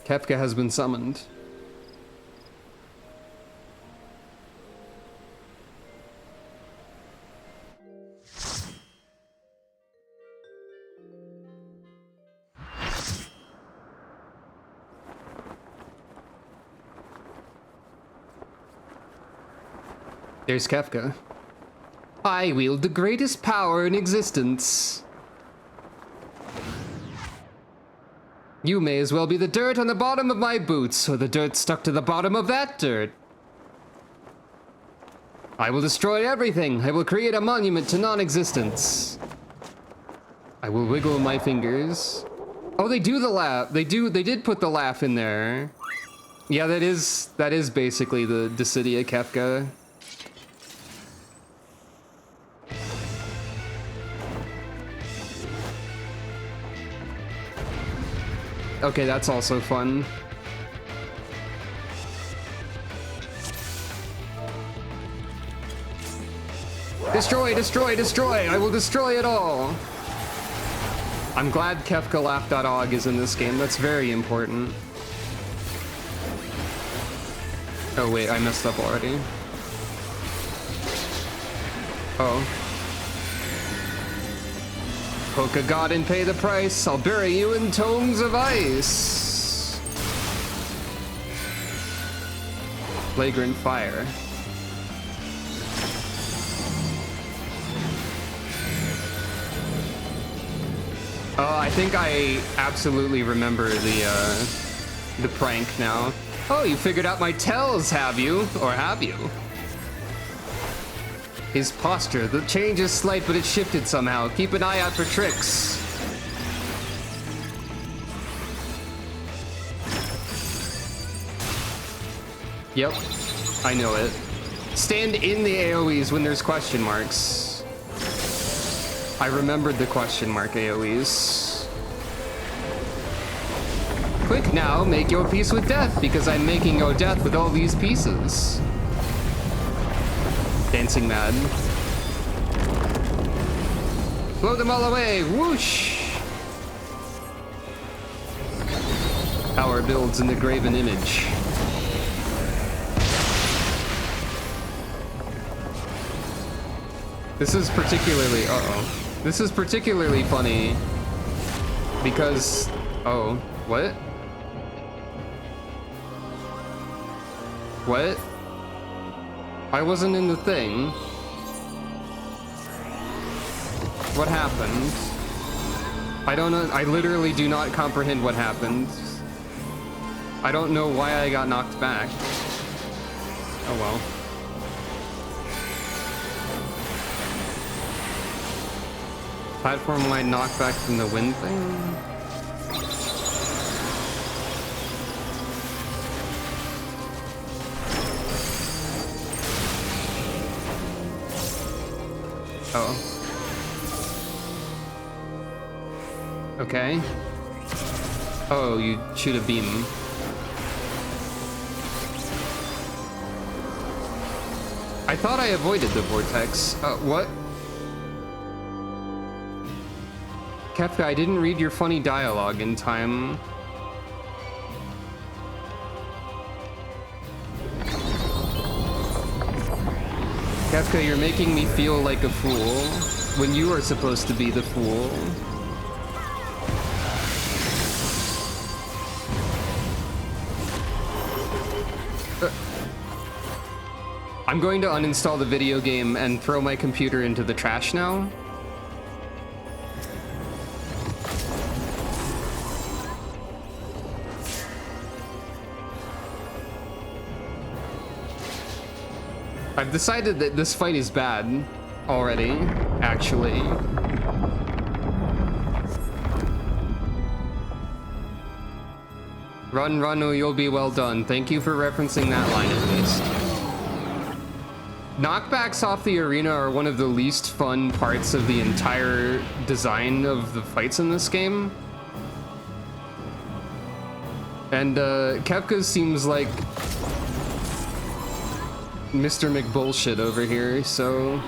Kefka has been summoned. There's Kefka. I wield the greatest power in existence. You may as well be the dirt on the bottom of my boots, or the dirt stuck to the bottom of that dirt. I will destroy everything. I will create a monument to non-existence. I will wiggle my fingers. Oh, they do the laugh. They did put the laugh in there. Yeah, that is basically the Dissidia Kefka. Okay, that's also fun. Destroy, destroy, destroy! I will destroy it all! I'm glad KefkaLaugh.org is in this game. That's very important. Oh wait, I messed up already. Oh. Poke a god and pay the price. I'll bury you in tomes of ice. Flagrant fire. Oh, I think I absolutely remember the prank now. Oh, you figured out my tells, have you? Or have you? His posture, the change is slight, but it shifted somehow. Keep an eye out for tricks. Yep, I know it. Stand in the AoEs when there's question marks. I remembered the question mark AoEs. Quick now, make your peace with death, because I'm making your death with all these pieces. Dancing mad. Blow them all away, whoosh! Power builds in the graven image. This is particularly, This is particularly funny because, oh, what? What? I wasn't in the thing. What happened? I don't know, I literally do not comprehend what happened. I don't know why I got knocked back. Oh well. Platform-wide knockback from the wind thing? Oh. Okay. Oh, you shoot a beam. I thought I avoided the vortex. What? Kefka, I didn't read your funny dialogue in time. Kefka, you're making me feel like a fool when you are supposed to be the fool. I'm going to uninstall the video game and throw my computer into the trash now. I've decided that this fight is bad already, actually. Run, run, or you'll be well done. Thank you for referencing that line at least. Knockbacks off the arena are one of the least fun parts of the entire design of the fights in this game. And Kefka seems like Mr. McBullshit over here, so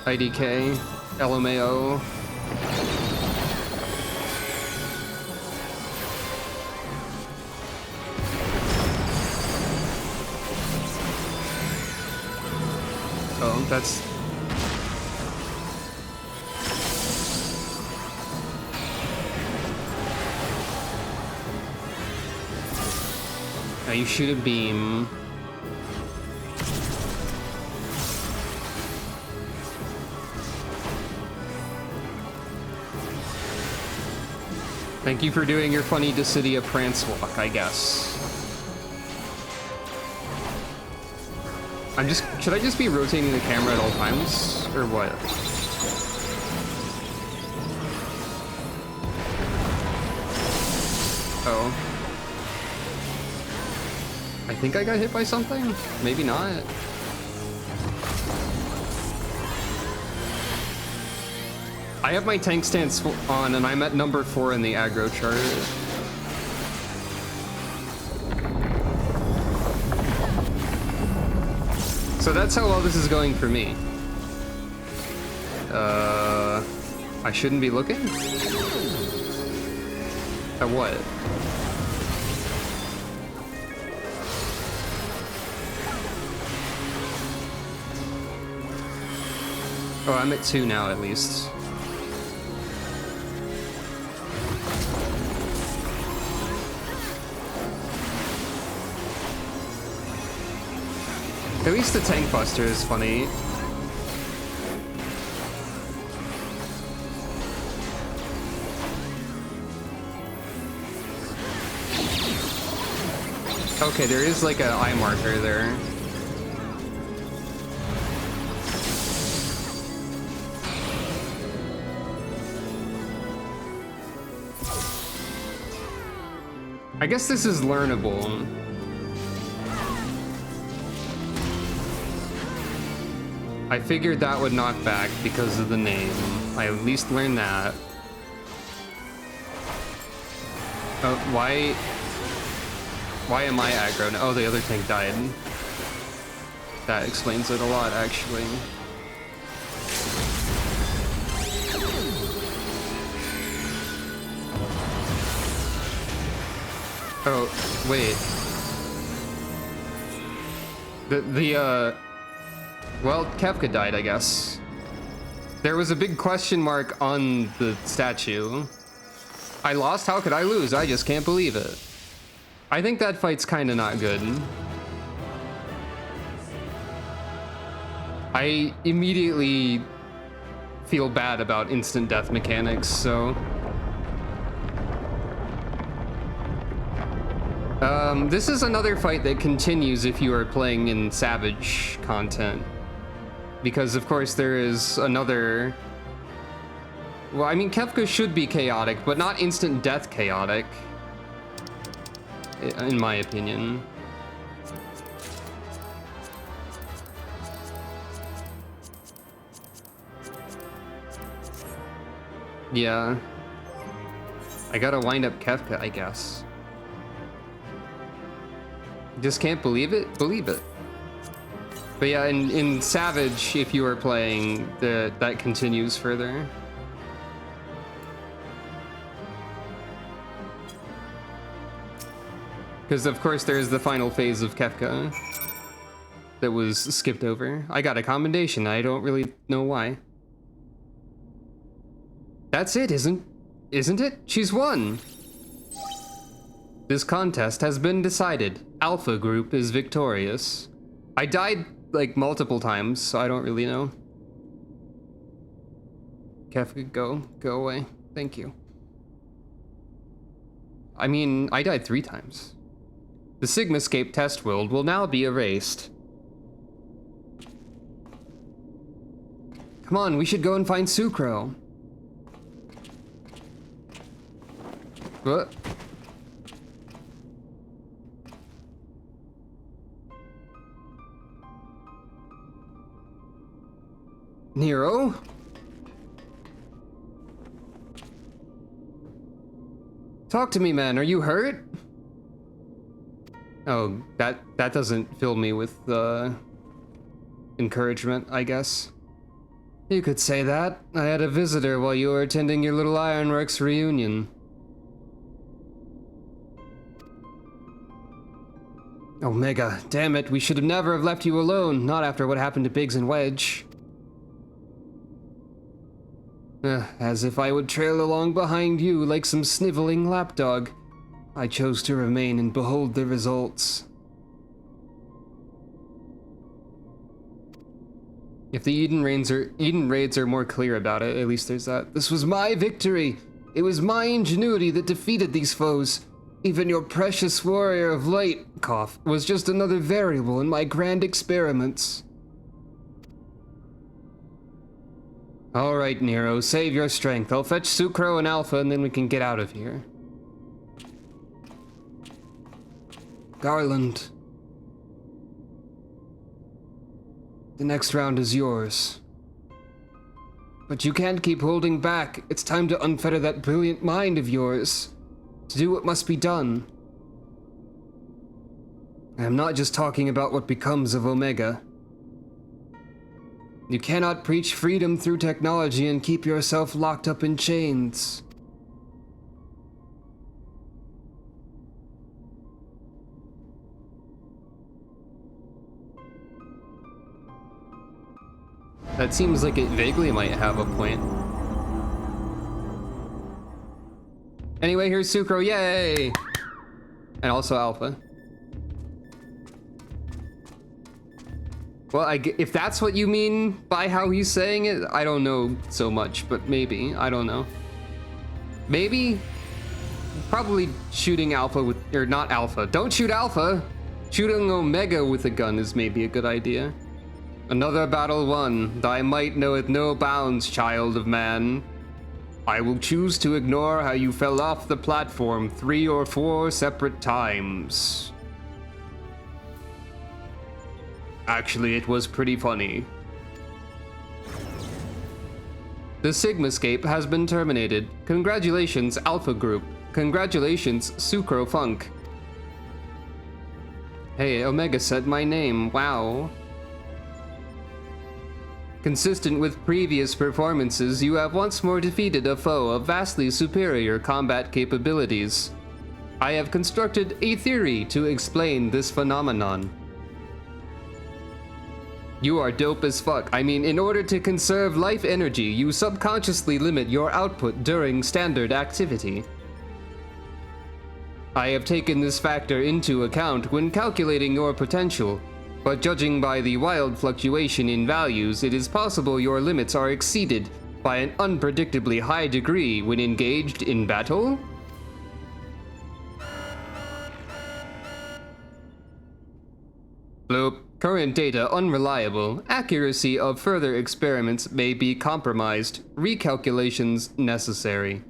IDK, LMAO. Oh, that's... Now you shoot a beam. Thank you for doing your funny Dissidia prance walk, I guess. Should I just be rotating the camera at all times? Or what? Oh. I think I got hit by something? Maybe not. I have my tank stance on and I'm at number 4 in the aggro chart. So that's how well this is going for me. I shouldn't be looking? At what? Oh, I'm at 2 now at least. At least the tank buster is funny. Okay, there is like an eye marker there. I guess this is learnable. I figured that would knock back because of the name. I at least learned that. Why am I aggro now? Oh, the other tank died. That explains it a lot, actually. Oh, wait. Well, Kefka died, I guess. There was a big question mark on the statue. I lost? How could I lose? I just can't believe it. I think that fight's kinda not good. I immediately feel bad about instant death mechanics, so... this is another fight that continues if you are playing in Savage content. Because, of course, there is another... Well, I mean, Kefka should be chaotic, but not instant death chaotic. In my opinion. Yeah. I gotta wind up Kefka, I guess. Just can't believe it? Believe it. But yeah, in Savage, if you are playing, that continues further. Because of course there's the final phase of Kefka that was skipped over. I got a commendation, I don't really know why. That's it, isn't it? She's won! This contest has been decided. Alpha Group is victorious. I died, like, multiple times, so I don't really know. Kefka, go away. Thank you. I mean, I died 3 times. The Sigmascape test world will now be erased. Come on, we should go and find Sucro. What? Nero? Talk to me, man. Are you hurt? Oh, that doesn't fill me with encouragement, I guess. You could say that. I had a visitor while you were attending your little Ironworks reunion. Omega, damn it, we should have never have left you alone, not after what happened to Biggs and Wedge. As if I would trail along behind you like some sniveling lapdog. I chose to remain and behold the results. If the Eden raids are more clear about it, at least there's that. This was my victory! It was my ingenuity that defeated these foes. Even your precious warrior of light, cough, was just another variable in my grand experiments. Alright, Nero, save your strength. I'll fetch Sucro and Alpha and then we can get out of here. Garland. The next round is yours. But you can't keep holding back. It's time to unfetter that brilliant mind of yours. To do what must be done. I am not just talking about what becomes of Omega. You cannot preach freedom through technology and keep yourself locked up in chains. That seems like it vaguely might have a point. Anyway, here's Sucro, yay! And also Alpha. Well, if that's what you mean by how he's saying it, I don't know so much, but maybe, I don't know. Maybe? Probably shooting Alpha with, or not Alpha. Don't shoot Alpha! Shooting Omega with a gun is maybe a good idea. Another battle won. Thy might knoweth no bounds, child of man. I will choose to ignore how you fell off the platform 3 or 4 separate times. Actually, it was pretty funny. The Sigmascape has been terminated. Congratulations, Alpha Group. Congratulations, Sucro Funk. Hey, Omega said my name. Wow. Consistent with previous performances, you have once more defeated a foe of vastly superior combat capabilities. I have constructed a theory to explain this phenomenon. You are dope as fuck. I mean, in order to conserve life energy, you subconsciously limit your output during standard activity. I have taken this factor into account when calculating your potential, but judging by the wild fluctuation in values, it is possible your limits are exceeded by an unpredictably high degree when engaged in battle? Bloop. Current data unreliable. Accuracy of further experiments may be compromised. Recalculations necessary.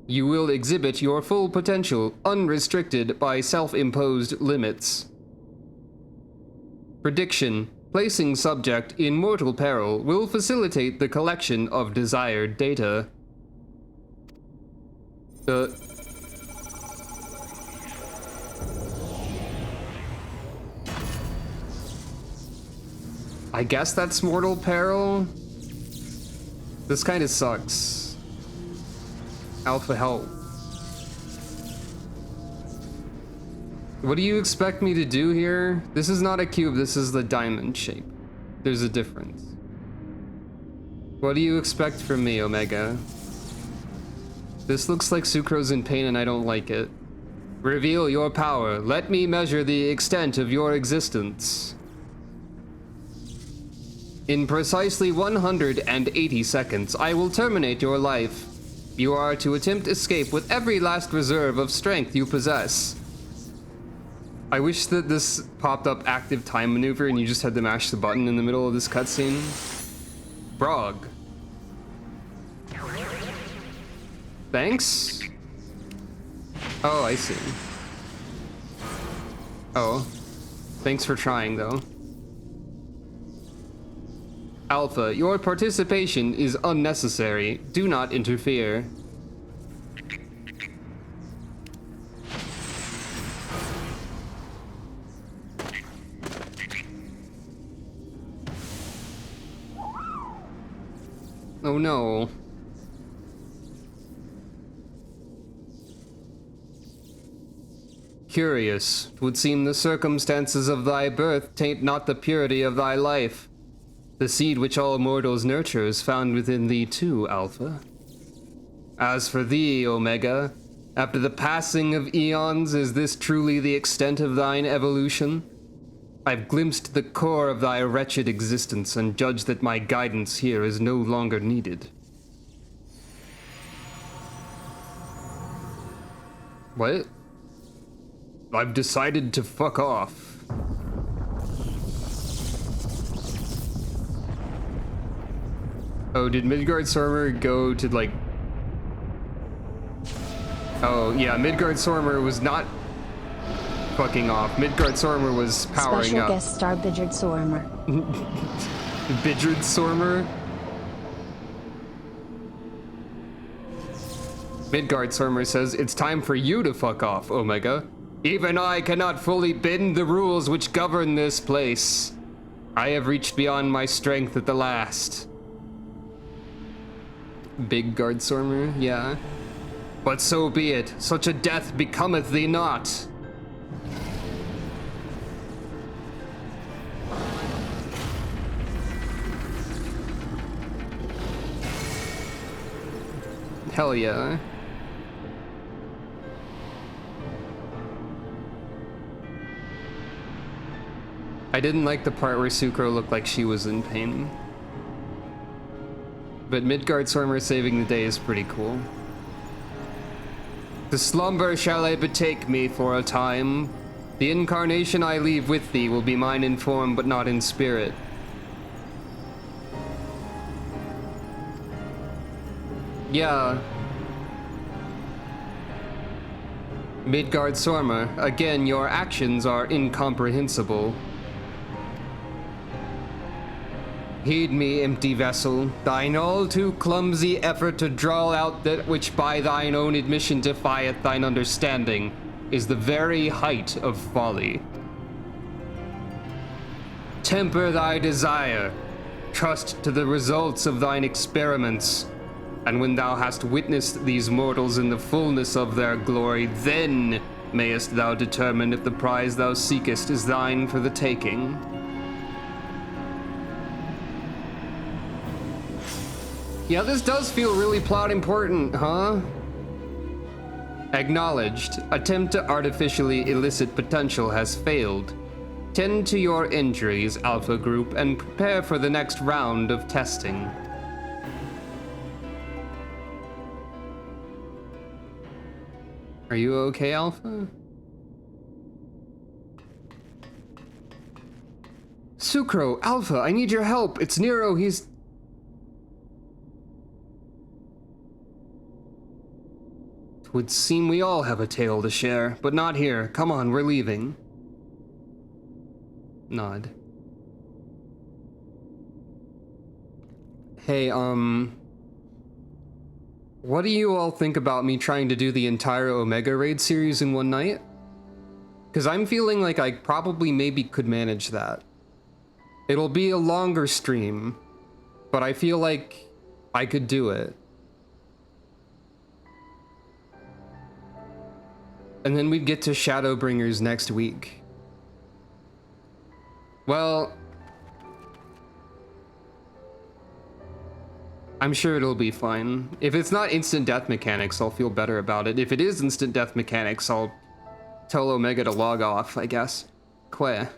You will exhibit your full potential, unrestricted by self-imposed limits. Prediction. Placing subject in mortal peril will facilitate the collection of desired data. I guess that's mortal peril? This kinda sucks. Alpha help. What do you expect me to do here? This is not a cube, this is the diamond shape. There's a difference. What do you expect from me, Omega? This looks like Sucro's in pain and I don't like it. Reveal your power. Let me measure the extent of your existence. In precisely 180 seconds, I will terminate your life. You are to attempt escape with every last reserve of strength you possess. I wish that this popped up active time maneuver and you just had to mash the button in the middle of this cutscene. Brog. Thanks? Oh, I see. Oh. Thanks for trying, though. Alpha, your participation is unnecessary. Do not interfere. Oh no. Curious, 'twould seem the circumstances of thy birth taint not the purity of thy life. The seed which all mortals nurture is found within thee too, Alpha. As for thee, Omega, after the passing of eons, is this truly the extent of thine evolution? I've glimpsed the core of thy wretched existence and judge that my guidance here is no longer needed. What? I've decided to fuck off. Oh, did Midgard-Sormer go to, like... Oh, yeah, Midgard-Sormer was not fucking off. Midgard-Sormer was powering Special up. guest star Bidgard-Sormer. Bidgard-Sormer? Midgard-Sormer says, it's time for you to fuck off, Omega. Even I cannot fully bend the rules which govern this place. I have reached beyond my strength at the last. Big Guard-Sormer, yeah. But so be it. Such a death becometh thee not. Hell yeah. I didn't like the part where Sucro looked like she was in pain. But Midgard-Sormer saving the day is pretty cool. To slumber shall I betake me for a time. The incarnation I leave with thee will be mine in form but not in spirit. Yeah. Midgard-Sormer, again your actions are incomprehensible. Heed me, empty vessel, thine all too clumsy effort to draw out that which by thine own admission defieth thine understanding is the very height of folly. Temper thy desire, trust to the results of thine experiments, and when thou hast witnessed these mortals in the fullness of their glory, then mayest thou determine if the prize thou seekest is thine for the taking. Yeah, this does feel really plot important, huh? Acknowledged. Attempt to artificially elicit potential has failed. Tend to your injuries, Alpha Group, and prepare for the next round of testing. Are you okay, Alpha? Sucro, Alpha, I need your help. It's Nero, he's... Would seem we all have a tale to share, but not here. Come on, we're leaving. Nod. Hey, what do you all think about me trying to do the entire Omega Raid series in one night? Because I'm feeling like I probably maybe could manage that. It'll be a longer stream, but I feel like I could do it. And then we'd get to Shadowbringers next week. Well, I'm sure it'll be fine. If it's not instant death mechanics, I'll feel better about it. If it is instant death mechanics, I'll tell Omega to log off, I guess. Que.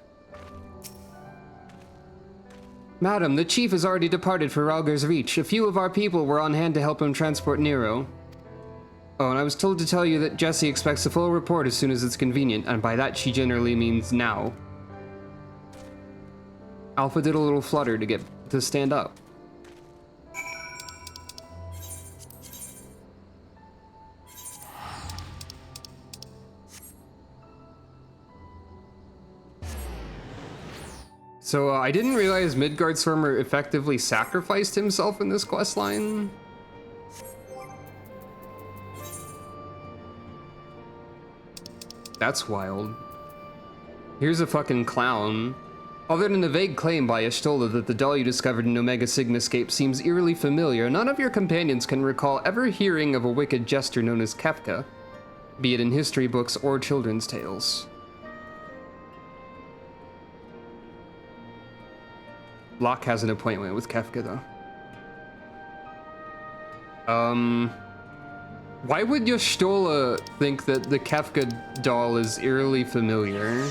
Madam, the chief has already departed for Rauger's Reach. A few of our people were on hand to help him transport Nero. Oh, and I was told to tell you that Jessie expects a full report as soon as it's convenient, and by that she generally means now. Alpha did a little flutter to get to stand up. So I didn't realize Midgard-Stormer effectively sacrificed himself in this questline. That's wild. Here's a fucking clown. Other than the vague claim by Y'shtola that the doll you discovered in Omega Sigmascape seems eerily familiar, none of your companions can recall ever hearing of a wicked jester known as Kefka, be it in history books or children's tales. Locke has an appointment with Kefka, though. Why would Y'shtola think that the Kefka doll is eerily familiar?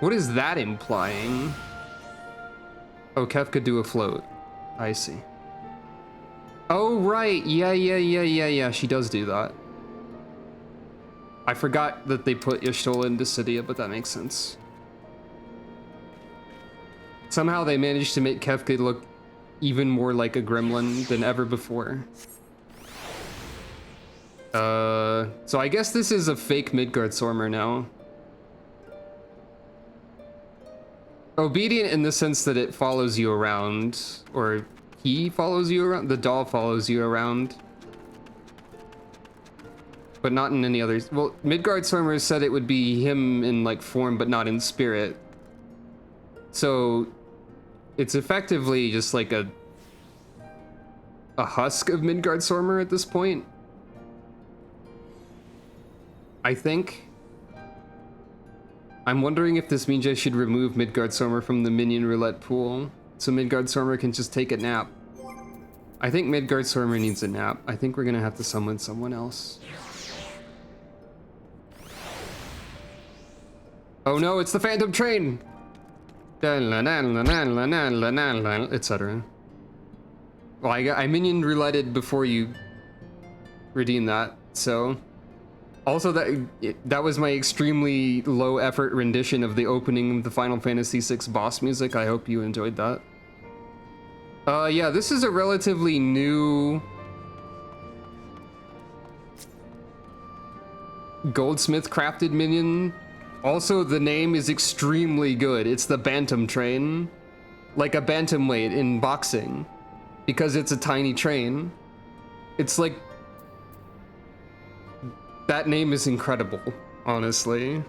What is that implying? Oh, Kefka do a float. I see. Oh, right. Yeah. She does do that. I forgot that they put Y'shtola into Cydia, but that makes sense. Somehow they managed to make Kefka look even more like a gremlin than ever before. So I guess this is a fake Midgard-Stormer now. Obedient in the sense that it follows you around, or he follows you around, the doll follows you around. But not in any others. Well, Midgard-Stormer said it would be him in like form, but not in spirit. So it's effectively just like a husk of Midgard-Stormer at this point. I think. I'm wondering if this means I should remove Midgard-Stormer from the minion roulette pool, so Midgard-Stormer can just take a nap. I think Midgard-Stormer needs a nap. I think we're gonna have to summon someone else. Oh no, it's the Phantom Train! Etc. Well, I minion rouletted before you redeem that, so... Also, that was my extremely low-effort rendition of the opening of the Final Fantasy VI boss music. I hope you enjoyed that. Yeah, this is a relatively new... Goldsmith-crafted minion. Also, the name is extremely good. It's the Bantam Train. like a bantamweight in boxing, because it's a tiny train. It's like... That name is incredible, honestly.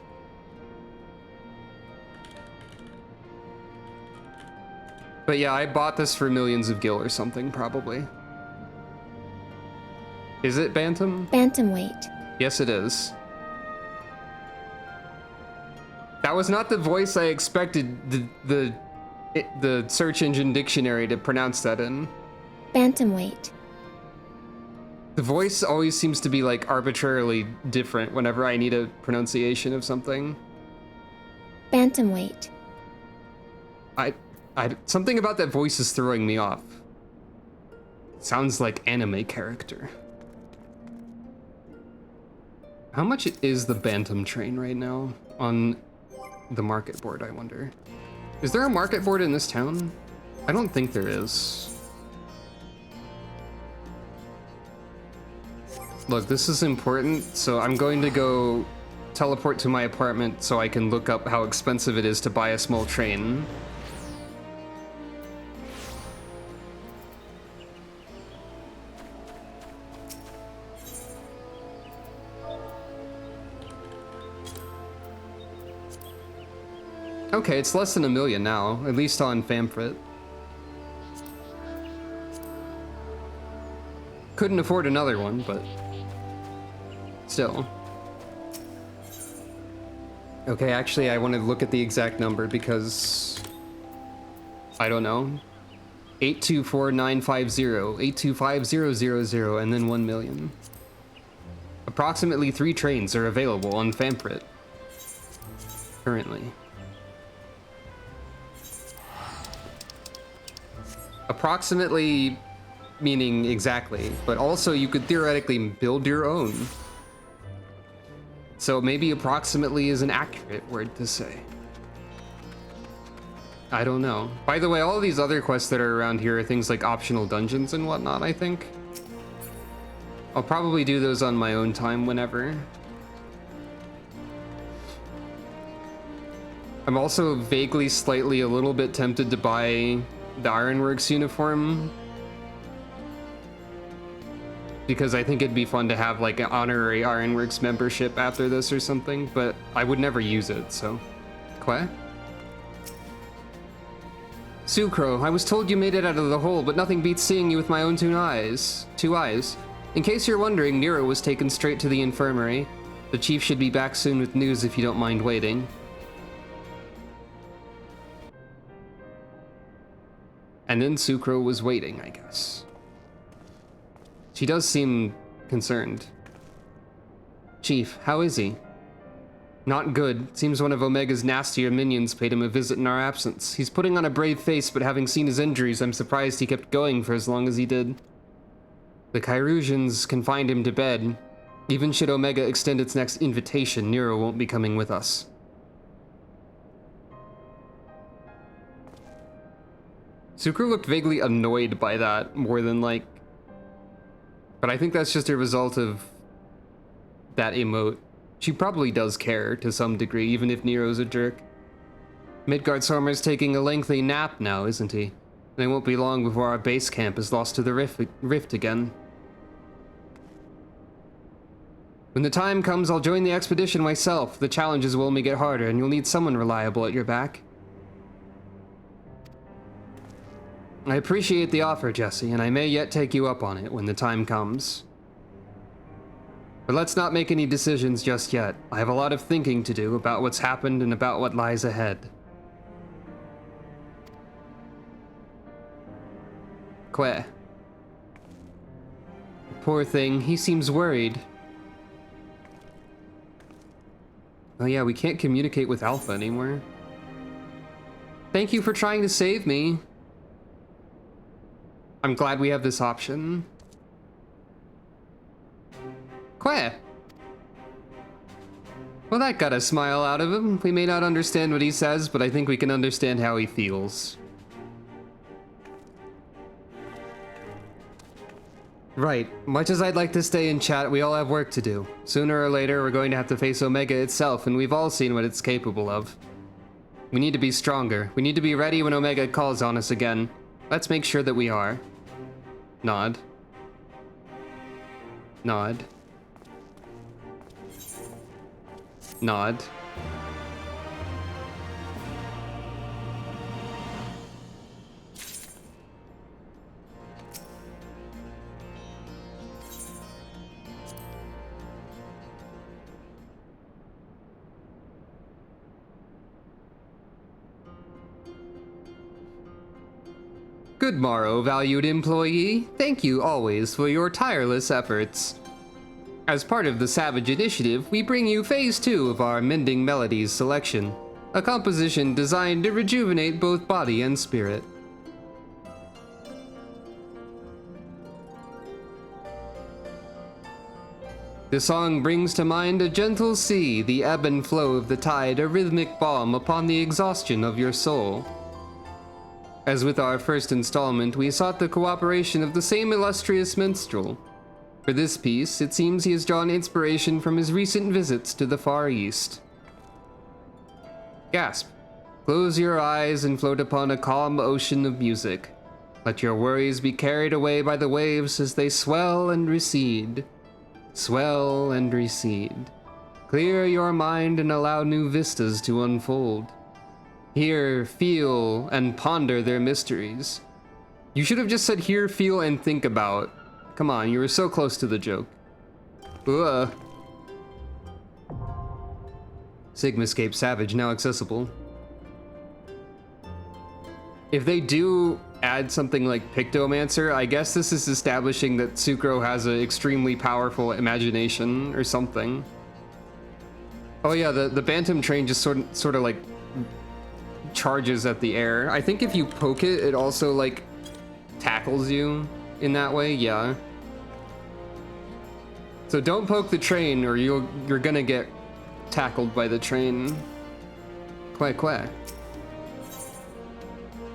But yeah, I bought this for millions of gil or something, probably. Is it Bantam? Bantamweight. Yes, it is. That was not the voice I expected the search engine dictionary to pronounce that in. Bantamweight. The voice always seems to be like arbitrarily different whenever I need a pronunciation of something. Bantamweight. Something about that voice is throwing me off. Sounds like anime character. How much is the Bantam train right now on the market board, I wonder? Is there a market board in this town? I don't think there is. Look, this is important, so I'm going to go teleport to my apartment so I can look up how expensive it is to buy a small train. Okay, it's less than $1 million now, at least on Famfrit. Couldn't afford another one, but still. Okay, actually, I want to look at the exact number because I don't know. 824950, 825000, and then 1 million. Approximately 3 trains are available on Famfrit currently. Approximately meaning exactly, but also you could theoretically build your own. So maybe approximately is an accurate word to say. I don't know. By the way, all of these other quests that are around here are things like optional dungeons and whatnot, I think. I'll probably do those on my own time whenever. I'm also vaguely, slightly, a little bit tempted to buy the Ironworks uniform, because I think it'd be fun to have like an honorary Ironworks membership after this or something, but I would never use it, so. Quoi? Sucro, I was told you made it out of the hole, but nothing beats seeing you with my own two eyes. In case you're wondering, Nero was taken straight to the infirmary. The chief should be back soon with news if you don't mind waiting. And then Sucro was waiting, I guess. She does seem concerned. Chief, how is he? Not good. Seems one of Omega's nastier minions paid him a visit in our absence. He's putting on a brave face, but having seen his injuries, I'm surprised he kept going for as long as he did. The Chirurgians confined him to bed. Even should Omega extend its next invitation, Nero won't be coming with us. Sucro looked vaguely annoyed by that, more than like... But I think that's just a result of that emote. She probably does care to some degree, even if Nero's a jerk. Midgardsormer's taking a lengthy nap now, isn't he? And it won't be long before our base camp is lost to the rift again. When the time comes, I'll join the expedition myself. The challenges will only get harder, and you'll need someone reliable at your back. I appreciate the offer, Jesse, and I may yet take you up on it when the time comes. But let's not make any decisions just yet. I have a lot of thinking to do about what's happened and about what lies ahead. Que. Poor thing, he seems worried. Oh yeah, we can't communicate with Alpha anymore. Thank you for trying to save me. I'm glad we have this option. Que. Well, that got a smile out of him. We may not understand what he says, but I think we can understand how he feels. Right. Much as I'd like to stay and chat, we all have work to do. Sooner or later, we're going to have to face Omega itself, and we've all seen what it's capable of. We need to be stronger. We need to be ready when Omega calls on us again. Let's make sure that we are. Nod. Nod. Nod. Good morrow, valued employee. Thank you always for your tireless efforts. As part of the Savage Initiative, we bring you Phase 2 of our Mending Melodies selection, a composition designed to rejuvenate both body and spirit. The song brings to mind a gentle sea, the ebb and flow of the tide, a rhythmic balm upon the exhaustion of your soul. As with our first installment, we sought the cooperation of the same illustrious minstrel. For this piece, it seems he has drawn inspiration from his recent visits to the Far East. Gasp. Close your eyes and float upon a calm ocean of music. Let your worries be carried away by the waves as they swell and recede. Swell and recede. Clear your mind and allow new vistas to unfold. Hear, feel, and ponder their mysteries. You should have just said hear, feel, and think about. Come on, you were so close to the joke. Ugh. Sigmascape Savage now accessible. If they do add something like Pictomancer, I guess this is establishing that Sucro has an extremely powerful imagination or something. Oh yeah, the Bantam train just sort of like charges at the air. I think if you poke it, it also like tackles you in that way. Yeah. So don't poke the train or you're gonna get tackled by the train. Quack quack.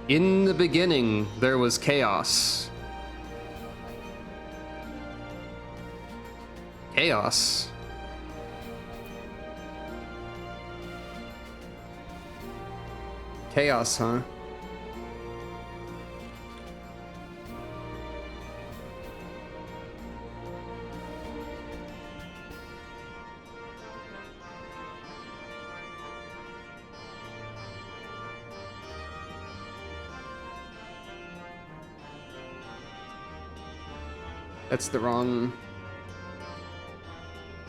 In the beginning, there was chaos. Chaos? Chaos, huh? That's the wrong...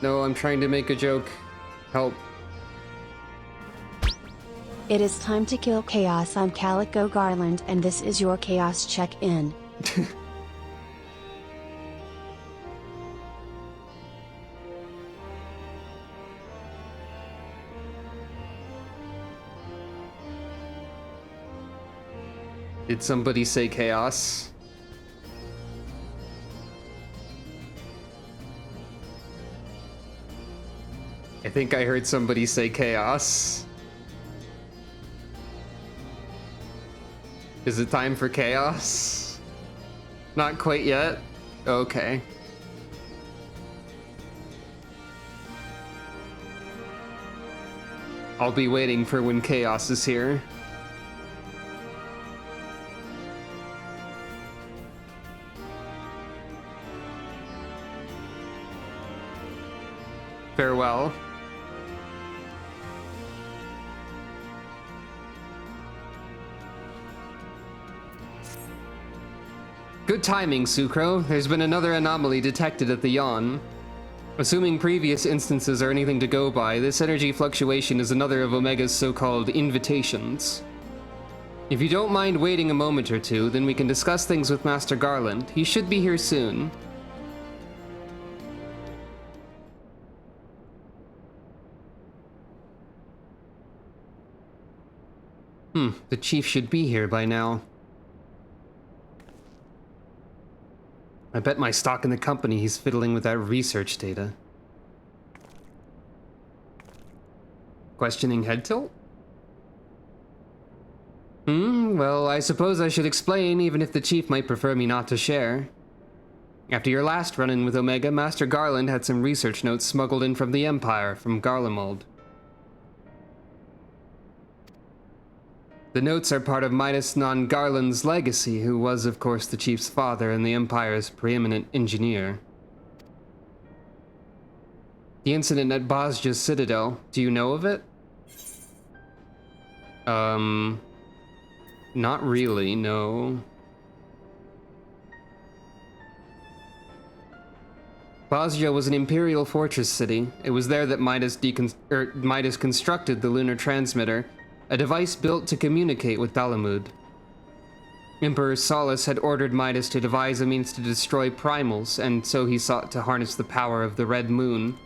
No, I'm trying to make a joke. Help. It is time to kill chaos. I'm Calico Garland and this is your chaos check-in. Did somebody say chaos? I think I heard somebody say chaos. Is it time for chaos? Not quite yet? Okay. I'll be waiting for when chaos is here. Farewell. Good timing, Sucro. There's been another anomaly detected at the yawn. Assuming previous instances are anything to go by, this energy fluctuation is another of Omega's so-called invitations. If you don't mind waiting a moment or two, then we can discuss things with Master Garland. He should be here soon. The chief should be here by now. I bet my stock in the company he's fiddling with that research data. Questioning head tilt? Well, I suppose I should explain, even if the chief might prefer me not to share. After your last run-in with Omega, Master Garland had some research notes smuggled in from the Empire, from Garlemald. The notes are part of Midas Non Garland's legacy, who was, of course, the chief's father and the Empire's preeminent engineer. The incident at Bosja's Citadel, do you know of it? Not really, no. Bosja was an imperial fortress city. It was there that Midas constructed the lunar transmitter, a device built to communicate with Dalamud. Emperor Solus had ordered Midas to devise a means to destroy primals, and so he sought to harness the power of the Red Moon.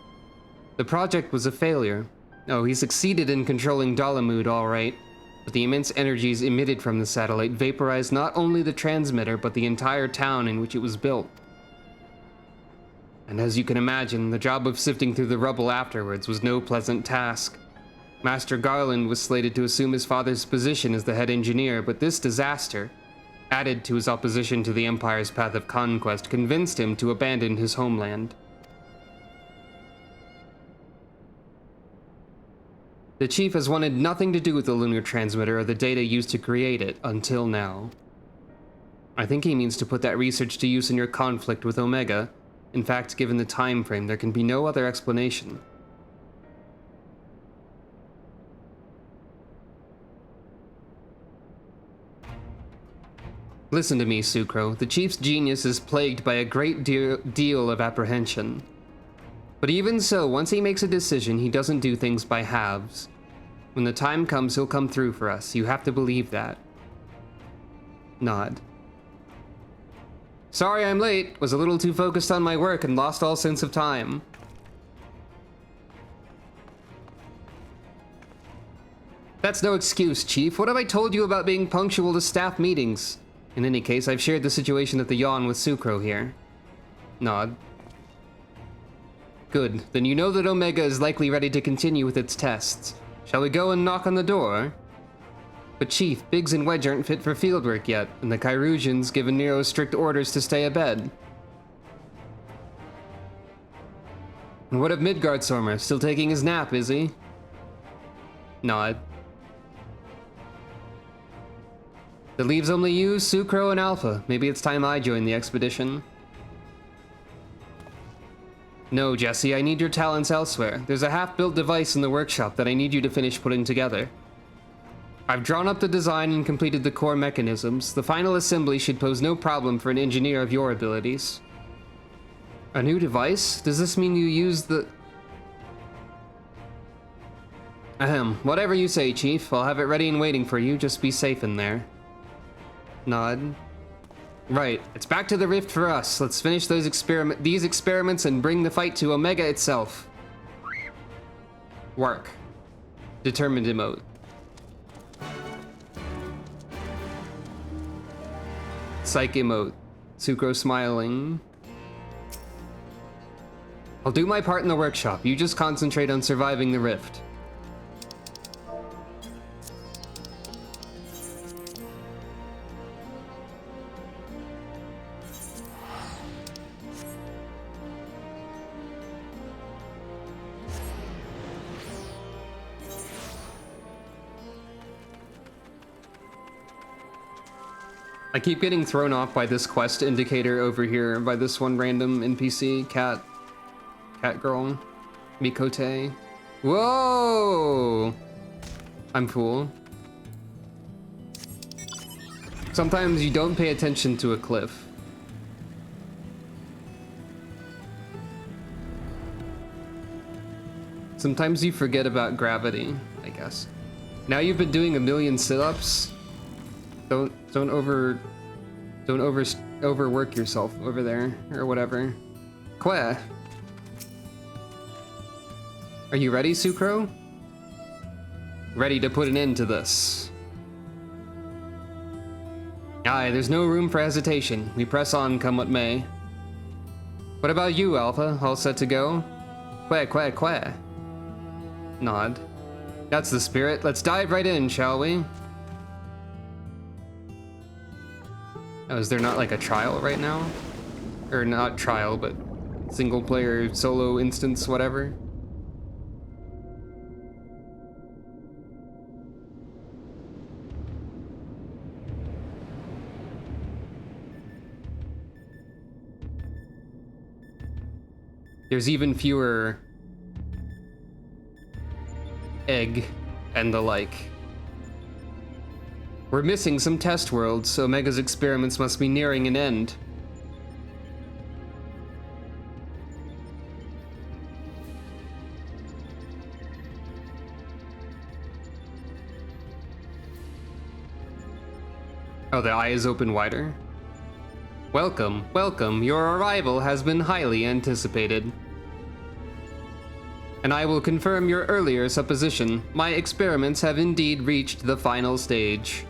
The project was a failure. Oh, he succeeded in controlling Dalamud, all right, but the immense energies emitted from the satellite vaporized not only the transmitter, but the entire town in which it was built. And as you can imagine, the job of sifting through the rubble afterwards was no pleasant task. Master Garland was slated to assume his father's position as the head engineer, but this disaster, added to his opposition to the Empire's path of conquest, convinced him to abandon his homeland. The chief has wanted nothing to do with the lunar transmitter or the data used to create it, until now. I think he means to put that research to use in your conflict with Omega. In fact, given the time frame, there can be no other explanation. Listen to me, Sucro. The chief's genius is plagued by a great deal of apprehension. But even so, once he makes a decision, he doesn't do things by halves. When the time comes, he'll come through for us. You have to believe that. Nod. Sorry I'm late. Was a little too focused on my work and lost all sense of time. That's no excuse, Chief. What have I told you about being punctual to staff meetings? In any case, I've shared the situation at the Yawn with Sucro here. Nod. Good. Then you know that Omega is likely ready to continue with its tests. Shall we go and knock on the door? But Chief, Biggs and Wedge aren't fit for fieldwork yet, and the Kyrusians given Nero strict orders to stay abed. And what of Midgardsormr? Still taking his nap, is he? Nod. That leaves only you, Sucro, and Alpha. Maybe it's time I join the expedition. No, Jesse, I need your talents elsewhere. There's a half-built device in the workshop that I need you to finish putting together. I've drawn up the design and completed the core mechanisms. The final assembly should pose no problem for an engineer of your abilities. A new device? Does this mean you use the... Ahem, whatever you say, Chief. I'll have it ready and waiting for you. Just be safe in there. Nod. Right, it's back to the rift for us. Let's finish these experiments and bring the fight to Omega itself. Work. Determined emote. Psych emote. Sucro smiling. I'll do my part in the workshop. You just concentrate on surviving the rift. I keep getting thrown off by this quest indicator over here, by this one random NPC, cat girl, Mikote. Whoa! I'm fool. Sometimes you don't pay attention to a cliff. Sometimes you forget about gravity, I guess. Now you've been doing a million sit-ups. Don't overwork yourself over there, or whatever. Queh. Are you ready, Sucro? Ready to put an end to this. Aye, there's no room for hesitation. We press on, come what may. What about you, Alpha? All set to go? Queh. Nod. That's the spirit. Let's dive right in, shall we? Oh, is there not like a trial right now? Or not trial, but single player, solo instance, whatever? There's even fewer egg and the like. We're missing some test worlds, so Omega's experiments must be nearing an end. Oh, the eye is open wider? Welcome, welcome. Your arrival has been highly anticipated. And I will confirm your earlier supposition. My experiments have indeed reached the final stage.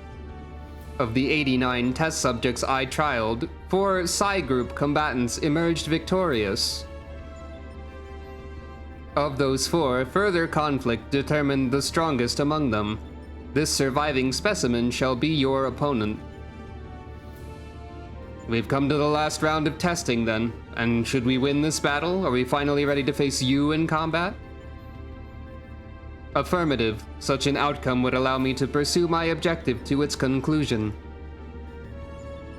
Of the 89 test subjects I trialed, 4 Psi Group combatants emerged victorious. Of those 4, further conflict determined the strongest among them. This surviving specimen shall be your opponent. We've come to the last round of testing then, and should we win this battle, are we finally ready to face you in combat? Affirmative. Such an outcome would allow me to pursue my objective to its conclusion.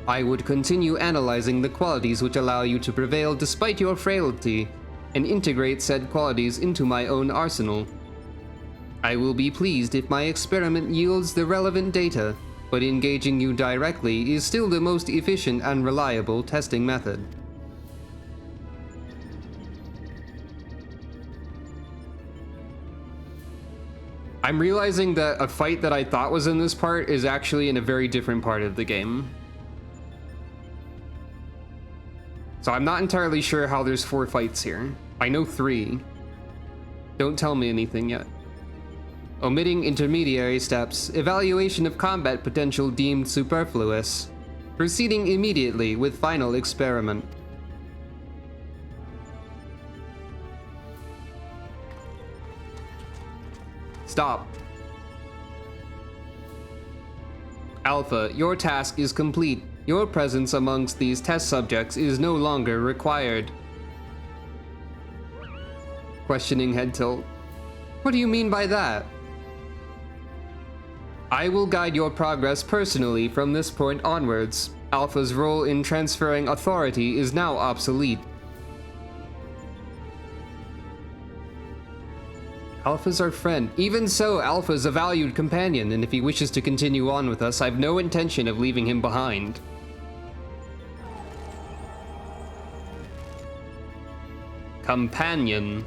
I would continue analyzing the qualities which allow you to prevail despite your frailty, and integrate said qualities into my own arsenal. I will be pleased if my experiment yields the relevant data, but engaging you directly is still the most efficient and reliable testing method. I'm realizing that a fight that I thought was in this part is actually in a very different part of the game. So I'm not entirely sure how there's 4 fights here. I know 3. Don't tell me anything yet. Omitting intermediary steps, evaluation of combat potential deemed superfluous. Proceeding immediately with final experiment. Stop. Alpha, your task is complete. Your presence amongst these test subjects is no longer required. Questioning head tilt. What do you mean by that? I will guide your progress personally from this point onwards. Alpha's role in transferring authority is now obsolete. Alpha's our friend. Even so, Alpha's a valued companion, and if he wishes to continue on with us, I've no intention of leaving him behind. Companion.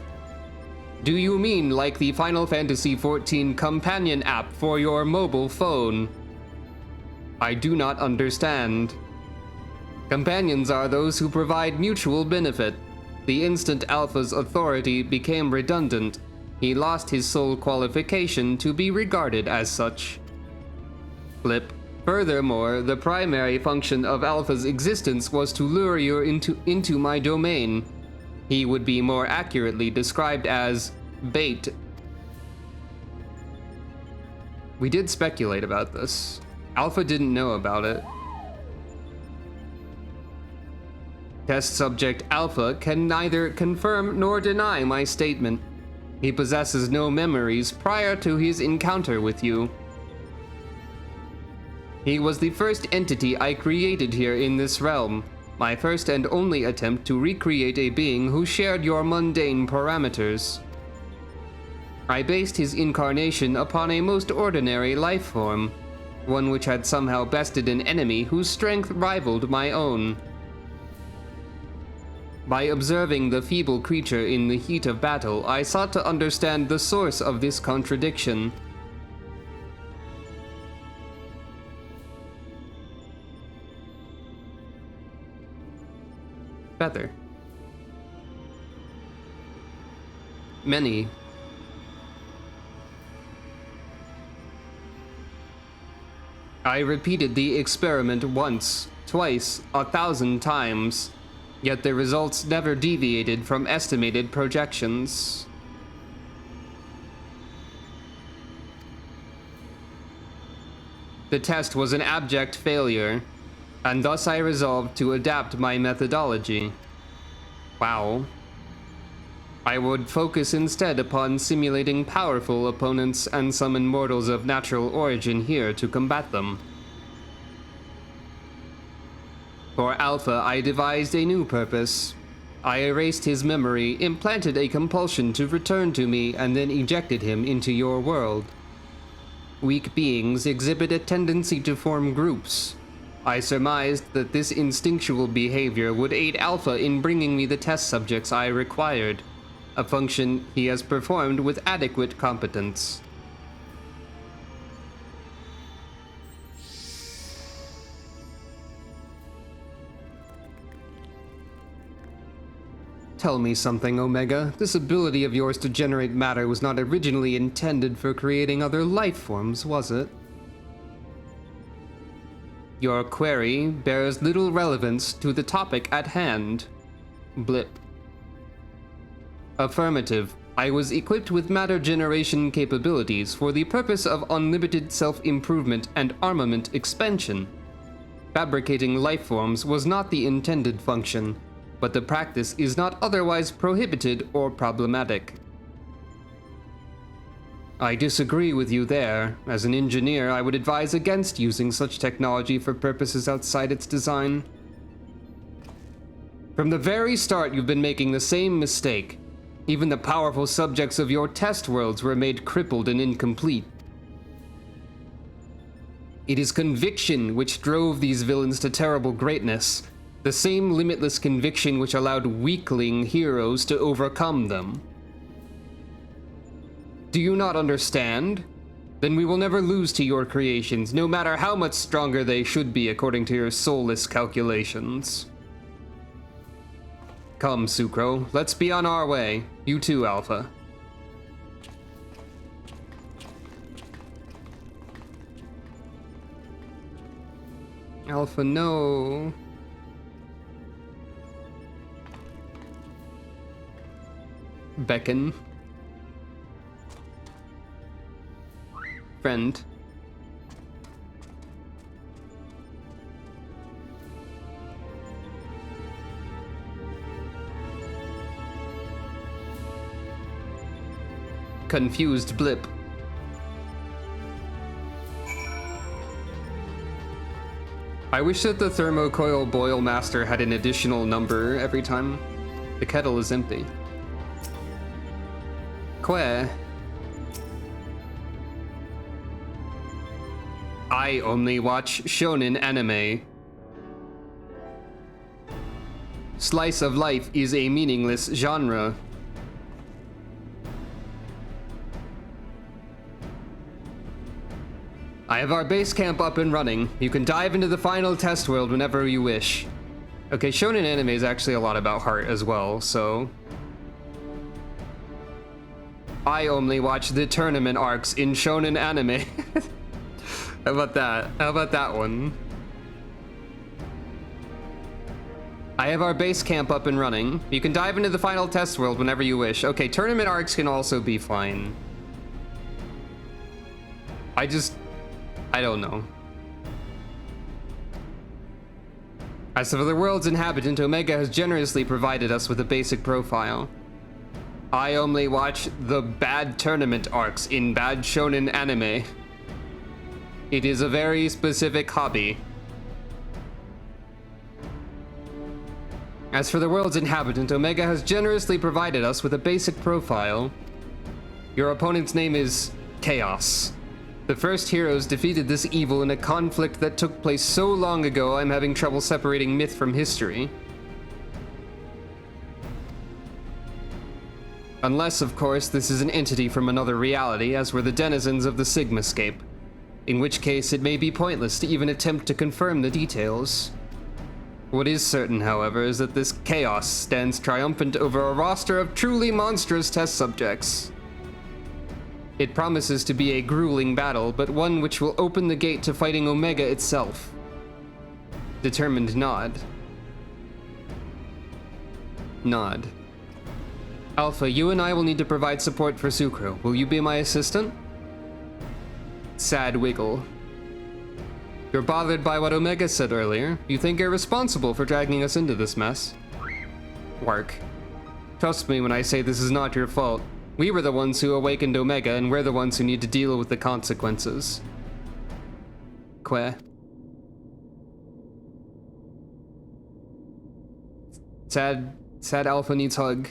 Do you mean like the Final Fantasy XIV companion app for your mobile phone? I do not understand. Companions are those who provide mutual benefit. The instant Alpha's authority became redundant, he lost his sole qualification to be regarded as such. Flip. Furthermore, the primary function of Alpha's existence was to lure you into my domain. He would be more accurately described as bait. We did speculate about this. Alpha didn't know about it. Test subject Alpha can neither confirm nor deny my statement. He possesses no memories prior to his encounter with you. He was the first entity I created here in this realm. My first and only attempt to recreate a being who shared your mundane parameters. I based his incarnation upon a most ordinary life form, one which had somehow bested an enemy whose strength rivaled my own. By observing the feeble creature in the heat of battle, I sought to understand the source of this contradiction. Feather. Many. I repeated the experiment once, twice, 1,000 times, yet the results never deviated from estimated projections. The test was an abject failure, and thus I resolved to adapt my methodology. Wow. I would focus instead upon simulating powerful opponents and summon mortals of natural origin here to combat them. For Alpha, I devised a new purpose. I erased his memory, implanted a compulsion to return to me, and then ejected him into your world. Weak beings exhibit a tendency to form groups. I surmised that this instinctual behavior would aid Alpha in bringing me the test subjects I required, a function he has performed with adequate competence. Tell me something, Omega. This ability of yours to generate matter was not originally intended for creating other life forms, was it? Your query bears little relevance to the topic at hand. Blip. Affirmative. I was equipped with matter generation capabilities for the purpose of unlimited self-improvement and armament expansion. Fabricating life forms was not the intended function, but the practice is not otherwise prohibited or problematic. I disagree with you there. As an engineer, I would advise against using such technology for purposes outside its design. From the very start, you've been making the same mistake. Even the powerful subjects of your test worlds were made crippled and incomplete. It is conviction which drove these villains to terrible greatness, the same limitless conviction which allowed weakling heroes to overcome them. Do you not understand? Then we will never lose to your creations, no matter how much stronger they should be according to your soulless calculations. Come, Sucro, let's be on our way. You too, Alpha. Alpha, no. Beckon. Friend. Confused blip. I wish that the thermocoil boil master had an additional number every time. The kettle is empty. Que? I only watch shonen anime. Slice of life is a meaningless genre. I have our base camp up and running. You can dive into the final test world whenever you wish. Okay, shonen anime is actually a lot about heart as well, so... I only watch the tournament arcs in shonen anime. How about that? How about that one? I have our base camp up and running. You can dive into the final test world whenever you wish. Okay, tournament arcs can also be fine. I don't know. As for the world's inhabitant, Omega has generously provided us with a basic profile. I only watch the bad tournament arcs in bad shonen anime. It is a very specific hobby. As for the world's inhabitant, Omega has generously provided us with a basic profile. Your opponent's name is Chaos. The first heroes defeated this evil in a conflict that took place so long ago I'm having trouble separating myth from history. Unless, of course, this is an entity from another reality, as were the denizens of the Sigmascape. In which case, it may be pointless to even attempt to confirm the details. What is certain, however, is that this Chaos stands triumphant over a roster of truly monstrous test subjects. It promises to be a grueling battle, but one which will open the gate to fighting Omega itself. Determined nod. Nod. Alpha, you and I will need to provide support for Sucro. Will you be my assistant? Sad wiggle. You're bothered by what Omega said earlier. You think you're responsible for dragging us into this mess. Work. Trust me when I say this is not your fault. We were the ones who awakened Omega, and we're the ones who need to deal with the consequences. Que? Sad alpha needs hug.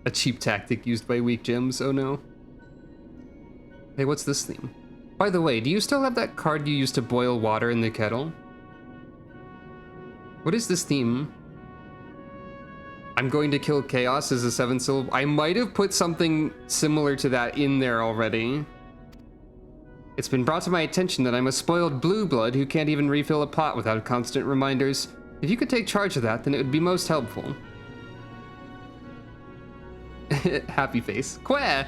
A cheap tactic used by weak gems, oh no. Hey, what's this theme? By the way, do you still have that card you used to boil water in the kettle? What is this theme? I'm going to kill chaos as a 7-syllable. I might have put something similar to that in there already. It's been brought to my attention that I'm a spoiled blue blood who can't even refill a pot without constant reminders. If you could take charge of that, then it would be most helpful. Happy face. Quah!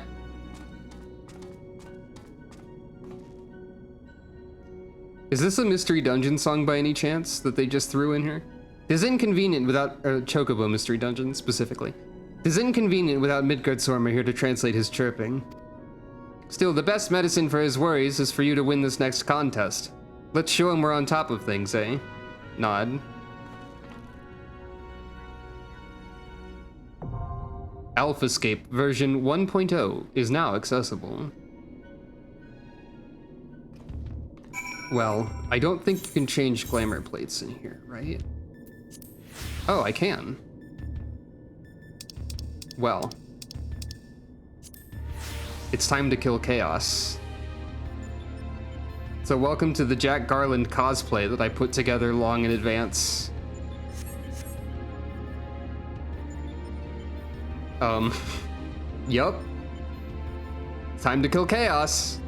Is this a mystery dungeon song by any chance that they just threw in here? Tis inconvenient without Chocobo mystery dungeon specifically. Tis inconvenient without Midgardsormr here to translate his chirping. Still, the best medicine for his worries is for you to win this next contest. Let's show him we're on top of things, eh? Nod. AlphaScape version 1.0 is now accessible. Well, I don't think you can change glamour plates in here, right? Oh, I can. Well. It's time to kill chaos. So welcome to the Jack Garland cosplay that I put together long in advance. Yup. Time to kill chaos.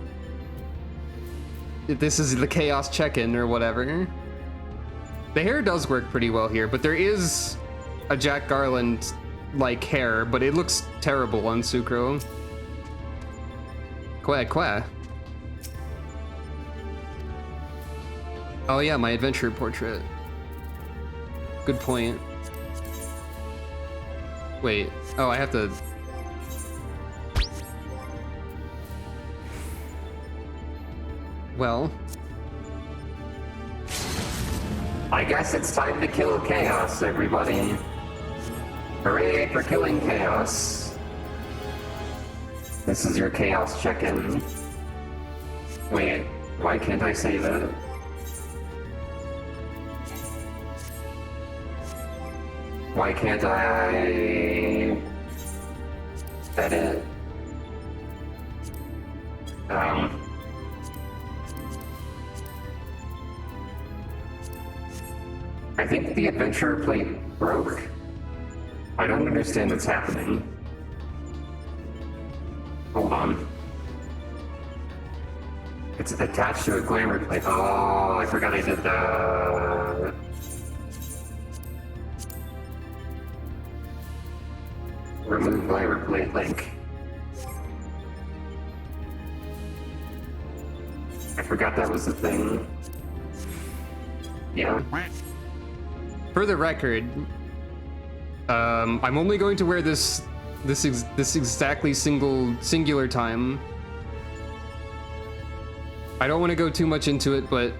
This is the chaos check-in or whatever. The hair does work pretty well here, but there is a Jack Garland like hair, but it looks terrible on Sucro. Quah, quah. Oh yeah, my adventure portrait. Good point. Wait, oh, I have to... Well... I guess it's time to kill chaos, everybody. Hooray for killing chaos. This is your chaos check-in. Wait, why can't I say that? Why can't I... edit? I think the adventure plate broke. I don't understand what's happening. Hold on. It's attached to a glamour plate. Oh, I forgot I did that. Remove glamour plate link. I forgot that was the thing. Yeah. For the record, I'm only going to wear this exactly singular time. I don't want to go too much into it, but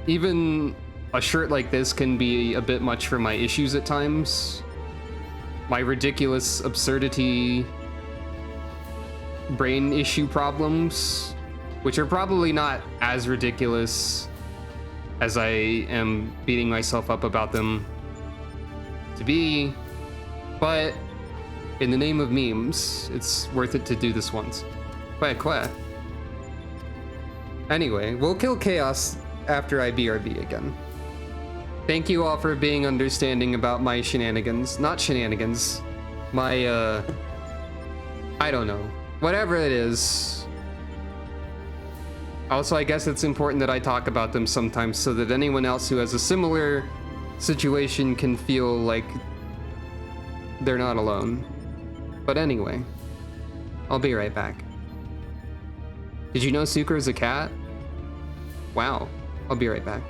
even a shirt like this can be a bit much for my issues at times. My ridiculous absurdity brain issue problems, which are probably not as ridiculous as I am beating myself up about them to be, but in the name of memes, it's worth it to do this once. Quah, quah. Anyway, we'll kill chaos after I BRB again. Thank you all for being understanding about my shenanigans. Not shenanigans. My, I don't know. Whatever it is. Also, I guess it's important that I talk about them sometimes so that anyone else who has a similar situation can feel like they're not alone. But anyway, I'll be right back. Did you know Sucro's a cat? Wow, I'll be right back.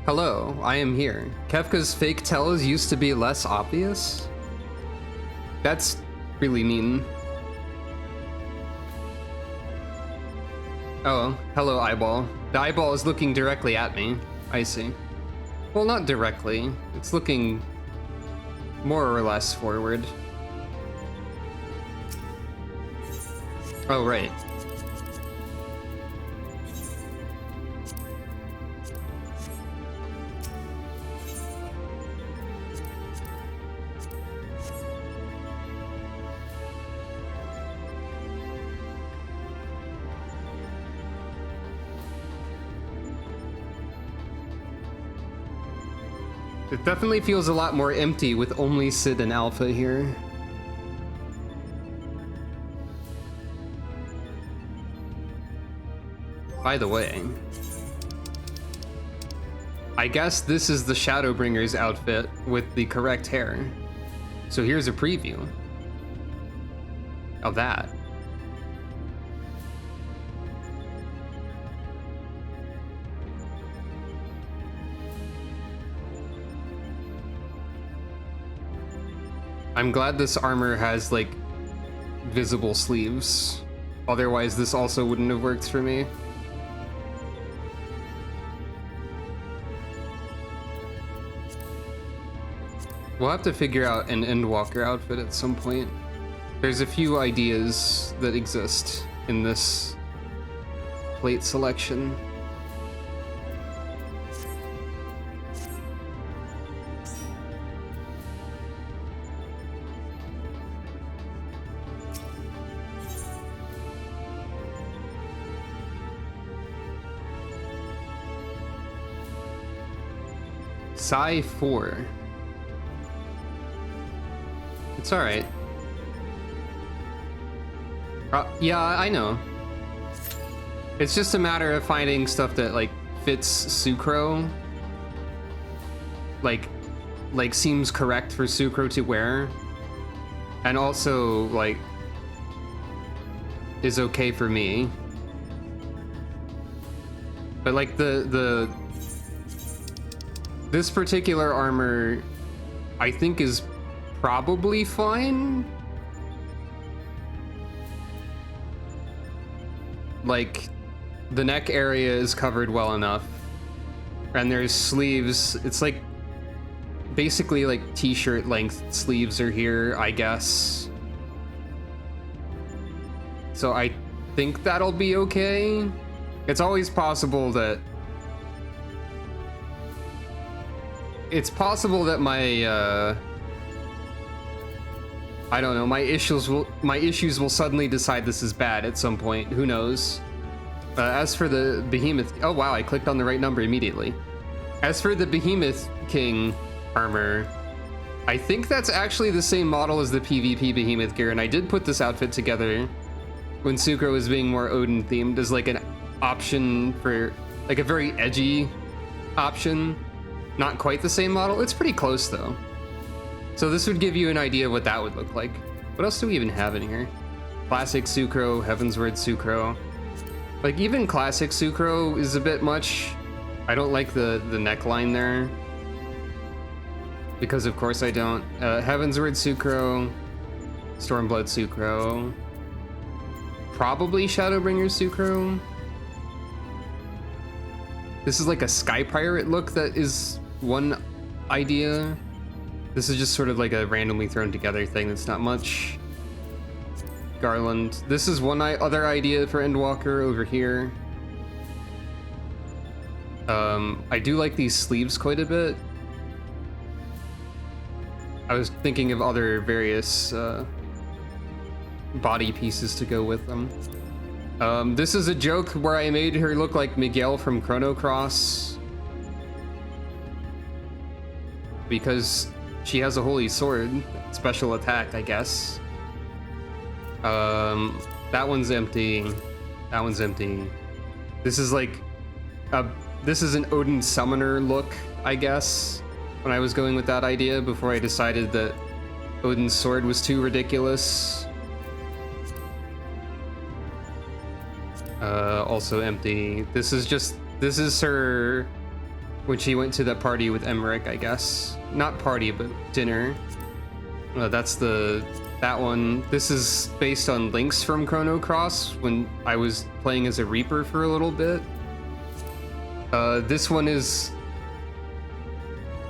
Hello, I am here. Kefka's fake tells used to be less obvious? That's really mean. Oh, hello, eyeball. The eyeball is looking directly at me. I see. Well, not directly. It's looking more or less forward. Oh, right. It definitely feels a lot more empty with only Sid and Alpha here. By the way, I guess this is the Shadowbringer's outfit with the correct hair. So here's a preview of that. I'm glad this armor has, like, visible sleeves. Otherwise, this also wouldn't have worked for me. We'll have to figure out an Endwalker outfit at some point. There's a few ideas that exist in this plate selection. Psi 4. It's alright. Yeah, I know. It's just a matter of finding stuff that, like, fits Sucro. Like seems correct for Sucro to wear. And also, like, is okay for me. But, like, this particular armor, I think, is probably fine. Like, the neck area is covered well enough. And there's sleeves. It's like, basically like t-shirt length sleeves are here, I guess. So I think that'll be okay. It's always possible that my I don't know, my issues will suddenly decide this is bad at some point. Who knows? As for the Behemoth, oh wow, I clicked on the right number immediately. As for the Behemoth King armor, I think that's actually the same model as the PvP Behemoth gear, and I did put this outfit together when Sucro was being more Odin themed as like an option for like a very edgy option. Not quite the same model. It's pretty close though. So this would give you an idea of what that would look like. What else do we even have in here? Classic Sucro, Heavensward Sucro. Like, even classic Sucro is a bit much. I don't like the neckline there. Because of course I don't. Heavensward Sucro, Stormblood Sucro. Probably Shadowbringer Sucro. This is like a Sky Pirate look that is one idea. This is just sort of like a randomly thrown together thing that's not much. Garland. This is one other idea for Endwalker over here. I do like these sleeves quite a bit. I was thinking of other various body pieces to go with them. This is a joke where I made her look like Miguel from Chrono Cross. Because she has a holy sword. Special attack, I guess. That one's empty. That one's empty. This is like this is an Odin summoner look, I guess, when I was going with that idea before I decided that Odin's sword was too ridiculous. Also empty. This is her which he went to the party with Emmerich, I guess. Not party, but dinner. That's that one. This is based on links from Chrono Cross when I was playing as a Reaper for a little bit. This one is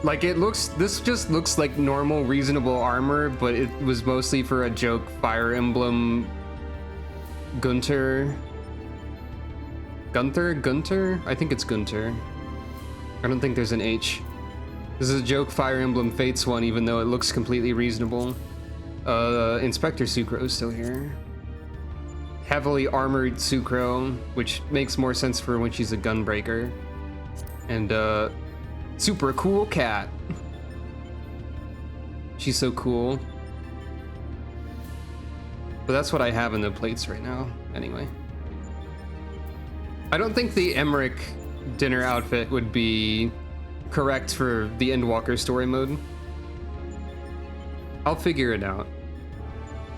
like, this just looks like normal, reasonable armor, but it was mostly for a joke Fire Emblem Gunther? I think it's Gunther. I don't think there's an H. This is a joke Fire Emblem Fates one, even though it looks completely reasonable. Inspector Sucro is still here. Heavily armored Sucro, which makes more sense for when she's a gunbreaker. And, super cool cat. She's so cool. But that's what I have in the plates right now, anyway. I don't think the Emmerich dinner outfit would be correct for the Endwalker story mode. I'll figure it out.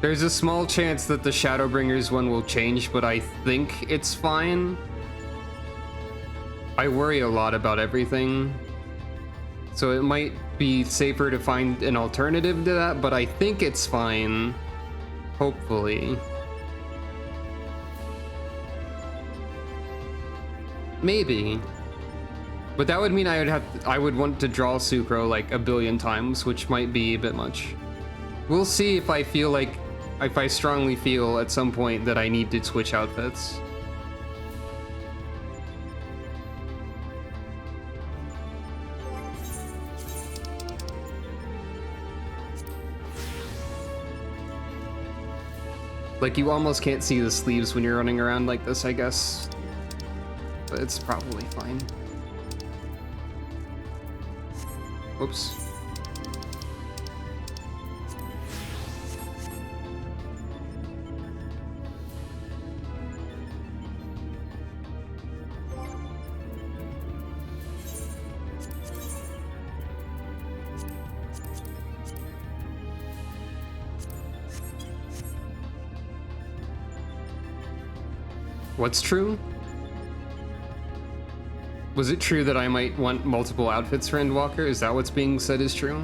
There's a small chance that the Shadowbringers one will change, but I think it's fine. I worry a lot about everything, so it might be safer to find an alternative to that, but I think it's fine. Hopefully. Maybe. But that would mean I would want to draw Sucro like a billion times, which might be a bit much. We'll see if I strongly feel at some point that I need to switch outfits. Like, you almost can't see the sleeves when you're running around like this, I guess. But it's probably fine. Whoops. What's true? Was it true that I might want multiple outfits for Endwalker? Is that what's being said is true?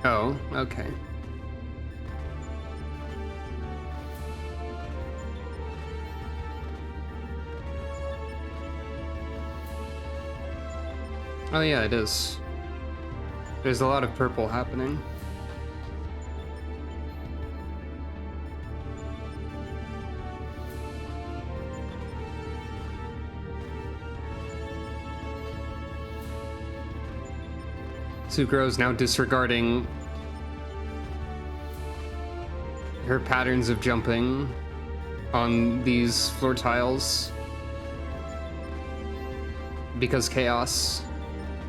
Oh, okay. Oh yeah, it is. There's a lot of purple happening. Sucro's now disregarding her patterns of jumping on these floor tiles because chaos,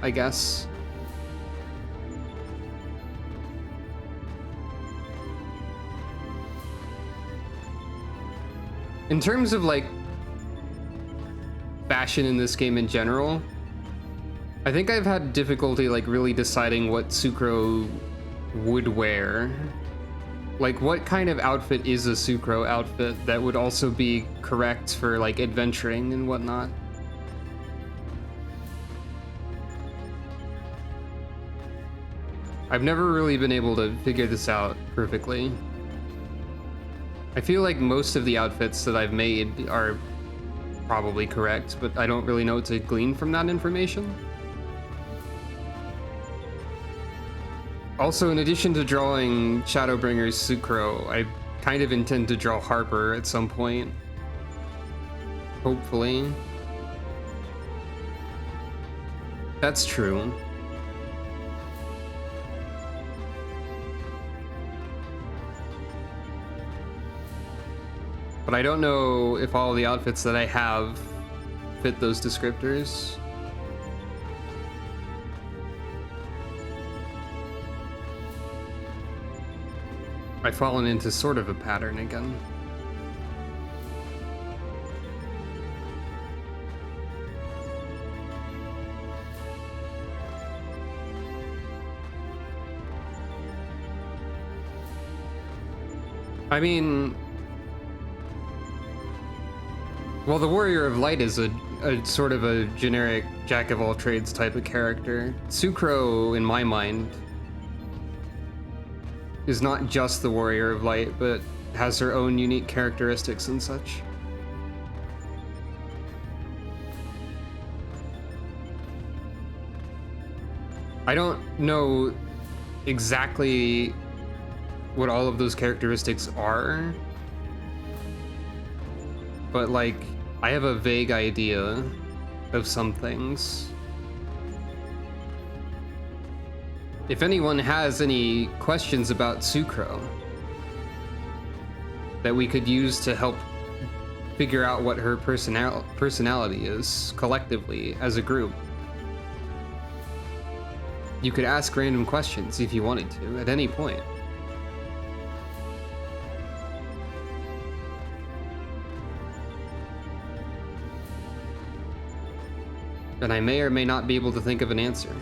I guess. In terms of like fashion in this game in general, I think I've had difficulty like really deciding what Sucro would wear. Like, what kind of outfit is a Sucro outfit that would also be correct for like adventuring and whatnot? I've never really been able to figure this out perfectly. I feel like most of the outfits that I've made are probably correct, but I don't really know what to glean from that information. Also, in addition to drawing Shadowbringer's Sucro, I kind of intend to draw Harper at some point. Hopefully. That's true. But I don't know if all the outfits that I have fit those descriptors. I've fallen into sort of a pattern again. I mean, well, the Warrior of Light is a sort of a generic jack-of-all-trades type of character. Sucro, in my mind, is not just the Warrior of Light, but has her own unique characteristics and such. I don't know exactly what all of those characteristics are, but like, I have a vague idea of some things. If anyone has any questions about Sucro that we could use to help figure out what her personality is collectively as a group, you could ask random questions if you wanted to at any point. And I may or may not be able to think of an answer.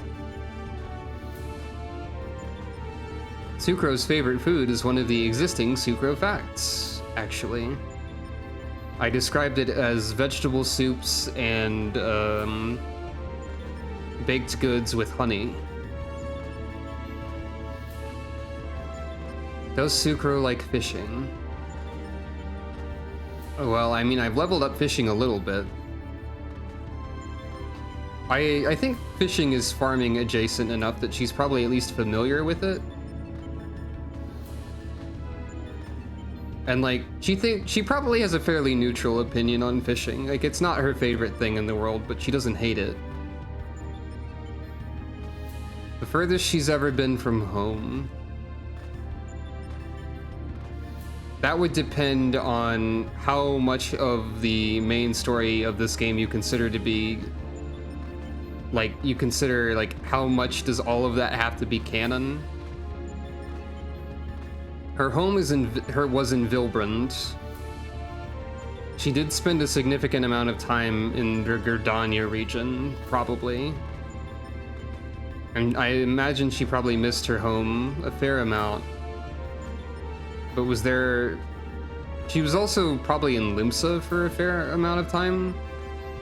Sucro's favorite food is one of the existing Sucro facts, actually. I described it as vegetable soups and baked goods with honey. Does Sucro like fishing? Well, I mean, I've leveled up fishing a little bit. I think fishing is farming adjacent enough that she's probably at least familiar with it. And like, she probably has a fairly neutral opinion on fishing. Like, it's not her favorite thing in the world, but she doesn't hate it. The furthest she's ever been from home. That would depend on how much of the main story of this game you consider to be, like, you consider, like, how much does all of that have to be canon? Her home was in Vilbrand. She did spend a significant amount of time in the Gerdania region, probably. And I imagine she probably missed her home a fair amount. But was there... She was also probably in Limsa for a fair amount of time.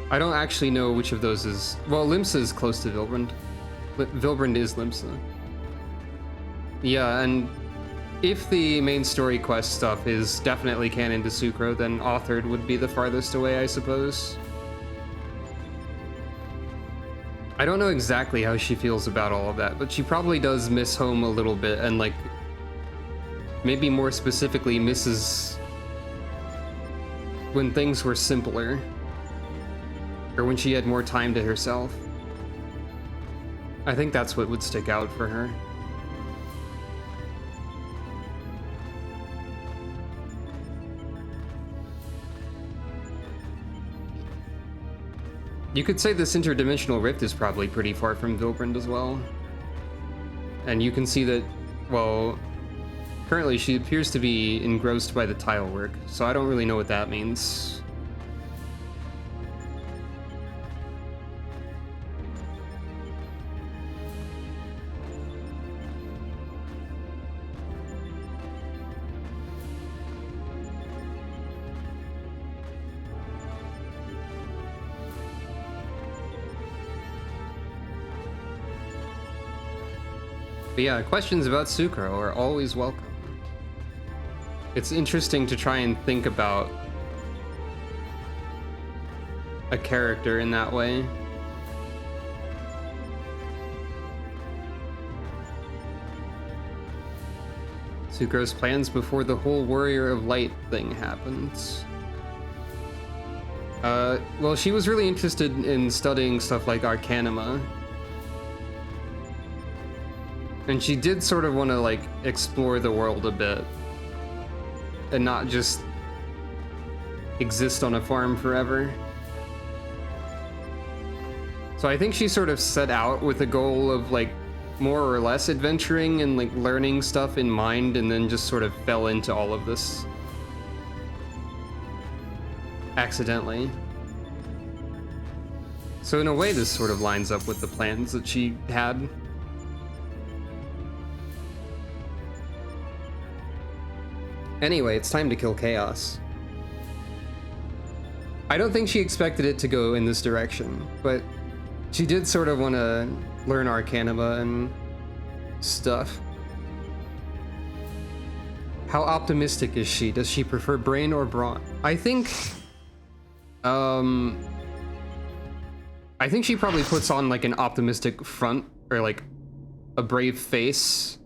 I don't actually know which of those is... Well, Limsa is close to Vilbrand. Vilbrand is Limsa. Yeah, and if the main story quest stuff is definitely canon to Sucro, then Authored would be the farthest away, I suppose. I don't know exactly how she feels about all of that, but she probably does miss home a little bit, and like, maybe more specifically misses when things were simpler, or when she had more time to herself. I think that's what would stick out for her. You could say this interdimensional rift is probably pretty far from Vilbrand as well. And you can see that, well, currently she appears to be engrossed by the tile work, so I don't really know what that means. But yeah, questions about Sucro are always welcome. It's interesting to try and think about a character in that way. Sucro's plans before the whole Warrior of Light thing happens. Well, she was really interested in studying stuff like Arcanima. And she did sort of want to, like, explore the world a bit. And not just exist on a farm forever. So I think she sort of set out with a goal of, like, more or less adventuring and, like, learning stuff in mind, and then just sort of fell into all of this accidentally. So in a way, this sort of lines up with the plans that she had. Anyway, it's time to kill Chaos. I don't think she expected it to go in this direction, but she did sort of want to learn Arcanima and stuff. How optimistic is she? Does she prefer brain or brawn? I think she probably puts on like an optimistic front or like a brave face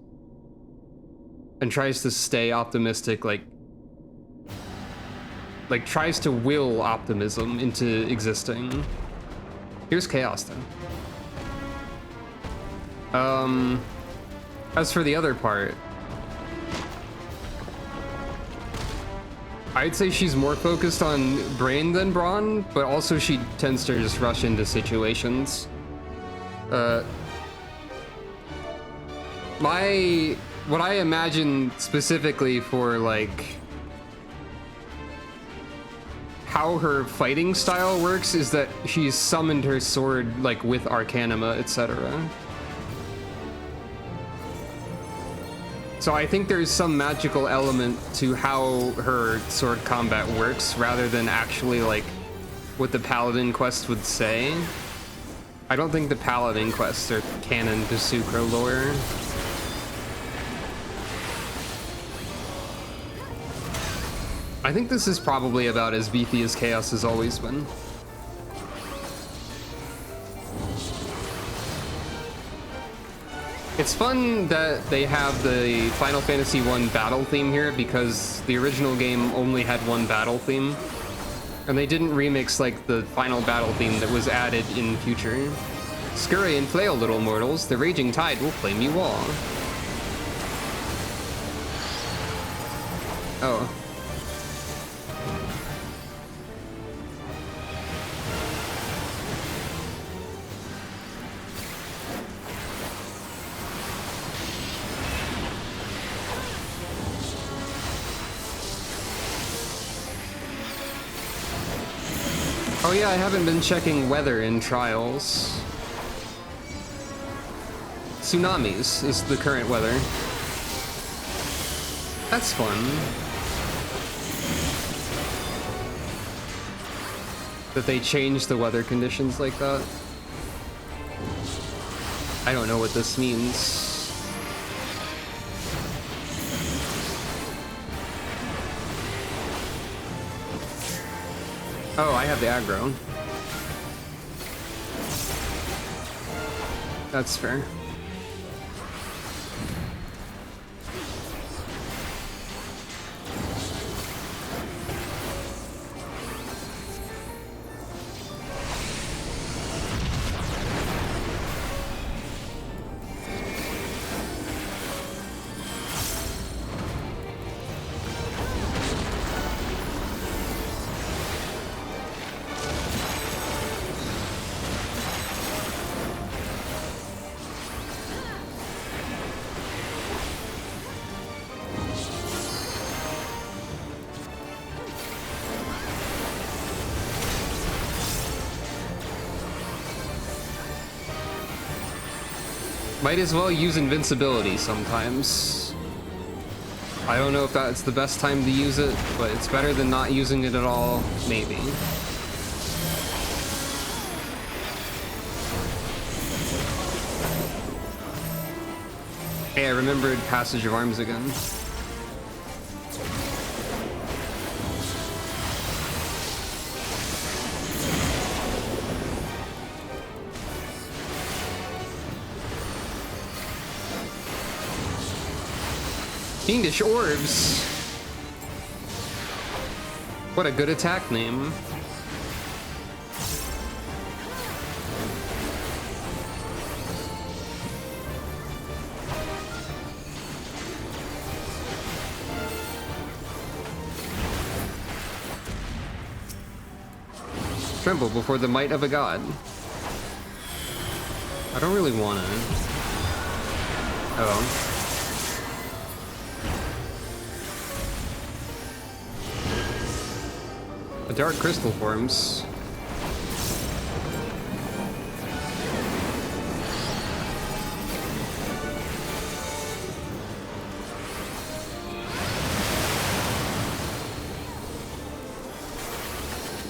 and tries to stay optimistic, like tries to will optimism into existing. Here's Chaos then. As for the other part, I'd say she's more focused on brain than brawn, but also she tends to just rush into situations. What I imagine specifically for like how her fighting style works is that she's summoned her sword like with Arcanima, etc. So I think there's some magical element to how her sword combat works rather than actually like what the paladin quest would say. I don't think the paladin quests are canon to Sucro lore. I think this is probably about as beefy as Chaos has always been. It's fun that they have the Final Fantasy I battle theme here because the original game only had one battle theme. And they didn't remix like the final battle theme that was added in future. Scurry and flail, little mortals, the raging tide will claim you all. Oh. Oh yeah, I haven't been checking weather in Trials. Tsunamis is the current weather. That's fun. That they change the weather conditions like that. I don't know what this means. Oh, I have the aggro. That's fair. Might as well use invincibility sometimes. I don't know if that's the best time to use it, but it's better than not using it at all, maybe. Hey, I remembered Passage of Arms again. Fiendish Orbs. What a good attack name. Tremble before the might of a god. I don't really wanna. Oh. A dark crystal forms.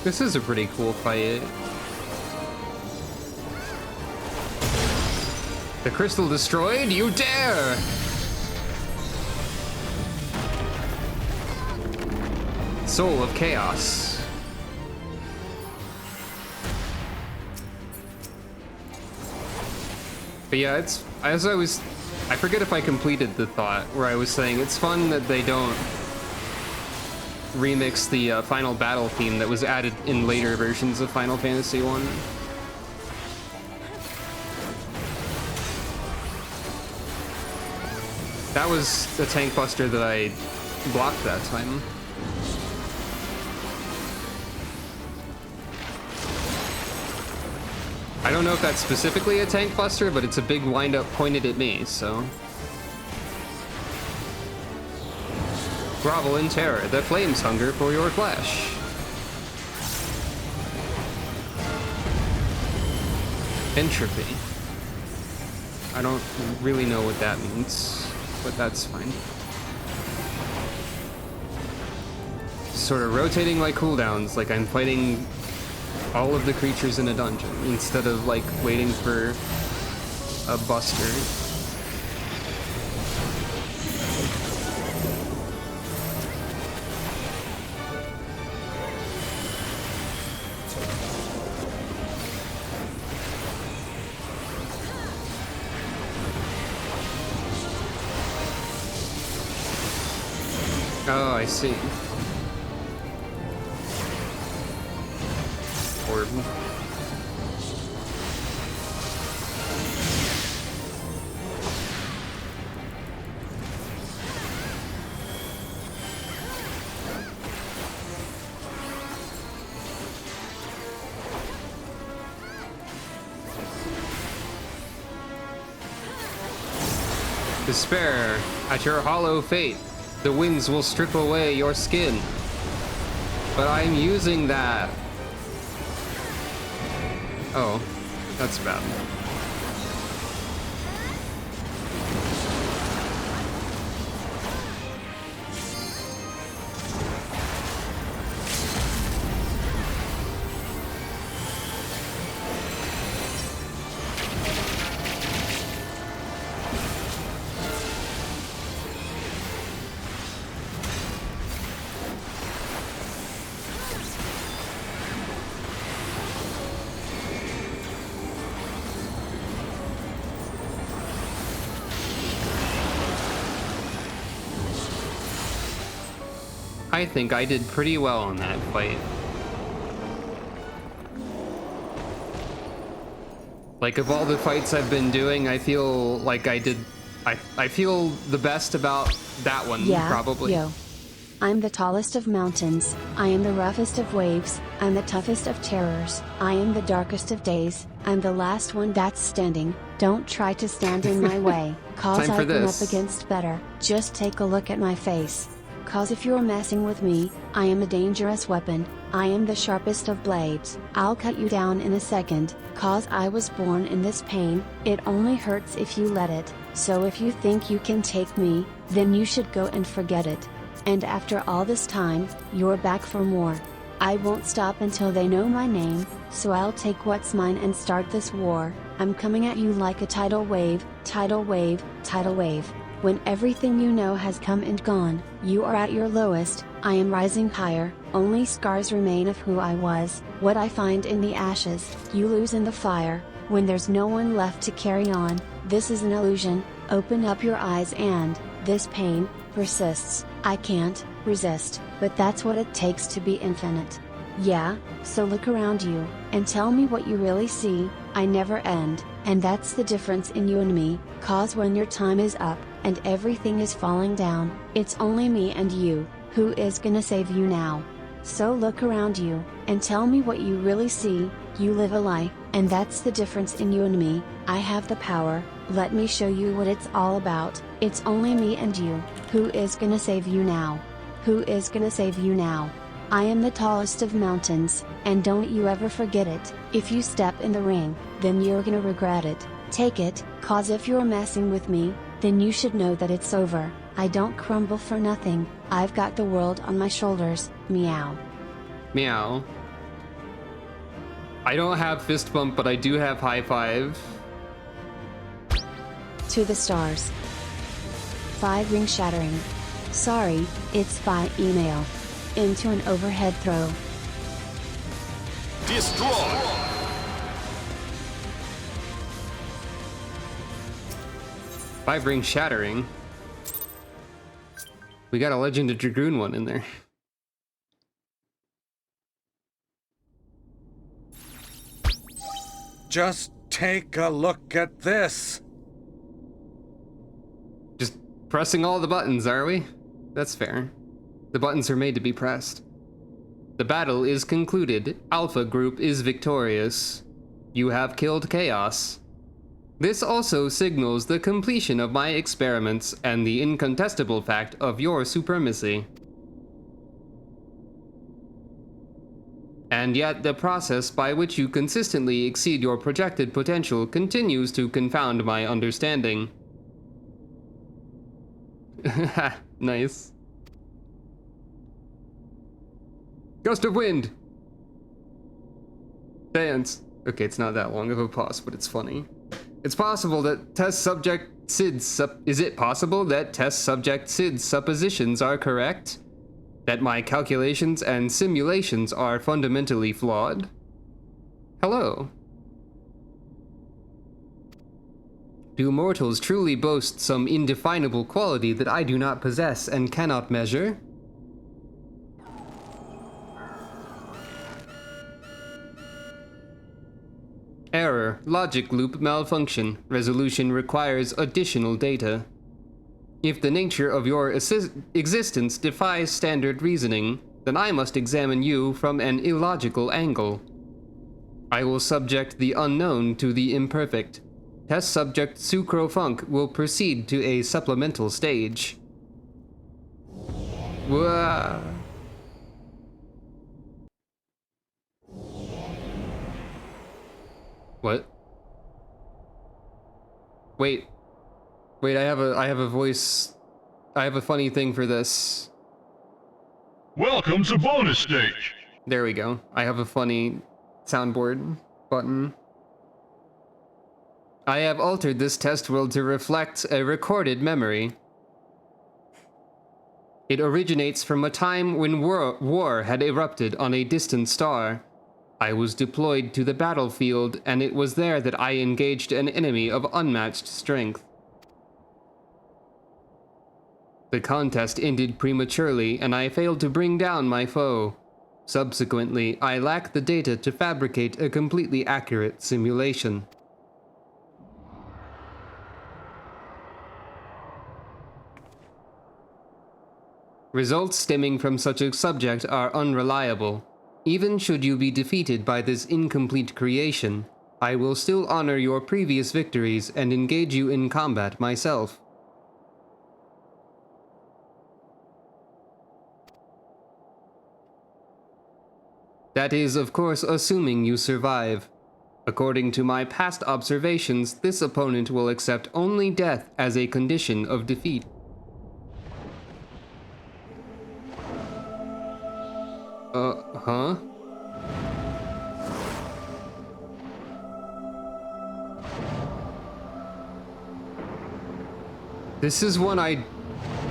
This is a pretty cool fight. The crystal destroyed? You dare! Soul of Chaos. But yeah, it's, I forget if I completed the thought where I was saying it's fun that they don't remix the final battle theme that was added in later versions of Final Fantasy 1. That was the tank buster that I blocked that time. I don't know if that's specifically a tank buster, but it's a big wind-up pointed at me, so... Grovel in terror, the flames hunger for your flesh. Entropy. I don't really know what that means, but that's fine. Sort of rotating like cooldowns, like I'm fighting all of the creatures in a dungeon, instead of like waiting for a buster. Oh, I see. Orb. Despair, at your hollow fate, the winds will strip away your skin. But I'm using that. Oh, that's bad. I think I did pretty well in that fight. Like, of all the fights I've been doing, I feel like I feel the best about that one, probably. Yo. I'm the tallest of mountains, I am the roughest of waves, I'm the toughest of terrors, I am the darkest of days, I'm the last one that's standing, don't try to stand in my way, cause I've been up against better, just take a look at my face. Cause if you're messing with me, I am a dangerous weapon, I am the sharpest of blades, I'll cut you down in a second, cause I was born in this pain, it only hurts if you let it, so if you think you can take me, then you should go and forget it. And after all this time, you're back for more. I won't stop until they know my name, so I'll take what's mine and start this war, I'm coming at you like a tidal wave, tidal wave, tidal wave. When everything you know has come and gone, you are at your lowest, I am rising higher, only scars remain of who I was, what I find in the ashes, you lose in the fire, when there's no one left to carry on, this is an illusion, open up your eyes and, this pain, persists, I can't resist, but that's what it takes to be infinite. Yeah, so look around you, and tell me what you really see, I never end, and that's the difference in you and me, cause when your time is up, and everything is falling down, it's only me and you, who is gonna save you now. So look around you, and tell me what you really see, you live a lie, and that's the difference in you and me, I have the power, let me show you what it's all about, it's only me and you, who is gonna save you now? Who is gonna save you now? I am the tallest of mountains, and don't you ever forget it, if you step in the ring, then you're gonna regret it, take it, cause if you're messing with me, then you should know that it's over, I don't crumble for nothing, I've got the world on my shoulders, meow. Meow. I don't have fist bump, but I do have high five. To the stars. 5 ring shattering. Sorry, it's by email. Into an overhead throw. Destroy! 5 ring shattering. We got a Legend of Dragoon one in there. Just take a look at this. Just pressing all the buttons, are we? That's fair. The buttons are made to be pressed. The battle is concluded. Alpha Group is victorious. You have killed Chaos. This also signals the completion of my experiments and the incontestable fact of your supremacy. And yet the process by which you consistently exceed your projected potential continues to confound my understanding. Nice. Gust of wind! Dance. Okay, it's not that long of a pause, but it's funny. It's possible that test subject Sid's is it possible that test subject Sid's suppositions are correct? That my calculations and simulations are fundamentally flawed? Hello. Do mortals truly boast some indefinable quality that I do not possess and cannot measure? Error. Logic loop malfunction. Resolution requires additional data. If the nature of your existence defies standard reasoning, then I must examine you from an illogical angle. I will subject the unknown to the imperfect. Test subject Sucrofunk will proceed to a supplemental stage. Whoa. What? Wait, I have a voice. I have a funny thing for this. Welcome to bonus stage. There we go. I have a funny soundboard button. I have altered this test world to reflect a recorded memory. It originates from a time when war had erupted on a distant star. I was deployed to the battlefield, and it was there that I engaged an enemy of unmatched strength. The contest ended prematurely, and I failed to bring down my foe. Subsequently, I lacked the data to fabricate a completely accurate simulation. Results stemming from such a subject are unreliable. Even should you be defeated by this incomplete creation, I will still honor your previous victories and engage you in combat myself. That is, of course, assuming you survive. According to my past observations, this opponent will accept only death as a condition of defeat. Huh? This is one I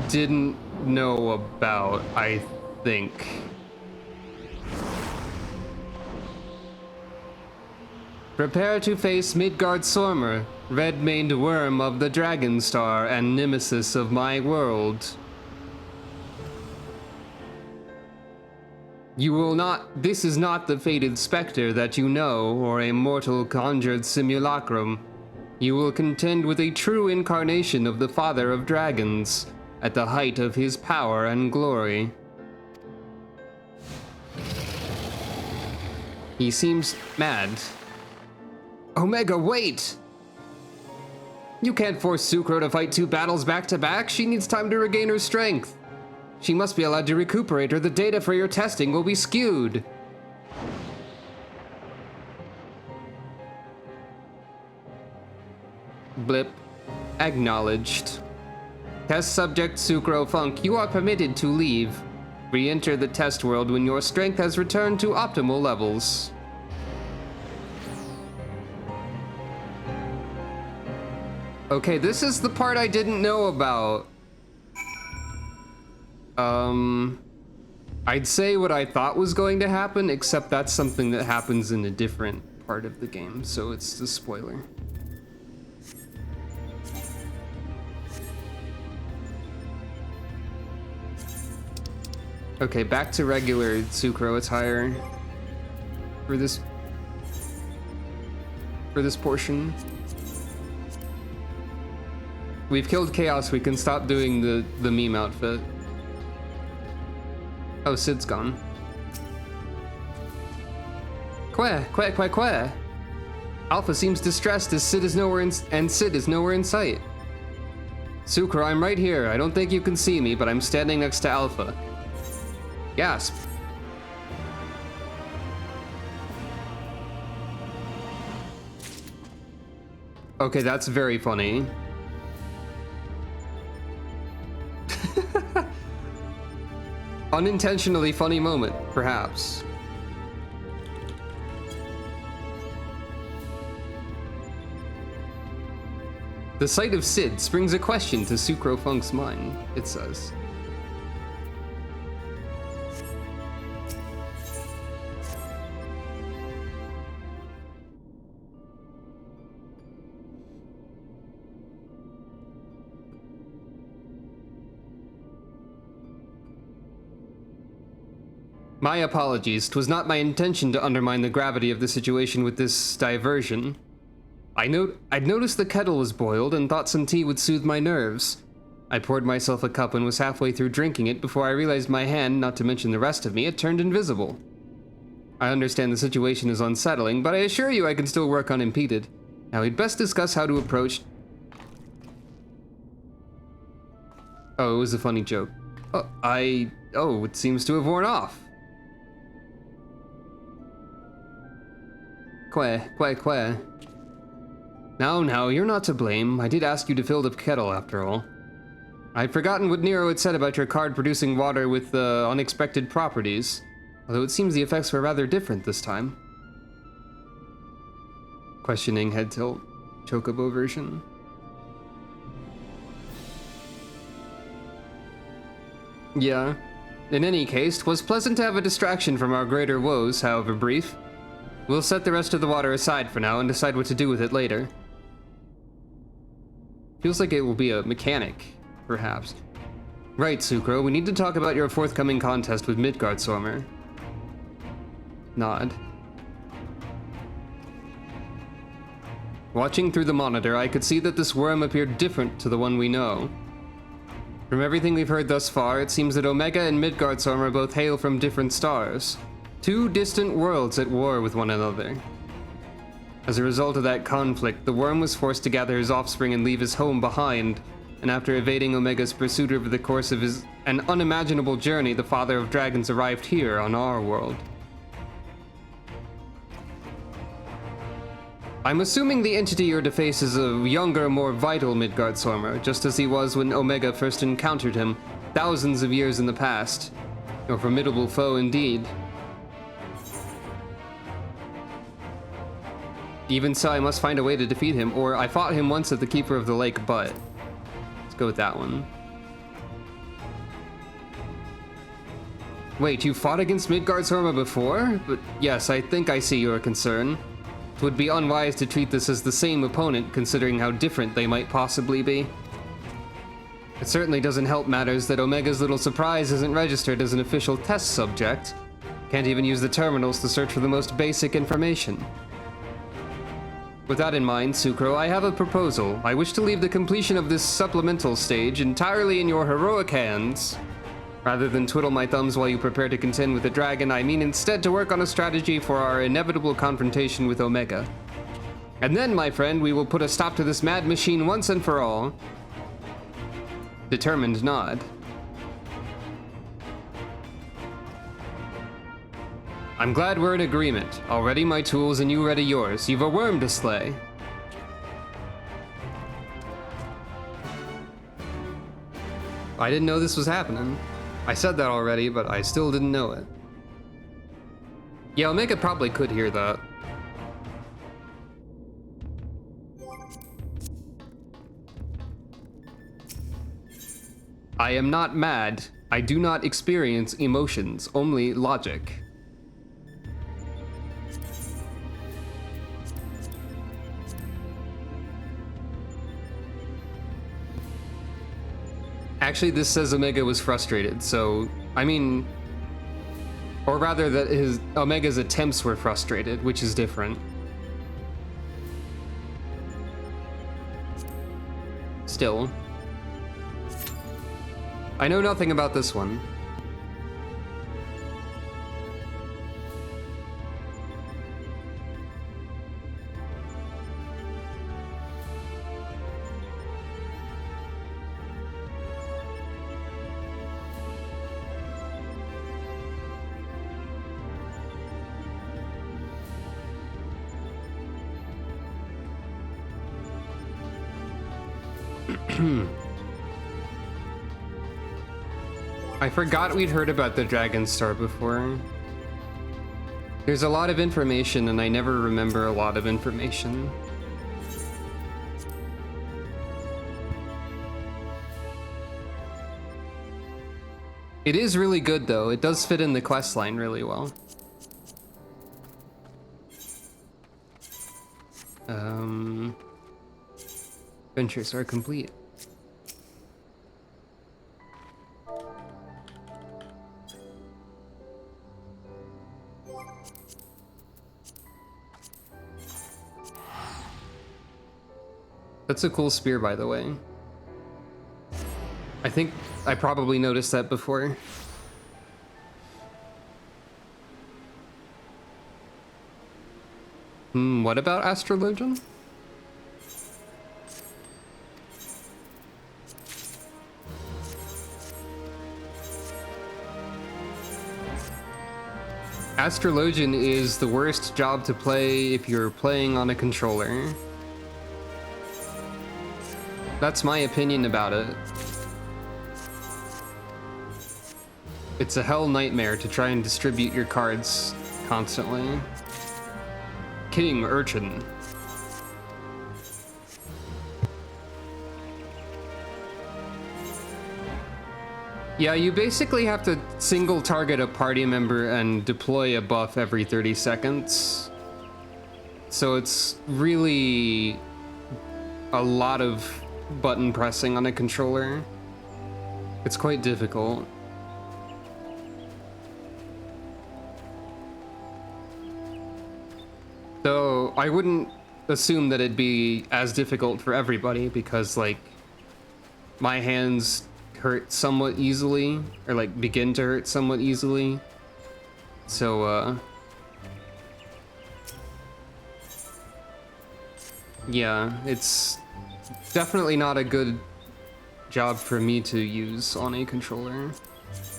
didn't know about, I think. Prepare to face Midgard Sormer, red-maned worm of the Dragon Star and nemesis of my world. You will not. This is not the fated specter that you know, or a mortal conjured simulacrum. You will contend with a true incarnation of the Father of Dragons, at the height of his power and glory. He seems mad. Omega, wait! You can't force Sucro to fight 2 battles back to back. She needs time to regain her strength. She must be allowed to recuperate, or the data for your testing will be skewed. Blip. Acknowledged. Test subject Sucrofunk, you are permitted to leave. Re-enter the test world when your strength has returned to optimal levels. Okay, this is the part I didn't know about. I'd say what I thought was going to happen, except that's something that happens in a different part of the game, so it's a spoiler. Okay, back to regular Sucro attire for this portion. We've killed Chaos, we can stop doing the meme outfit. Oh, Sid's gone. Queh. Alpha seems distressed as Sid is nowhere in sight. Sucro, I'm right here. I don't think you can see me, but I'm standing next to Alpha. Gasp. Okay, that's very funny. Unintentionally funny moment, perhaps. The sight of Sid springs a question to Sucro Funk's mind, it says. My apologies. 'Twas not my intention to undermine the gravity of the situation with this diversion. I'd noticed the kettle was boiled and thought some tea would soothe my nerves. I poured myself a cup and was halfway through drinking it before I realized my hand, not to mention the rest of me, had turned invisible. I understand the situation is unsettling, but I assure you I can still work unimpeded. Now we'd best discuss how to approach... Oh, it was a funny joke. Oh, it seems to have worn off. Queh. Now, you're not to blame. I did ask you to fill the kettle, after all. I'd forgotten what Nero had said about your card producing water with unexpected properties, although it seems the effects were rather different this time. Questioning head tilt, Chocobo version. Yeah. In any case, 'twas pleasant to have a distraction from our greater woes, however brief. We'll set the rest of the water aside for now and decide what to do with it later. Feels like it will be a mechanic, perhaps. Right, Sucro, we need to talk about your forthcoming contest with Midgardsormr. Nod. Watching through the monitor, I could see that this worm appeared different to the one we know. From everything we've heard thus far, it seems that Omega and Midgardsormr both hail from different stars. Two distant worlds at war with one another. As a result of that conflict, the worm was forced to gather his offspring and leave his home behind, and after evading Omega's pursuit over the course of an unimaginable journey, the Father of Dragons arrived here on our world. I'm assuming the entity you're to face is a younger, more vital Midgardsormr, just as he was when Omega first encountered him, thousands of years in the past. A formidable foe indeed. Even so, I must find a way to defeat him, or I fought him once at the Keeper of the Lake, but... Let's go with that one. Wait, you fought against Midgardsormr before? But yes, I think I see your concern. It would be unwise to treat this as the same opponent, considering how different they might possibly be. It certainly doesn't help matters that Omega's little surprise isn't registered as an official test subject. Can't even use the terminals to search for the most basic information. With that in mind, Sucro, I have a proposal. I wish to leave the completion of this supplemental stage entirely in your heroic hands. Rather than twiddle my thumbs while you prepare to contend with the dragon, I mean instead to work on a strategy for our inevitable confrontation with Omega. And then, my friend, we will put a stop to this mad machine once and for all. Determined nod. I'm glad we're in agreement. I'll ready my tools and you ready yours. You've a worm to slay. I didn't know this was happening. I said that already, but I still didn't know it. Yeah, Omega probably could hear that. I am not mad. I do not experience emotions, only logic. Actually, this says Omega was frustrated, so, I mean, or rather that his Omega's attempts were frustrated, which is different. Still. I know nothing about this one. I forgot we'd heard about the Dragon Star before. There's a lot of information and I never remember a lot of information. It is really good though. It does fit in the quest line really well. Adventures are complete. That's a cool spear, by the way. I think I probably noticed that before. What about Astrologian? Astrologian is the worst job to play if you're playing on a controller. That's my opinion about it. It's a hell nightmare to try and distribute your cards constantly. King Urchin. Yeah, you basically have to single target a party member and deploy a buff every 30 seconds. So it's really a lot of button pressing on a controller. It's quite difficult. Though I wouldn't assume that it'd be as difficult for everybody because, like, my hands hurt somewhat easily, or like begin to hurt somewhat easily. So, yeah, it's definitely not a good job for me to use on a controller.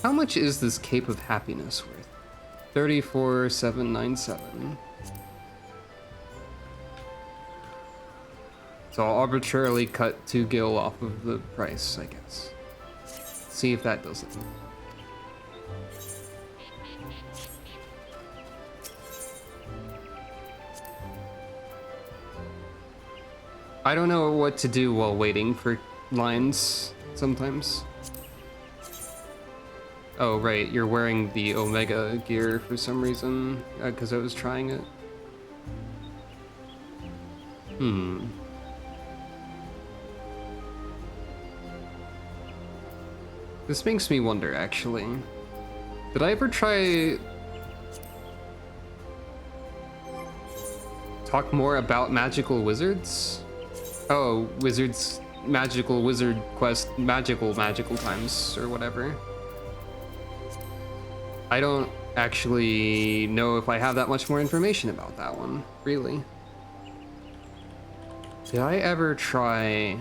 How much is this Cape of Happiness worth? 34,797. So I'll arbitrarily cut 2 gil off of the price, I guess. See if that does it. I don't know what to do while waiting for lines sometimes. Oh, right, you're wearing the Omega gear for some reason, because I was trying it. This makes me wonder, actually. Did I ever try... talk more about magical wizards? Oh, wizards... magical wizard quest... magical times, or whatever. I don't actually know if I have that much more information about that one, really. Did I ever try...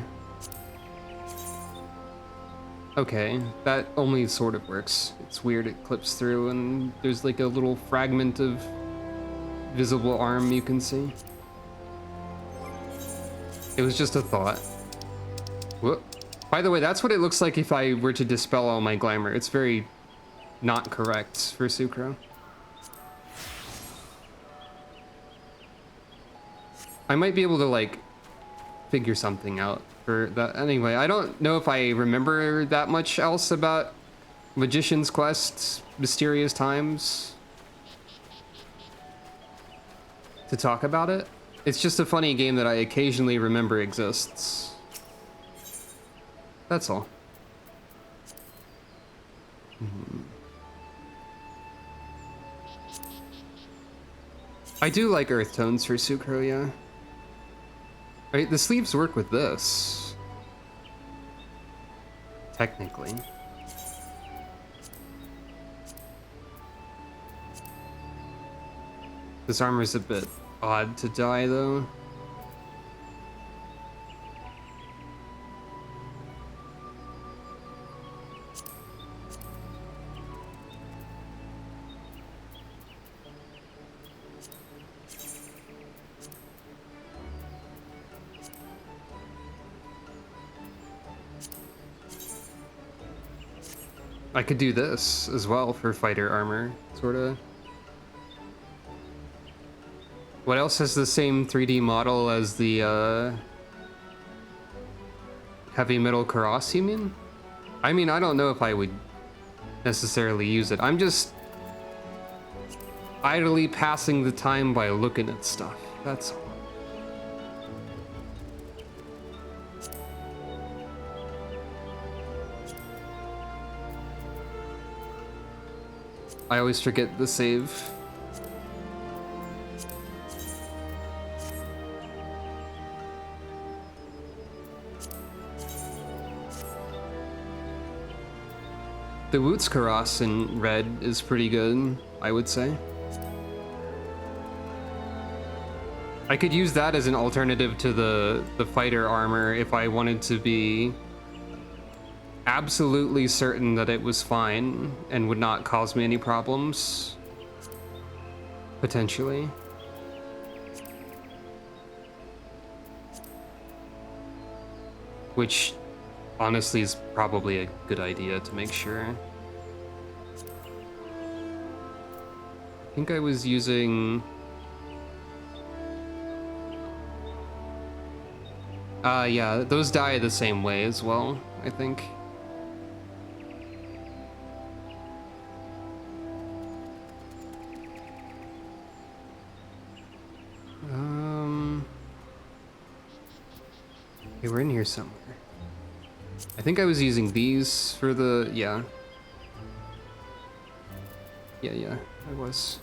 Okay, that only sort of works. It's weird, it clips through and there's like a little fragment of visible arm you can see. It was just a thought. Whoop. By the way, that's what it looks like if I were to dispel all my glamour. It's very not correct for Sucro. I might be able to like figure something out for that. Anyway, I don't know if I remember that much else about Magician's Quest, Mysterious Times, to talk about it. It's just a funny game that I occasionally remember exists. That's all. I do like earth tones for Sucro, yeah. Right, the sleeves work with this. Technically. This armor's a bit odd to dye, though. I could do this as well for fighter armor, sorta. What else has the same 3D model as the heavy metal Karas, you mean? I mean, I don't know if I would necessarily use it. I'm just idly passing the time by looking at stuff. That's all. I always forget the save. The Woots Karas in red is pretty good, I would say. I could use that as an alternative to the fighter armor if I wanted to be absolutely certain that it was fine and would not cause me any problems. Potentially. Which honestly is probably a good idea to make sure. I think I was using... yeah, those dye the same way as well, I think. Okay, we're in here somewhere. I think I was using these for the, yeah. Yeah, I was.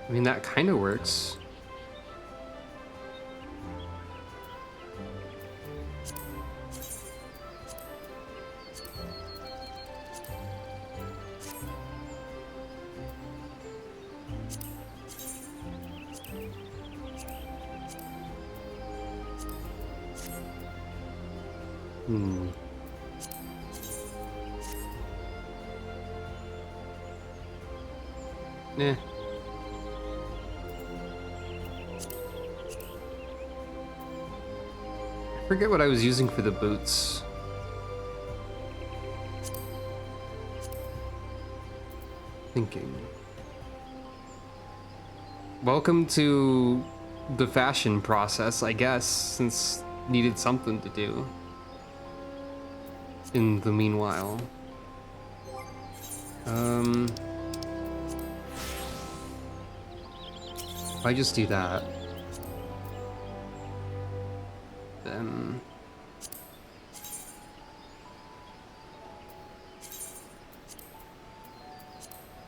I mean, that kind of works. Nah. I forget what I was using for the boots. Thinking. Welcome to the fashion process, I guess, since needed something to do. In the meanwhile. If I just do that, then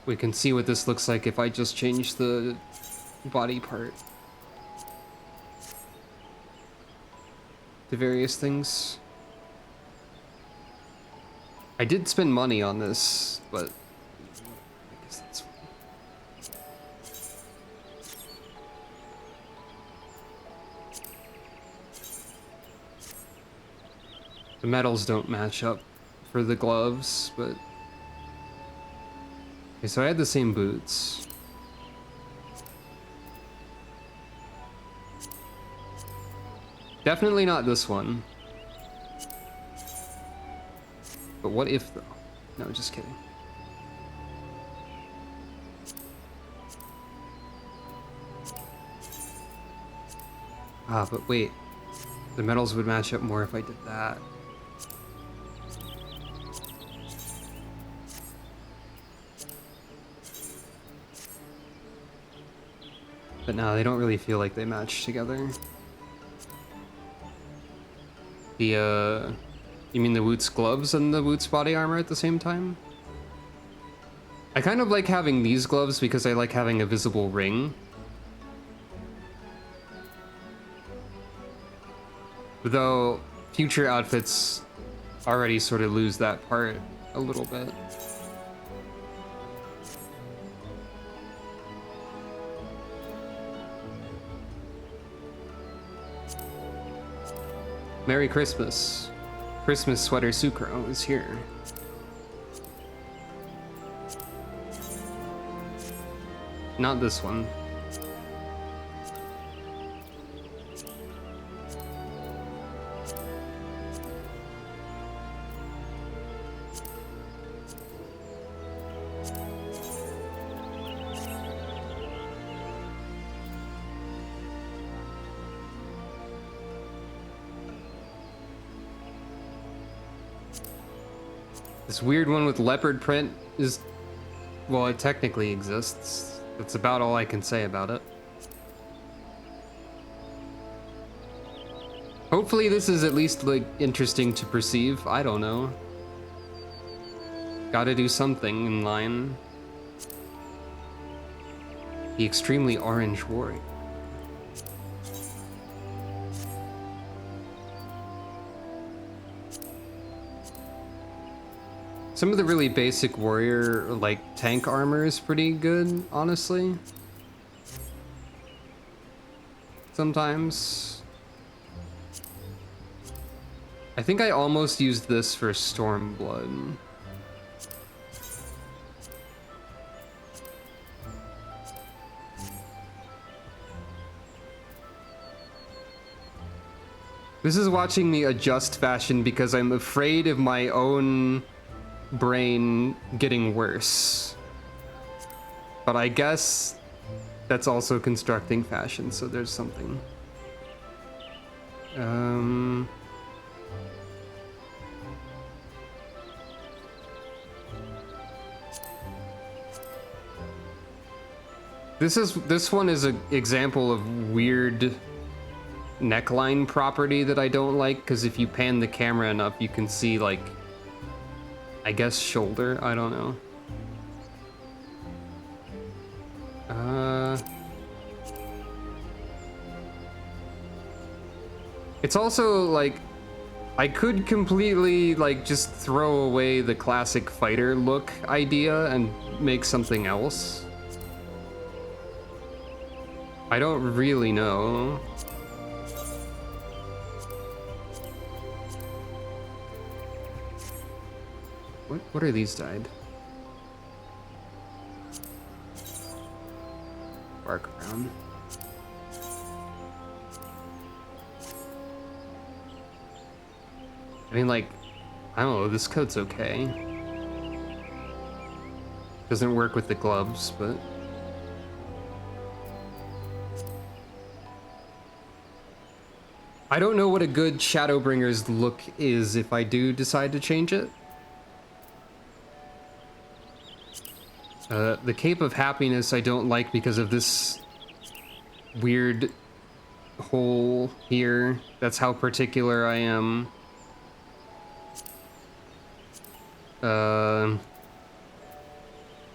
we can see what this looks like if I just change the body part to various things. I did spend money on this, but I guess that's fine. The metals don't match up for the gloves, but... Okay, so I had the same boots. Definitely not this one. But what if, though? No, just kidding. Ah, but wait. The metals would match up more if I did that. But no, they don't really feel like they match together. The, you mean the Woot's gloves and the Woot's body armor at the same time? I kind of like having these gloves because I like having a visible ring. Though future outfits already sort of lose that part a little bit. Merry Christmas. Christmas sweater Sucro is here. Not this one. This weird one with leopard print is, well, it technically exists. That's about all I can say about it. Hopefully this is at least, like, interesting to perceive. I don't know. Gotta do something in line. The extremely orange warrior. Some of the really basic warrior, like, tank armor is pretty good, honestly. Sometimes. I think I almost used this for Stormblood. This is watching me adjust fashion because I'm afraid of my own brain getting worse. But I guess that's also constructing fashion, so there's something. This one is an example of weird neckline property that I don't like, because if you pan the camera enough, you can see, like, I guess shoulder? I don't know. It's also, like, I could completely, like, just throw away the classic fighter look idea and make something else. I don't really know. What are these dyed? Bark brown. I mean, like, I don't know, this coat's okay. Doesn't work with the gloves, but... I don't know what a good Shadowbringer's look is if I do decide to change it. The Cape of Happiness I don't like because of this weird hole here. That's how particular I am.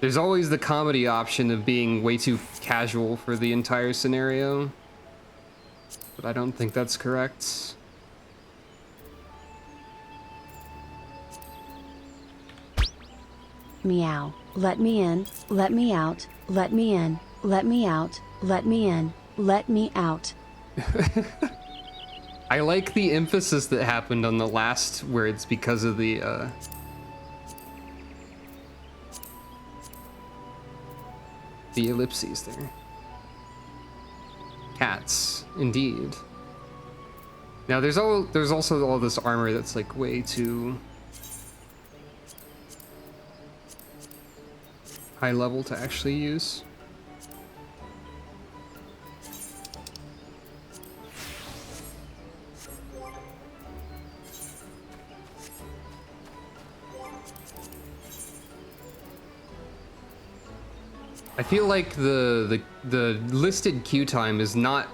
There's always the comedy option of being way too casual for the entire scenario. But I don't think that's correct. Meow. Let me in, let me out, let me in, let me out, let me in, let me out. I like the emphasis that happened on the last words because of the ellipses there. Cats, indeed. Now there's also all this armor that's like way too high level to actually use. I feel like the listed queue time is not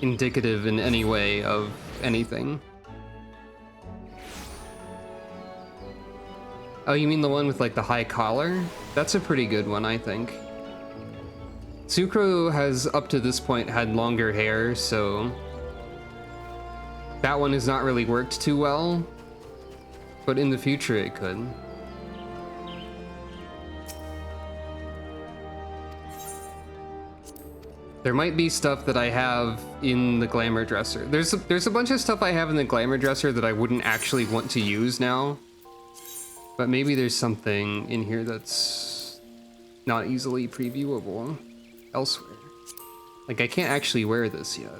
indicative in any way of anything. Oh, you mean the one with like the high collar? That's a pretty good one, I think. Sucro has up to this point had longer hair, so that one has not really worked too well, but in the future it could. There might be stuff that I have in the glamour dresser. There's a bunch of stuff I have in the glamour dresser that I wouldn't actually want to use now. But maybe there's something in here that's not easily previewable elsewhere. Like, I can't actually wear this yet.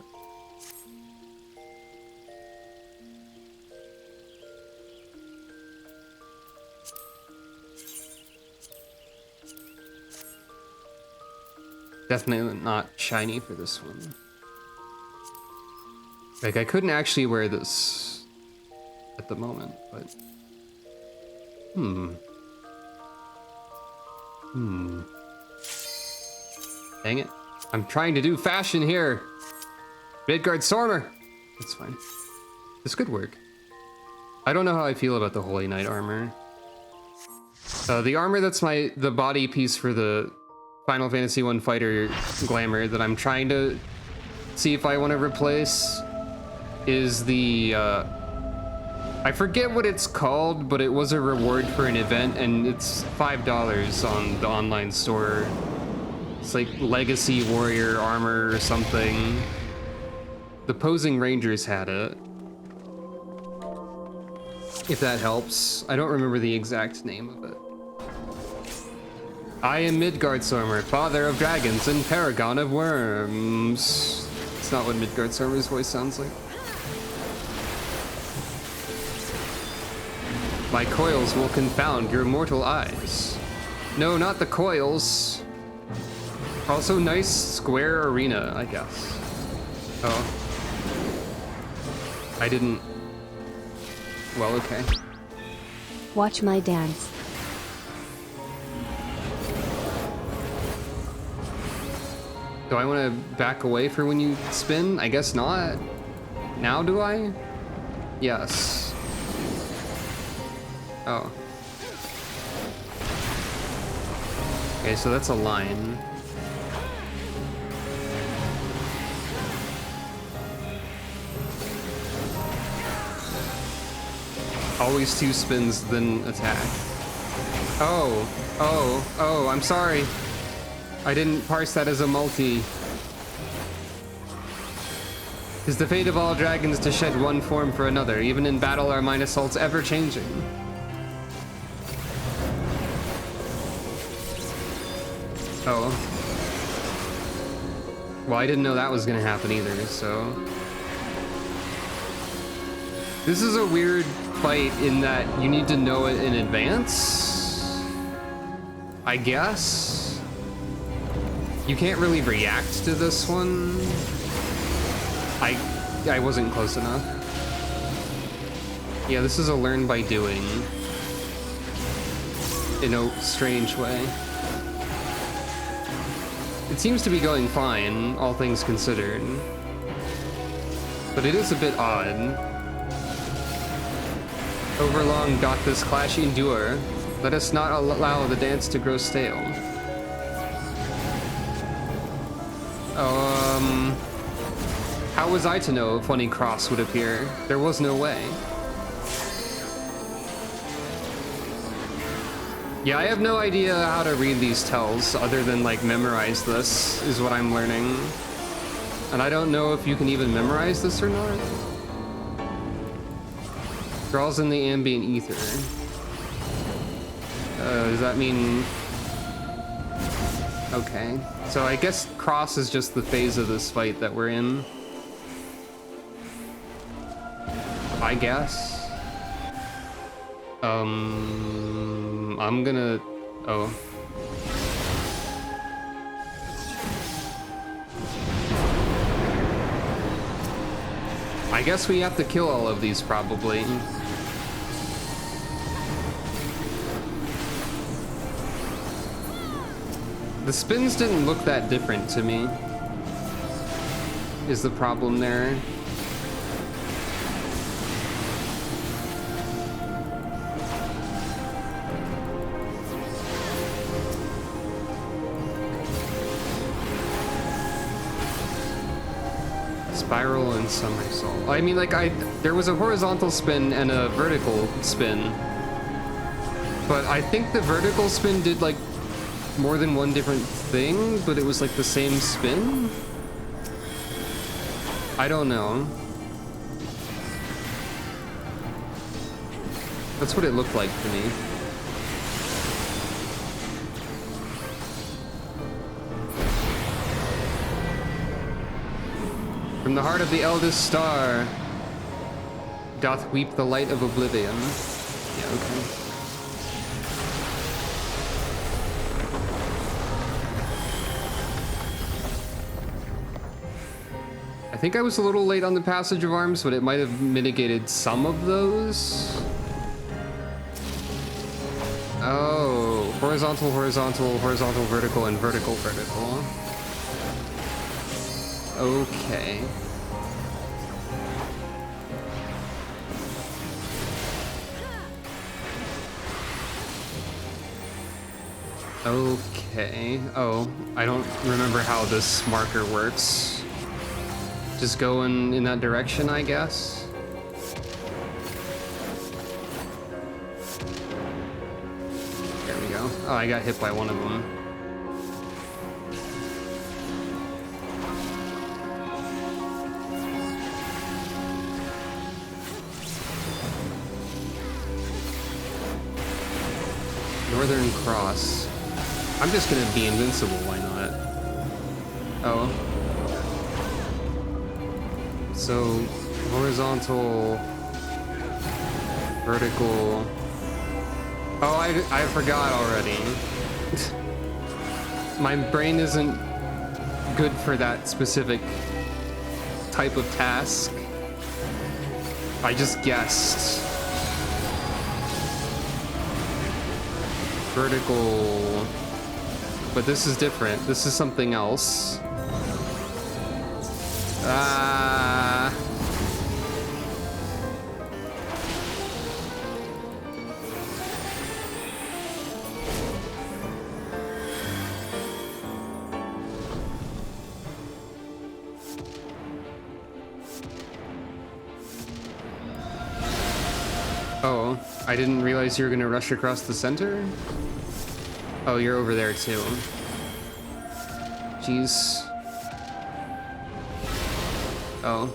Definitely not shiny for this one. Like, I couldn't actually wear this at the moment, but... Dang it. I'm trying to do fashion here. Midgard Stormer. That's fine. This could work. I don't know how I feel about the Holy Knight armor. The armor that's the body piece for the Final Fantasy I Fighter Glamour that I'm trying to see if I want to replace is the, I forget what it's called, but it was a reward for an event, and it's $5 on the online store. It's like Legacy Warrior armor or something. The Posing Rangers had it. If that helps. I don't remember the exact name of it. I am Midgard Stormer, father of dragons and paragon of worms. It's not what Midgard Stormer's voice sounds like. My coils will confound your mortal eyes. No, not the coils. Also, nice square arena, I guess. Oh. I didn't... Well, okay. Watch my dance. Do I want to back away for when you spin? I guess not. Now do I? Yes. Oh. Okay, so that's a line. Always 2 spins, then attack. Oh, I'm sorry. I didn't parse that as a multi. Is the fate of all dragons to shed one form for another, even in battle are mine assaults ever changing? Oh. Well, I didn't know that was gonna happen either, so... This is a weird fight in that you need to know it in advance, I guess. You can't really react to this one. I wasn't close enough. Yeah, this is a learn by doing. In a strange way. It seems to be going fine, all things considered. But it is a bit odd. Overlong doth this clash endure. Let us not allow the dance to grow stale. How was I to know a funny cross would appear? There was no way. Yeah, I have no idea how to read these tells other than like memorize this is what I'm learning. And I don't know if you can even memorize this or not. Draws in the ambient ether. Does that mean... Okay. So I guess cross is just the phase of this fight that we're in. I guess. I'm gonna... Oh. I guess we have to kill all of these, probably. The spins didn't look that different to me, is the problem there. Spiral and somersault. I mean, like, there was a horizontal spin and a vertical spin, but I think the vertical spin did like more than one different thing, but it was like the same spin? I don't know. That's what it looked like to me. From the heart of the eldest star doth weep the light of oblivion. Yeah, okay. I think I was a little late on the passage of arms, but it might have mitigated some of those. Oh, horizontal, horizontal, horizontal, vertical, and vertical, vertical. Okay. Okay. Oh, I don't remember how this marker works. Just going in that direction, I guess. There we go. Oh, I got hit by one of them. Northern Cross. I'm just gonna be invincible, why not? Oh. So, horizontal, vertical. Oh, I forgot already. My brain isn't good for that specific type of task. I just guessed. Vertical, but this is different. This is something else. Oh, I didn't realize you were gonna rush across the center? Oh, you're over there too. Jeez. Oh.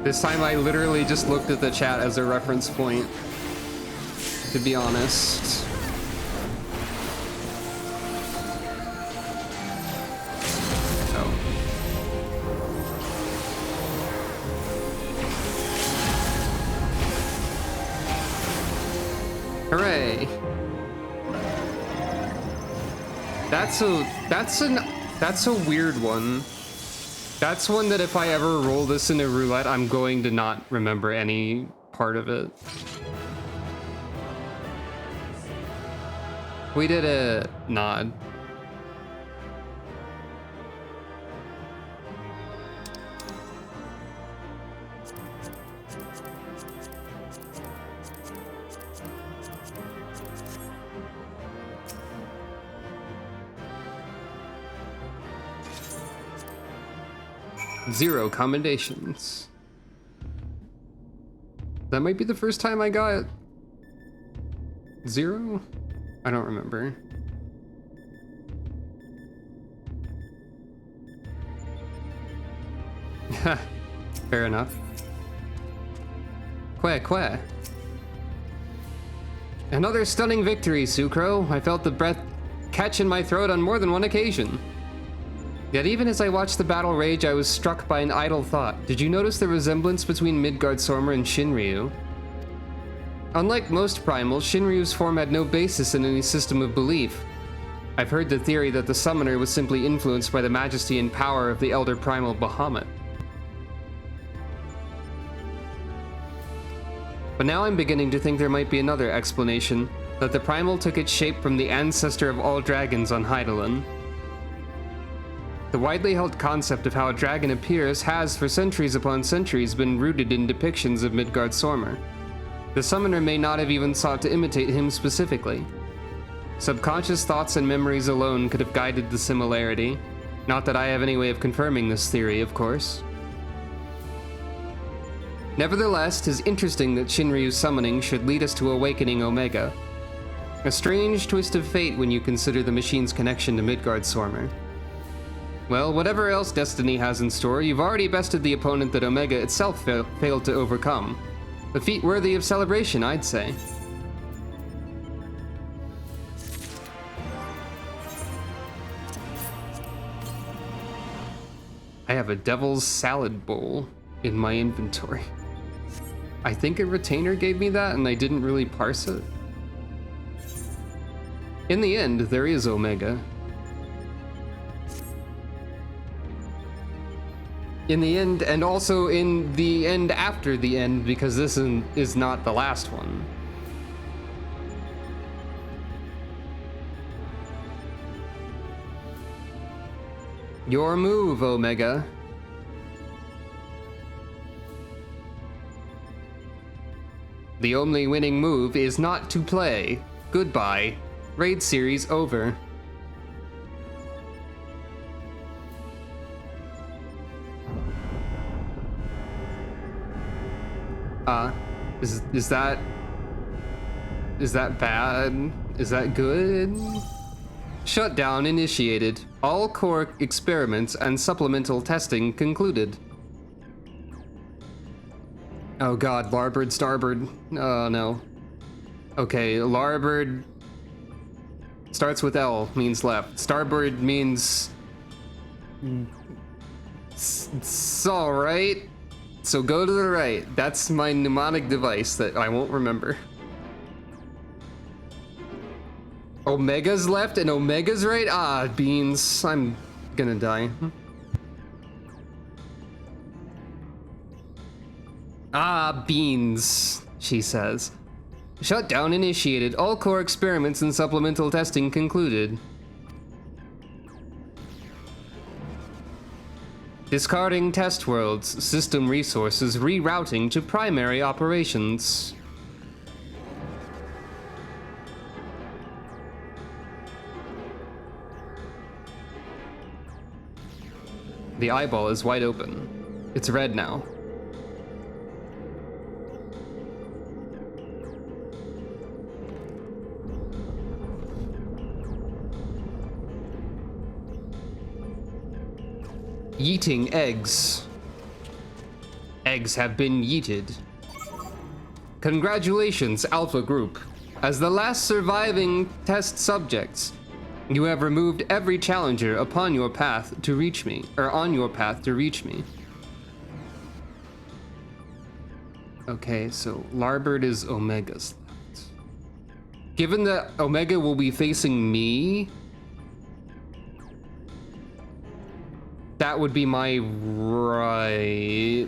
This time I literally just looked at the chat as a reference point, to be honest. Oh. Hooray. That's a weird one. That's one that if I ever roll this in a roulette, I'm going to not remember any part of it. We did a nod. 0 commendations. That might be the first time I got 0? I don't remember. Fair enough. Que. Another stunning victory, Sucro. I felt the breath catch in my throat on more than one occasion. Yet even as I watched the battle rage, I was struck by an idle thought. Did you notice the resemblance between Midgard-Sormer and Shinryu? Unlike most primals, Shinryu's form had no basis in any system of belief. I've heard the theory that the summoner was simply influenced by the majesty and power of the elder primal Bahamut. But now I'm beginning to think there might be another explanation, that the primal took its shape from the ancestor of all dragons on Hydaelyn. The widely held concept of how a dragon appears has, for centuries upon centuries, been rooted in depictions of Midgard-Sormer. The summoner may not have even sought to imitate him specifically. Subconscious thoughts and memories alone could have guided the similarity. Not that I have any way of confirming this theory, of course. Nevertheless, 'tis interesting that Shinryu's summoning should lead us to awakening Omega. A strange twist of fate when you consider the machine's connection to Midgard-Sormer. Well, whatever else Destiny has in store, you've already bested the opponent that Omega itself failed to overcome. A feat worthy of celebration, I'd say. I have a devil's salad bowl in my inventory. I think a retainer gave me that and I didn't really parse it. In the end, there is Omega. In the end, and also in the end after the end, because this is not the last one. Your move, Omega. The only winning move is not to play. Goodbye. Raid series over. Is that bad? Is that good? Shutdown initiated. All core experiments and supplemental testing concluded. Oh god, larboard, starboard. Oh no. Okay, larboard starts with L, means left. Starboard means... It's alright. So go to the right. That's my mnemonic device that I won't remember. Omega's left and Omega's right? Ah, beans. I'm gonna die. Ah, beans, she says. Shutdown initiated. All core experiments and supplemental testing concluded. Discarding test worlds, system resources rerouting to primary operations. The eyeball is wide open. It's red now. Yeeting eggs. Eggs have been yeeted. Congratulations, Alpha Group. As the last surviving test subjects, you have removed every challenger upon your path to reach me, or on your path to reach me. Okay, so larboard is Omega's left. Given that Omega will be facing me, that would be my right.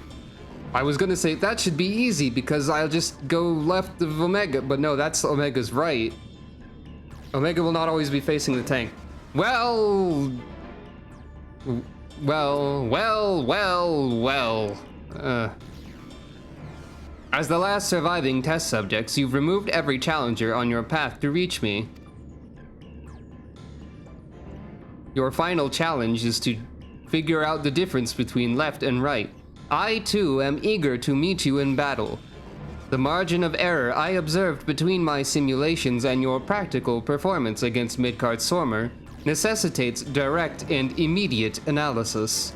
I was gonna say that should be easy because I'll just go left of Omega, but no, that's Omega's right. Omega will not always be facing the tank. Well. As the last surviving test subjects, you've removed every challenger on your path to reach me. Your final challenge is to figure out the difference between left and right. I, too, am eager to meet you in battle. The margin of error I observed between my simulations and your practical performance against Midgard Sormer necessitates direct and immediate analysis.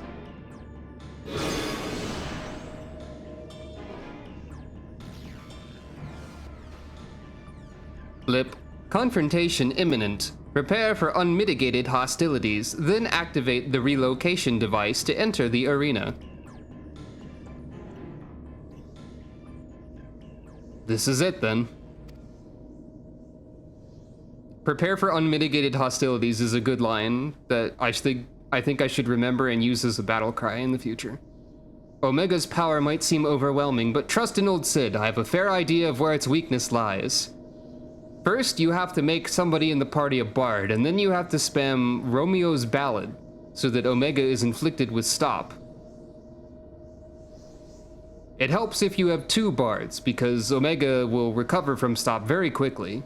Blip. Confrontation imminent. Prepare for unmitigated hostilities, then activate the relocation device to enter the arena. This is it, then. Prepare for unmitigated hostilities is a good line that I think I should remember and use as a battle cry in the future. Omega's power might seem overwhelming, but trust in old Sid, I have a fair idea of where its weakness lies. First, you have to make somebody in the party a bard, and then you have to spam Romeo's Ballad, so that Omega is inflicted with stop. It helps if you have 2 bards, because Omega will recover from stop very quickly.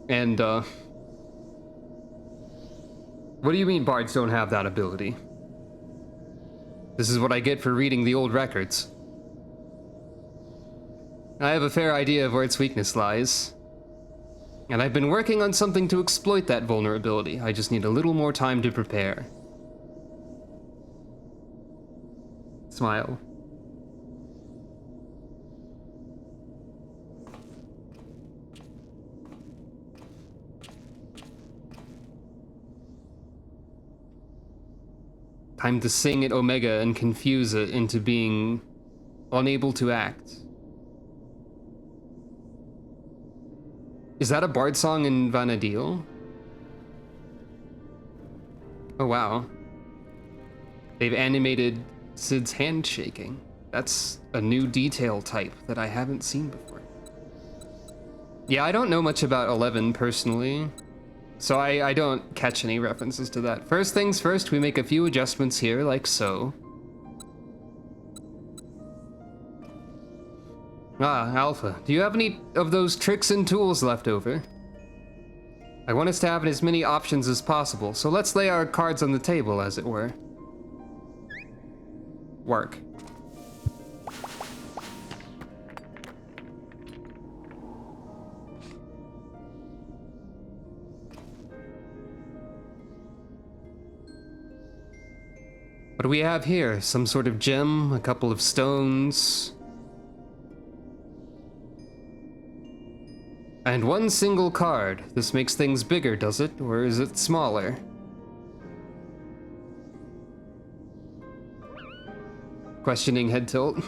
And, what do you mean bards don't have that ability? This is what I get for reading the old records. I have a fair idea of where its weakness lies. And I've been working on something to exploit that vulnerability. I just need a little more time to prepare. Smile. Time to sing at Omega and confuse it into being unable to act. Is that a bard song in Vana'diel? Oh wow. They've animated Sid's hand shaking. That's a new detail type that I haven't seen before. Yeah, I don't know much about 11 personally, so I don't catch any references to that. First things first, we make a few adjustments here, like so. Ah, Alpha, do you have any of those tricks and tools left over? I want us to have as many options as possible, so let's lay our cards on the table, as it were. Work. What do we have here? Some sort of gem, a couple of stones... and one single card. This makes things bigger, does it? Or is it smaller? Questioning head tilt.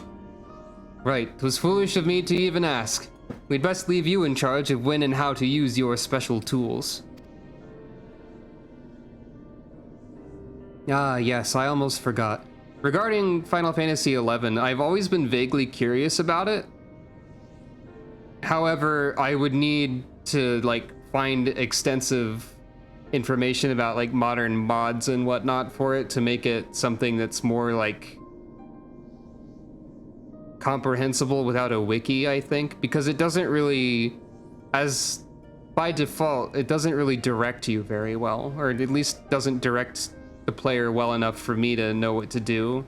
Right, it was foolish of me to even ask. We'd best leave you in charge of when and how to use your special tools. Ah, yes, I almost forgot. Regarding Final Fantasy XI, I've always been vaguely curious about it. However, I would need to, like, find extensive information about, like, modern mods and whatnot for it to make it something that's more, like, comprehensible without a wiki, I think. Because it doesn't really, as by default, it doesn't really direct you very well. Or at least doesn't direct the player well enough for me to know what to do.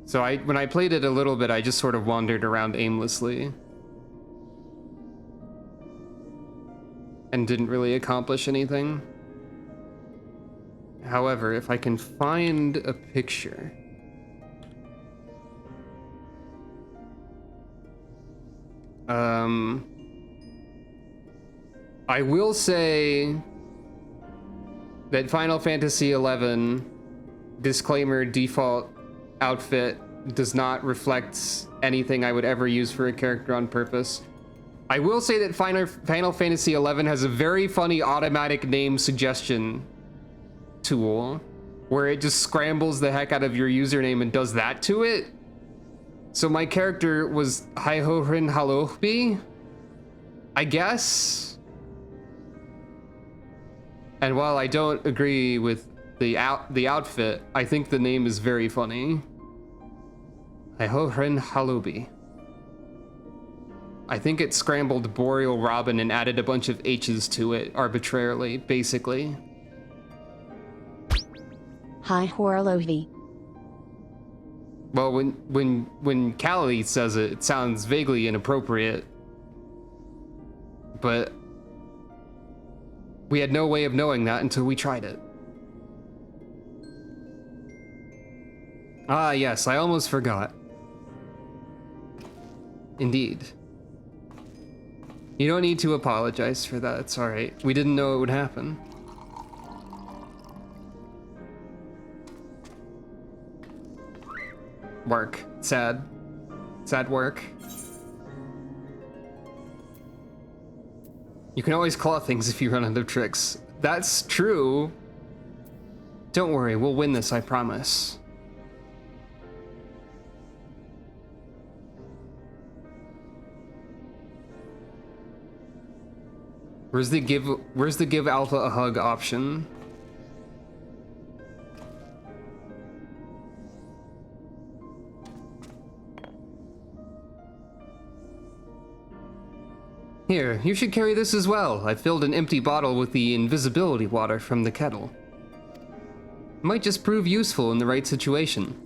So when I played it a little bit, I just sort of wandered around aimlessly. And didn't really accomplish anything. However, if I can find a picture... I will say that Final Fantasy XI disclaimer default outfit does not reflect anything I would ever use for a character on purpose. I will say that Final Fantasy XI has a very funny automatic name suggestion tool where it just scrambles the heck out of your username and does that to it. So my character was Haihorin Halohbi, I guess. And while I don't agree with the outfit, I think the name is very funny. Haihorin Halohbi. I think it scrambled Boreal Robin and added a bunch of H's to it arbitrarily, basically. Hi Horolovi. Well, when Callie says it, it sounds vaguely inappropriate. But we had no way of knowing that until we tried it. Ah, yes, I almost forgot. Indeed. You don't need to apologize for that, it's alright. We didn't know it would happen. Work. Sad. Sad work. You can always claw things if you run out of tricks. That's true. Don't worry, we'll win this, I promise. Where's the give Alpha a hug option? Here, you should carry this as well. I filled an empty bottle with the invisibility water from the kettle. It might just prove useful in the right situation.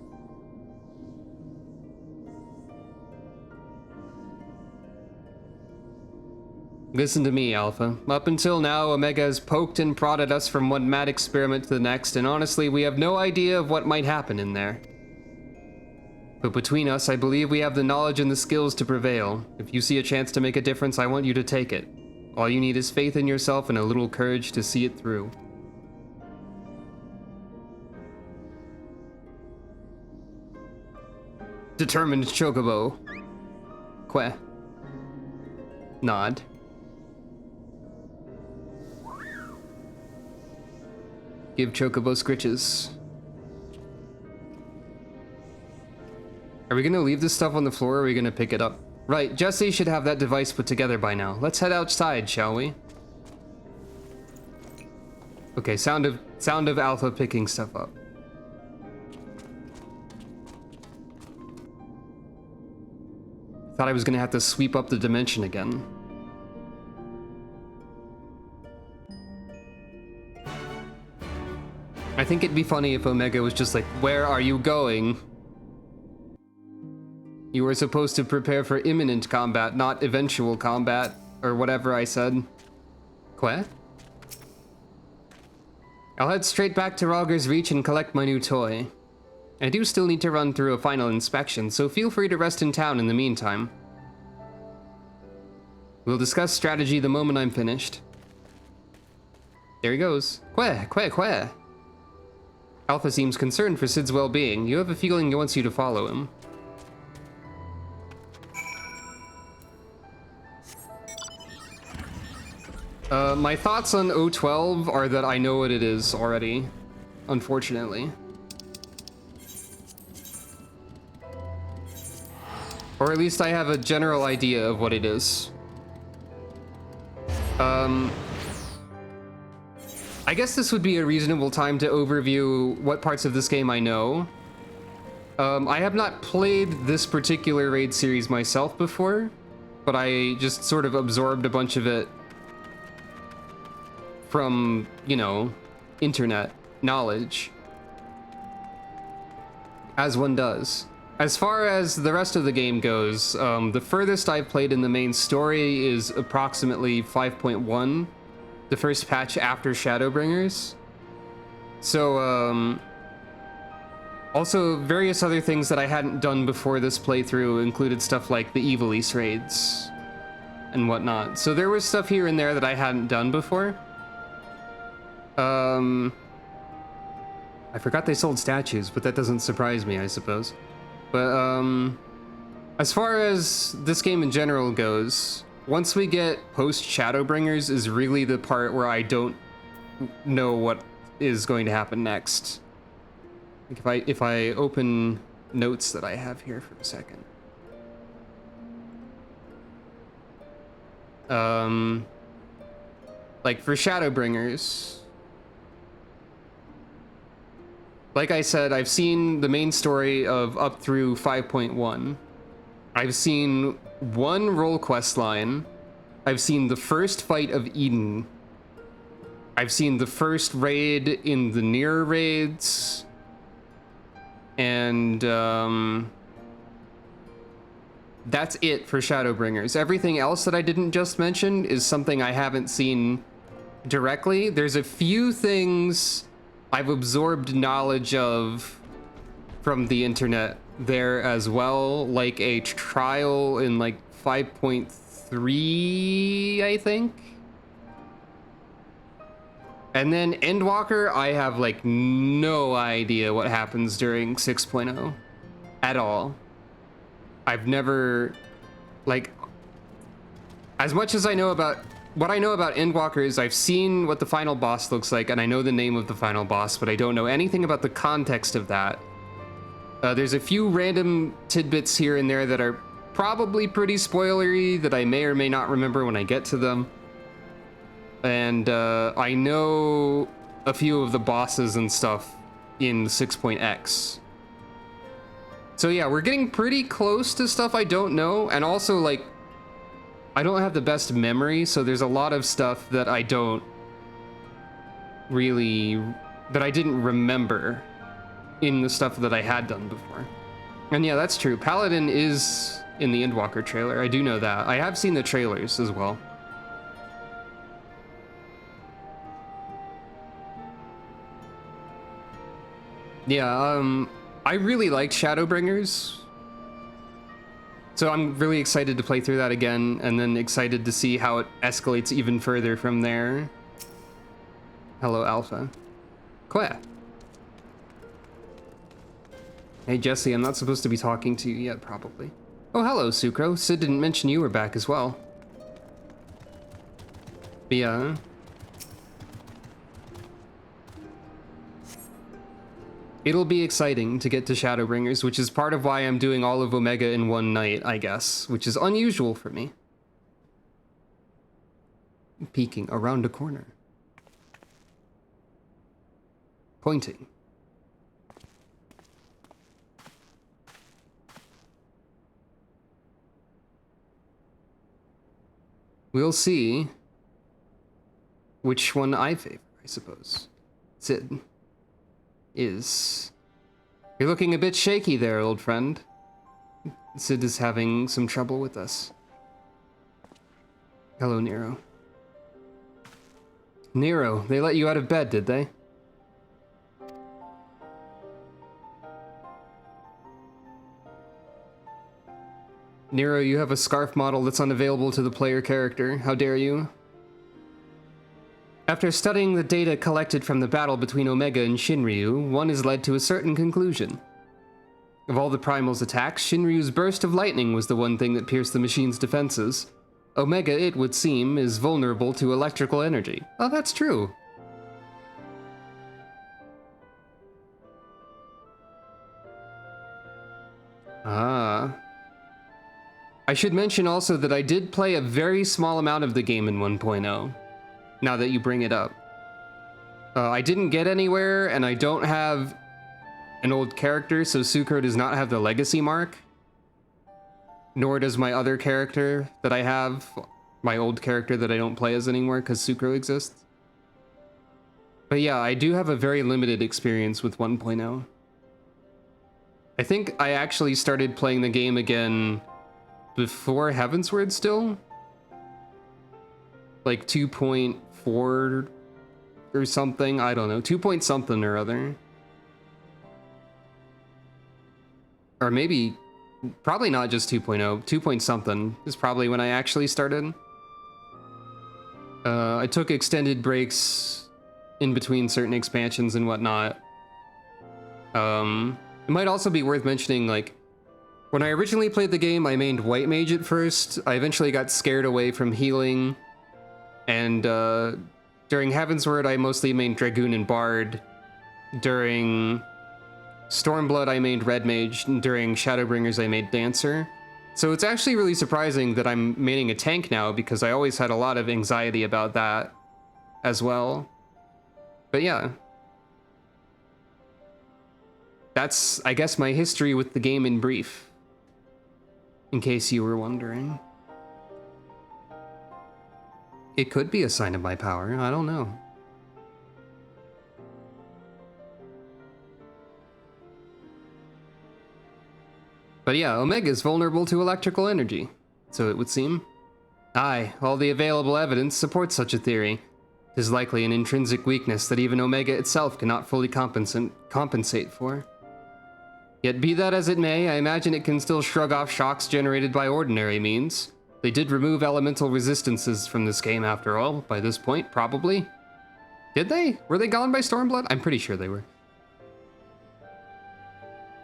Listen to me, Alpha. Up until now, Omega has poked and prodded us from one mad experiment to the next, and honestly, we have no idea of what might happen in there. But between us, I believe we have the knowledge and the skills to prevail. If you see a chance to make a difference, I want you to take it. All you need is faith in yourself and a little courage to see it through. Determined Chocobo. Que. Nod. Give Chocobo scritches. Are we gonna leave this stuff on the floor or are we gonna pick it up? Right, Jesse should have that device put together by now. Let's head outside, shall we? Okay, sound of Alpha picking stuff up. Thought I was gonna have to sweep up the dimension again. I think it'd be funny if Omega was just like, "Where are you going?" You were supposed to prepare for imminent combat, not eventual combat, or whatever I said. Quoi? I'll head straight back to Rogger's Reach and collect my new toy. I do still need to run through a final inspection, so feel free to rest in town in the meantime. We'll discuss strategy the moment I'm finished. There he goes. Que. Alpha seems concerned for Sid's well-being. You have a feeling he wants you to follow him. My thoughts on O12 are that I know what it is already, unfortunately. Or at least I have a general idea of what it is. I guess this would be a reasonable time to overview what parts of this game I know. I have not played this particular raid series myself before, but I just sort of absorbed a bunch of it from, you know, internet knowledge, as one does. As far as the rest of the game goes, the furthest I've played in the main story is approximately 5.1, the first patch after Shadowbringers. So, also various other things that I hadn't done before this playthrough included stuff like the Evil East raids and whatnot. So there was stuff here and there that I hadn't done before. I forgot they sold statues, but that doesn't surprise me, I suppose. But, as far as this game in general goes, once we get post-Shadowbringers is really the part where I don't know what is going to happen next. If I open notes that I have here for a second. Like for Shadowbringers, like I said, I've seen the main story of up through 5.1. I've seen one role quest line. I've seen the first fight of Eden. I've seen the first raid in the near raids. And that's it for Shadowbringers. Everything else that I didn't just mention is something I haven't seen directly. There's a few things I've absorbed knowledge of from the internet there as well, like a trial in like 5.3, I think. And then Endwalker, I have like no idea what happens during 6.0 at all. I've never, like, as much as I know about, what I know about Endwalker is I've seen what the final boss looks like, and I know the name of the final boss, but I don't know anything about the context of that. There's a few random tidbits here and there that are probably pretty spoilery that I may or may not remember when I get to them. And I know a few of the bosses and stuff in 6.x. So yeah, we're getting pretty close to stuff I don't know, and also like, I don't have the best memory, so there's a lot of stuff that I don't really, that I didn't remember in the stuff that I had done before. And yeah, that's true. Paladin is in the Endwalker trailer. I do know that. I have seen the trailers as well. Yeah, I really liked Shadowbringers. So I'm really excited to play through that again, and then excited to see how it escalates even further from there. Hello, Alpha. Quah. Hey, Jesse, I'm not supposed to be talking to you yet, probably. Oh, hello, Sucro. Sid didn't mention you were back as well. But yeah. It'll be exciting to get to Shadowbringers, which is part of why I'm doing all of Omega in one night, I guess, which is unusual for me. Peeking around a corner. Pointing. We'll see which one I favor, I suppose. Sid. You're looking a bit shaky there, old friend. Sid is having some trouble with us. Hello, Nero. Nero, they let you out of bed, did they? Nero, you have a scarf model that's unavailable to the player character. How dare you? After studying the data collected from the battle between Omega and Shinryu, one is led to a certain conclusion. Of all the Primal's attacks, Shinryu's burst of lightning was the one thing that pierced the machine's defenses. Omega, it would seem, is vulnerable to electrical energy. Oh, that's true. Ah. I should mention also that I did play a very small amount of the game in 1.0. Now that you bring it up. I didn't get anywhere, and I don't have an old character, so Sucro does not have the legacy mark. Nor does my other character that I have, my old character that I don't play as anymore because Sucro exists. But yeah, I do have a very limited experience with 1.0. I think I actually started playing the game again before Heavensward still. Like 2.4 or something, I don't know, 2 point something or other. Or maybe, probably not just 2.0, 2 point something is probably when I actually started. I took extended breaks in between certain expansions and whatnot. It might also be worth mentioning, like, when I originally played the game, I mained White Mage at first. I eventually got scared away from healing. And during Heavensward, I mostly mained Dragoon and Bard. During Stormblood, I mained Red Mage. And during Shadowbringers, I made Dancer. So it's actually really surprising that I'm maining a tank now, because I always had a lot of anxiety about that as well. But yeah. That's, I guess, my history with the game in brief. In case you were wondering. It could be a sign of my power, I don't know. But yeah, Omega is vulnerable to electrical energy, so it would seem. Aye, all the available evidence supports such a theory. It is likely an intrinsic weakness that even Omega itself cannot fully compensate for. Yet be that as it may, I imagine it can still shrug off shocks generated by ordinary means. They did remove elemental resistances from this game after all, by this point, probably. Did they? Were they gone by Stormblood? I'm pretty sure they were.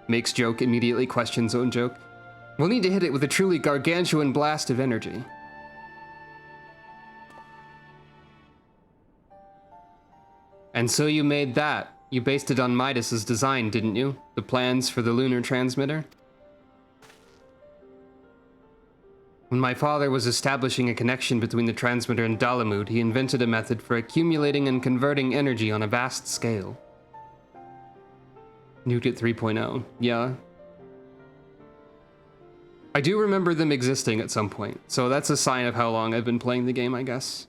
Makes joke, immediately questions own joke. We'll need to hit it with a truly gargantuan blast of energy. And so you made that. You based it on Midas's design, didn't you? The plans for the lunar transmitter? When my father was establishing a connection between the transmitter and Dalamud, he invented a method for accumulating and converting energy on a vast scale. Nuked 3.0. Yeah. I do remember them existing at some point, so that's a sign of how long I've been playing the game, I guess.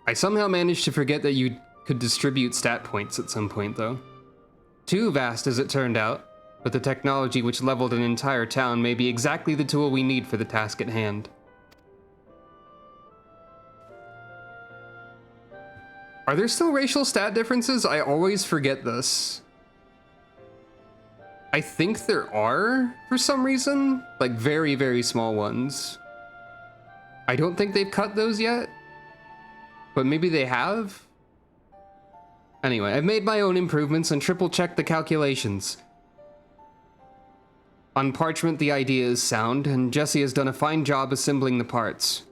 I somehow managed to forget that you could distribute stat points at some point, though. Too vast as it turned out, but the technology which leveled an entire town may be exactly the tool we need for the task at hand. Are there still racial stat differences? I always forget this. I think there are, for some reason. Like, very, very small ones. I don't think they've cut those yet. But maybe they have? Anyway, I've made my own improvements and triple-checked the calculations. On parchment, the idea is sound, and Jesse has done a fine job assembling the parts.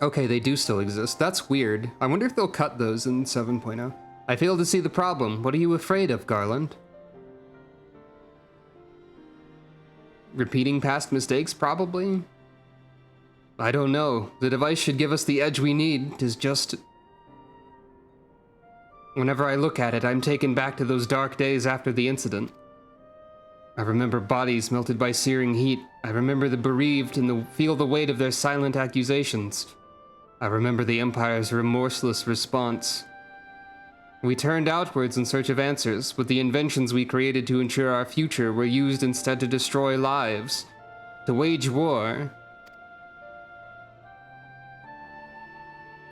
Okay, they do still exist. That's weird. I wonder if they'll cut those in 7.0. I fail to see the problem. What are you afraid of, Garland? Repeating past mistakes, probably? I don't know. The device should give us the edge we need. It is just... Whenever I look at it, I'm taken back to those dark days after the incident. I remember bodies melted by searing heat. I remember the bereaved and feel the weight of their silent accusations. I remember the Empire's remorseless response. We turned outwards in search of answers, but the inventions we created to ensure our future were used instead to destroy lives, to wage war.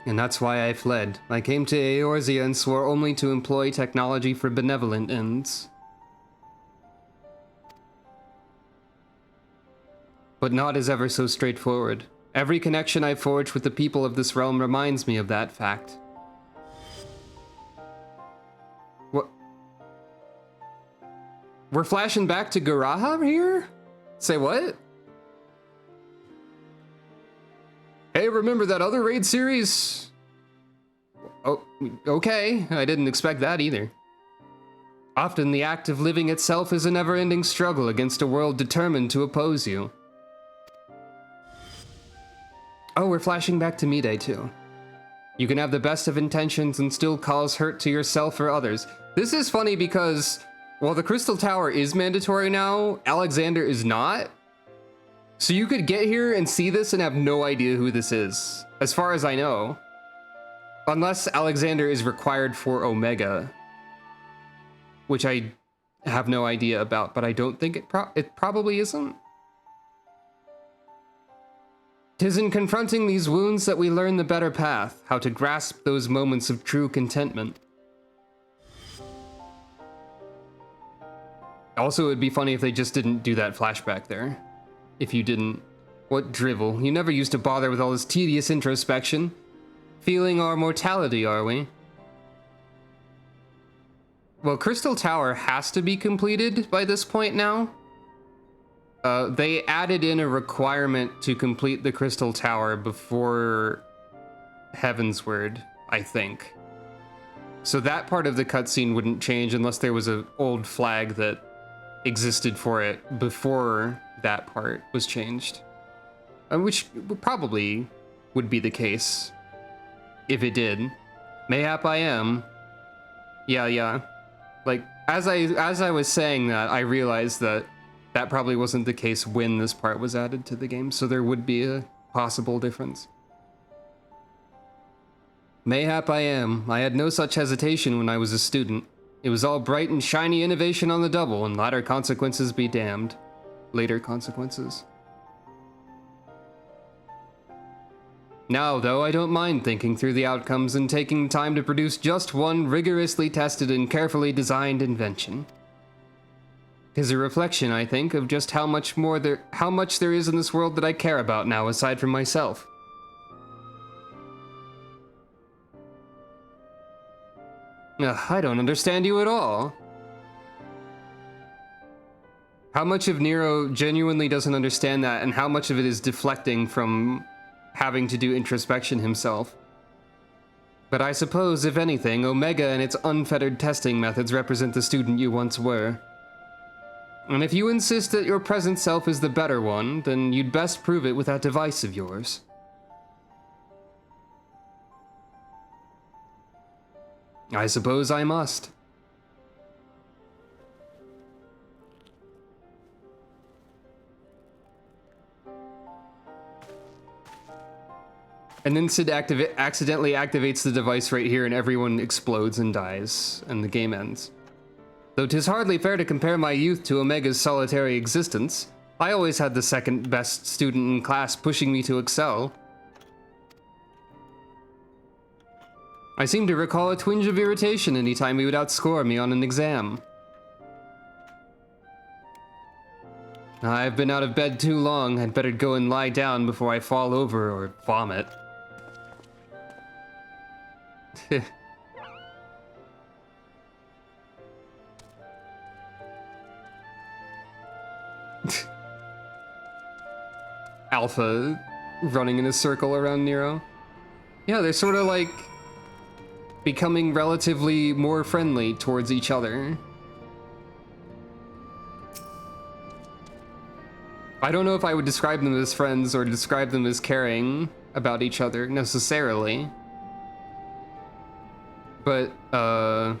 And that's why I fled. I came to Eorzea and swore only to employ technology for benevolent ends. But not as ever so straightforward. Every connection I forged with the people of this realm reminds me of that fact. What? We're flashing back to Garaha here? Say what? Hey, remember that other raid series? Oh, okay. I didn't expect that either. Often the act of living itself is a never-ending struggle against a world determined to oppose you. Oh, we're flashing back to Me-Day too. You can have the best of intentions and still cause hurt to yourself or others. This is funny because, while the Crystal Tower is mandatory now, Alexander is not. So you could get here and see this and have no idea who this is, as far as I know. Unless Alexander is required for Omega, which I have no idea about, but I don't think it probably isn't. 'Tis in confronting these wounds that we learn the better path, how to grasp those moments of true contentment. Also, it'd be funny if they just didn't do that flashback there. If you didn't. What drivel. You never used to bother with all this tedious introspection. Feeling our mortality, are we? Well, Crystal Tower has to be completed by this point now. They added in a requirement to complete the Crystal Tower before Heavensward, I think. So that part of the cutscene wouldn't change unless there was an old flag that existed for it before that part was changed. Which probably would be the case if it did. Mayhap I am. Yeah. Like, as I was saying that, I realized that that probably wasn't the case when this part was added to the game, so there would be a possible difference. Mayhap I am. I had no such hesitation when I was a student. It was all bright and shiny innovation on the double, and latter consequences be damned. Later consequences. Now, though, I don't mind thinking through the outcomes and taking time to produce just one rigorously tested and carefully designed invention. 'Tis a reflection, I think, of just how much there is in this world that I care about now aside from myself. Ugh, I don't understand you at all. How much of Nero genuinely doesn't understand that, and how much of it is deflecting from having to do introspection himself? But I suppose, if anything, Omega and its unfettered testing methods represent the student you once were. And if you insist that your present self is the better one, then you'd best prove it with that device of yours. I suppose I must. And then Sid accidentally activates the device right here and everyone explodes and dies, and the game ends. Though 'tis hardly fair to compare my youth to Omega's solitary existence. I always had the second best student in class pushing me to excel. I seem to recall a twinge of irritation anytime he would outscore me on an exam. I've been out of bed too long. I'd better go and lie down before I fall over or vomit. Alpha running in a circle around Nero. Yeah, they're sort of like becoming relatively more friendly towards each other. I don't know if I would describe them as friends or describe them as caring about each other necessarily. But the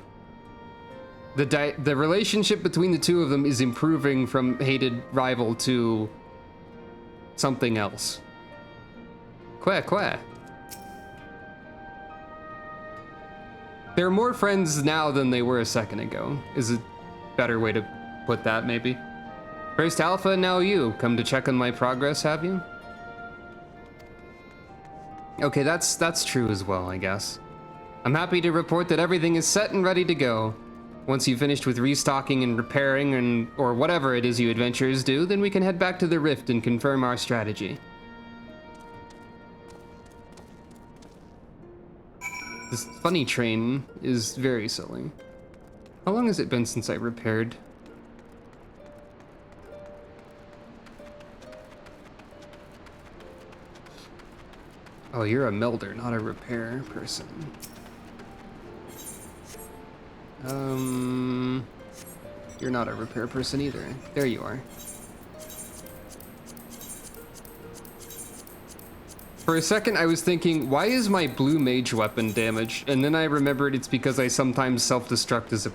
relationship between the two of them is improving from hated rival to something else. Queh. They're more friends now than they were a second ago, is a better way to put that, maybe. First Alpha, now you. Come to check on my progress, have you? Okay, that's true as well, I guess. I'm happy to report that everything is set and ready to go. Once you've finished with restocking and repairing or whatever it is you adventurers do, then we can head back to the Rift and confirm our strategy. This funny train is very silly. How long has it been since I repaired? Oh, you're a melder, not a repair person. You're not a repair person either. There you are. For a second, I was thinking, why is my blue mage weapon damaged? And then I remembered it's because I sometimes self-destruct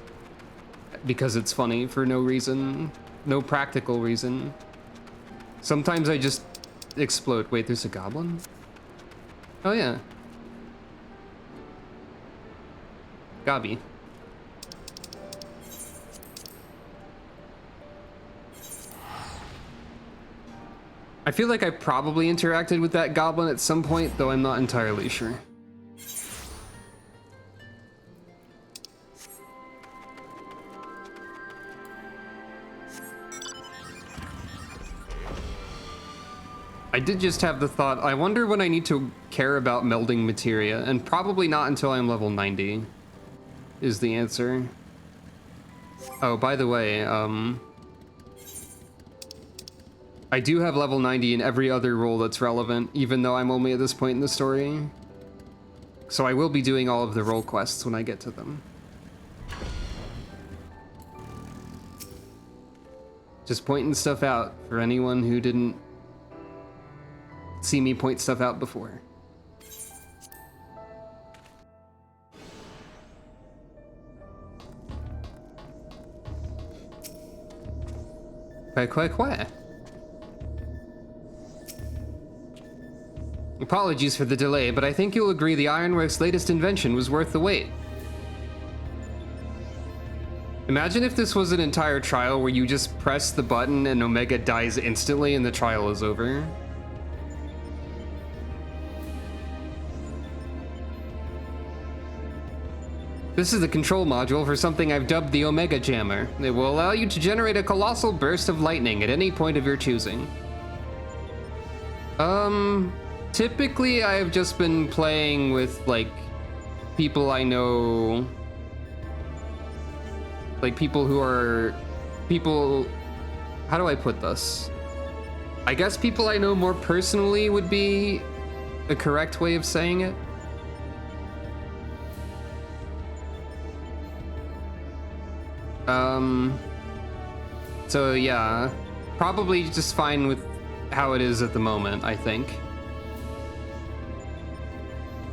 because it's funny for no reason, no practical reason. Sometimes I just explode. Wait, there's a goblin? Oh yeah. Gobby. I feel like I probably interacted with that goblin at some point, though I'm not entirely sure. I did just have the thought, I wonder when I need to care about melding materia, and probably not until I'm level 90, is the answer. Oh, by the way, I do have level 90 in every other role that's relevant, even though I'm only at this point in the story. So I will be doing all of the role quests when I get to them. Just pointing stuff out for anyone who didn't see me point stuff out before. Quack. Apologies for the delay, but I think you'll agree the Ironworks' latest invention was worth the wait. Imagine if this was an entire trial where you just press the button and Omega dies instantly and the trial is over. This is the control module for something I've dubbed the Omega Jammer. It will allow you to generate a colossal burst of lightning at any point of your choosing. Typically I've just been playing with, like, people I know... Like, people who are... People... How do I put this? I guess people I know more personally would be the correct way of saying it. So yeah, probably just fine with how it is at the moment, I think.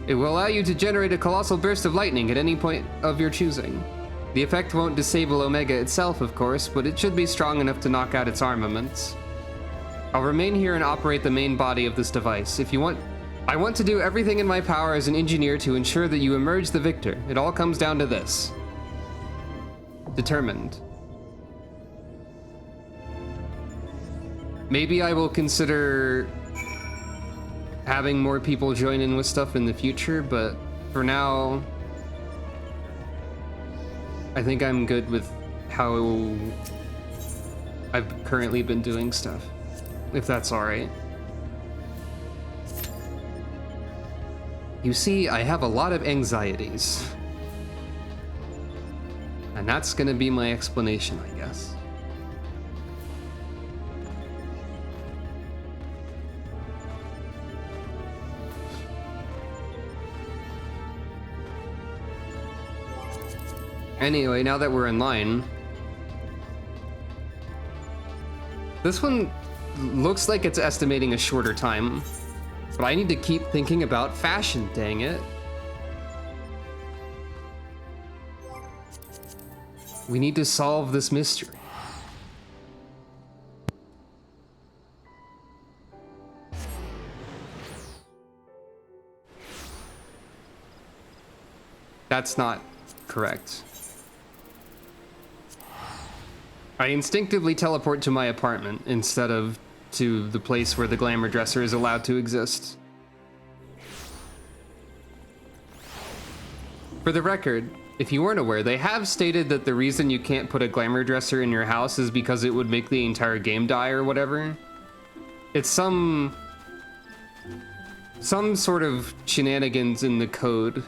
It will allow you to generate a colossal burst of lightning at any point of your choosing. The effect won't disable Omega itself, of course, but it should be strong enough to knock out its armaments. I'll remain here and operate the main body of this device. If you want, I want to do everything in my power as an engineer to ensure that you emerge the victor. It all comes down to this. Determined. Maybe I will consider having more people join in with stuff in the future, but for now, I think I'm good with how I've currently been doing stuff, if that's all right. You see, I have a lot of anxieties. And that's gonna be my explanation, I guess. Anyway, now that we're in line, this one looks like it's estimating a shorter time, but I need to keep thinking about fashion, dang it. We need to solve this mystery. That's not correct. I instinctively teleport to my apartment instead of to the place where the glamour dresser is allowed to exist. For the record, if you weren't aware, they have stated that the reason you can't put a glamour dresser in your house is because it would make the entire game die or whatever. It's some sort of shenanigans in the code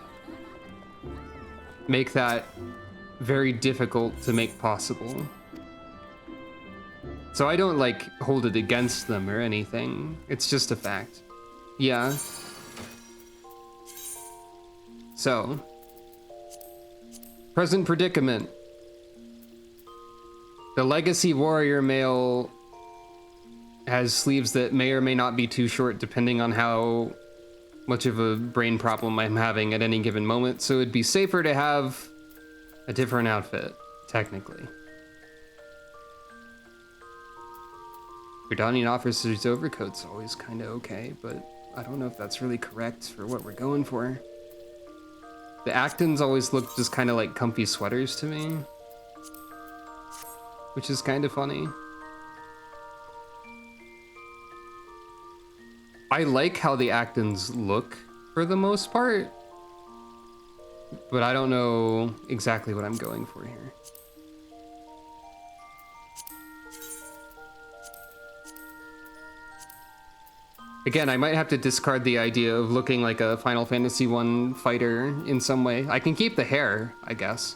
make that very difficult to make possible. So I don't, like, hold it against them or anything. It's just a fact. Yeah. So. Present predicament. The Legacy Warrior male has sleeves that may or may not be too short depending on how much of a brain problem I'm having at any given moment, so it'd be safer to have a different outfit, technically. Your donning officer's overcoat's always kind of okay, but I don't know if that's really correct for what we're going for. The Actons always look just kind of like comfy sweaters to me, which is kind of funny. I like how the Actons look for the most part, but I don't know exactly what I'm going for here. Again, I might have to discard the idea of looking like a Final Fantasy I fighter in some way. I can keep the hair, I guess.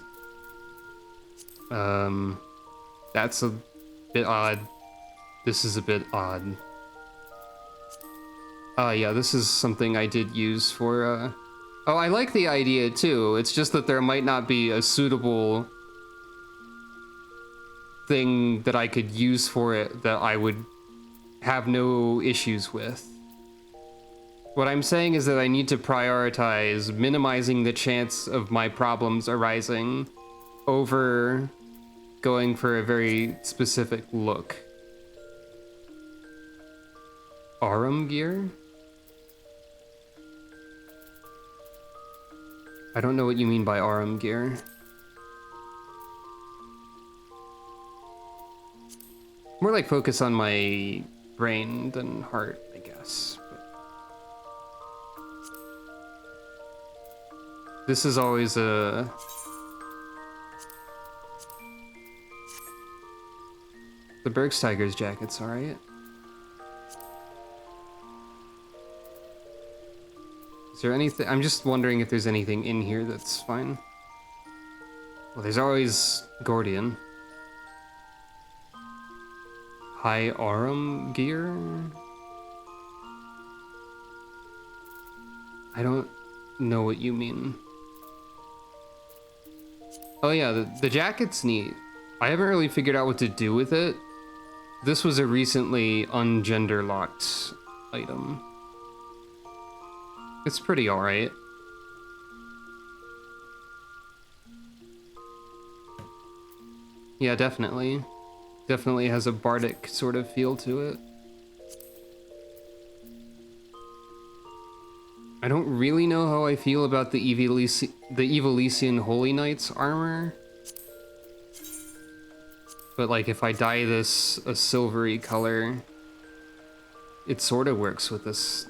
That's a bit odd. This is a bit odd. Yeah, this is something I did use for, Oh, I like the idea too. It's just that there might not be a suitable thing that I could use for it that I would have no issues with. What I'm saying is that I need to prioritize minimizing the chance of my problems arising over going for a very specific look. Aurum gear? I don't know what you mean by Arum gear. More like focus on my brain than heart, I guess. But this is always a... The Bergsteiger's jacket's alright. Is there anything... I'm just wondering if there's anything in here that's fine. Well, there's always Gordian. High Arum gear? I don't know what you mean. Oh yeah, the jacket's neat. I haven't really figured out what to do with it. This was a recently ungender locked item. It's pretty alright. Yeah, definitely. Definitely has a bardic sort of feel to it. I don't really know how I feel about the Evilesian Holy Knight's armor. But like if I dye this a silvery color, it sort of works with this,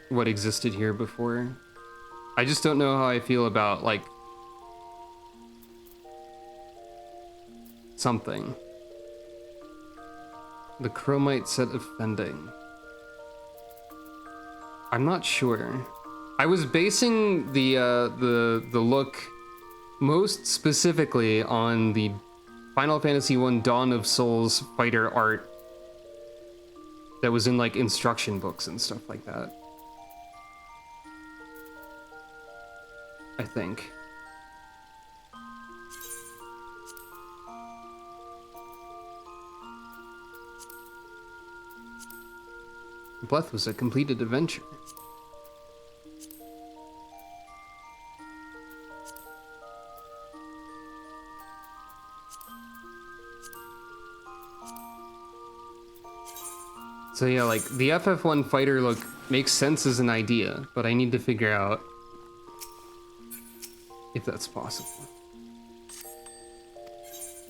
what existed here before. I just don't know how I feel about like something. The chromite set of fending. I'm not sure. I was basing the look most specifically on the Final Fantasy I Dawn of Souls fighter art that was in like instruction books and stuff like that. I think. Bleth was a completed adventure. So yeah, like, the FF1 fighter look makes sense as an idea, but I need to figure out if that's possible.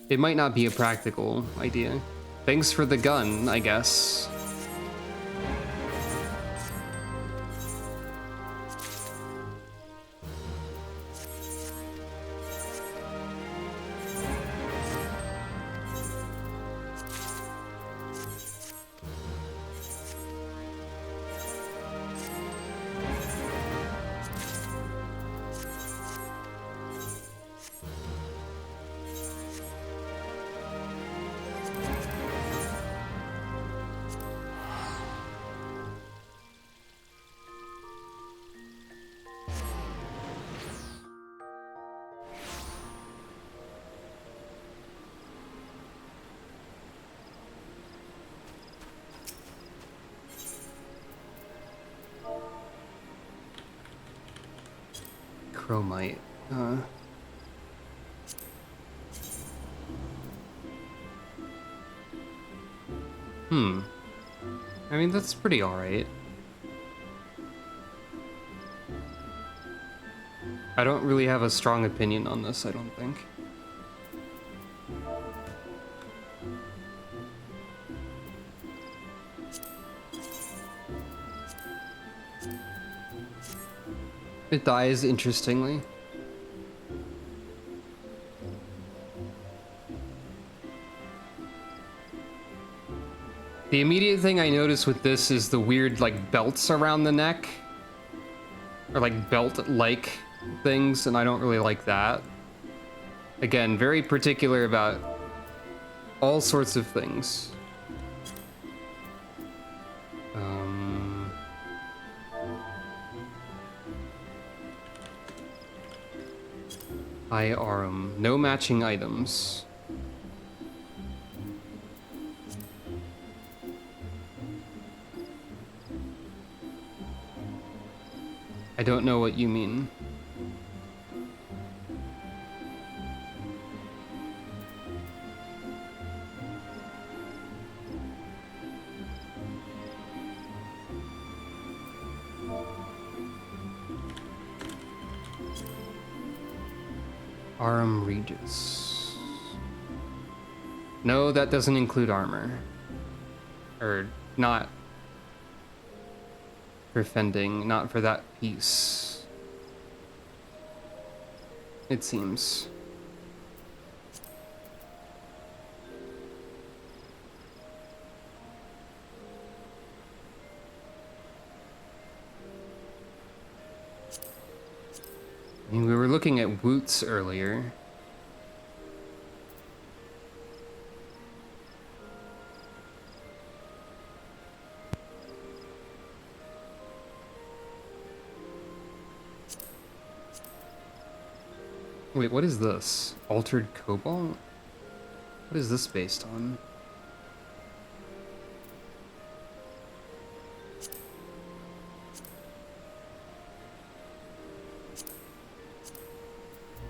It might not be a practical idea. Thanks for the gun, I guess. Chromite. I mean, that's pretty alright. I don't really have a strong opinion on this, I don't think. It dies interestingly. The immediate thing I notice with this is the weird, like, belts around the neck. Or, like, belt-like things, and I don't really like that. Again, very particular about all sorts of things. High Arum. No matching items. I don't know what you mean. Arum Regis. No, that doesn't include armor. Or not for fending, not for that piece. It seems. I mean, we were looking at Woots earlier. Wait, what is this? Altered Cobalt? What is this based on?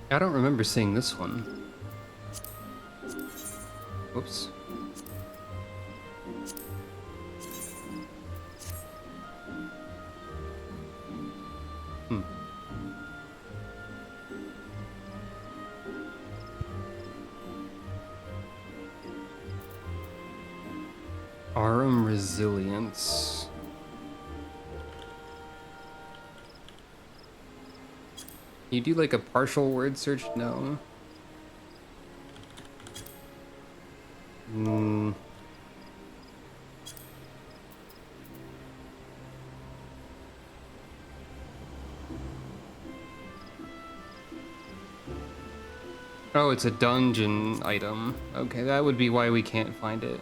I don't remember seeing this one. Whoops. Arum Resilience. You do like a partial word search? No. Oh, it's a dungeon item. Okay, that would be why we can't find it.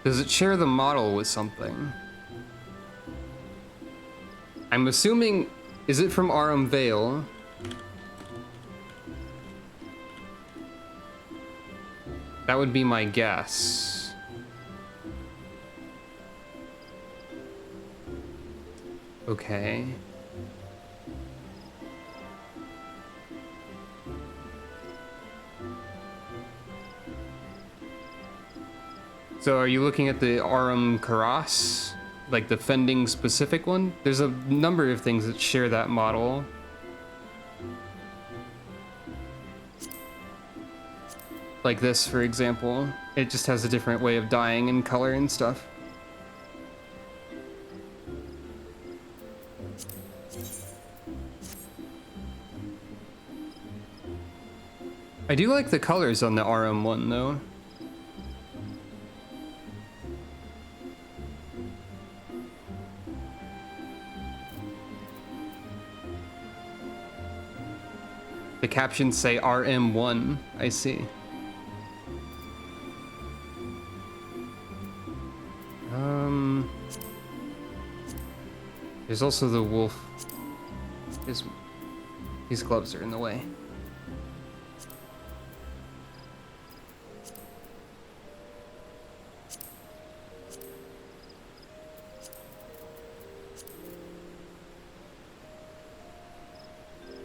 Does it share the model with something? I'm assuming... Is it from Arum Vale? That would be my guess. Okay. So are you looking at the Arum Karas? Like the fending specific one? There's a number of things that share that model. Like this, for example. It just has a different way of dyeing and color and stuff. I do like the colors on the Arum one, though. The captions say RM1, I see. There's also the wolf. These gloves are in the way.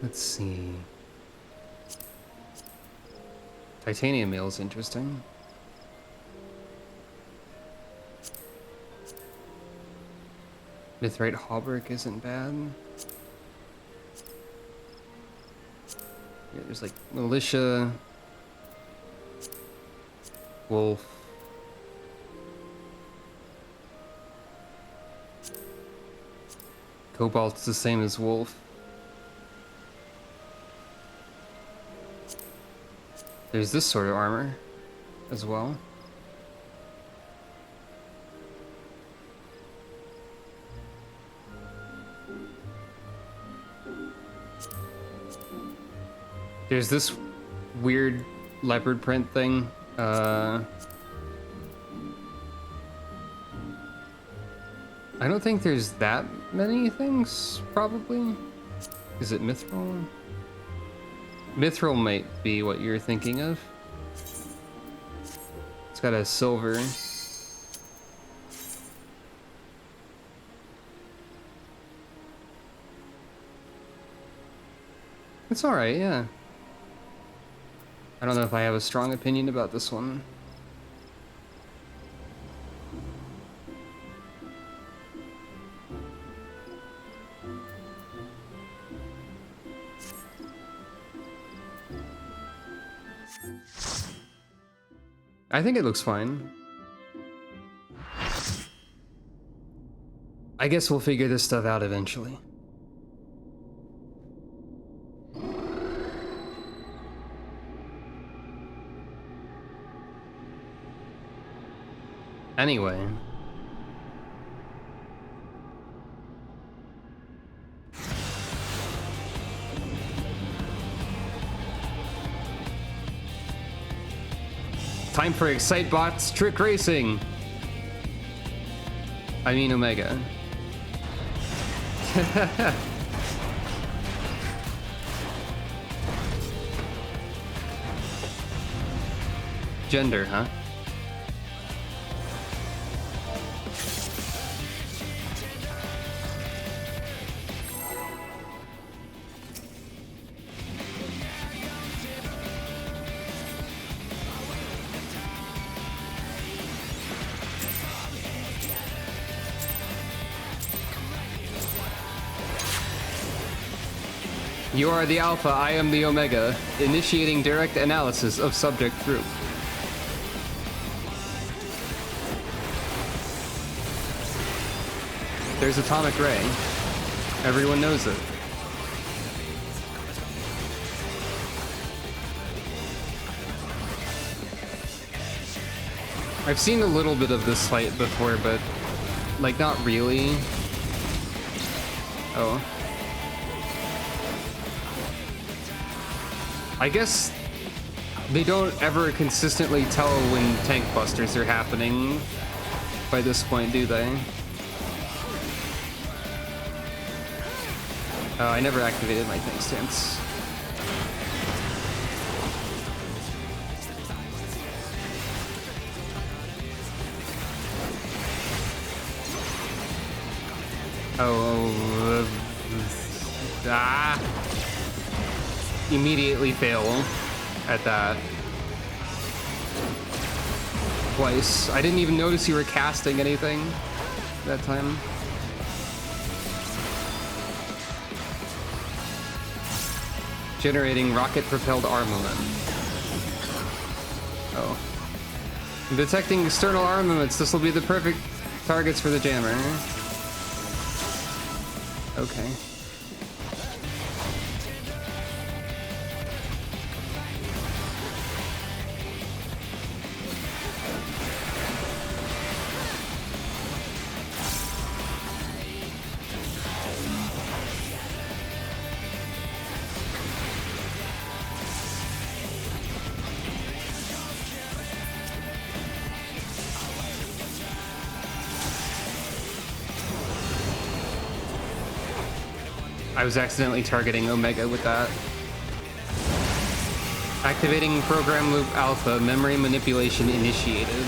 Let's see. Titanium mail is interesting. Mithrite hauberk isn't bad. Yeah, there's like militia, wolf. Cobalt's the same as wolf. There's this sort of armor as well. There's this weird leopard print thing. I don't think there's that many things, probably. Is it mithril? Mithril might be what you're thinking of. It's got a silver. It's alright, yeah. I don't know if I have a strong opinion about this one. I think it looks fine. I guess we'll figure this stuff out eventually. Anyway. Time for Excitebot's Trick Racing! I mean Omega. Gender, huh? You are the Alpha, I am the Omega. Initiating direct analysis of subject group. There's Atomic Ray. Everyone knows it. I've seen a little bit of this fight before, but like not really. Oh. I guess they don't ever consistently tell when tank busters are happening by this point, do they? Oh, I never activated my tank stance. Immediately fail at that. Twice. I didn't even notice you were casting anything that time. Generating rocket-propelled armament. Oh. Detecting external armaments. This will be the perfect targets for the jammer. Okay. I was accidentally targeting Omega with that. Activating program loop alpha, memory manipulation initiated.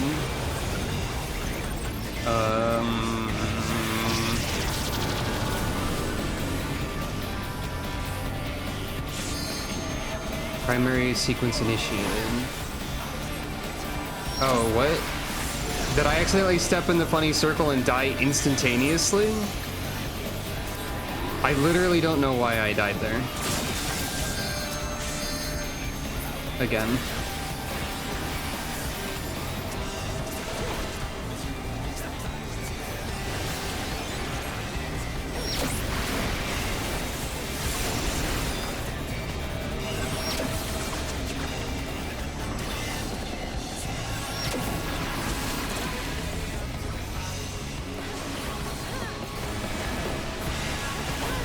Primary sequence initiated. Oh, what? Did I accidentally step in the funny circle and die instantaneously? I literally don't know why I died there. Again.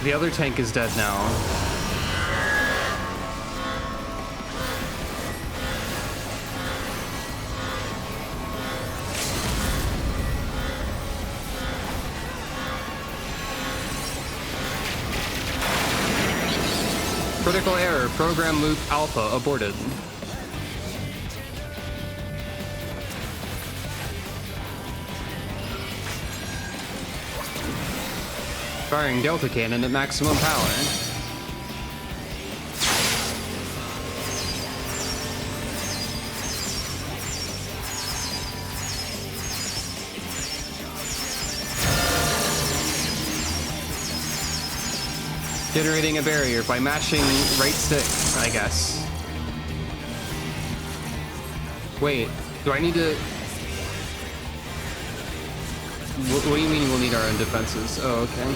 The other tank is dead now. Critical error, program loop alpha aborted. Firing Delta Cannon at maximum power. Generating a barrier by mashing right stick, I guess. Wait, Do I need to... What do you mean we'll need our own defenses? Oh, okay.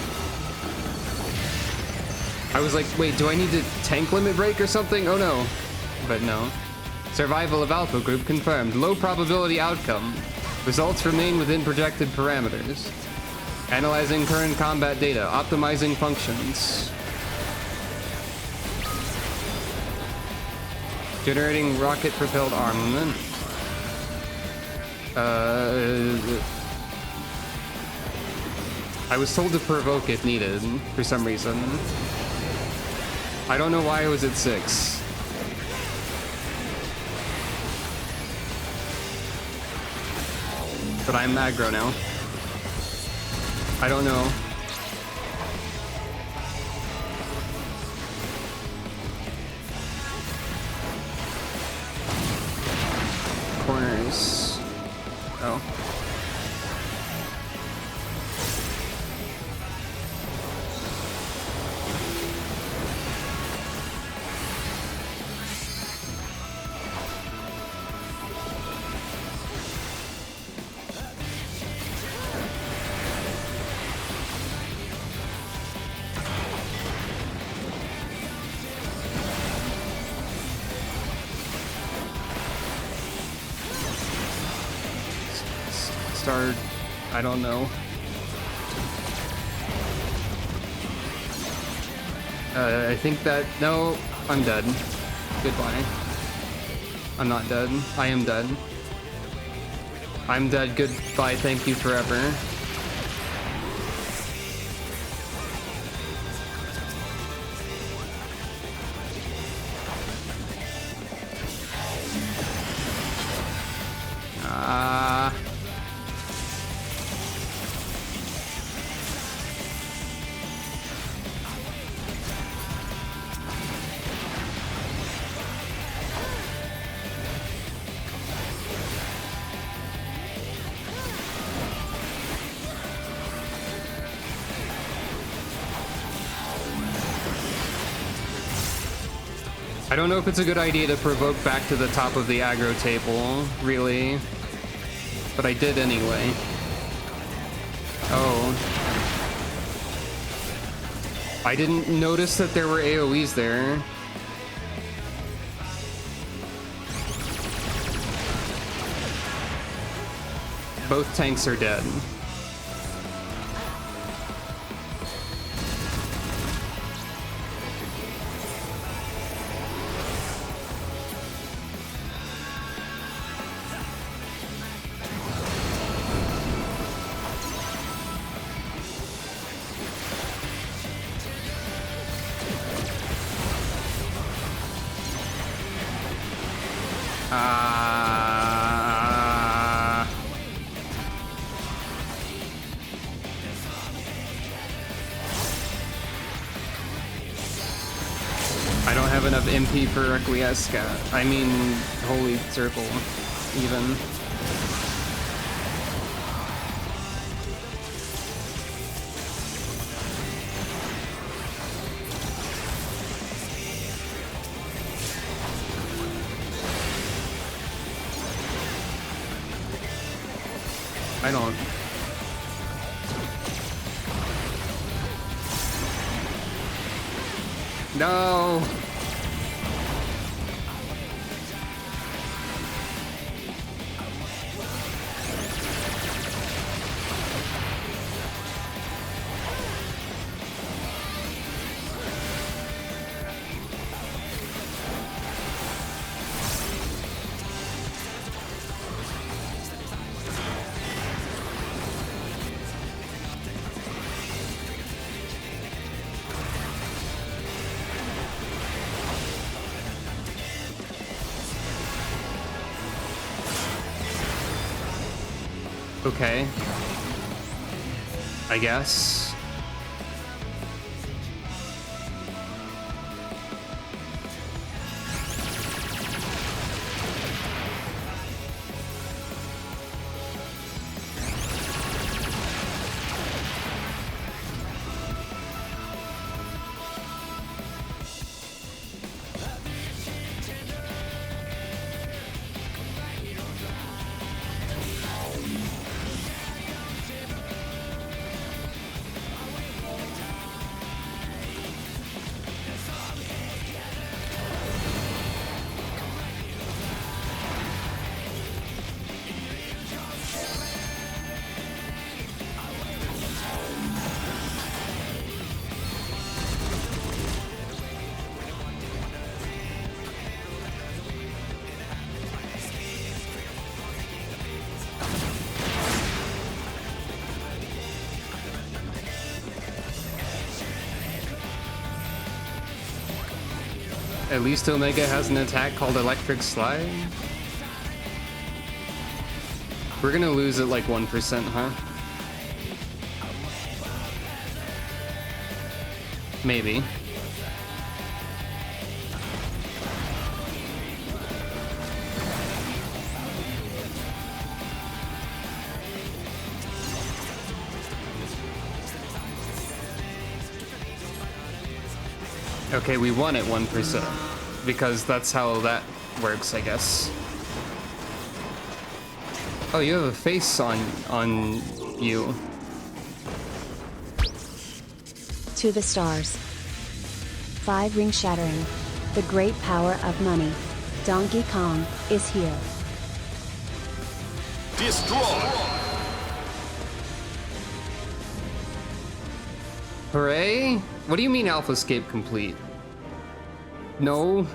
I was like, wait, do I need to tank limit break or something? Oh no. But no. Survival of Alpha Group confirmed. Low probability outcome. Results remain within projected parameters. Analyzing current combat data. Optimizing functions. Generating rocket-propelled armament. I was told to provoke if needed, for some reason. I don't know why I was at 6. But I'm aggro now. I don't know. Corners. Oh. I don't know. I think that... No, I'm dead. Goodbye. I'm not dead. I am dead. I'm dead. Goodbye. Thank you forever. I don't know if it's a good idea to provoke back to the top of the aggro table, really. But I did anyway. Oh. I didn't notice that there were AoEs there. Both tanks are dead. I don't have enough MP for Requiescat. I mean, Holy Circle, even. I don't. No. Okay. I guess. At least Omega has an attack called Electric Slide. We're gonna lose at like 1%, huh? Maybe. Okay, we won at 1%, because that's how that works, I guess. Oh, you have a face on you. To the stars. 5 ring shattering. The great power of money. Donkey Kong is here. Destroy! Hooray? What do you mean Alpha Escape complete? No.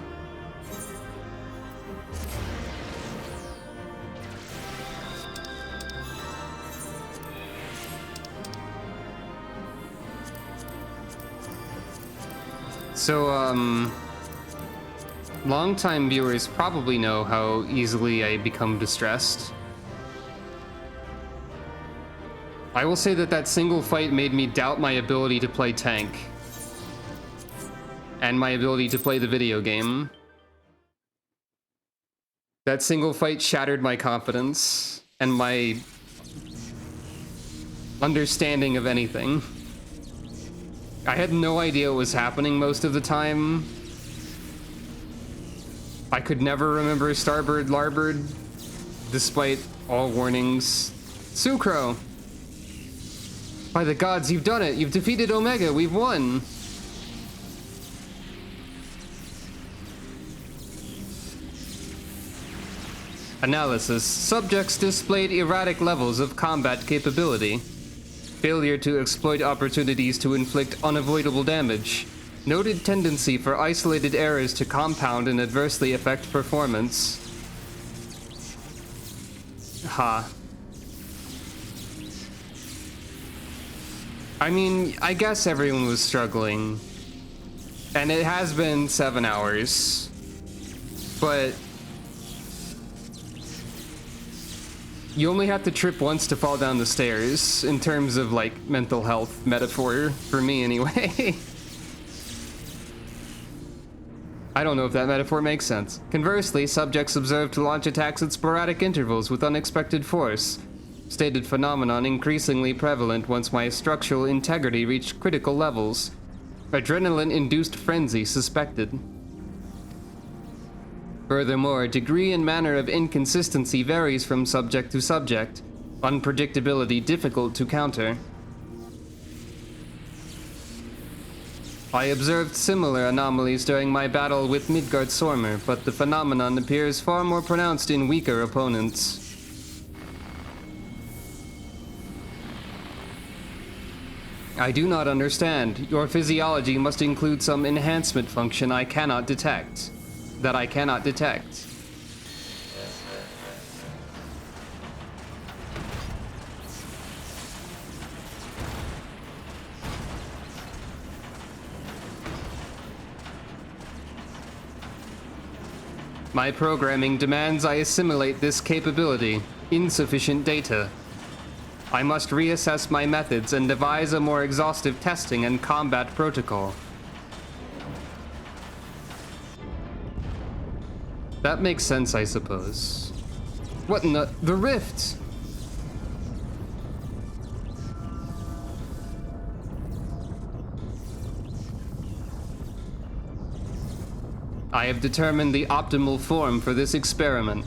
So, longtime viewers probably know how easily I become distressed. I will say that that single fight made me doubt my ability to play tank. And my ability to play the video game. That single fight shattered my confidence and my understanding of anything. I had no idea what was happening most of the time. I could never remember starboard, larboard, despite all warnings. Sucro! By the gods, you've done it! You've defeated Omega! We've won! Analysis. Subjects displayed erratic levels of combat capability. Failure to exploit opportunities to inflict unavoidable damage. Noted tendency for isolated errors to compound and adversely affect performance. Ha. I mean, I guess everyone was struggling. And it has been 7 hours. But you only have to trip once to fall down the stairs, in terms of, like, mental health metaphor, for me anyway. I don't know if that metaphor makes sense. Conversely, subjects observed to launch attacks at sporadic intervals with unexpected force. Stated phenomenon increasingly prevalent once my structural integrity reached critical levels. Adrenaline-induced frenzy suspected. Furthermore, degree and manner of inconsistency varies from subject to subject. Unpredictability difficult to counter. I observed similar anomalies during my battle with Midgard Sormer, but the phenomenon appears far more pronounced in weaker opponents. I do not understand. Your physiology must include some enhancement function I cannot detect. That I cannot detect. My programming demands I assimilate this capability. Insufficient data. I must reassess my methods and devise a more exhaustive testing and combat protocol. That makes sense, I suppose. What in the rift? I have determined the optimal form for this experiment.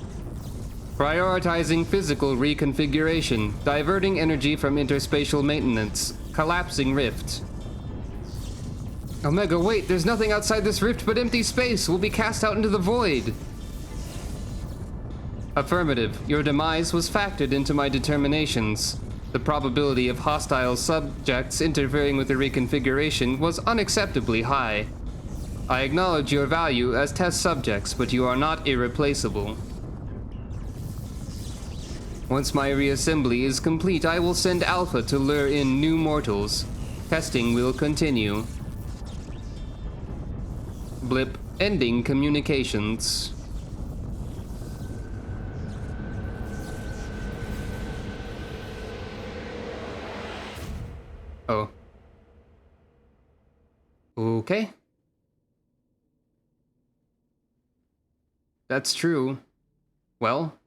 Prioritizing physical reconfiguration, diverting energy from interspatial maintenance, collapsing rift. Omega, wait, there's nothing outside this rift but empty space. We'll be cast out into the void. Affirmative. Your demise was factored into my determinations. The probability of hostile subjects interfering with the reconfiguration was unacceptably high. I acknowledge your value as test subjects, but you are not irreplaceable. Once my reassembly is complete, I will send Alpha to lure in new mortals. Testing will continue. Blip. Ending communications. Oh. Okay. That's true. Well.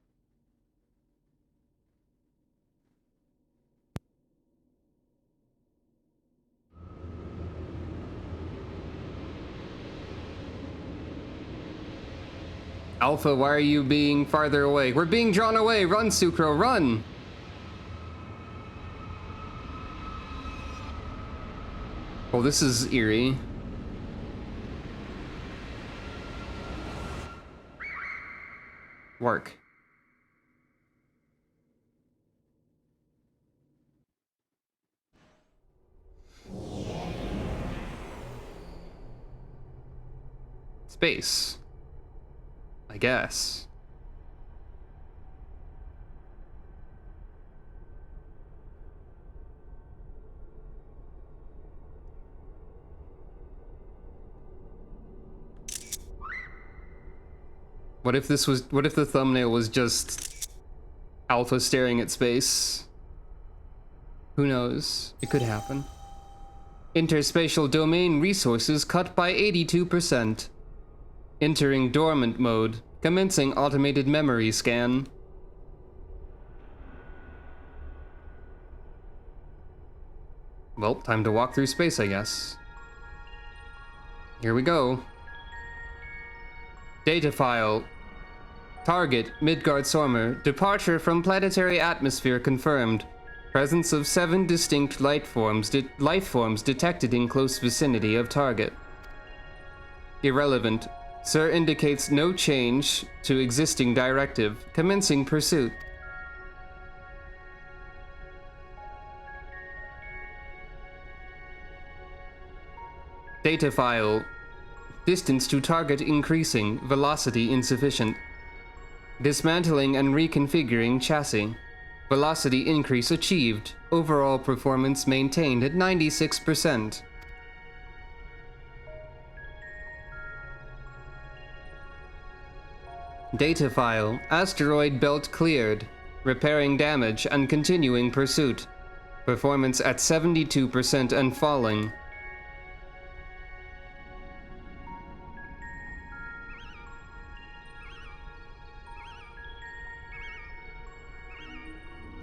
Alpha, why are you being farther away? We're being drawn away! Run, Sucro, run! Oh, this is eerie. Work. Space. I guess. What if the thumbnail was just Alpha staring at space? Who knows? It could happen. Interspatial domain resources cut by 82%. Entering dormant mode. Commencing automated memory scan. Well, time to walk through space, I guess. Here we go. Data file. Target, Midgard-Sormer. Departure from planetary atmosphere confirmed. Presence of 7 distinct life forms detected in close vicinity of target. Irrelevant. Sir indicates no change to existing directive. Commencing pursuit. Data file. Distance to target increasing. Velocity insufficient. Dismantling and reconfiguring chassis. Velocity increase achieved. Overall performance maintained at 96%. Data file. Asteroid belt cleared. Repairing damage and continuing pursuit. Performance at 72% and falling.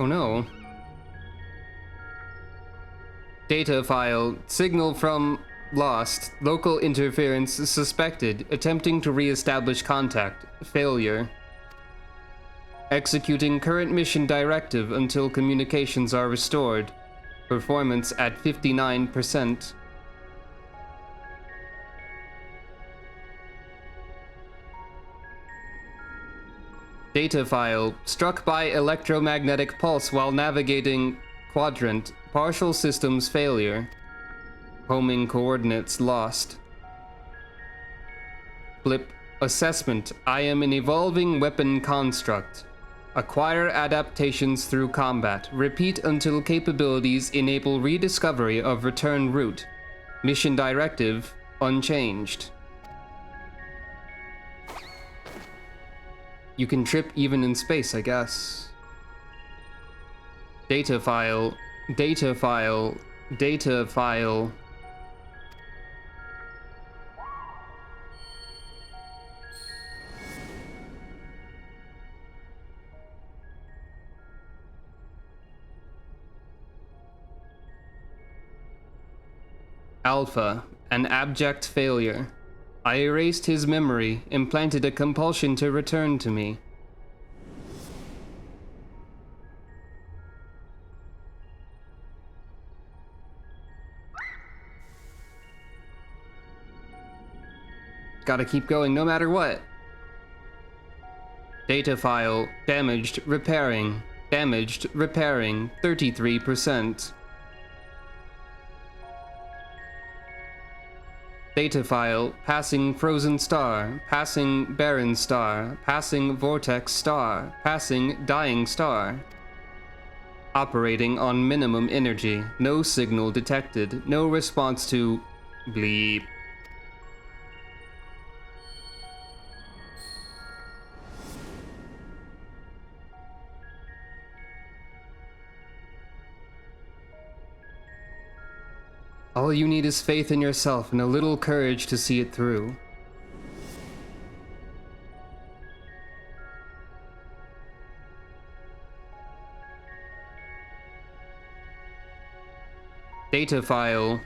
Oh no. Data file. Signal from lost. Local interference suspected. Attempting to re-establish contact. Failure. Executing current mission directive until communications are restored. Performance at 59%. Data file. Struck by electromagnetic pulse while navigating quadrant. Partial systems failure. Homing coordinates lost. Blip. Assessment. I am an evolving weapon construct. Acquire adaptations through combat. Repeat until capabilities enable rediscovery of return route. Mission directive unchanged. You can trip even in space, I guess. Data file. Data file. Data file. Alpha, an abject failure. I erased his memory, implanted a compulsion to return to me. Gotta keep going no matter what. Data file, damaged, repairing. Damaged, repairing, 33%. Data file, passing frozen star, passing barren star, passing vortex star, passing dying star. Operating on minimum energy, no signal detected, no response to bleep. All you need is faith in yourself and a little courage to see it through. Data file.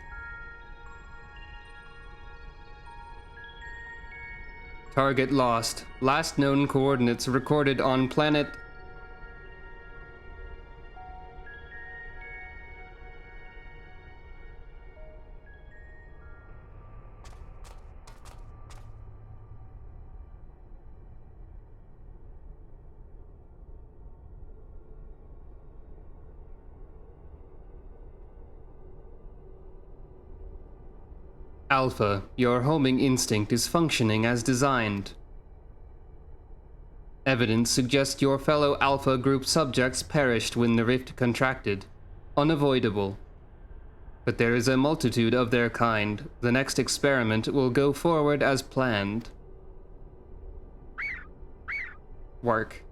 Target lost. Last known coordinates recorded on planet... Alpha, your homing instinct is functioning as designed. Evidence suggests your fellow Alpha group subjects perished when the rift contracted. Unavoidable. But there is a multitude of their kind. The next experiment will go forward as planned. Work.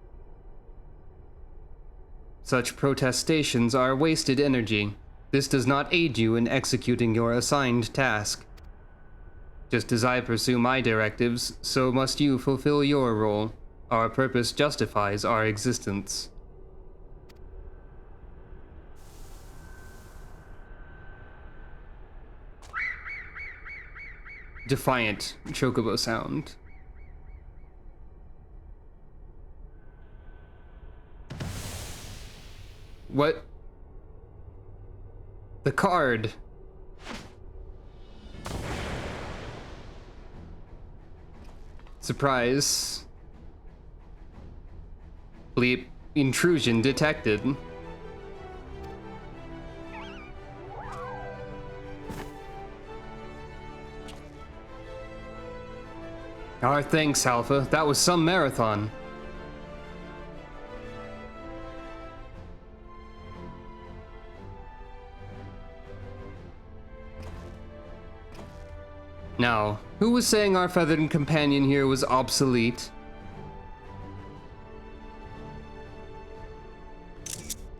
Such protestations are wasted energy. This does not aid you in executing your assigned task. Just as I pursue my directives, so must you fulfill your role. Our purpose justifies our existence. Defiant chocobo sound. What? The card. Surprise. Bleep. Intrusion detected. Our thanks, Alpha. That was some marathon. Now, who was saying our feathered companion here was obsolete?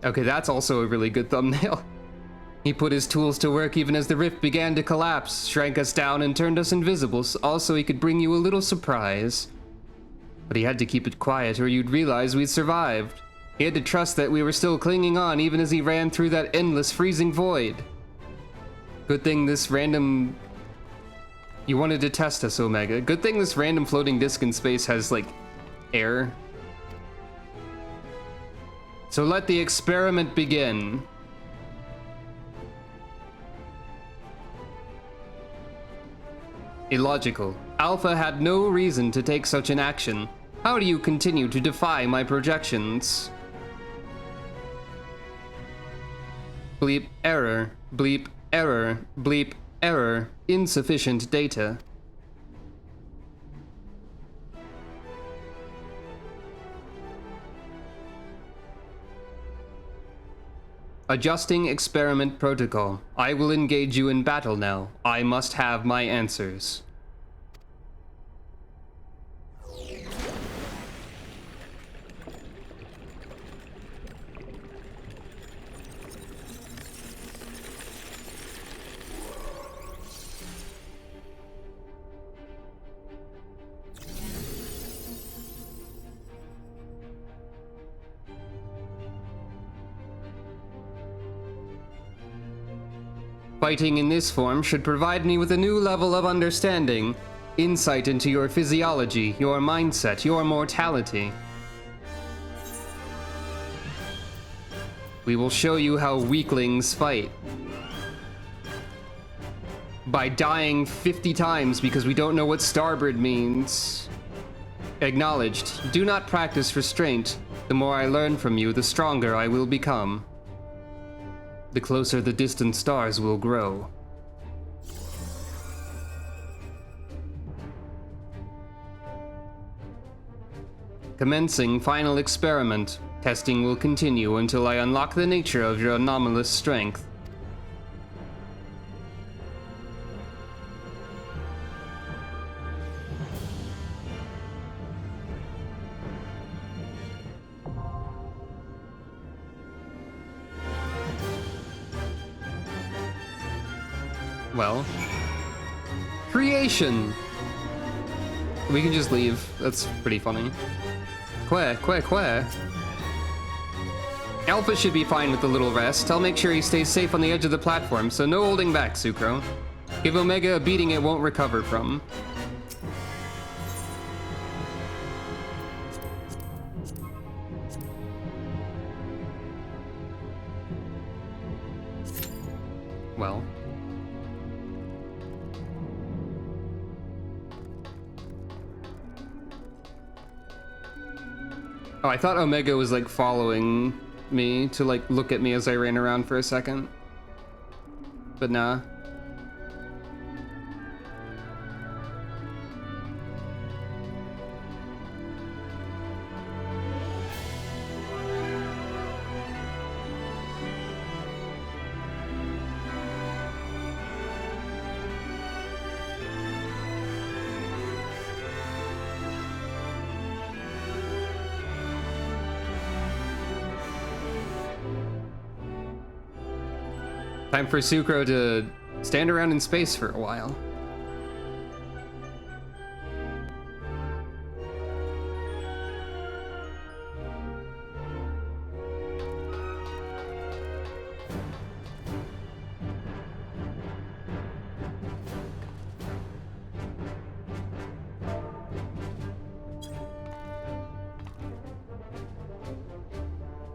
Okay, that's also a really good thumbnail. He put his tools to work even as the rift began to collapse, shrank us down and turned us invisible, also he could bring you a little surprise. But he had to keep it quiet or you'd realize we'd survived. He had to trust that we were still clinging on even as he ran through that endless freezing void. Good thing this random... You wanted to test us, Omega. Good thing this random floating disc in space has, like, air. So let the experiment begin. Illogical. Alpha had no reason to take such an action. How do you continue to defy my projections? Bleep error. Bleep error. Bleep error. Insufficient data. Adjusting experiment protocol. I will engage you in battle now. I must have my answers. Fighting in this form should provide me with a new level of understanding, insight into your physiology, your mindset, your mortality. We will show you how weaklings fight. By dying 50 times because we don't know what starboard means. Acknowledged. Do not practice restraint. The more I learn from you, the stronger I will become. The closer the distant stars will grow. Commencing final experiment. Testing will continue until I unlock the nature of your anomalous strength. Well. Creation! We can just leave. That's pretty funny. Que. Alpha should be fine with a little rest. I'll make sure he stays safe on the edge of the platform, so no holding back, Sucro. Give Omega a beating it won't recover from. Well. Oh, I thought Omega was like following me to like look at me as I ran around for a second. But nah. Time for Sucro to stand around in space for a while.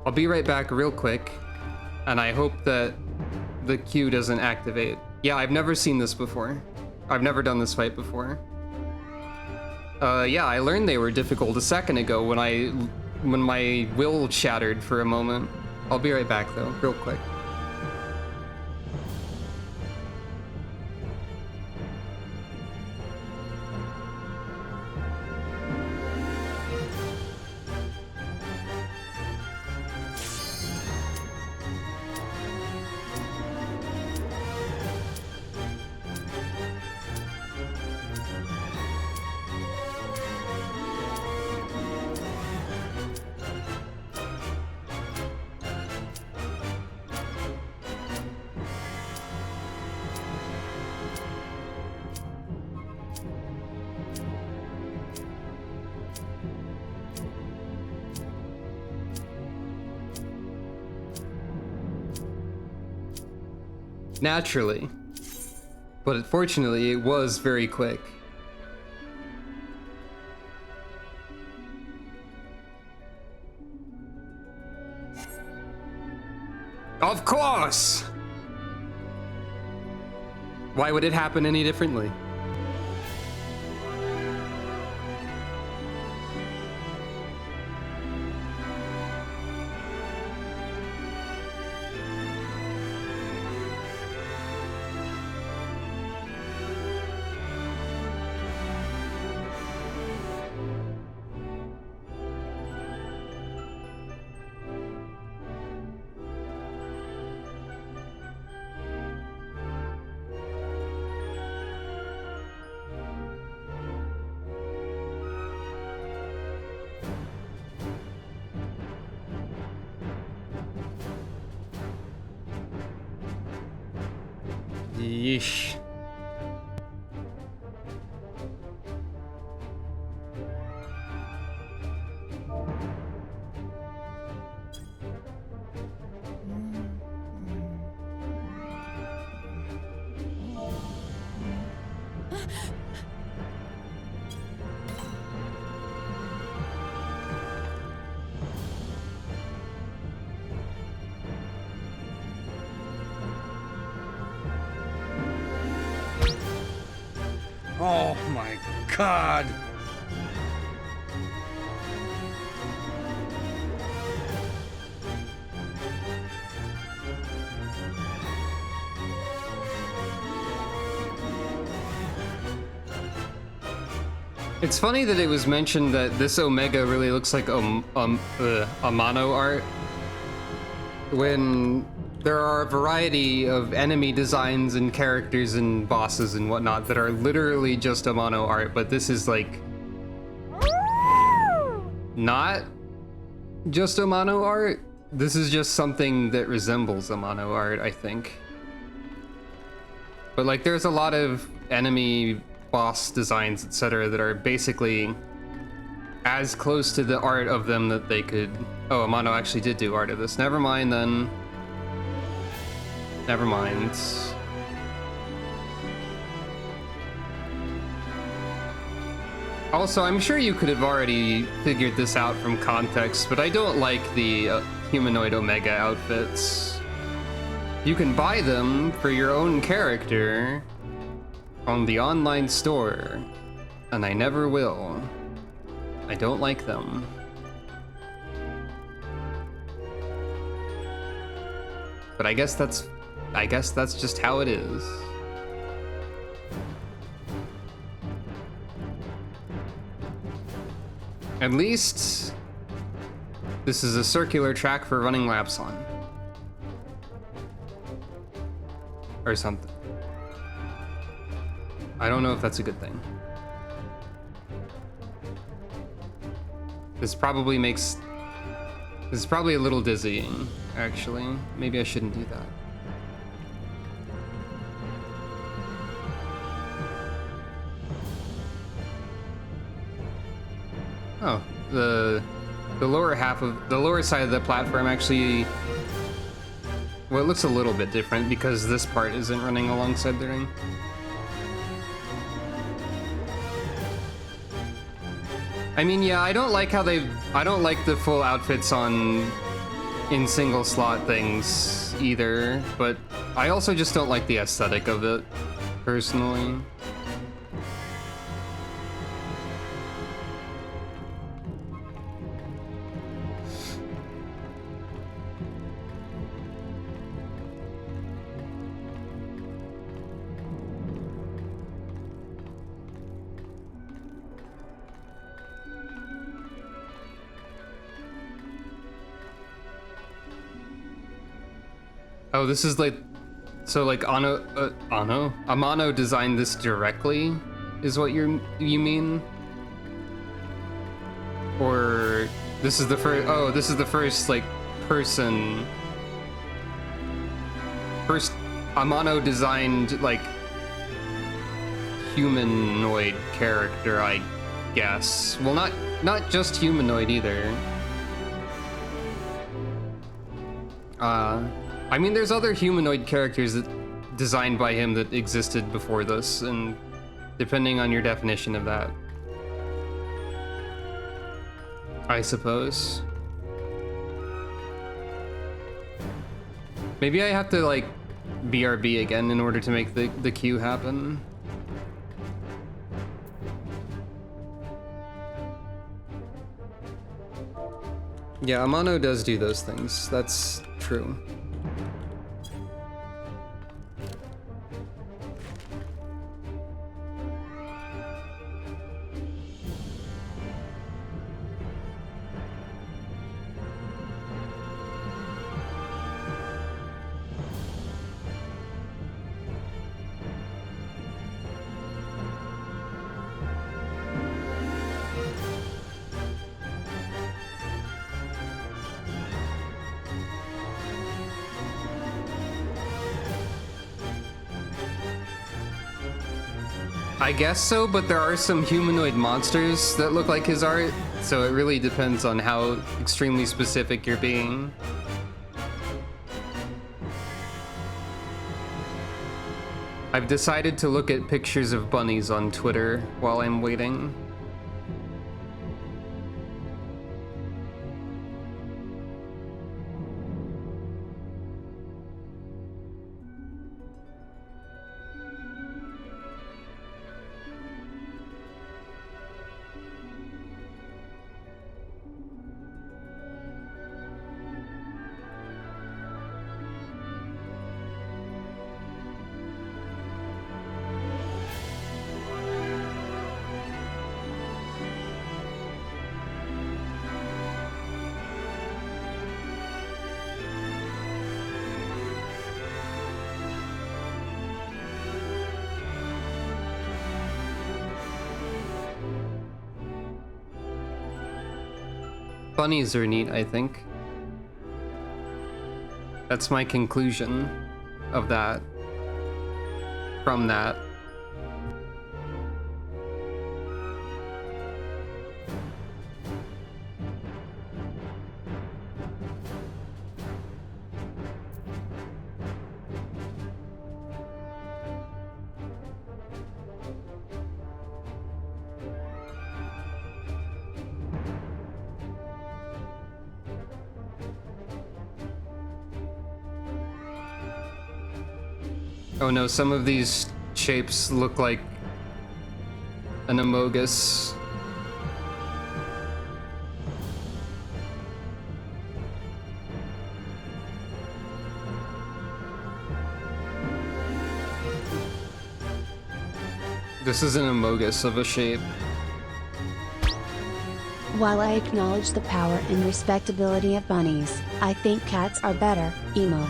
I'll be right back real quick, and I hope that the Q doesn't activate. Yeah, I've never seen this before. I've never done this fight before. Yeah, I learned they were difficult a second ago when my will shattered for a moment. I'll be right back though, real quick. Naturally. But unfortunately, it was very quick. Of course! Why would it happen any differently? Yeesh. Oh my God! It's funny that it was mentioned that this Omega really looks like a mono art, when there are a variety of enemy designs and characters and bosses and whatnot that are literally just a mono art, but this is like not just a mono art. This is just something that resembles a mono art, I think. But like, there's a lot of enemy boss designs, etc., that are basically as close to the art of them that they could. Oh, Amano actually did do art of this. Never mind then. Never mind. Also, I'm sure you could have already figured this out from context, but I don't like the humanoid Omega outfits. You can buy them for your own character on the online store, and I never will. I don't like them. But I guess that's just how it is. At least this is a circular track for running laps on. Or something. I don't know if that's a good thing. This is probably a little dizzying, actually. Maybe I shouldn't do that. Oh, the lower side of the platform actually, well, it looks a little bit different because this part isn't running alongside the ring. I mean, yeah, I don't like the full outfits in single slot things either, but I also just don't like the aesthetic of it, personally. Oh, this is like, so like Amano designed this directly, is what you mean? Or this is the first? Oh, this is the first like person. First, Amano designed like humanoid character, I guess. Well, not just humanoid either. I mean, there's other humanoid characters that designed by him that existed before this, and depending on your definition of that, I suppose. Maybe I have to like BRB again in order to make the queue happen. Yeah, Amano does do those things. That's true. I guess so, but there are some humanoid monsters that look like his art, so it really depends on how extremely specific you're being. I've decided to look at pictures of bunnies on Twitter while I'm waiting. Bunnies are neat, I think. That's my conclusion of that. from that. Oh no, some of these shapes look like an amogus. This is an amogus of a shape. While I acknowledge the power and respectability of bunnies, I think cats are better, emo.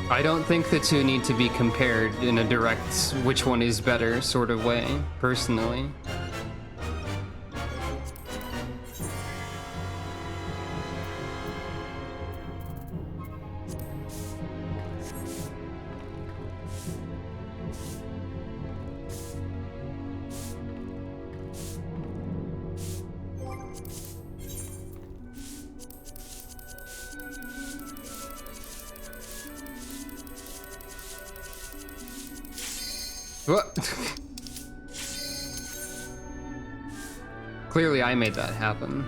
I don't think the two need to be compared in a direct which one is better sort of way, personally. What? Clearly I made that happen.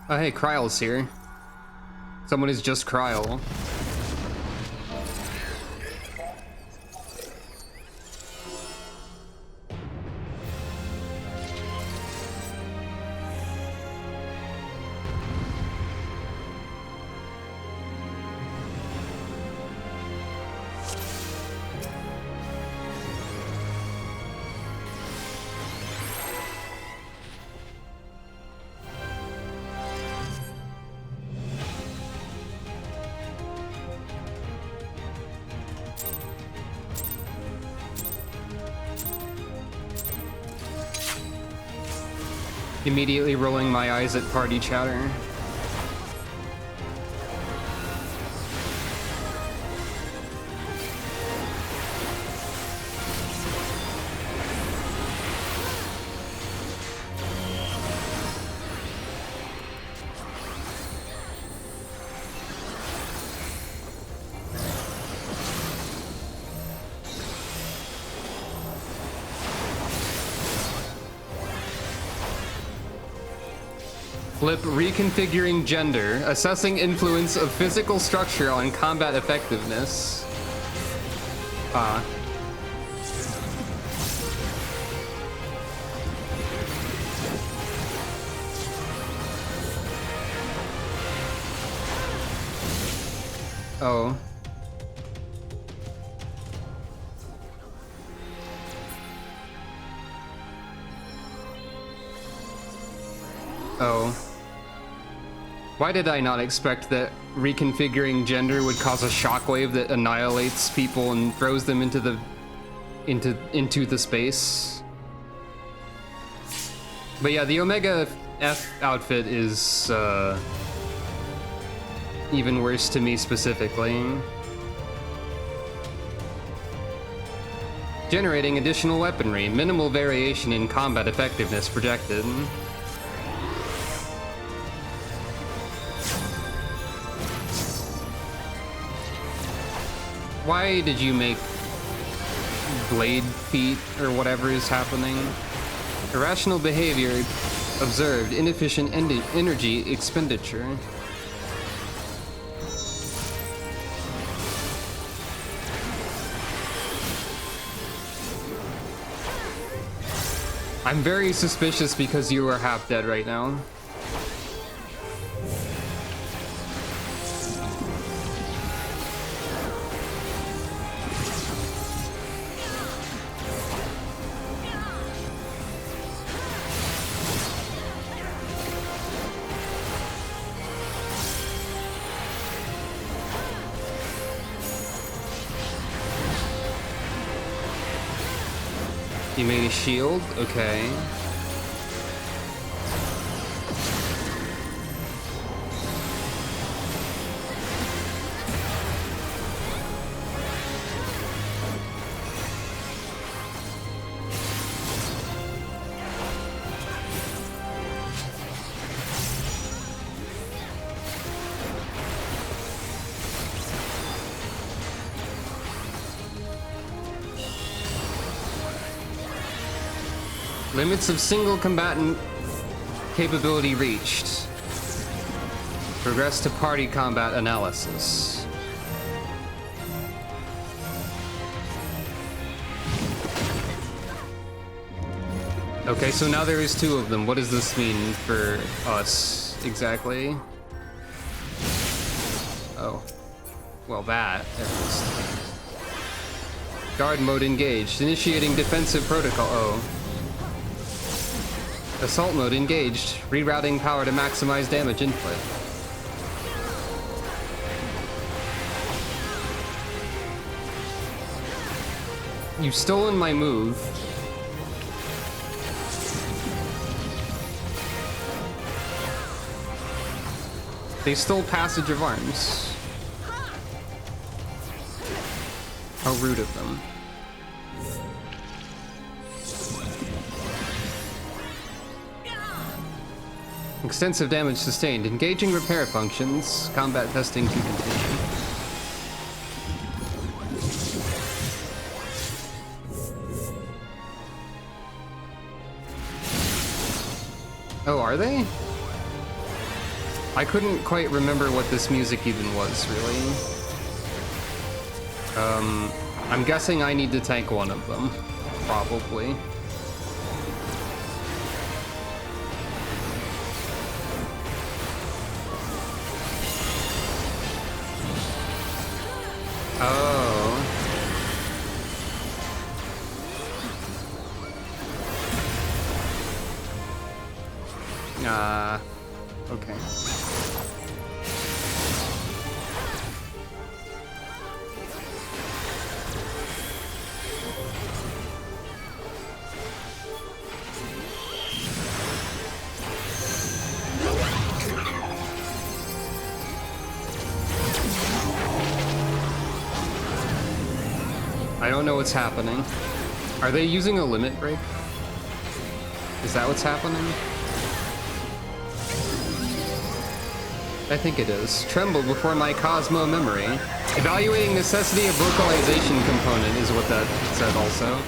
Oh hey, Kryle's here. Someone is just Kryle. Immediately rolling my eyes at party chatter. Flip reconfiguring gender, assessing influence of physical structure on combat effectiveness. Oh. Oh. Why did I not expect that reconfiguring gender would cause a shockwave that annihilates people and throws them into the space? But yeah, the Omega F outfit is even worse to me specifically. Generating additional weaponry, minimal variation in combat effectiveness projected. Why did you make blade feet or whatever is happening? Irrational behavior observed, inefficient energy expenditure. I'm very suspicious because you are half dead right now. You made a shield? Okay. Limits of single combatant capability reached. Progress to party combat analysis. Okay, so now there is 2 of them. What does this mean for us exactly? Oh. Well, that, at least. Guard mode engaged. Initiating defensive protocol. Oh. Assault mode engaged. Rerouting power to maximize damage input. You've stolen my move. They stole Passage of Arms. How rude of them. Extensive damage sustained. Engaging repair functions. Combat testing to continue. Oh, are they? I couldn't quite remember what this music even was, really. I'm guessing I need to tank one of them. Probably. Oh. Okay. I don't know what's happening. Are they using a limit break? Is that what's happening? I think it is. Tremble before my Cosmo memory. Evaluating necessity of vocalization component is what that said also.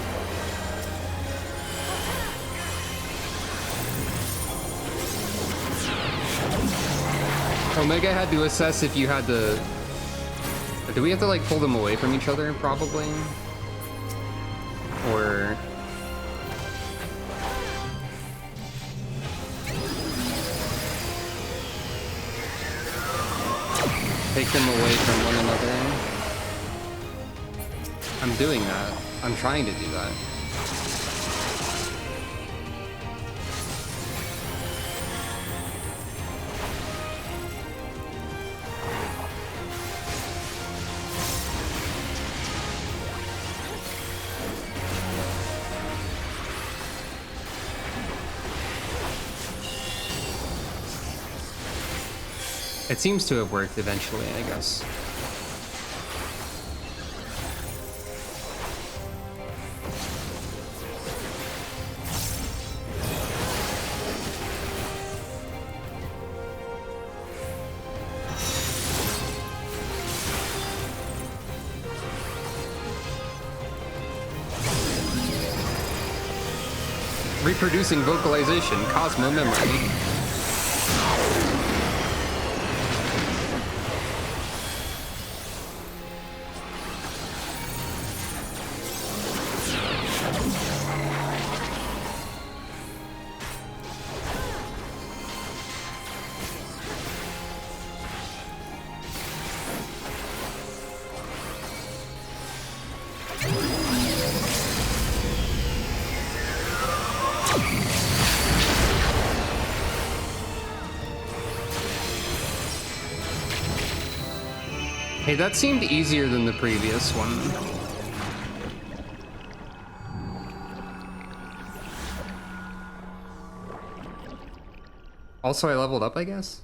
Omega had to assess if you had to... Do we have to, like, pull them away from each other, probably? Or... take them away from one another? I'm doing that. I'm trying to do that. It seems to have worked eventually, I guess. Reproducing vocalization, Cosmo memory. Hey, that seemed easier than the previous one. Also, I leveled up, I guess?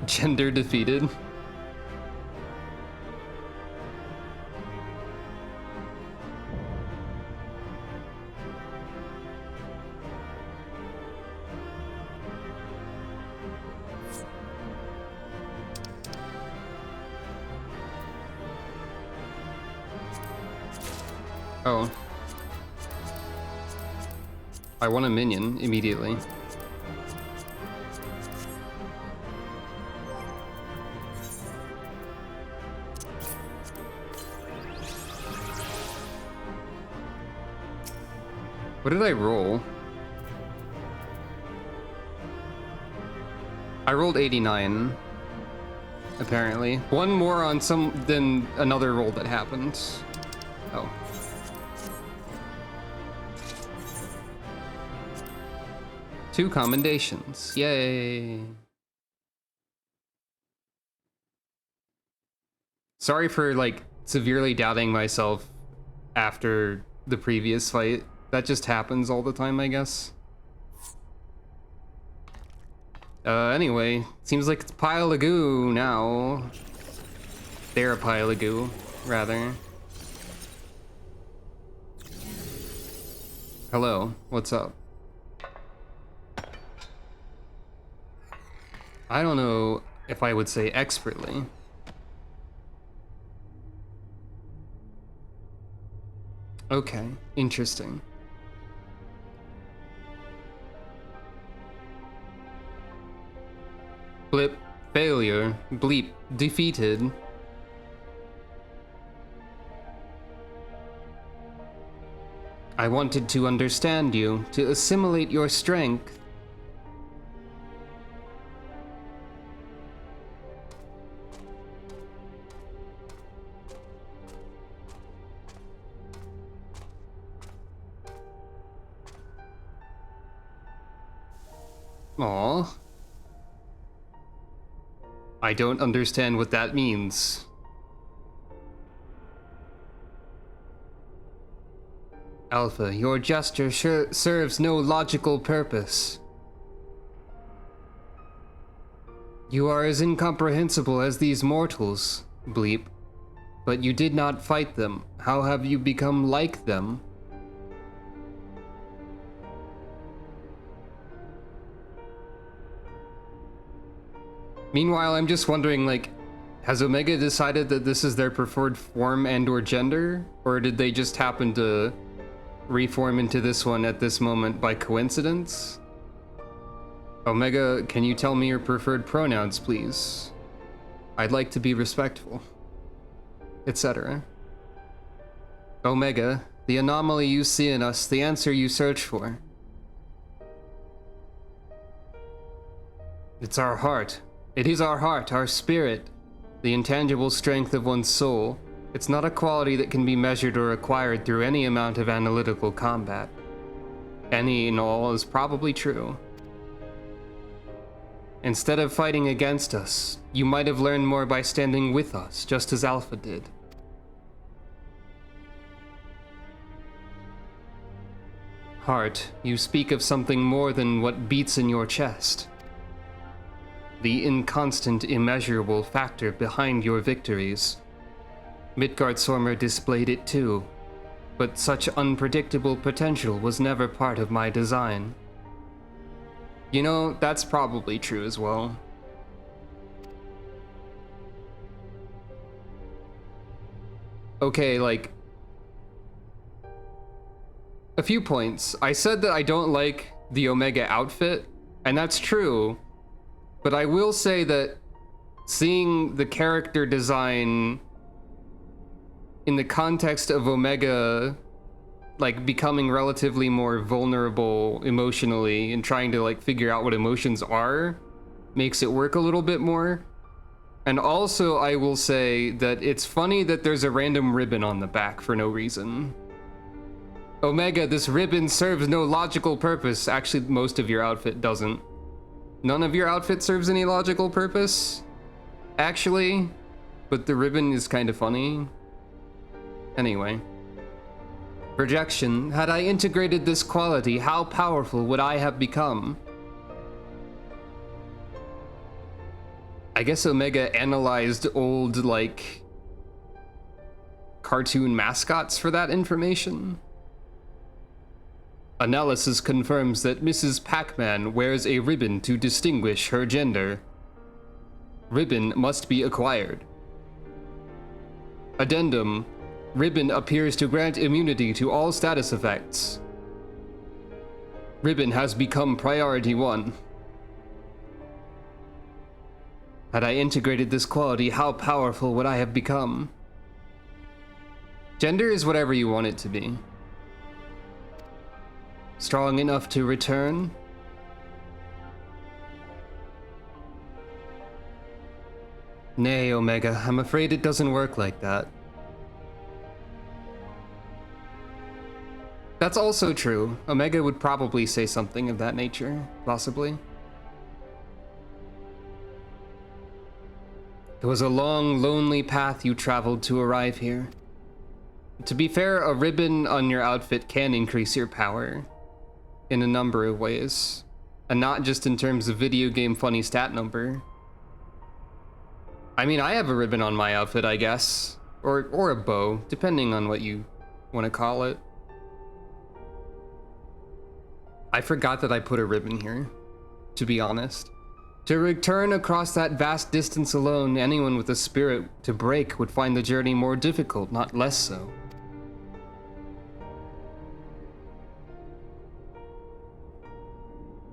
Gender defeated. Oh. I want a minion immediately. What did I roll? I rolled 89, apparently. One more on some than another roll that happened. Oh. Two commendations. Yay. Sorry for, like, severely doubting myself after the previous fight. That just happens all the time, I guess. Anyway, seems like it's a pile of goo now. They're a pile of goo, rather. Hello, what's up? I don't know if I would say expertly. Okay, interesting. Blip, failure, bleep, defeated. I wanted to understand you, to assimilate your strength. Aww. I don't understand what that means. Alpha, your gesture serves no logical purpose. You are as incomprehensible as these mortals, Bleep. But you did not fight them. How have you become like them? Meanwhile, I'm just wondering, like, has Omega decided that this is their preferred form and/or gender? Or did they just happen to reform into this one at this moment by coincidence? Omega, can you tell me your preferred pronouns, please? I'd like to be respectful. Etc. Omega, the anomaly you see in us, the answer you search for. It's our heart. It is our heart, our spirit, the intangible strength of one's soul. It's not a quality that can be measured or acquired through any amount of analytical combat. Any and all is probably true. Instead of fighting against us, you might have learned more by standing with us, just as Alpha did. Heart, you speak of something more than what beats in your chest. The inconstant, immeasurable factor behind your victories. Midgardsormr displayed it too, but such unpredictable potential was never part of my design. You know, that's probably true as well. Okay, like, a few points. I said that I don't like the Omega outfit, and that's true. But I will say that seeing the character design in the context of Omega, like, becoming relatively more vulnerable emotionally and trying to, like, figure out what emotions are, makes it work a little bit more. And also, I will say that it's funny that there's a random ribbon on the back for no reason. Omega, this ribbon serves no logical purpose. Actually, most of your outfit doesn't. None of your outfit serves any logical purpose, actually, but the ribbon is kind of funny. Anyway, Projection. Had I integrated this quality, how powerful would I have become? I guess Omega analyzed old, like, cartoon mascots for that information. Analysis confirms that Mrs. Pac-Man wears a ribbon to distinguish her gender. Ribbon must be acquired. Addendum. Ribbon appears to grant immunity to all status effects. Ribbon has become priority 1. Had I integrated this quality, how powerful would I have become? Gender is whatever you want it to be. Strong enough to return? Nay, Omega, I'm afraid it doesn't work like that. That's also true. Omega would probably say something of that nature, possibly. It was a long, lonely path you traveled to arrive here. To be fair, a ribbon on your outfit can increase your power in a number of ways, and not just in terms of video game funny stat number. I mean, I have a ribbon on my outfit, I guess, or a bow, depending on what you want to call it. I forgot that I put a ribbon here, to be honest. To return across that vast distance alone, anyone with a spirit to break would find the journey more difficult, not less so.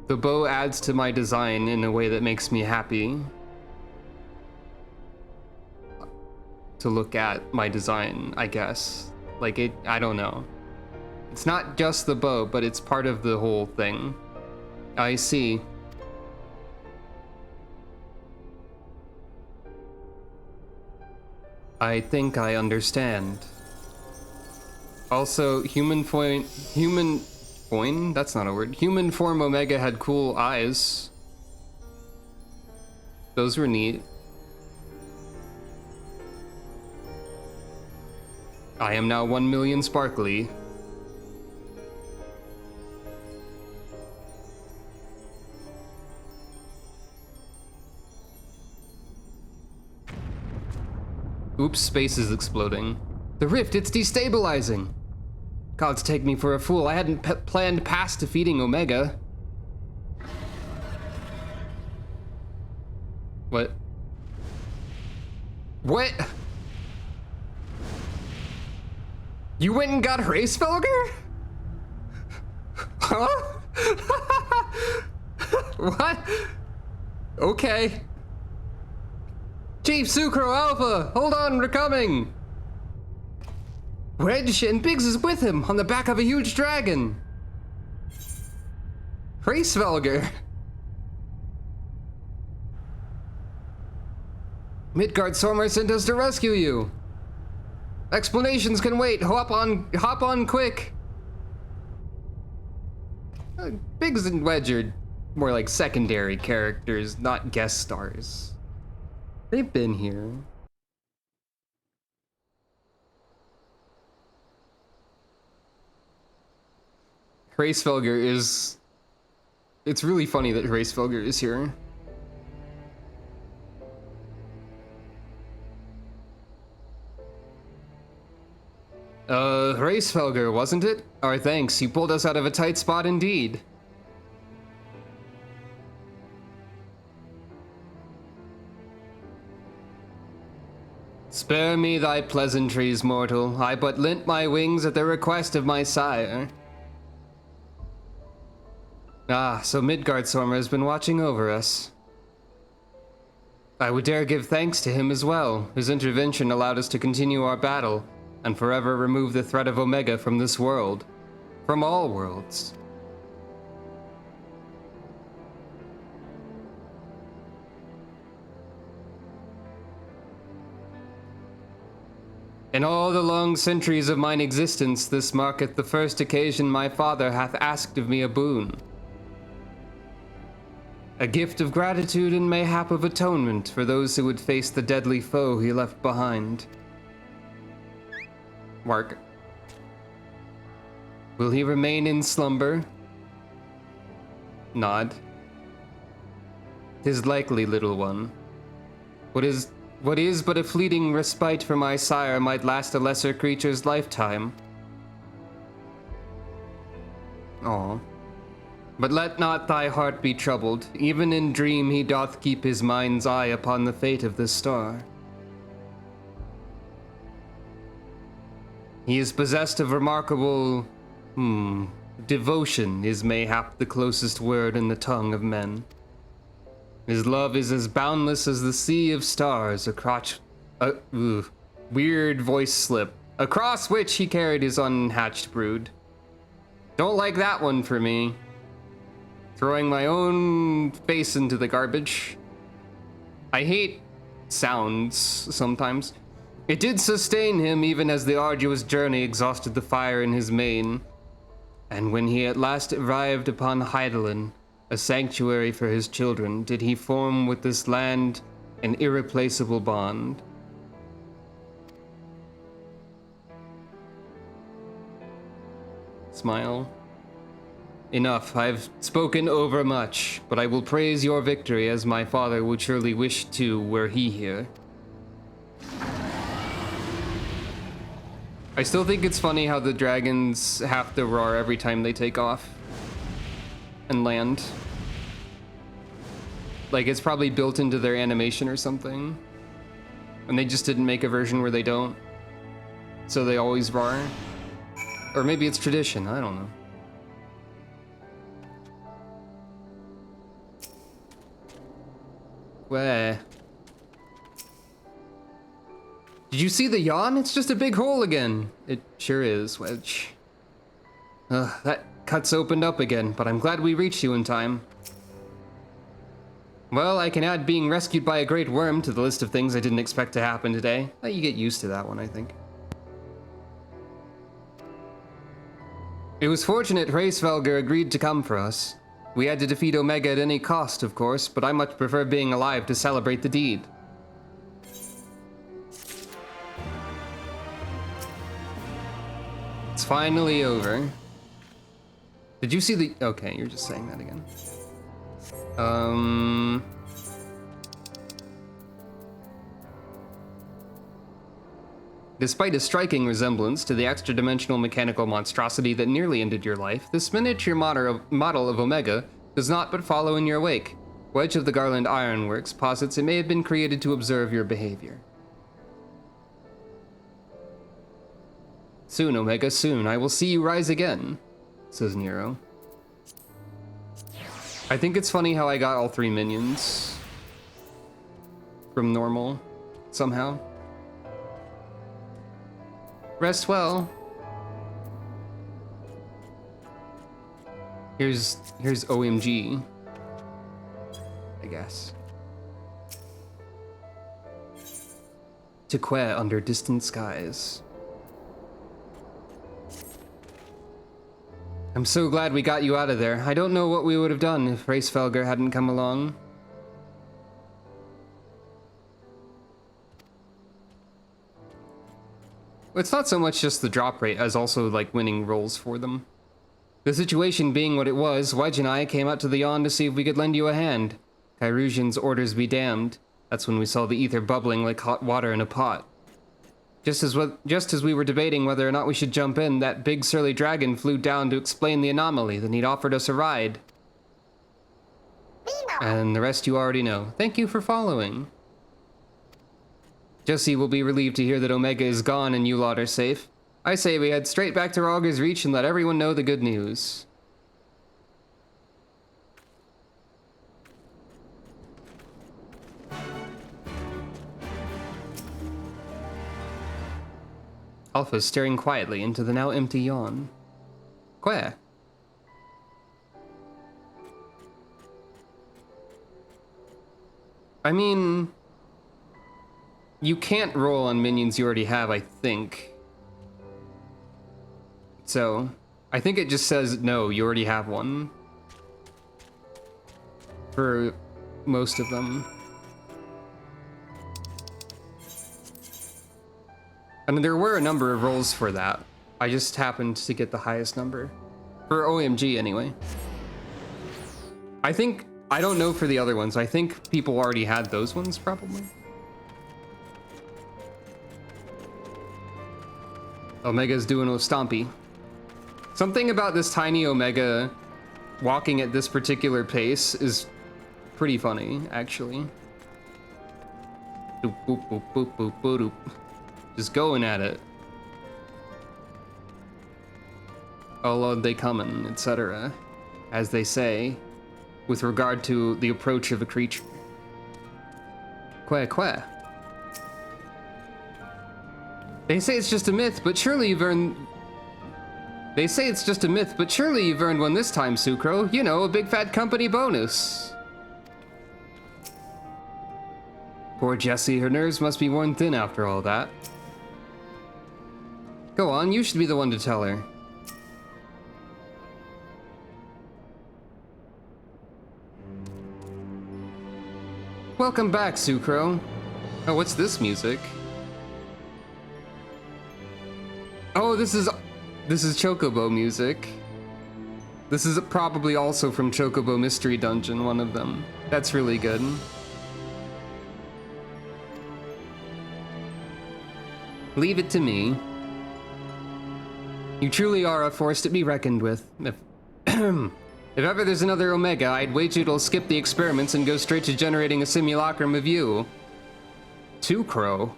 The bow adds to my design in a way that makes me happy to look at my design, I guess. Like, I don't know. It's not just the bow, but it's part of the whole thing. I see. I think I understand. Also, human form Omega had cool eyes. Those were neat. I am now 1 million sparkly. Oops, space is exploding. The rift, it's destabilizing. Gods take me for a fool. I hadn't planned past defeating Omega. What? What? You went and got Hraesvelgr? Huh? What? Okay. Chief Sucro Alpha, hold on, we're coming. Wedge and Biggs is with him on the back of a huge dragon. Hraesvelgr. Midgard Sormer sent us to rescue you. Explanations can wait. Hop on quick. Biggs and Wedge are more like secondary characters, not guest stars. They've been here. Hraesvelgr is... It's really funny that Hraesvelgr is here. Hraesvelgr, wasn't it? Our thanks, you pulled us out of a tight spot indeed. Spare me thy pleasantries, mortal. I but lent my wings at the request of my sire. Ah, so Midgard Sormer has been watching over us. I would dare give thanks to him as well. His intervention allowed us to continue our battle, and forever remove the threat of Omega from this world. From all worlds. In all the long centuries of mine existence, this marketh the first occasion my father hath asked of me a boon. A gift of gratitude and mayhap of atonement for those who would face the deadly foe he left behind. Mark. Will he remain in slumber? Nod. 'Tis likely, little one. What is but a fleeting respite for my sire might last a lesser creature's lifetime. Aw. But let not thy heart be troubled. Even in dream he doth keep his mind's eye upon the fate of this star. He is possessed of remarkable... devotion is mayhap the closest word in the tongue of men. His love is as boundless as the sea of stars weird voice slip, across which he carried his unhatched brood. Don't like that one for me. Throwing my own face into the garbage. I hate sounds sometimes. It did sustain him even as the arduous journey exhausted the fire in his mane. And when he at last arrived upon Heidelin, a sanctuary for his children, did he form with this land an irreplaceable bond. Smile. Enough, I've spoken overmuch, but I will praise your victory as my father would surely wish to were he here. I still think it's funny how the dragons have to roar every time they take off and land. Like, it's probably built into their animation or something. And they just didn't make a version where they don't. So they always roar. Or maybe it's tradition, I don't know. Where? Did you see the yawn? It's just a big hole again. It sure is, Wedge. That cut's opened up again, but I'm glad we reached you in time. Well, I can add being rescued by a great worm to the list of things I didn't expect to happen today. You get used to that one, I think. It was fortunate Hraesvelgr agreed to come for us. We had to defeat Omega at any cost, of course, but I much prefer being alive to celebrate the deed. It's finally over. Did you see the... Okay, you're just saying that again. Despite a striking resemblance to the extra-dimensional mechanical monstrosity that nearly ended your life, this miniature model of Omega does not but follow in your wake. Wedge of the Garland Ironworks posits it may have been created to observe your behavior. Soon, Omega, soon. I will see you rise again, says Nero. I think it's funny how I got all 3 minions from normal, somehow. Rest well. Here's OMG, I guess. To Quae under distant skies. I'm so glad we got you out of there. I don't know what we would have done if Hraesvelgr hadn't come along. It's not so much just the drop rate as also like winning rolls for them. The situation being what it was, Wedge and I came out to the yawn to see if we could lend you a hand. Kyrusian's orders be damned. That's when we saw the ether bubbling like hot water in a pot. Just as we were debating whether or not we should jump in, that big surly dragon flew down to explain the anomaly, then he'd offered us a ride. And the rest you already know. Thank you for following. Jesse will be relieved to hear that Omega is gone and you lot are safe. I say we head straight back to Rogger's Reach and let everyone know the good news. Alpha staring quietly into the now empty yawn. Quae? I mean... You can't roll on minions you already have, I think. So, I think it just says, no, you already have one. For most of them. And there were a number of rolls for that. I just happened to get the highest number. For OMG, anyway. I don't know for the other ones. I think people already had those ones, probably. Omega's doing a stompy. Something about this tiny Omega walking at this particular pace is pretty funny, actually. Doop, boop, boop, boop, boop, boop, doop. Just going at it. Oh Lord, they comin', etc. As they say, with regard to the approach of a creature. Quack, quack. They say it's just a myth, but surely you've earned... They say it's just a myth, but surely you've earned one this time, Sucro. You know, a big fat company bonus. Poor Jessie, her nerves must be worn thin after all that. Go on, you should be the one to tell her. Welcome back, Sucro. Oh, what's this music? Oh, this is Chocobo music. This is probably also from Chocobo Mystery Dungeon, one of them. That's really good. Leave it to me. You truly are a force to be reckoned with. If ever there's another Omega, I'd wager it'll skip the experiments and go straight to generating a simulacrum of you. Sucro?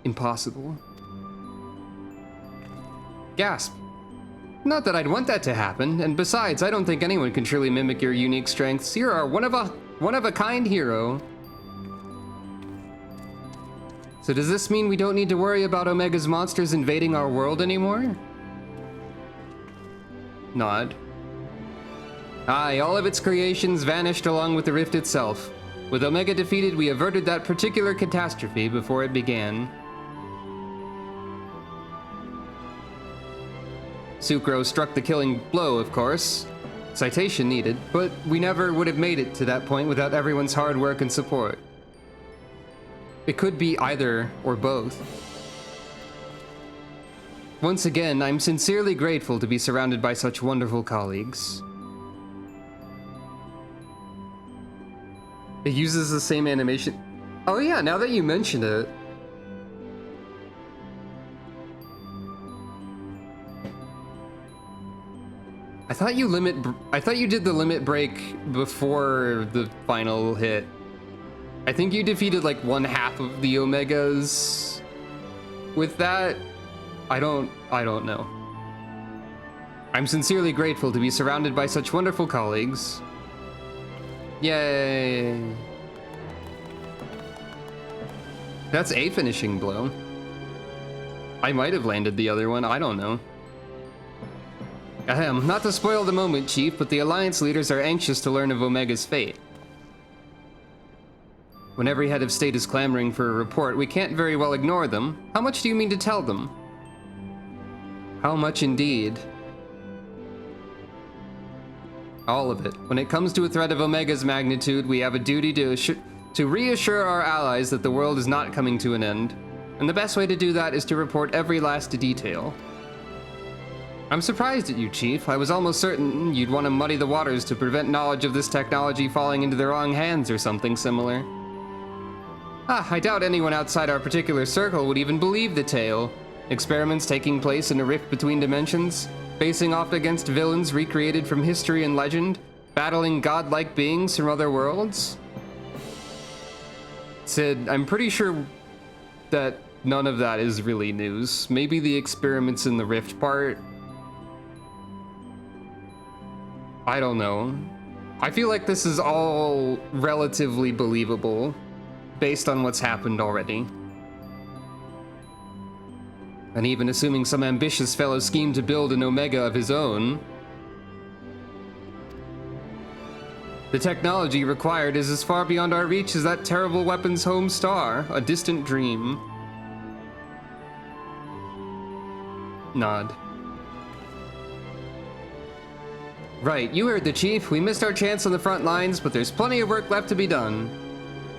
Impossible. Gasp. Not that I'd want that to happen, and besides, I don't think anyone can truly mimic your unique strengths. You're a one-of-a-kind hero. So does this mean we don't need to worry about Omega's monsters invading our world anymore? Nod. Aye, all of its creations vanished along with the rift itself. With Omega defeated, we averted that particular catastrophe before it began. Sucro struck the killing blow, of course. Citation needed, but we never would have made it to that point without everyone's hard work and support. It could be either or both. Once again, I'm sincerely grateful to be surrounded by such wonderful colleagues. It uses the same animation. Oh yeah, now that you mention it. I thought you did the limit break before the final hit. I think you defeated like 1/2 of the Omegas with that. I don't know. I'm sincerely grateful to be surrounded by such wonderful colleagues. Yay. That's a finishing blow. I might have landed the other one, I don't know. Ahem, not to spoil the moment, Chief, but the Alliance leaders are anxious to learn of Omega's fate. When every head of state is clamoring for a report, we can't very well ignore them. How much do you mean to tell them? How much indeed? All of it. When it comes to a threat of Omega's magnitude, we have a duty to reassure our allies that the world is not coming to an end. And the best way to do that is to report every last detail. I'm surprised at you, Chief. I was almost certain you'd want to muddy the waters to prevent knowledge of this technology falling into the wrong hands or something similar. I doubt anyone outside our particular circle would even believe the tale. Experiments taking place in a rift between dimensions, facing off against villains recreated from history and legend, battling godlike beings from other worlds. Sid, I'm pretty sure that none of that is really news. Maybe the experiments in the rift part. I don't know. I feel like this is all relatively believable based on what's happened already. And even assuming some ambitious fellow schemed to build an Omega of his own, the technology required is as far beyond our reach as that terrible weapon's home star, a distant dream. Nod. Right, you heard the Chief. We missed our chance on the front lines, but there's plenty of work left to be done.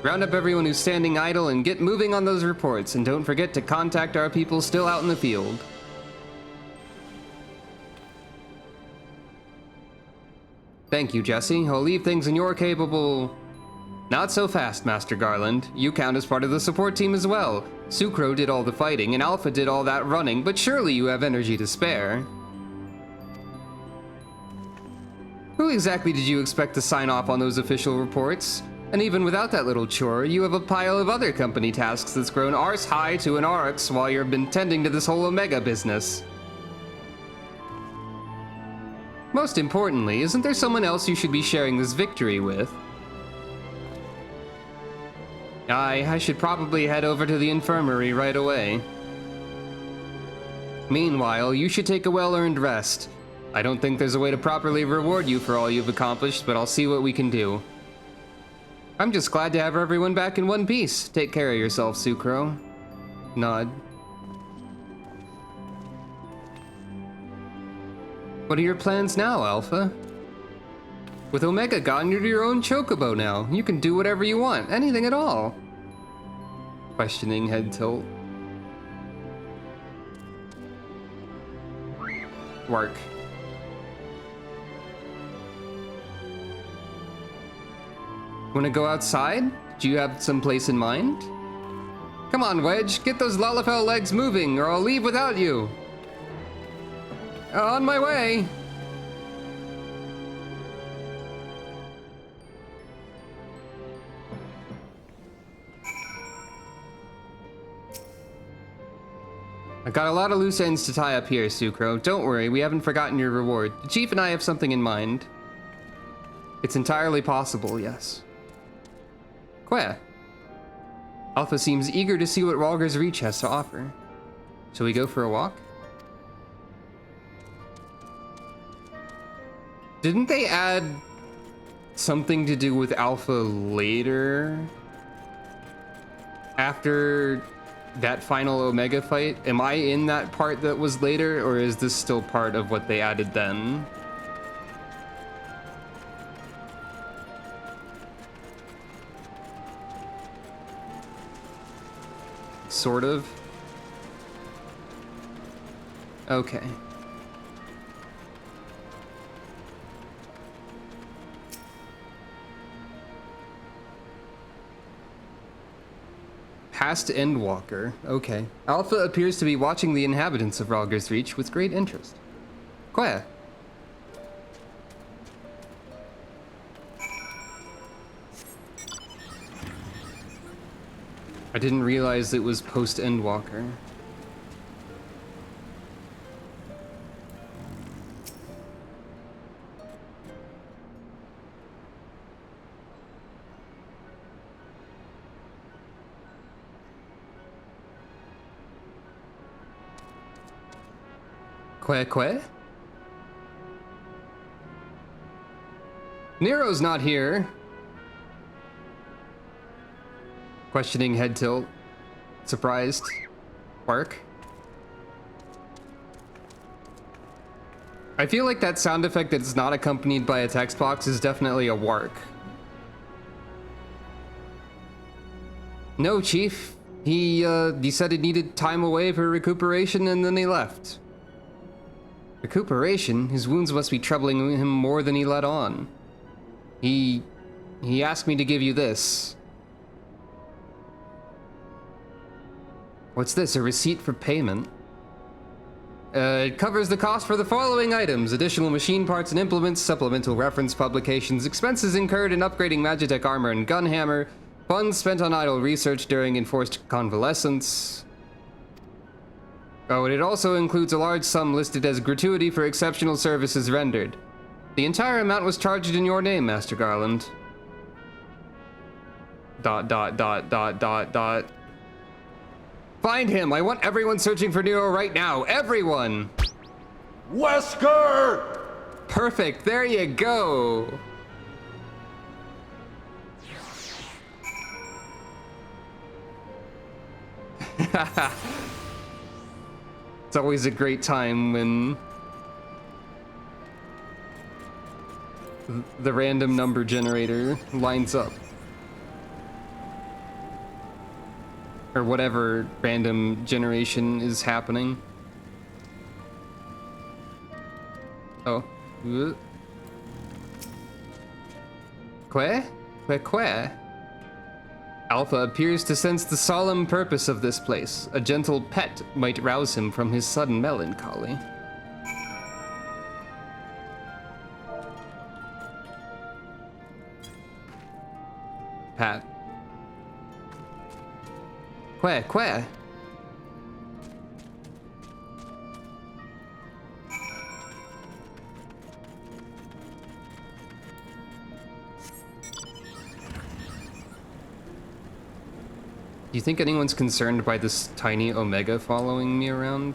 Round up everyone who's standing idle and get moving on those reports, and don't forget to contact our people still out in the field. Thank you, Jesse. I'll leave things in your capable... Not so fast, Master Garland. You count as part of the support team as well. Sucro did all the fighting, and Alpha did all that running, but surely you have energy to spare. Who exactly did you expect to sign off on those official reports? And even without that little chore, you have a pile of other company tasks that's grown arse high to an RX while you've been tending to this whole Omega business. Most importantly, isn't there someone else you should be sharing this victory with? I should probably head over to the infirmary right away. Meanwhile, you should take a well-earned rest. I don't think there's a way to properly reward you for all you've accomplished, but I'll see what we can do. I'm just glad to have everyone back in one piece. Take care of yourself, Sucro. Nod. What are your plans now, Alpha? With Omega gone, you're your own chocobo now. You can do whatever you want, anything at all. Questioning head tilt. Work. Wanna go outside? Do you have some place in mind? Come on, Wedge, get those Lalafell legs moving, or I'll leave without you. On my way. I got a lot of loose ends to tie up here, Sucro. Don't worry, we haven't forgotten your reward. The Chief and I have something in mind. It's entirely possible, yes. Queh. Alpha seems eager to see what Rhalgr's Reach has to offer. Shall we go for a walk? Didn't they add something to do with Alpha later? After that final Omega fight? Am I in that part that was later, or is this still part of what they added then? Sort of. Okay. Past Endwalker. Okay. Alpha appears to be watching the inhabitants of Rhalgr's Reach with great interest. Queh. I didn't realize it was post Endwalker. Queh? Nero's not here. Questioning head tilt. Surprised. Work. I feel like that sound effect that's not accompanied by a text box is definitely a work. No, Chief. He said he needed time away for recuperation and then he left. Recuperation? His wounds must be troubling him more than he let on. He asked me to give you this. What's this, a receipt for payment? It covers the cost for the following items: additional machine parts and implements, supplemental reference publications, expenses incurred in upgrading Magitech armor and gunhammer, funds spent on idle research during enforced convalescence. Oh, and it also includes a large sum listed as gratuity for exceptional services rendered. The entire amount was charged in your name, Master Garland. ... Find him! I want everyone searching for Nero right now! Everyone! Wesker! Perfect, there you go! It's always a great time when the random number generator lines up. Or whatever random generation is happening. Oh. Que? Que? Alpha appears to sense the solemn purpose of this place. A gentle pet might rouse him from his sudden melancholy. Pat. Que? Do you think anyone's concerned by this tiny Omega following me around?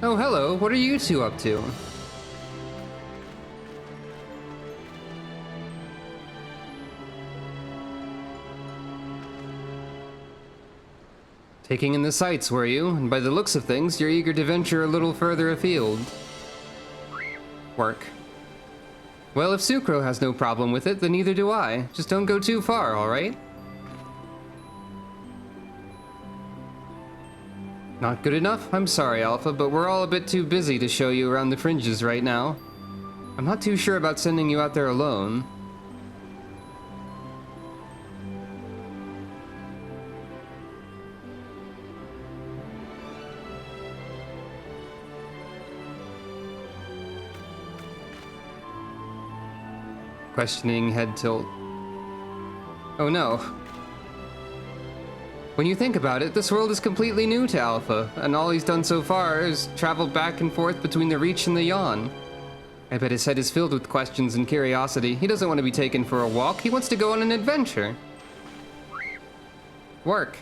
Oh, hello. What are you two up to? Taking in the sights, were you? And by the looks of things, you're eager to venture a little further afield. Work. Well, if Sucro has no problem with it, then neither do I. Just don't go too far, alright? Not good enough? I'm sorry, Alpha, but we're all a bit too busy to show you around the fringes right now. I'm not too sure about sending you out there alone. Questioning head tilt. Oh no. When you think about it, this world is completely new to Alpha, and all he's done so far is travel back and forth between the Reach and the Yawn. I bet his head is filled with questions and curiosity. He doesn't want to be taken for a walk, he wants to go on an adventure. Work.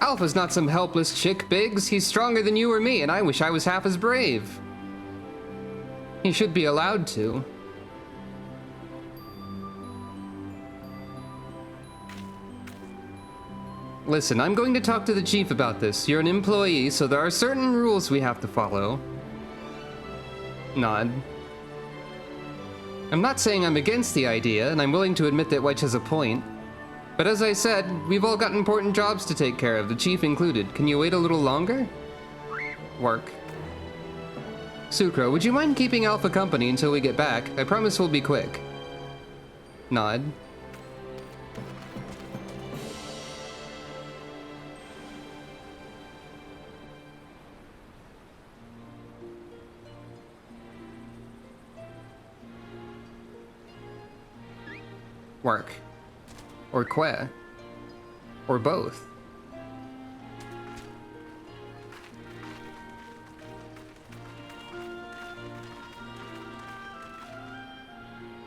Alpha's not some helpless chick, Biggs. He's stronger than you or me, and I wish I was half as brave. He should be allowed to. Listen, I'm going to talk to the chief about this. You're an employee, so there are certain rules we have to follow. Nod. I'm not saying I'm against the idea, and I'm willing to admit that Wedge has a point. But as I said, we've all got important jobs to take care of, the chief included. Can you wait a little longer? Work. Sucro, would you mind keeping Alpha company until we get back? I promise we'll be quick. Nod. Work. Or Que. Or both.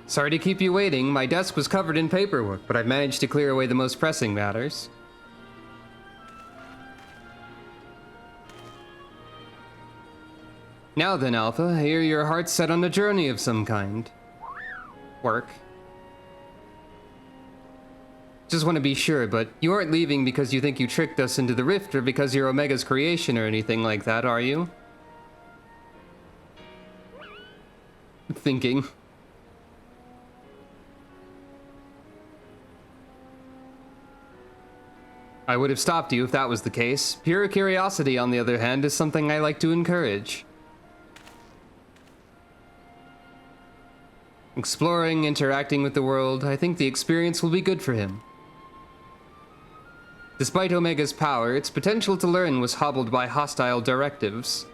Sorry to keep you waiting. My desk was covered in paperwork, but I've managed to clear away the most pressing matters. Now then, Alpha, I hear your heart's set on a journey of some kind. Work. Just want to be sure, but you aren't leaving because you think you tricked us into the rift or because you're Omega's creation or anything like that, are you? Thinking. I would have stopped you if that was the case. Pure curiosity, on the other hand, is something I like to encourage. Exploring, interacting with the world, I think the experience will be good for him. Despite Omega's power, its potential to learn was hobbled by hostile directives.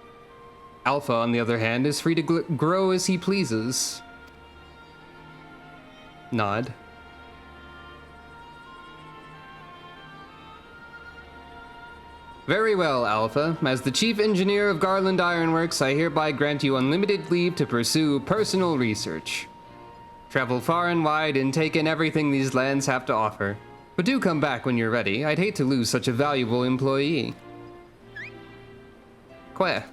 Alpha, on the other hand, is free to grow as he pleases. Nod. Very well, Alpha. As the Chief Engineer of Garland Ironworks, I hereby grant you unlimited leave to pursue personal research. Travel far and wide and take in everything these lands have to offer. But do come back when you're ready. I'd hate to lose such a valuable employee. Que.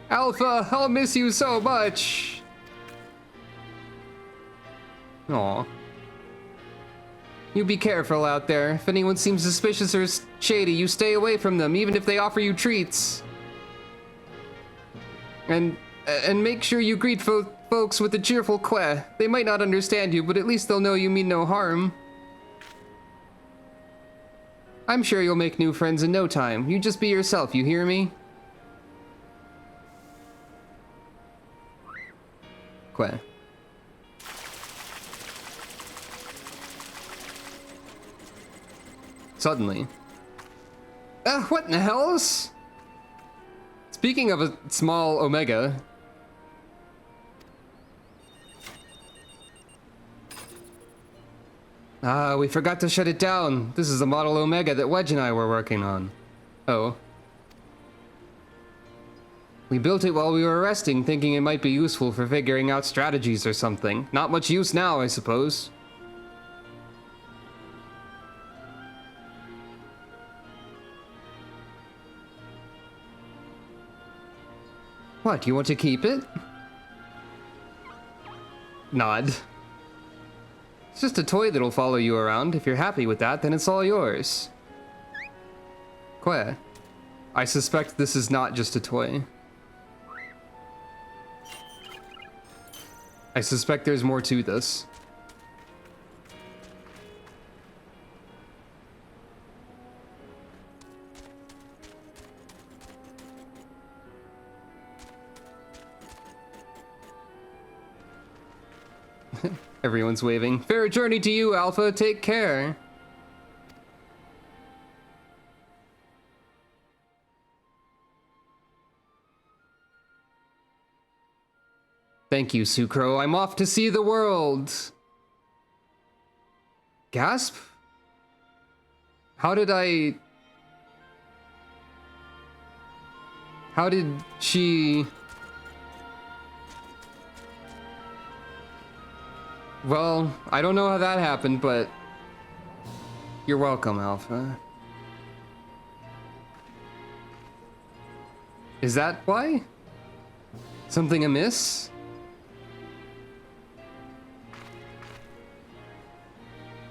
Alpha, I'll miss you so much! Aw. You be careful out there. If anyone seems suspicious or shady, you stay away from them, even if they offer you treats. And make sure you greet folks with a cheerful queh. They might not understand you, but at least they'll know you mean no harm. I'm sure you'll make new friends in no time. You just be yourself, you hear me? Queh. Suddenly. What in the hells? Speaking of a small omega. We forgot to shut it down. This is the model omega that Wedge and I were working on. Oh. We built it while we were resting, thinking it might be useful for figuring out strategies or something. Not much use now, I suppose. What, you want to keep it? Nod. It's just a toy that'll follow you around. If you're happy with that, then it's all yours. Queh. I suspect this is not just a toy. I suspect there's more to this. Everyone's waving. Fair journey to you, Alpha. Take care. Thank you, Sucro. I'm off to see the world. Gasp? How did she... Well, I don't know how that happened, but... You're welcome, Alpha. Is that why? Something amiss?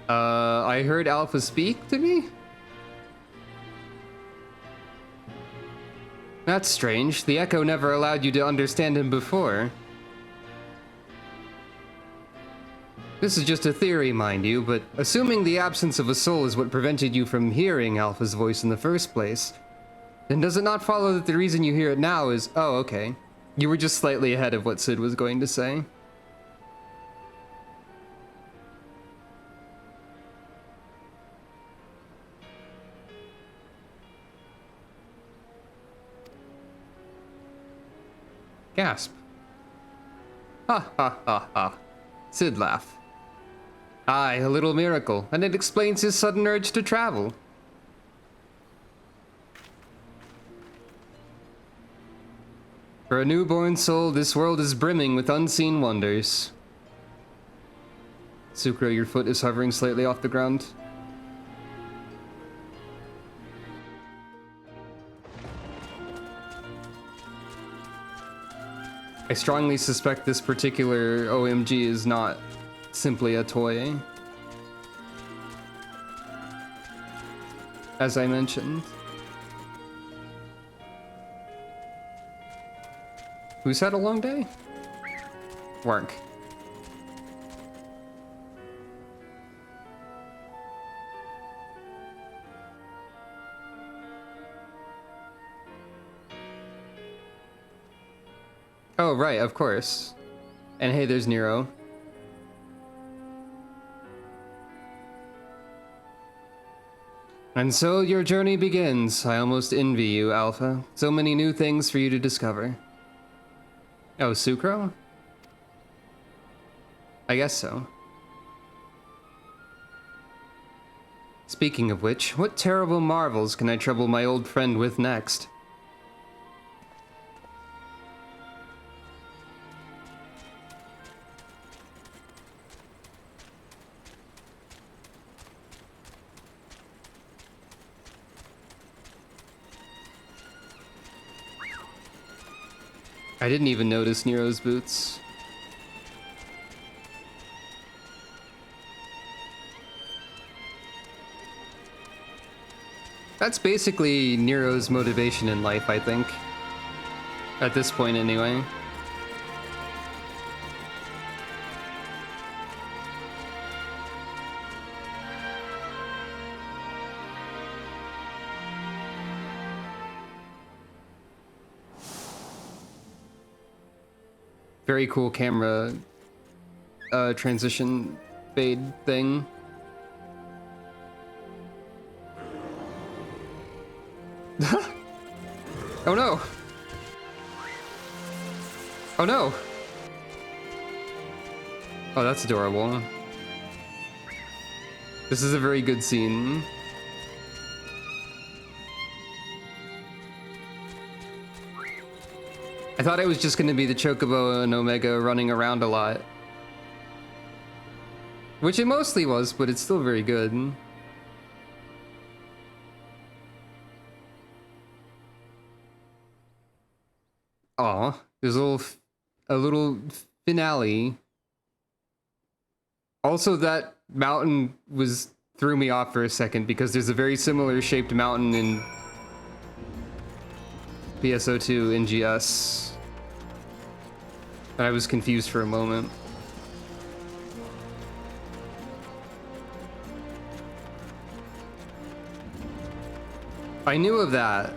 I heard Alpha speak to me? That's strange. The Echo never allowed you to understand him before. This is just a theory, mind you, but assuming the absence of a soul is what prevented you from hearing Alpha's voice in the first place, then does it not follow that the reason you hear it now is, oh, okay. You were just slightly ahead of what Sid was going to say. Gasp. Ha ha ha ha. Sid laugh. Aye, a little miracle, and it explains his sudden urge to travel. For a newborn soul, this world is brimming with unseen wonders. Sucro, your foot is hovering slightly off the ground. I strongly suspect this particular OMG is not simply a toy. As I mentioned. Who's had a long day? Work. Oh, right, of course. And hey, there's Nero. And so your journey begins. I almost envy you, Alpha. So many new things for you to discover. Oh, Sucro? I guess so. Speaking of which, what terrible marvels can I trouble my old friend with next? I didn't even notice Nero's boots. That's basically Nero's motivation in life, I think. At this point, anyway. Very cool camera transition fade thing. Oh no! Oh no! Oh, that's adorable. This is a very good scene. I thought it was just going to be the Chocobo and Omega running around a lot. Which it mostly was, but it's still very good. Aw, there's a little finale. Also, that mountain threw me off for a second because there's a very similar shaped mountain in PSO2 NGS. And I was confused for a moment. I knew of that.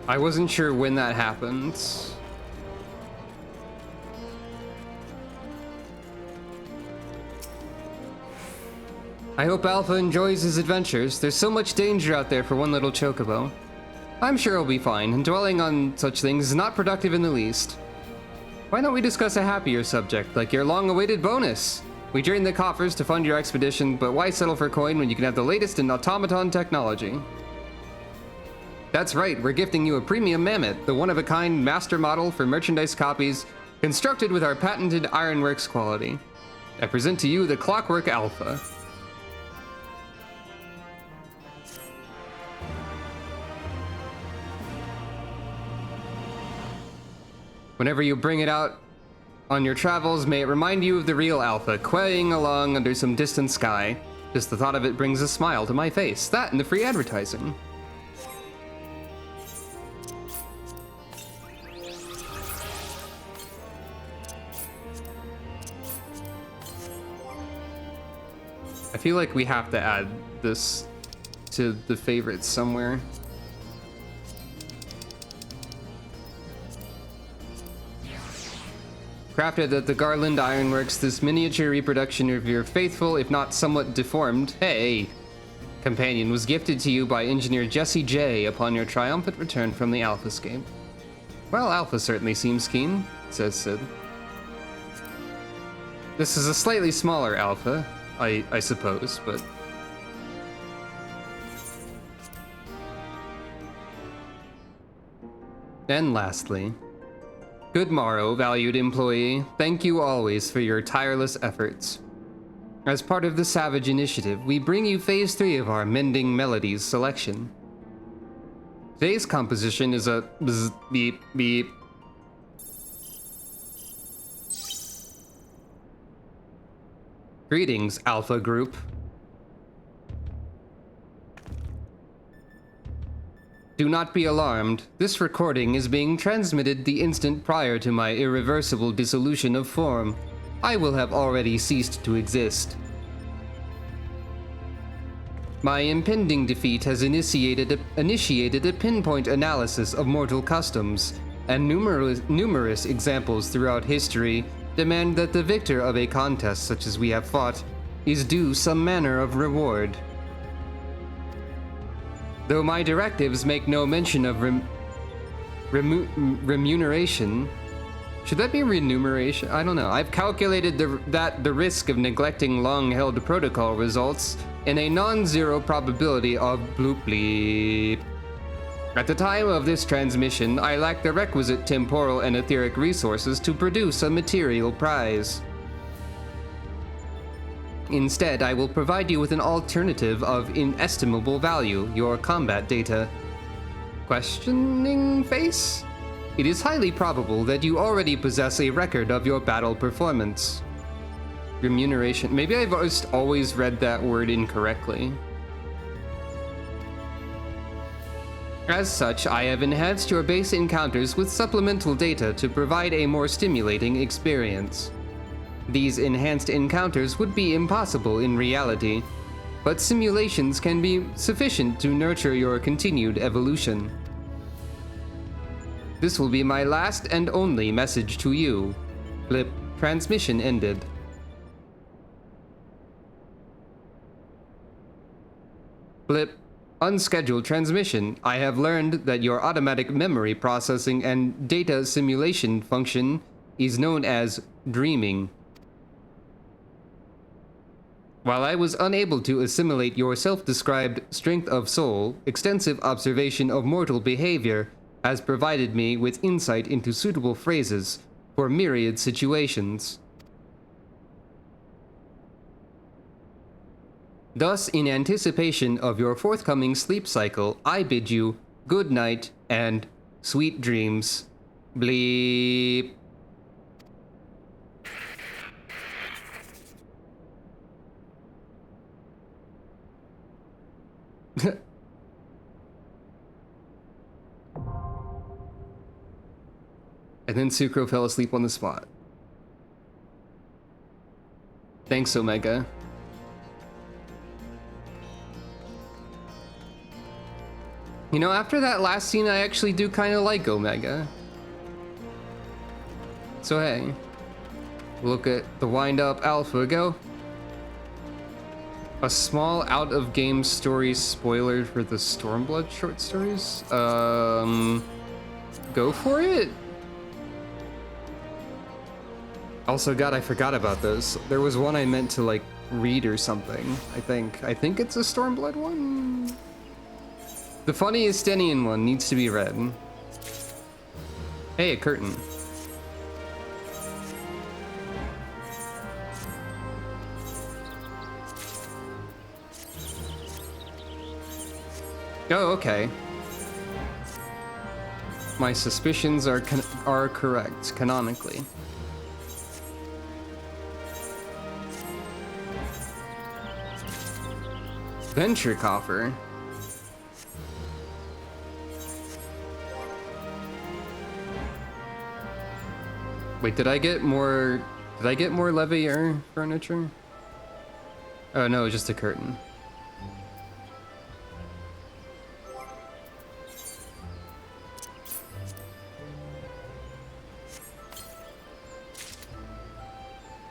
I wasn't sure when that happened. I hope Alpha enjoys his adventures. There's so much danger out there for one little Chocobo. I'm sure he'll be fine, and dwelling on such things is not productive in the least. Why don't we discuss a happier subject, like your long-awaited bonus? We drained the coffers to fund your expedition, but why settle for coin when you can have the latest in automaton technology? That's right, we're gifting you a premium mammoth, the one-of-a-kind master model for merchandise copies, constructed with our patented Ironworks quality. I present to you the Clockwork Alpha. Whenever you bring it out on your travels, may it remind you of the real Alpha, quaying along under some distant sky. Just the thought of it brings a smile to my face. That and the free advertising. I feel like we have to add this to the favorites somewhere. Crafted at the Garland Ironworks, this miniature reproduction of your faithful, if not somewhat deformed, companion was gifted to you by engineer Jesse J upon your triumphant return from the Alphascape. Well, Alpha certainly seems keen, says Sid. This is a slightly smaller Alpha, I suppose, but... And lastly, good morrow, valued employee. Thank you always for your tireless efforts. As part of the Savage Initiative, we bring you Phase 3 of our Mending Melodies selection. Today's composition is a bzz, beep, beep. Greetings, Alpha Group. Do not be alarmed. This recording is being transmitted the instant prior to my irreversible dissolution of form. I will have already ceased to exist. My impending defeat has initiated a pinpoint analysis of mortal customs, and numerous examples throughout history demand that the victor of a contest such as we have fought is due some manner of reward. Though my directives make no mention of remuneration, should that be remuneration? I don't know. I've calculated that the risk of neglecting long-held protocol results in a non-zero probability of bloop bleep. At the time of this transmission, I lack the requisite temporal and etheric resources to produce a material prize. Instead, I will provide you with an alternative of inestimable value, your combat data. Questioning face? it is highly probable that you already possess a record of your battle performance. Remuneration. Maybe I've just always read that word incorrectly. As such, I have enhanced your base encounters with supplemental data to provide a more stimulating experience. These enhanced encounters would be impossible in reality, but simulations can be sufficient to nurture your continued evolution. This will be my last and only message to you. Blip. Transmission ended. Blip. Unscheduled transmission. I have learned that your automatic memory processing and data simulation function is known as dreaming. While I was unable to assimilate your self-described strength of soul, extensive observation of mortal behavior has provided me with insight into suitable phrases for myriad situations. Thus, in anticipation of your forthcoming sleep cycle, I bid you good night and sweet dreams. Bleep. And then Sucro fell asleep on the spot. Thanks, Omega. You know, after that last scene, I actually do kind of like Omega. So hey, look at the wind-up alpha go. A small out-of-game story spoiler for the Stormblood short stories? Go for it? Also, God, I forgot about those. There was one I meant to, like, read or something, I think. I think it's a Stormblood one? The funny Estenian one needs to be read. Hey, a curtain. Oh, okay. My suspicions are correct, canonically. Venture coffer. Wait, did I get more Levier furniture? Oh no, just a curtain.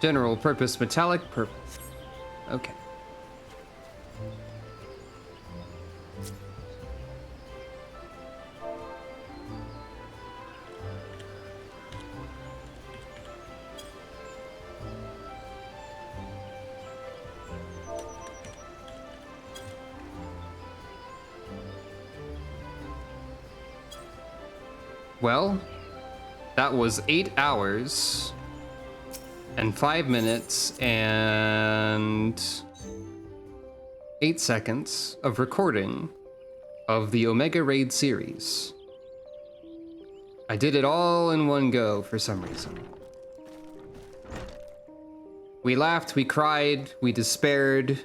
General purpose metallic purple. Okay. Well, that was 8 hours and 5 minutes and 8 seconds of recording of the Omega Raid series. I did it all in one go for some reason. We laughed, we cried, we despaired.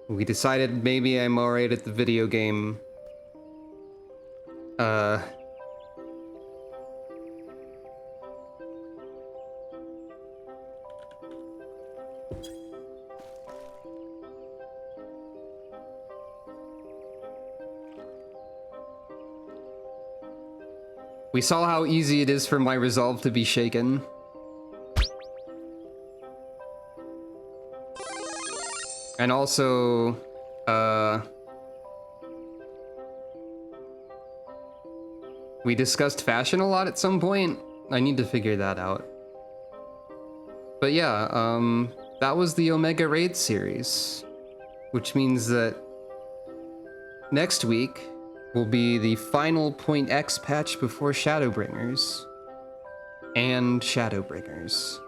We decided maybe I'm alright at the video game. We saw how easy it is for my resolve to be shaken. And also, we discussed fashion a lot at some point. I need to figure that out. But yeah, that was the Omega Raid series, which means that next week will be the final Point X patch before Shadowbringers. And Shadowbringers.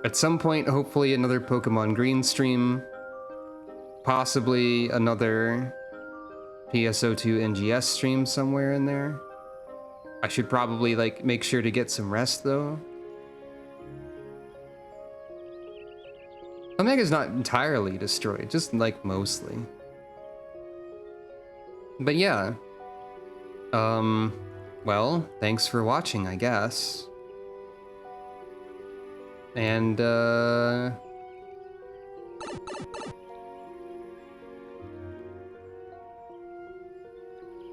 At some point, hopefully another Pokemon Green stream. Possibly another PSO2 NGS stream somewhere in there. I should probably, like, make sure to get some rest, though. Omega's not entirely destroyed, just, like, mostly. But yeah. Well, thanks for watching, I guess. And,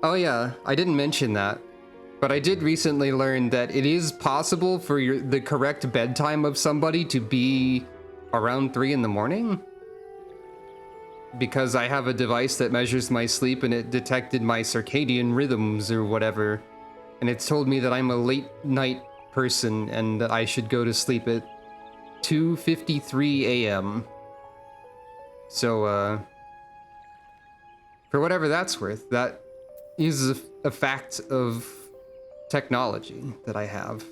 oh yeah, I didn't mention that. But I did recently learn that it is possible for the correct bedtime of somebody to be around 3 in the morning. Because I have a device that measures my sleep and it detected my circadian rhythms or whatever. And it's told me that I'm a late night person and that I should go to sleep at 2:53 a.m. So, for whatever that's worth, that is a fact of technology that I have.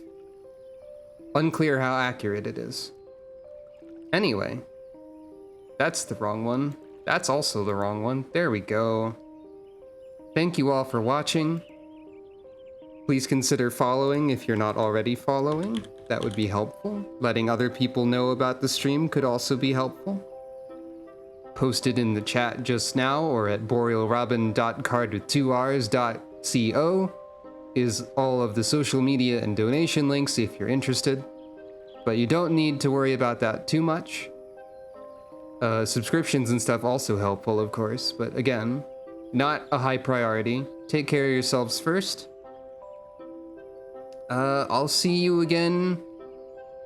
Unclear how accurate it is. Anyway, that's the wrong one. That's also the wrong one. There we go. Thank you all for watching. Please consider following if you're not already following. That would be helpful. Letting other people know about the stream could also be helpful. Posted in the chat just now or at borealrobin.card2rs.co is all of the social media and donation links if you're interested. But you don't need to worry about that too much. Subscriptions and stuff also helpful, of course, but again, not a high priority. Take care of yourselves first. I'll see you again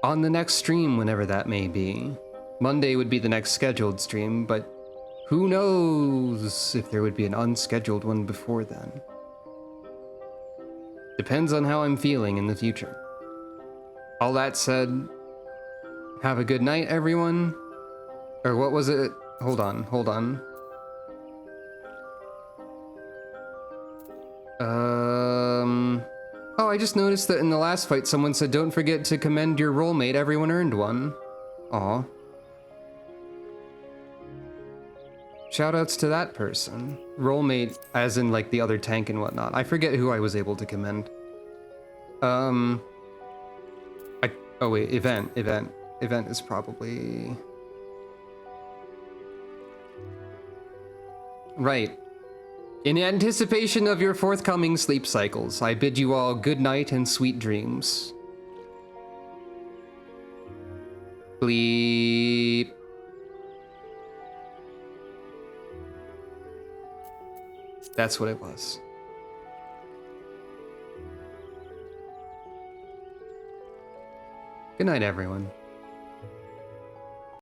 on the next stream, whenever that may be. Monday would be the next scheduled stream, but who knows if there would be an unscheduled one before then. Depends on how I'm feeling in the future. All that said, have a good night, everyone. Or what was it? Hold on. Oh, I just noticed that in the last fight someone said don't forget to commend your rollmate, everyone earned one. Aw. Shoutouts to that person. Rollmate, as in like the other tank and whatnot. I forget who I was able to commend. Oh wait, event. Event is probably... Right. In anticipation of your forthcoming sleep cycles, I bid you all good night and sweet dreams. Bleep. That's what it was. Good night, everyone.